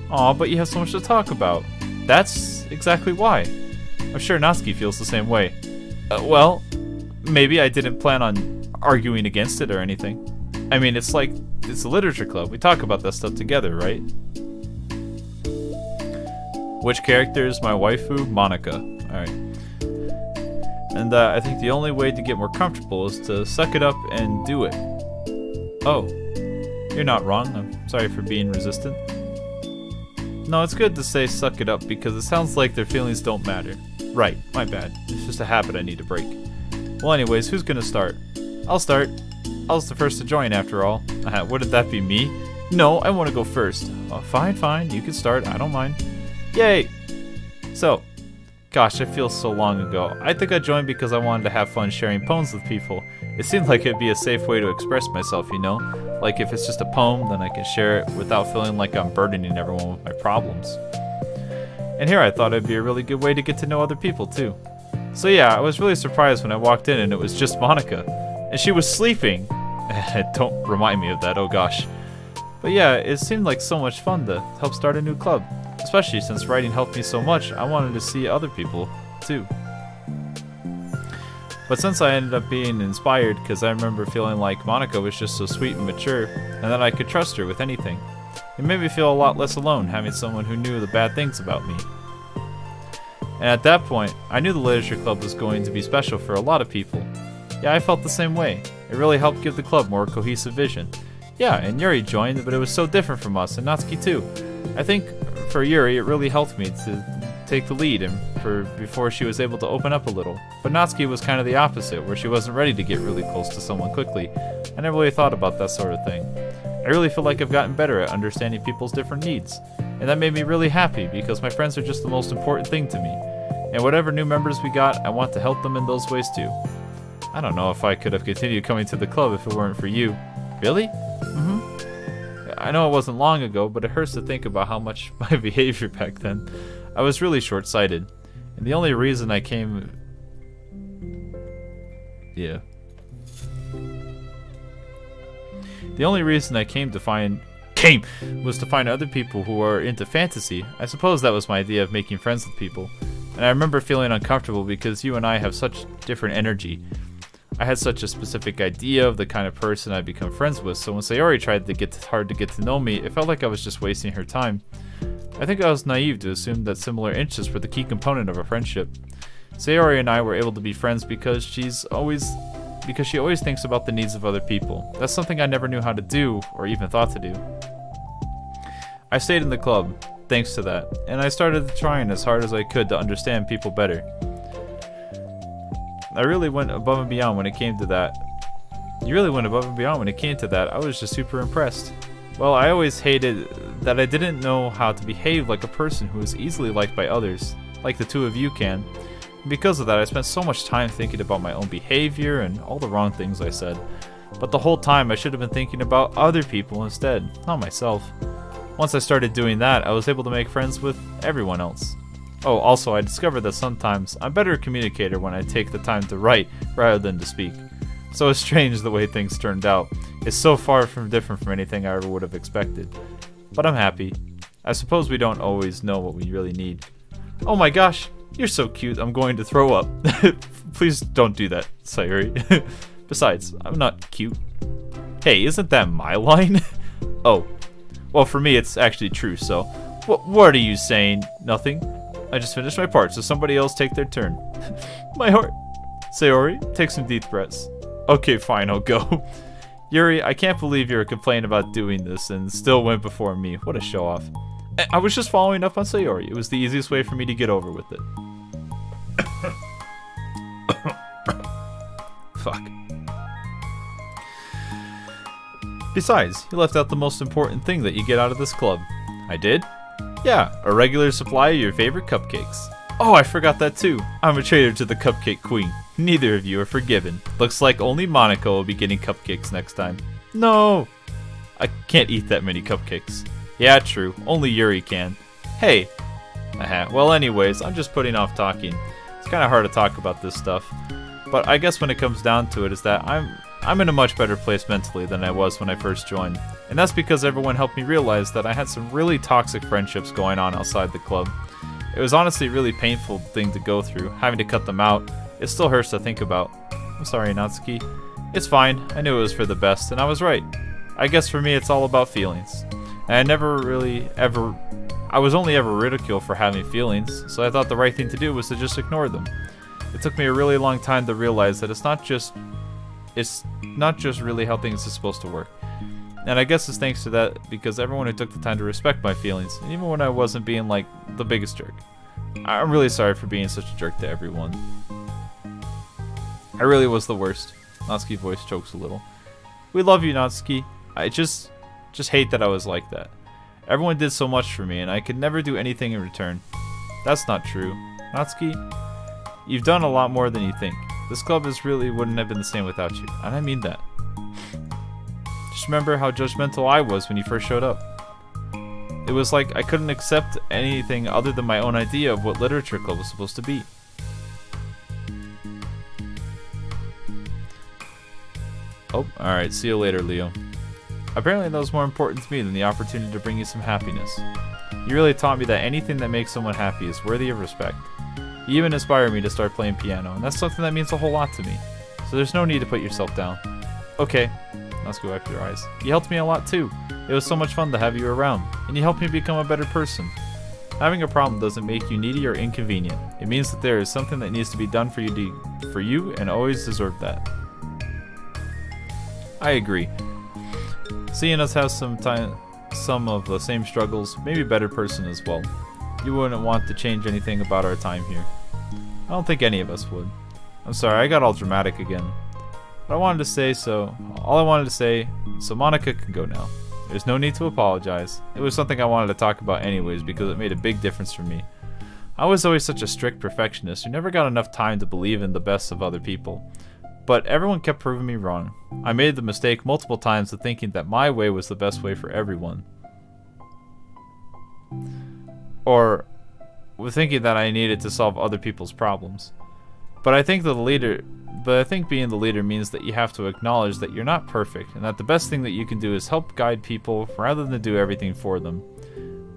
Aw, but you have so much to talk about. That's exactly why. I'm sure Natsuki feels the same way. Well, maybe I didn't plan on arguing against it or anything. I mean, it's like, it's a literature club. We talk about that stuff together, right? Which character is my waifu? Monica. Alright. And I think the only way to get more comfortable is to suck it up and do it. Oh. You're not wrong. I'm sorry for being resistant. No, it's good to say suck it up because it sounds like their feelings don't matter. Right, my bad. It's just a habit I need to break. Well, anyways, who's gonna start? I'll start. I was the first to join after all. Wouldn't that be me? No, I want to go first. Fine, you can start. I don't mind. Yay! So, gosh, it feels so long ago. I think I joined because I wanted to have fun sharing poems with people. It seemed like it'd be a safe way to express myself, you know? Like if it's just a poem, then I can share it without feeling like I'm burdening everyone with my problems. And here I thought it'd be a really good way to get to know other people too. So yeah, I was really surprised when I walked in and it was just Monica. And she was sleeping. Don't remind me of that, oh gosh. But yeah, it seemed like so much fun to help start a new club. Especially since writing helped me so much, I wanted to see other people too. But since I ended up being inspired because I remember feeling like Monica was just so sweet and mature, and that I could trust her with anything, it made me feel a lot less alone having someone who knew the bad things about me. And at that point, I knew the literature club was going to be special for a lot of people. Yeah, I felt the same way. It really helped give the club more cohesive vision. Yeah, and Yuri joined, but it was so different from us, and Natsuki too. I think for Yuri, it really helped me to take the lead and before she was able to open up a little. But Natsuki was kind of the opposite, where she wasn't ready to get really close to someone quickly. I never really thought about that sort of thing. I really feel like I've gotten better at understanding people's different needs, and that made me really happy because my friends are just the most important thing to me. And whatever new members we got, I want to help them in those ways too. I don't know if I could have continued coming to the club if it weren't for you. Really? I know it wasn't long ago, but it hurts to think about how much my behavior back then. I was really short-sighted, and the only reason I came... Yeah. The only reason I was to find other people who are into fantasy. I suppose that was my idea of making friends with people. And I remember feeling uncomfortable because you and I have such different energy. I had such a specific idea of the kind of person I'd become friends with, so when Sayori tried to get hard to get to know me, it felt like I was just wasting her time. I think I was naive to assume that similar interests were the key component of a friendship. Sayori and I were able to be friends because she always thinks about the needs of other people. That's something I never knew how to do, or even thought to do. I stayed in the club, thanks to that, and I started trying as hard as I could to understand people better. I really went above and beyond when it came to that. You really went above and beyond when it came to that. I was just super impressed. Well, I always hated that I didn't know how to behave like a person who is easily liked by others, like the two of you can. And because of that, I spent so much time thinking about my own behavior and all the wrong things I said. But the whole time, I should have been thinking about other people instead, not myself. Once I started doing that, I was able to make friends with everyone else. Oh, also, I discovered that sometimes I'm better a communicator when I take the time to write rather than to speak. So it's strange the way things turned out. It's so far from different from anything I ever would have expected. But I'm happy. I suppose we don't always know what we really need. Oh my gosh, you're so cute, I'm going to throw up. Please don't do that, Sayori. Besides, I'm not cute. Hey, isn't that my line? Oh. Well, for me, it's actually true, so... What are you saying? Nothing. I just finished my part, so somebody else take their turn. My heart. Sayori, take some deep breaths. Okay, fine, I'll go. Yuri, I can't believe you were complaining about doing this and still went before me. What a show-off. I was just following up on Sayori. It was the easiest way for me to get over with it. Fuck. Besides, you left out the most important thing that you get out of this club. I did? Yeah, a regular supply of your favorite cupcakes. Oh, I forgot that too. I'm a traitor to the Cupcake Queen. Neither of you are forgiven. Looks like only Monica will be getting cupcakes next time. No! I can't eat that many cupcakes. Yeah, true. Only Yuri can. Hey! Well, anyways, I'm just putting off talking. It's kind of hard to talk about this stuff. But I guess when it comes down to it is that I'm in a much better place mentally than I was when I first joined. And that's because everyone helped me realize that I had some really toxic friendships going on outside the club. It was honestly a really painful thing to go through, having to cut them out. It still hurts to think about. I'm sorry, Natsuki. It's fine. I knew it was for the best, and I was right. I guess for me, it's all about feelings. And I was only ever ridiculed for having feelings, so I thought the right thing to do was to just ignore them. It took me a really long time to realize that it's not just really how things are supposed to work. And I guess it's thanks to that because everyone who took the time to respect my feelings, and even when I wasn't being like the biggest jerk. I'm really sorry for being such a jerk to everyone. I really was the worst. Natsuki's voice chokes a little. We love you, Natsuki. I just hate that I was like that. Everyone did so much for me, and I could never do anything in return. That's not true. Natsuki, you've done a lot more than you think. This club wouldn't have been the same without you, and I mean that. Just remember how judgmental I was when you first showed up. It was like I couldn't accept anything other than my own idea of what literature club was supposed to be. Oh, alright, see you later, Leo. Apparently that was more important to me than the opportunity to bring you some happiness. You really taught me that anything that makes someone happy is worthy of respect. You even inspired me to start playing piano, and that's something that means a whole lot to me. So there's no need to put yourself down. Okay, let's go wipe your eyes. You helped me a lot too. It was so much fun to have you around, and you helped me become a better person. Having a problem doesn't make you needy or inconvenient. It means that there is something that needs to be done for you and always deserve that. I agree. Seeing us have some of the same struggles made me a better person as well. You wouldn't want to change anything about our time here. I don't think any of us would. I'm sorry, I got all dramatic again. But all I wanted to say, so Monica can go now. There's no need to apologize. It was something I wanted to talk about anyways because it made a big difference for me. I was always such a strict perfectionist who never got enough time to believe in the best of other people. But everyone kept proving me wrong. I made the mistake multiple times of thinking that my way was the best way for everyone. Or with thinking that I needed to solve other people's problems. But I think being the leader means that you have to acknowledge that you're not perfect and that the best thing that you can do is help guide people rather than do everything for them.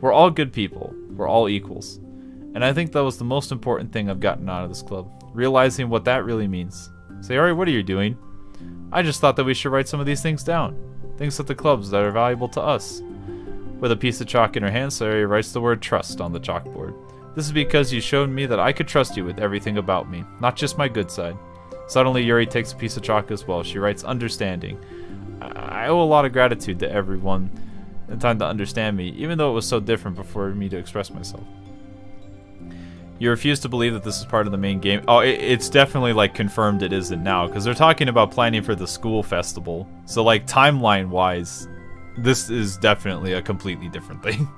We're all good people. We're all equals. And I think that was the most important thing I've gotten out of this club, realizing what that really means. Sayori, what are you doing? I just thought that we should write some of these things down. Things at the clubs that are valuable to us. With a piece of chalk in her hand, Sayori writes the word trust on the chalkboard. This is because you showed me that I could trust you with everything about me, not just my good side. Suddenly, Yuri takes a piece of chalk as well. She writes understanding. I owe a lot of gratitude to everyone and time to understand me, even though it was so different before me to express myself. You refuse to believe that this is part of the main game. Oh, it's definitely like confirmed it isn't now, because they're talking about planning for the school festival. So like timeline-wise, this is definitely a completely different thing.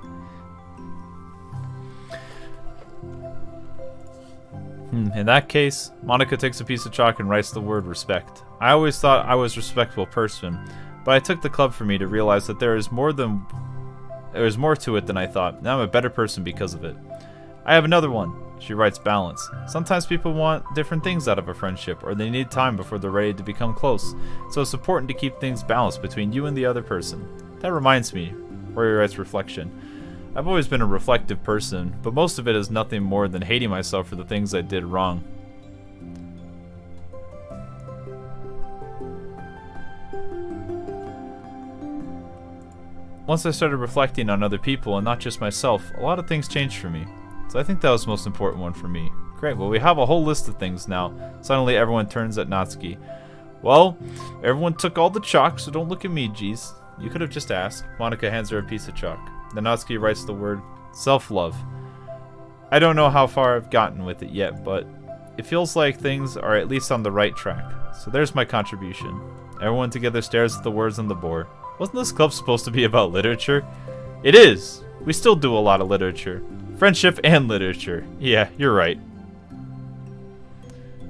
In that case, Monica takes a piece of chalk and writes the word respect. I always thought I was a respectful person, but it took the club for me to realize that there is more to it than I thought, and I'm a better person because of it. I have another one. She writes balance. Sometimes people want different things out of a friendship, or they need time before they're ready to become close, so it's important to keep things balanced between you and the other person. That reminds me, Rory writes reflection. I've always been a reflective person, but most of it is nothing more than hating myself for the things I did wrong. once I started reflecting on other people and not just myself, a lot of things changed for me. So I think that was the most important one for me. Great, well we have a whole list of things now. Suddenly everyone turns at Natsuki. Well, everyone took all the chalk, so don't look at me, geez. You could have just asked. Monica hands her a piece of chalk. Then Natsuki writes the word self-love. I don't know how far I've gotten with it yet, but it feels like things are at least on the right track. So there's my contribution. Everyone together stares at the words on the board. Wasn't this club supposed to be about literature? It is! We still do a lot of literature. Friendship and literature. Yeah, you're right.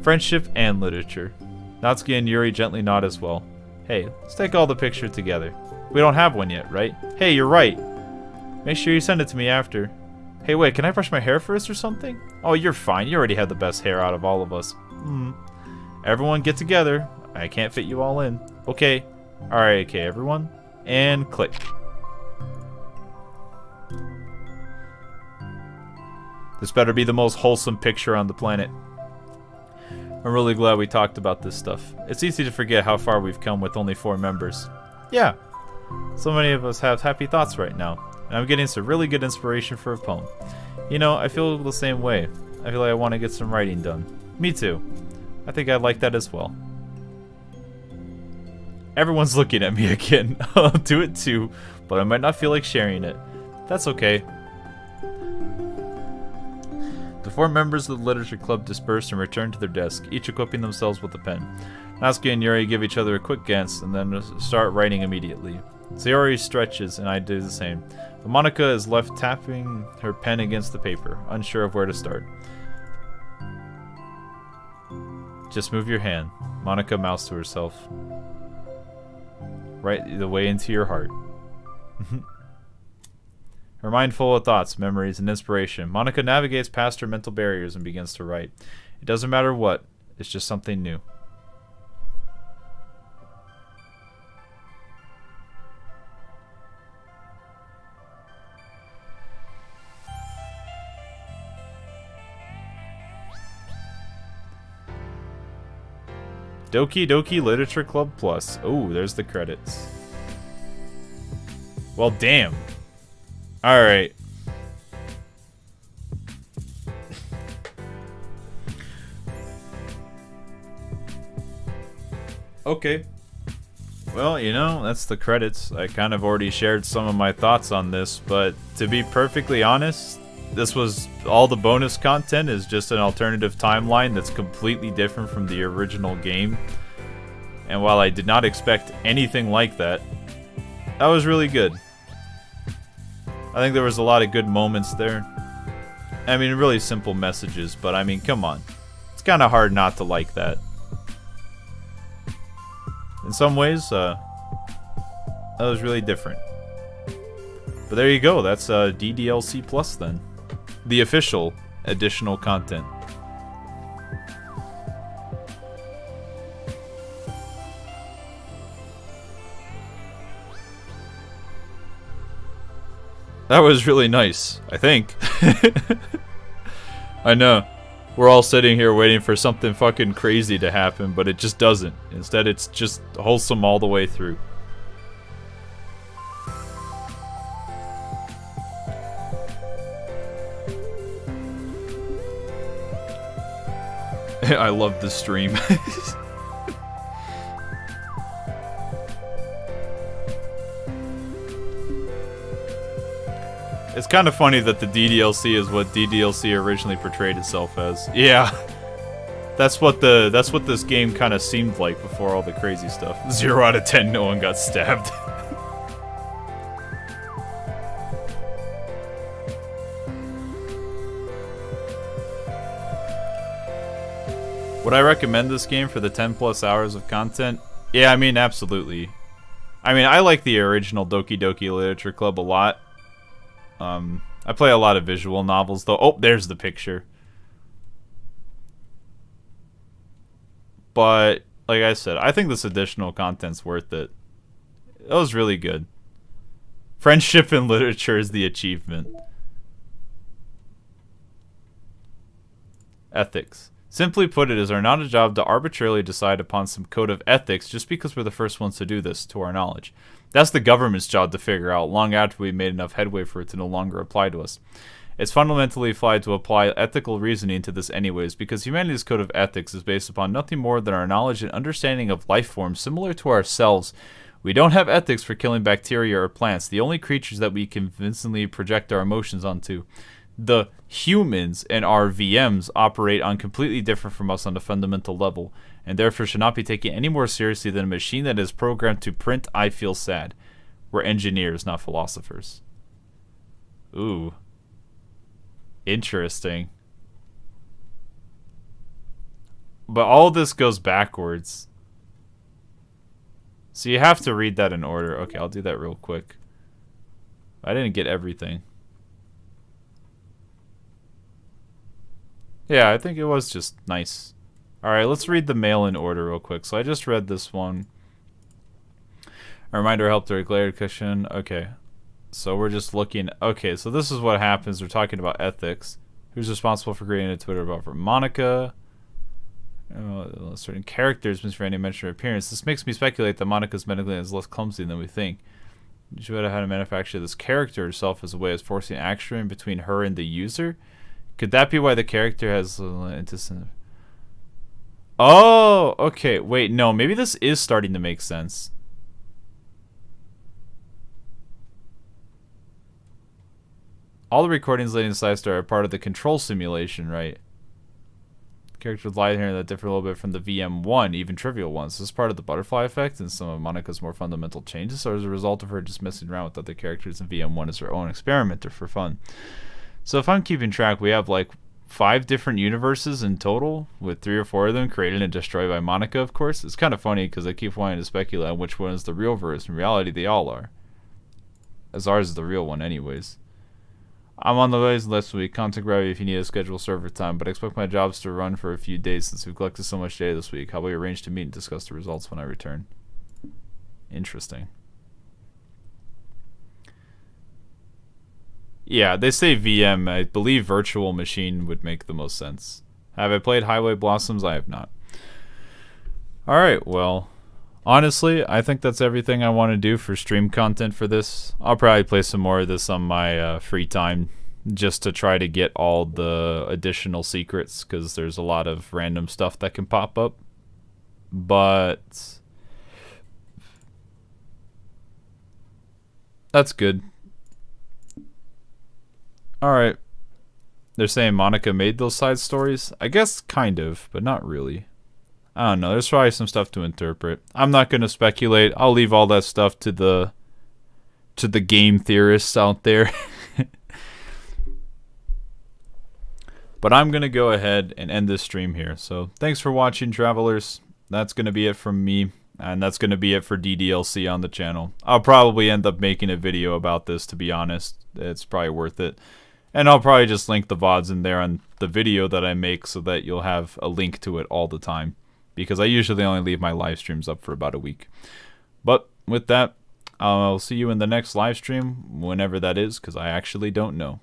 Friendship and literature. Natsuki and Yuri gently nod as well. Hey, let's take all the pictures together. We don't have one yet, right? Hey, you're right. Make sure you send it to me after. Hey, wait, can I brush my hair first or something? Oh, you're fine. You already have the best hair out of all of us. Everyone get together. I can't fit you all in. Okay. Alright, okay, everyone. And click. This better be the most wholesome picture on the planet. I'm really glad we talked about this stuff. It's easy to forget how far we've come with only 4 members. Yeah. So many of us have happy thoughts right now. And I'm getting some really good inspiration for a poem. You know, I feel the same way. I feel like I want to get some writing done. Me too. I think I'd like that as well. Everyone's looking at me again. I'll do it too, but I might not feel like sharing it. That's okay. The 4 members of the literature club disperse and return to their desk, each equipping themselves with a pen. Natsuki and Yuri give each other a quick glance and then start writing immediately. Sayori stretches and I do the same. But Monica is left tapping her pen against the paper, unsure of where to start. Just move your hand. Monica mouths to herself. Right the way into your heart. Her mind full of thoughts, memories, and inspiration, Monica navigates past her mental barriers and begins to write. It doesn't matter what, it's just something new. Doki Doki Literature Club Plus. Oh, there's the credits. Well, damn. Alright. Okay. Well, you know, that's the credits. I kind of already shared some of my thoughts on this, but to be perfectly honest, this was all the bonus content is just an alternative timeline that's completely different from the original game. And while I did not expect anything like that, that was really good. I think there was a lot of good moments there. I mean, really simple messages, but I mean, come on. It's kind of hard not to like that. In some ways, that was really different. But there you go, that's DDLC Plus then. The official additional content. That was really nice, I think. I know. We're all sitting here waiting for something fucking crazy to happen, but it just doesn't. Instead, it's just wholesome all the way through. I love this stream. It's kind of funny that the DDLC is what DDLC originally portrayed itself as. Yeah. That's what this game kind of seemed like before all the crazy stuff. 0 out of 10, no one got stabbed. Would I recommend this game for the 10 plus hours of content? Yeah, I mean, absolutely. I mean, I like the original Doki Doki Literature Club a lot. I play a lot of visual novels, though. Oh, there's the picture. But, like I said, I think this additional content's worth it. It was really good. Friendship in literature is the achievement. Ethics. Simply put, it is our not a job to arbitrarily decide upon some code of ethics just because we're the first ones to do this, to our knowledge. That's the government's job to figure out long after we've made enough headway for it to no longer apply to us. It's fundamentally flawed to apply ethical reasoning to this anyways, because humanity's code of ethics is based upon nothing more than our knowledge and understanding of life forms similar to ourselves. We don't have ethics for killing bacteria or plants, the only creatures that we convincingly project our emotions onto. The humans and our VMs operate on completely different from us on a fundamental level, and therefore should not be taken any more seriously than a machine that is programmed to print "I feel sad." We're engineers, not philosophers. Ooh. Interesting. But all this goes backwards. So you have to read that in order. Okay, I'll do that real quick. I didn't get everything. Yeah, I think it was just nice. Alright, let's read the mail in order real quick. So I just read this one. A reminder helped to declare cushion. Okay. So we're just looking. Okay, so this is what happens. We're talking about ethics. Who's responsible for creating a Twitter about for Monica? Certain characters miss for any mention of appearance. This makes me speculate that Monica's medically is less clumsy than we think. She would have had to manufacture this character herself as a way of forcing action between her and the user. Could that be why the character has Oh, okay. Wait, no. Maybe this is starting to make sense. All the recordings leading to Sidestar are part of the control simulation, right? Characters lie here that differ a little bit from the VM1, even trivial ones. Is this part of the butterfly effect and some of Monica's more fundamental changes, or as a result of her just messing around with other characters in VM1 as her own experiment or for fun? So if I'm keeping track, we have like 5 different universes in total, with 3 or 4 of them created and destroyed by Monica, of course. It's kind of funny because I keep wanting to speculate on which one is the real verse. In reality, they all are. As ours is the real one anyways. I'm on the ways list week. Contact Gravity if you need a scheduled server time, but I expect my jobs to run for a few days since we've collected so much data this week. How about we arrange to meet and discuss the results when I return? Interesting. Yeah, they say VM. I believe virtual machine would make the most sense. Have I played Highway Blossoms? I have not. Alright, well, honestly, I think that's everything I want to do for stream content for this. I'll probably play some more of this on my free time just to try to get all the additional secrets, because there's a lot of random stuff that can pop up. But that's good. Alright. They're saying Monica made those side stories? I guess kind of, but not really. I don't know. There's probably some stuff to interpret. I'm not going to speculate. I'll leave all that stuff to the game theorists out there. But I'm going to go ahead and end this stream here. So thanks for watching, travelers. That's going to be it from me. And that's going to be it for DDLC on the channel. I'll probably end up making a video about this, to be honest. It's probably worth it. And I'll probably just link the VODs in there on the video that I make so that you'll have a link to it all the time. Because I usually only leave my live streams up for about a week. But with that, I'll see you in the next live stream, whenever that is, because I actually don't know.